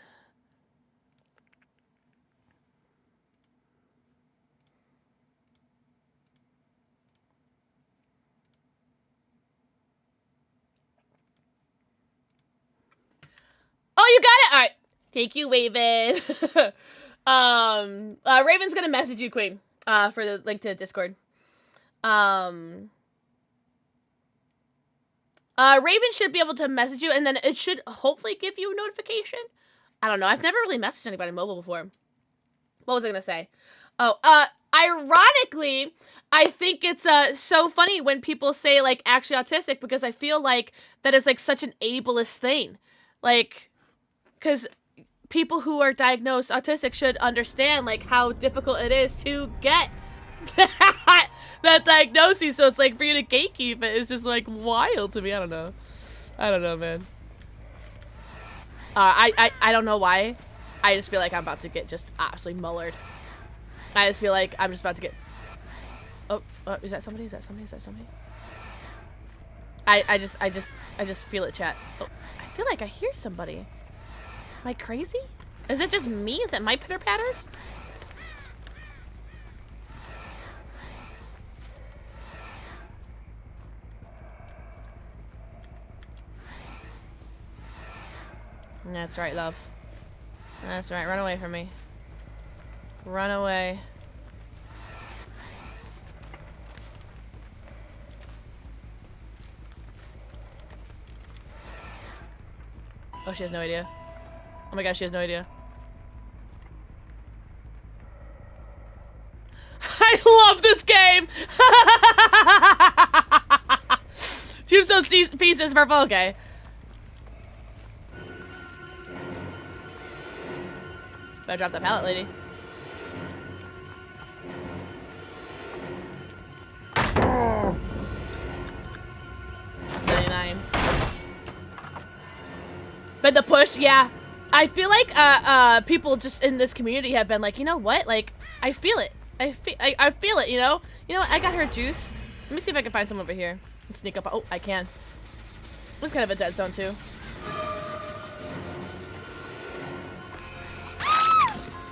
Oh, you got it? Alright. Thank you, Raven. Raven's gonna message you, Queen, for the link to the Discord. Raven should be able to message you, and then it should hopefully give you a notification. I don't know. I've never really messaged anybody mobile before. What was I gonna say? Oh, ironically, I think it's so funny when people say, like, actually autistic, because I feel like that is, like, such an ableist thing. Like, because people who are diagnosed autistic should understand, like, how difficult it is to get that diagnosis. So it's like, for you to gatekeep it is just, like, wild to me. I don't know. I don't know, man. I don't know why. I just feel like I'm about to get just absolutely mullered. I just feel like I'm just about to get... Oh, is that somebody? Is that somebody? Is that somebody? I just feel it, chat. Oh, I feel like I hear somebody. Am I crazy? Is it just me? Is that my pitter-patters? That's right, love. That's right. Run away from me. Run away. Oh, she has no idea. Oh my gosh, she has no idea. I love this game! Tombstone pieces for okay. Better drop that pallet, lady. Oh. 99. But the push, yeah. I feel like people just in this community have been like, you know what? Like, I feel it. I feel it, you know? You know what? I got her juice. Let me see if I can find some over here. And sneak up. Oh, I can. It's kind of a dead zone, too.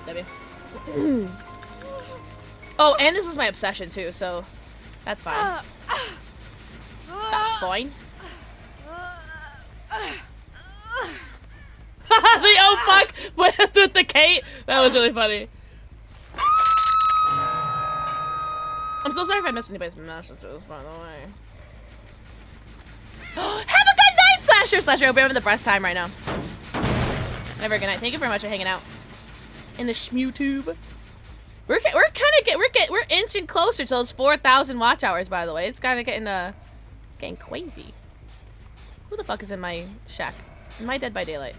W. Oh, and this was my obsession, too, so that's fine. That's fine. The oh fuck with the Kate. That was really funny. I'm so sorry if I missed anybody's messages, by the way. Have a good night, Slasher. Hope you're having the best time right now. Have a good night. Thank you very much for hanging out in the ShmewTube. We're inching closer to those 4,000 watch hours. By the way, it's kind of getting crazy. Who the fuck is in my shack? Am I Dead by Daylight?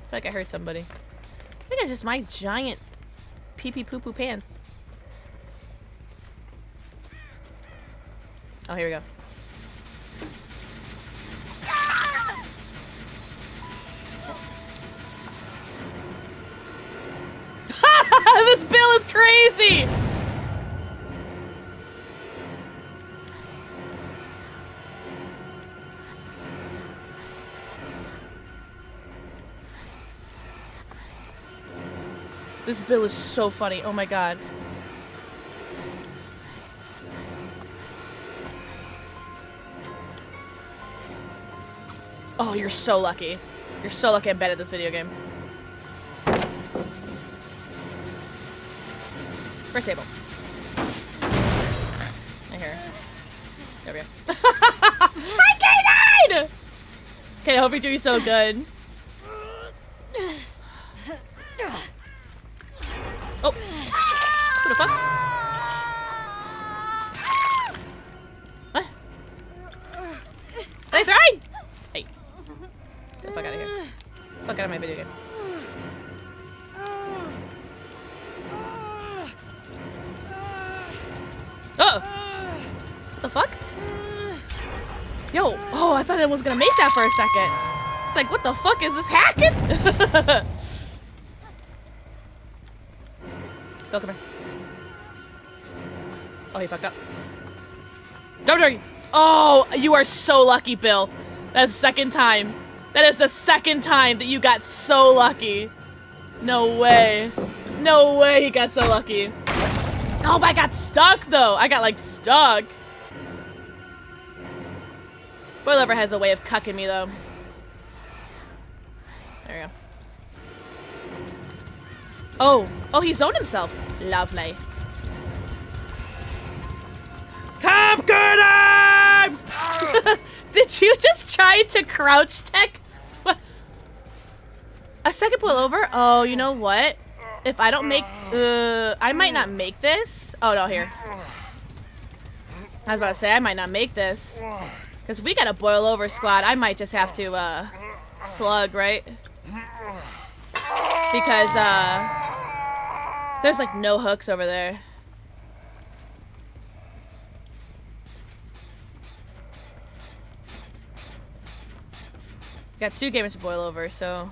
I feel like I heard somebody. I think it's just my giant pee-pee poo-poo pants. Oh, here we go. This bill is crazy! This bill is so funny. Oh my god. Oh, you're so lucky. You're so lucky I'm bad at this video game. First table. I hear her. There we go. Hi, K9! Okay, I hope you're doing so good. Oh. Who the fuck? What? Are they throwing? Hey. Get the fuck out of here. Fuck out of my video game. Uh-oh. What the fuck? Yo. Oh, I thought I was gonna make that for a second. It's like, what the fuck? Is this hacking? Bill, come here. Oh, he fucked up. Don't worry. Oh, you are so lucky, Bill. That's the second time. That is the second time that you got so lucky. No way. No way he got so lucky. Oh, but I got stuck, though. I got, like, stuck. Boilover has a way of cucking me, though. There we go. Oh. Oh, he zoned himself. Lovely. Come get him! Did you just try to crouch tech? What? A second pull over? Oh, you know what? If I don't make... I might not make this. Oh, no, here. I was about to say, I might not make this. Because if we got a boil over squad, I might just have to, slug, right? Because, there's, like, no hooks over there. Got 2 gamers to boil over, so...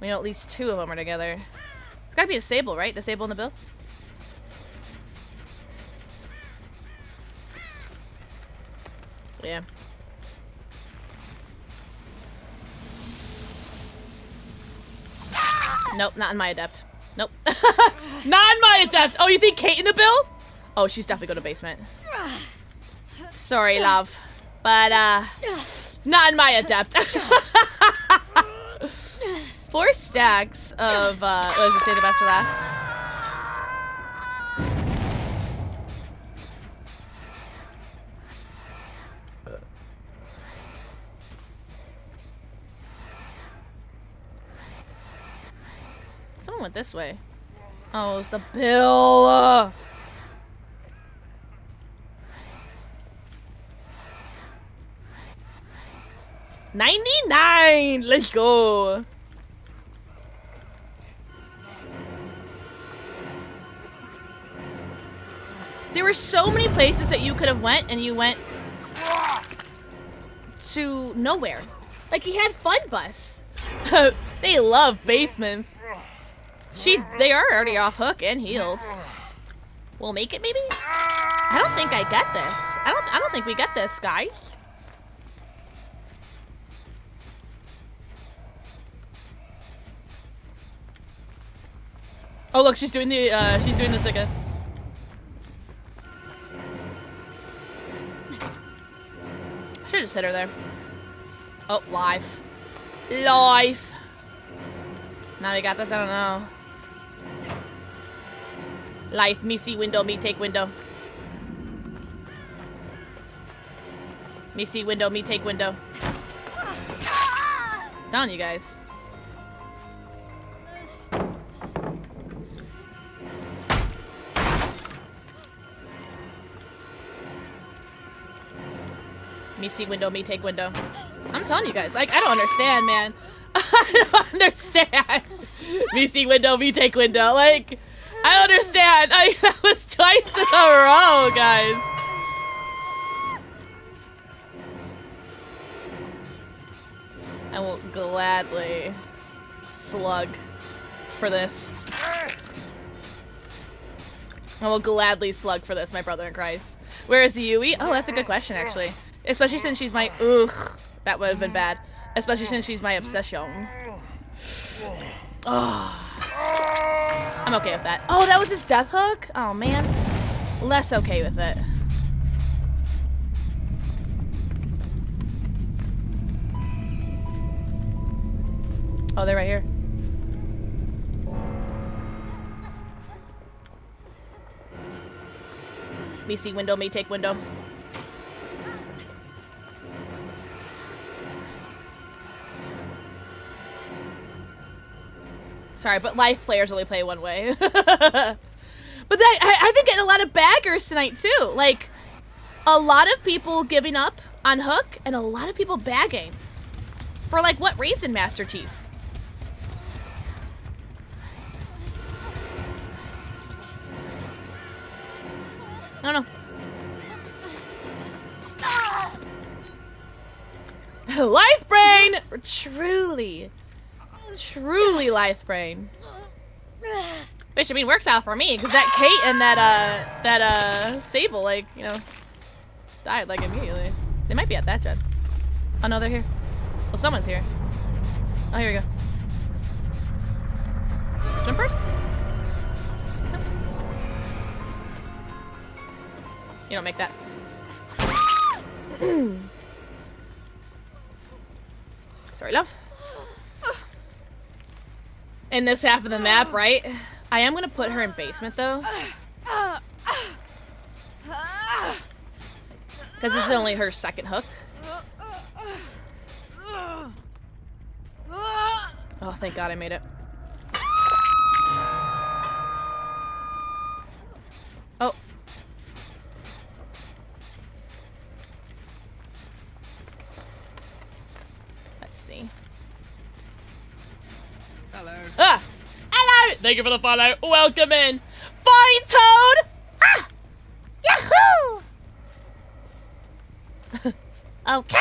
we know at least 2 of them are together. It's gotta be a Sable, right? The Sable in the bill? Yeah. Nope, not in my Adept. Nope. Not in my Adept! Oh, you think Kate in the bill? Oh, she's definitely going to basement. Sorry, love. But, not in my Adept. 4 stacks of, what does it say, the best for last? someone went this way. Oh, it was the bill. 99. Let's go. There were so many places that you could have went, and you went to nowhere. Like, he had Fun Bus. They love basements. They are already off hook and healed. We'll make it, maybe? I don't think I get this. I don't think we get this, guys. Oh, look, she's doing this again. I should just hit her there. Oh, live. Live. Now we got this, I don't know. Life, me see window, me take window. Me see window, me take window. Down, you guys. Me see window, me take window. I'm telling you guys, like, I don't understand, man. I don't understand. Me see window, me take window. Like, I don't understand. That was twice in a row, guys. I will gladly slug for this. I will gladly slug for this, my brother in Christ. Where is Yui? Oh, that's a good question, actually. Especially since she's my... Ugh. That would have been bad. Especially since she's my obsession. Oh. I'm okay with that. Oh, that was his death hook? Oh, man. Less okay with it. Oh, they're right here. Me see window, me take window. Sorry, but life players only play one way. But I've been getting a lot of baggers tonight, too. Like, a lot of people giving up on hook, and a lot of people bagging. For, like, what reason, Master Chief? I don't know. Life brain! Truly. Truly life brain. Which, I mean, works out for me, because that Kate and that Sable, like, you know, died, like, immediately. They might be at that gen. Oh, no, they're here. Well, someone's here. Oh, here we go. Swim first? No. You don't make that. Sorry, love. In this half of the map, right? I am gonna put her in basement, though. Because this is only her second hook. Oh, thank God I made it. Oh. Let's see. Hello. Ah! Hello! Thank you for the follow. Welcome in. Fine Toad! Ah! Yahoo! Okay!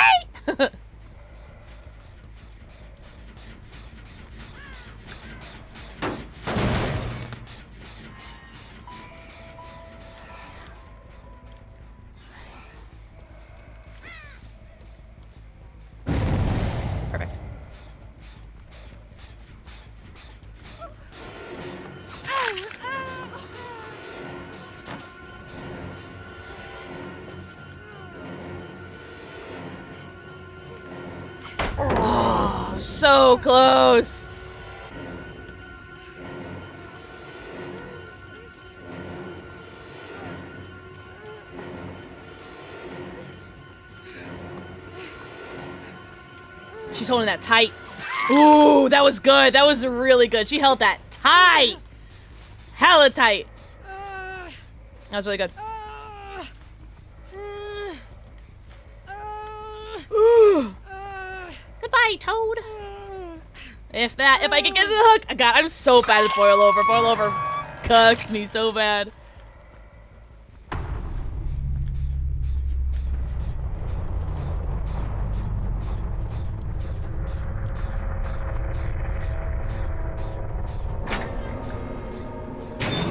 Perfect. Oh, so close. She's holding that tight. Ooh, that was good. That was really good. She held that tight. Hella tight. That was really good. Ooh. Goodbye, Toad. If I can get to the hook, God, I'm so bad at boil over. Boil over cucks me so bad.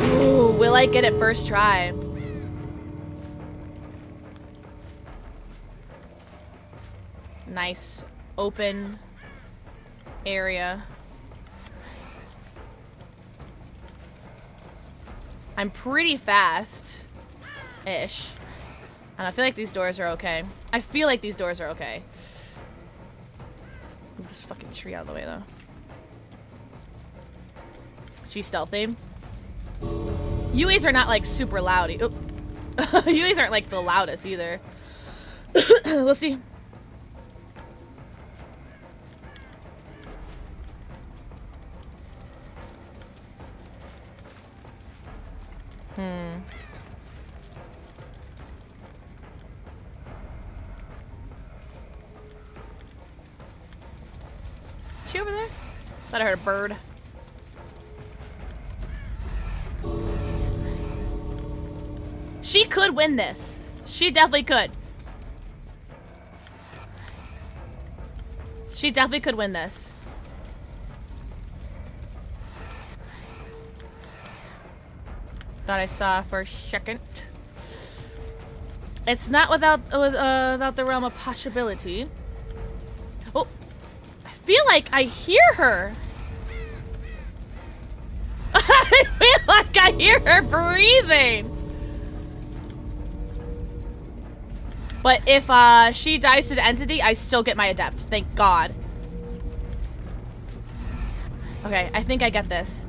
Ooh, will I get it first try? Nice open area. I'm pretty fast-ish. And I feel like these doors are okay. I feel like these doors are okay. Move this fucking tree out of the way, though. She's stealthy. UAs are not, like, super loud. Oh. UAs aren't, like, the loudest, either. Let's see. Is she over there? Thought I heard a bird. She could win this. She definitely could. She definitely could win this. Thought I saw for a second. It's not without the realm of possibility. Oh, I feel like I hear her. I feel like I hear her breathing. But if she dies to the entity, I still get my adept. Thank God. Okay, I think I get this.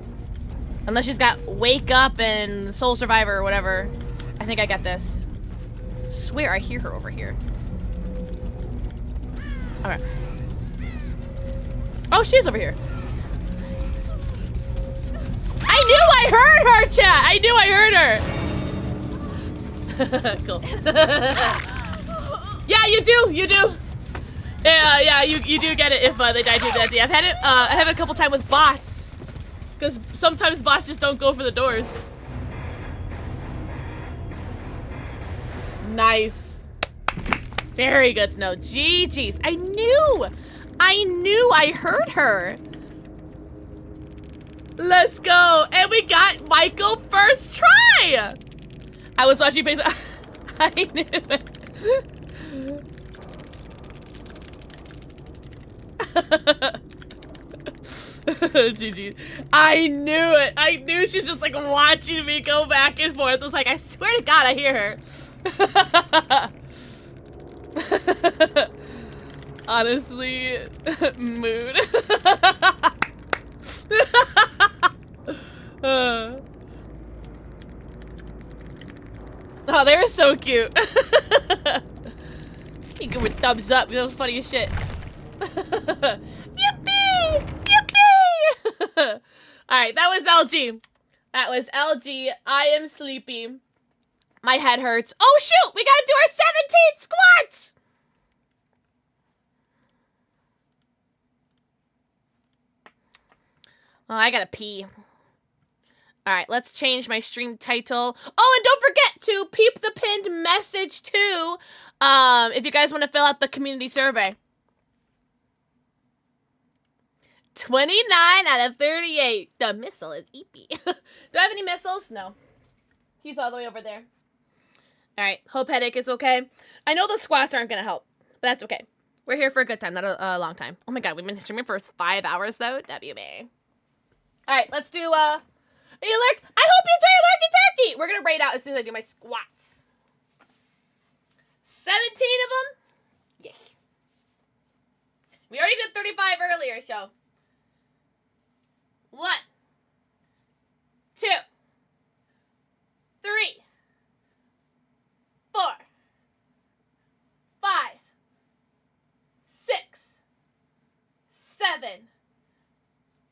Unless she's got Wake Up and Soul Survivor or whatever. I think I get this. Swear I hear her over here. Okay. Oh, she's over here. I knew I heard her, chat! I knew I heard her! Cool. Yeah, you do! You do! Yeah, you do get it if they die to the entity. I've had it, I have it a couple times with bots. Because sometimes bots just don't go for the doors. Nice. Very good to know. GG's. I knew I heard her. Let's go. And we got Michael first try. I was watching Facebook. I knew it. GG. I knew it. I knew she's just like watching me go back and forth. I was like, I swear to God, I hear her. Honestly, mood. Oh, they were so cute. You give her thumbs up. That was funny as shit. Yippee! Yippee! Alright, that was LG. That was LG. I am sleepy. My head hurts. Oh, shoot! We gotta do our 17 squats! Oh, I gotta pee. Alright, let's change my stream title. Oh, and don't forget to peep the pinned message, too. If you guys want to fill out the community survey. 29 out of 38. The missile is eepy. Do I have any missiles? No. He's all the way over there. Alright, hope headache is okay. I know the squats aren't gonna help, but that's okay. We're here for a good time, not a long time. Oh my God, we've been streaming for 5 hours though. WB. Alright, let's do, I hope you enjoy your Lurky Turkey! We're gonna raid out as soon as I do my squats. 17 of them? Yes. We already did 35 earlier, so. 1, 2, 3, 4, 5, 6, 7,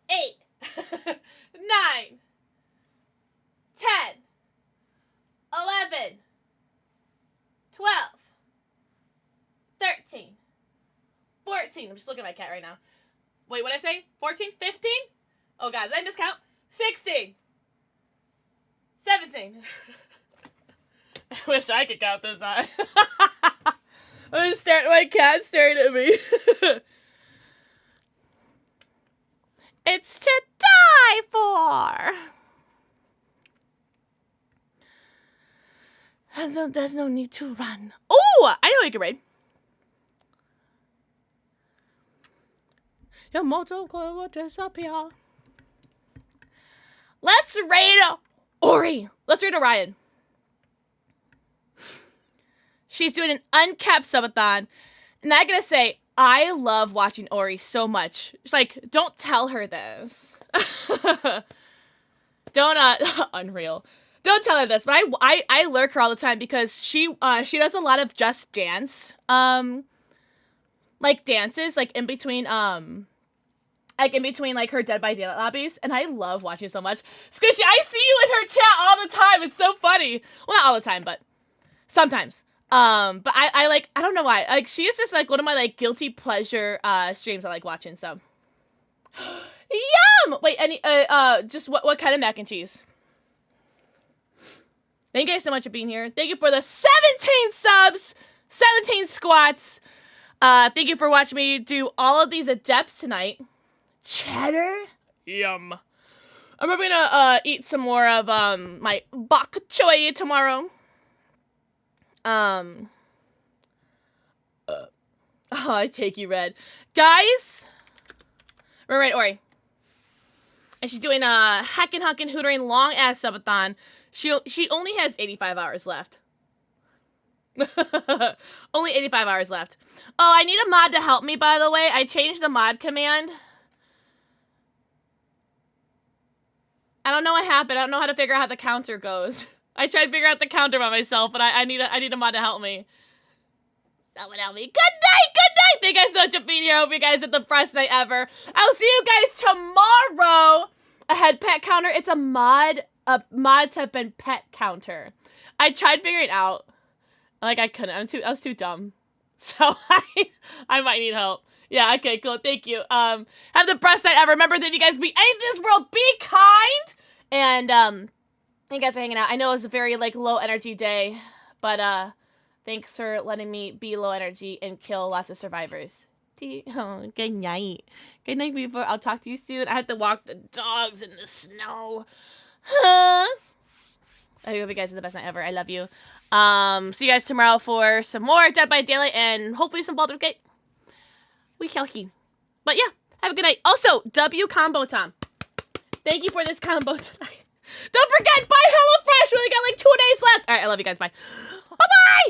8, 9, 14. I'm just looking at my cat right now. Wait, what did I say? 14? 15? Oh god, did I miscount? 16. 17. I wish I could count this high. I'm just staring at my cat staring at me. It's to die for. There's no need to run. Oh, I know you can raid. Your motto will disappear. Let's raid Ori. Let's raid Orion. She's doing an uncapped subathon. And I gotta say, I love watching Ori so much. She's like, don't tell her this. Don't, unreal. Don't tell her this, but I lurk her all the time because she does a lot of Just Dance, like dances, like in between like her Dead by Daylight lobbies, and I love watching it so much. Squishy, I see you in her chat all the time. It's so funny. Well, not all the time, but sometimes. But I don't know why. Like, she is just like one of my like guilty pleasure streams I like watching. So, yum. Wait, any just what kind of mac and cheese? Thank you guys so much for being here. Thank you for the 17 subs, 17 squats. Thank you for watching me do all of these Adepts tonight. Cheddar? Yum. I'm probably gonna eat some more of my bok choy tomorrow. Oh, I take you, Red. Guys, we're right, Ori. And she's doing a hackin' hunkin' hootering long ass subathon. She only has 85 hours left. Only 85 hours left. Oh, I need a mod to help me, by the way. I changed the mod command. I don't know what happened. I don't know how to figure out how the counter goes. I tried to figure out the counter by myself, but I need a mod to help me. Someone help me. Good night, good night. Thank you guys so much for being here. I hope you guys had the best night ever. I'll see you guys tomorrow. A head pet counter. It's a mod. Mods have been pet counter. I tried figuring it out. Like, I couldn't. I was too dumb. So I might need help. Yeah, okay, cool. Thank you. Have the best night ever. Remember that if you guys be anything in this world, be kind. And thank you guys for hanging out. I know it was a very like low energy day, but thanks for letting me be low energy and kill lots of survivors. Oh, good night. Good night, people. I'll talk to you soon. I have to walk the dogs in the snow. I hope you guys have the best night ever. I love you. See you guys tomorrow for some more Dead by Daylight and hopefully some Baldur's Gate. We shall see. But yeah, have a good night. Also, W combo Tom. Thank you for this combo tonight. Don't forget, buy HelloFresh. We only got like 2 days left. All right, I love you guys. Bye. Bye-bye.